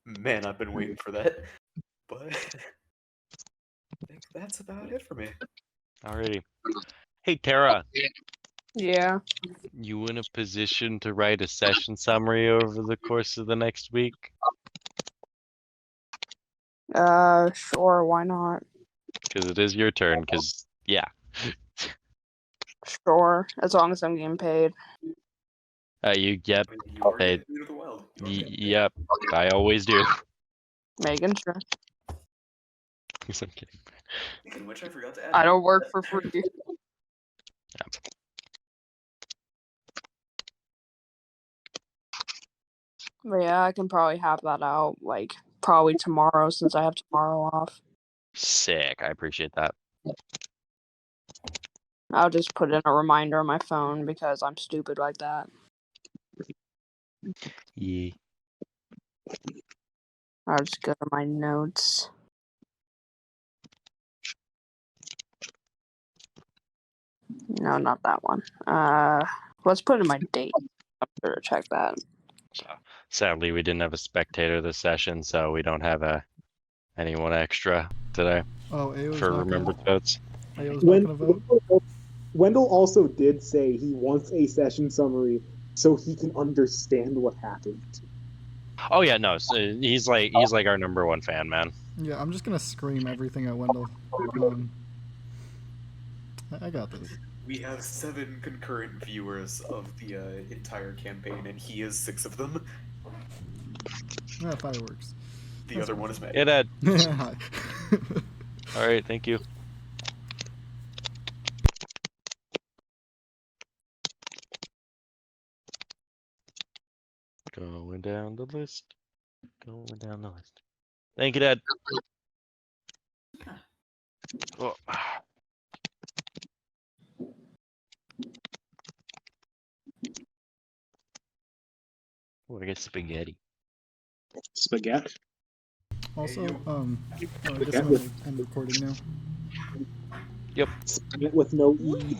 Speaker 8: Man, I've been waiting for that. But I think that's about it for me.
Speaker 2: Alrighty. Hey, Tara,
Speaker 3: Yeah.
Speaker 2: you in a position to write a session summary over the course of the next week?
Speaker 3: Sure, why not?
Speaker 2: Because it is your turn, because, yeah.
Speaker 3: Sure, as long as I'm getting paid.
Speaker 2: Yep,
Speaker 8: You are
Speaker 2: Hey,
Speaker 8: getting into the wild. You are getting paid.
Speaker 2: yep, I always do.
Speaker 3: Making sure.
Speaker 2: I'm kidding.
Speaker 8: Speaking of which, I forgot to add.
Speaker 3: I don't work for free. But yeah, I can probably have that out, like, probably tomorrow, since I have tomorrow off.
Speaker 2: Sick, I appreciate that.
Speaker 3: I'll just put in a reminder on my phone because I'm stupid like that.
Speaker 2: Yeah.
Speaker 3: I'll just go to my notes. No, not that one. Let's put in my date. I'm sure to check that.
Speaker 2: Sadly, we didn't have a spectator this session, so we don't have anyone extra today
Speaker 1: Oh, Ayo's
Speaker 2: for
Speaker 1: not
Speaker 2: remembered votes.
Speaker 1: Ayo's not gonna vote.
Speaker 6: Wendell also did say he wants a session summary so he can understand what happened.
Speaker 2: Oh yeah, no, so he's like our number one fan, man.
Speaker 1: Yeah, I'm just gonna scream everything at Wendell. I got this.
Speaker 8: We have 7 concurrent viewers of the entire campaign, and he is 6 of them.
Speaker 1: Yeah, fireworks.
Speaker 8: The other one is Matt.
Speaker 2: Hey, Dad.
Speaker 1: Hi.
Speaker 2: All right, thank you. Going down the list. Going down the list. Thank you, Dad. Oh. Oh, I get spaghetti.
Speaker 6: Spaghetti.
Speaker 1: Also,
Speaker 8: Hey,
Speaker 1: I guess I'm gonna end recording now.
Speaker 2: Yep.
Speaker 6: Spaghetti with no E.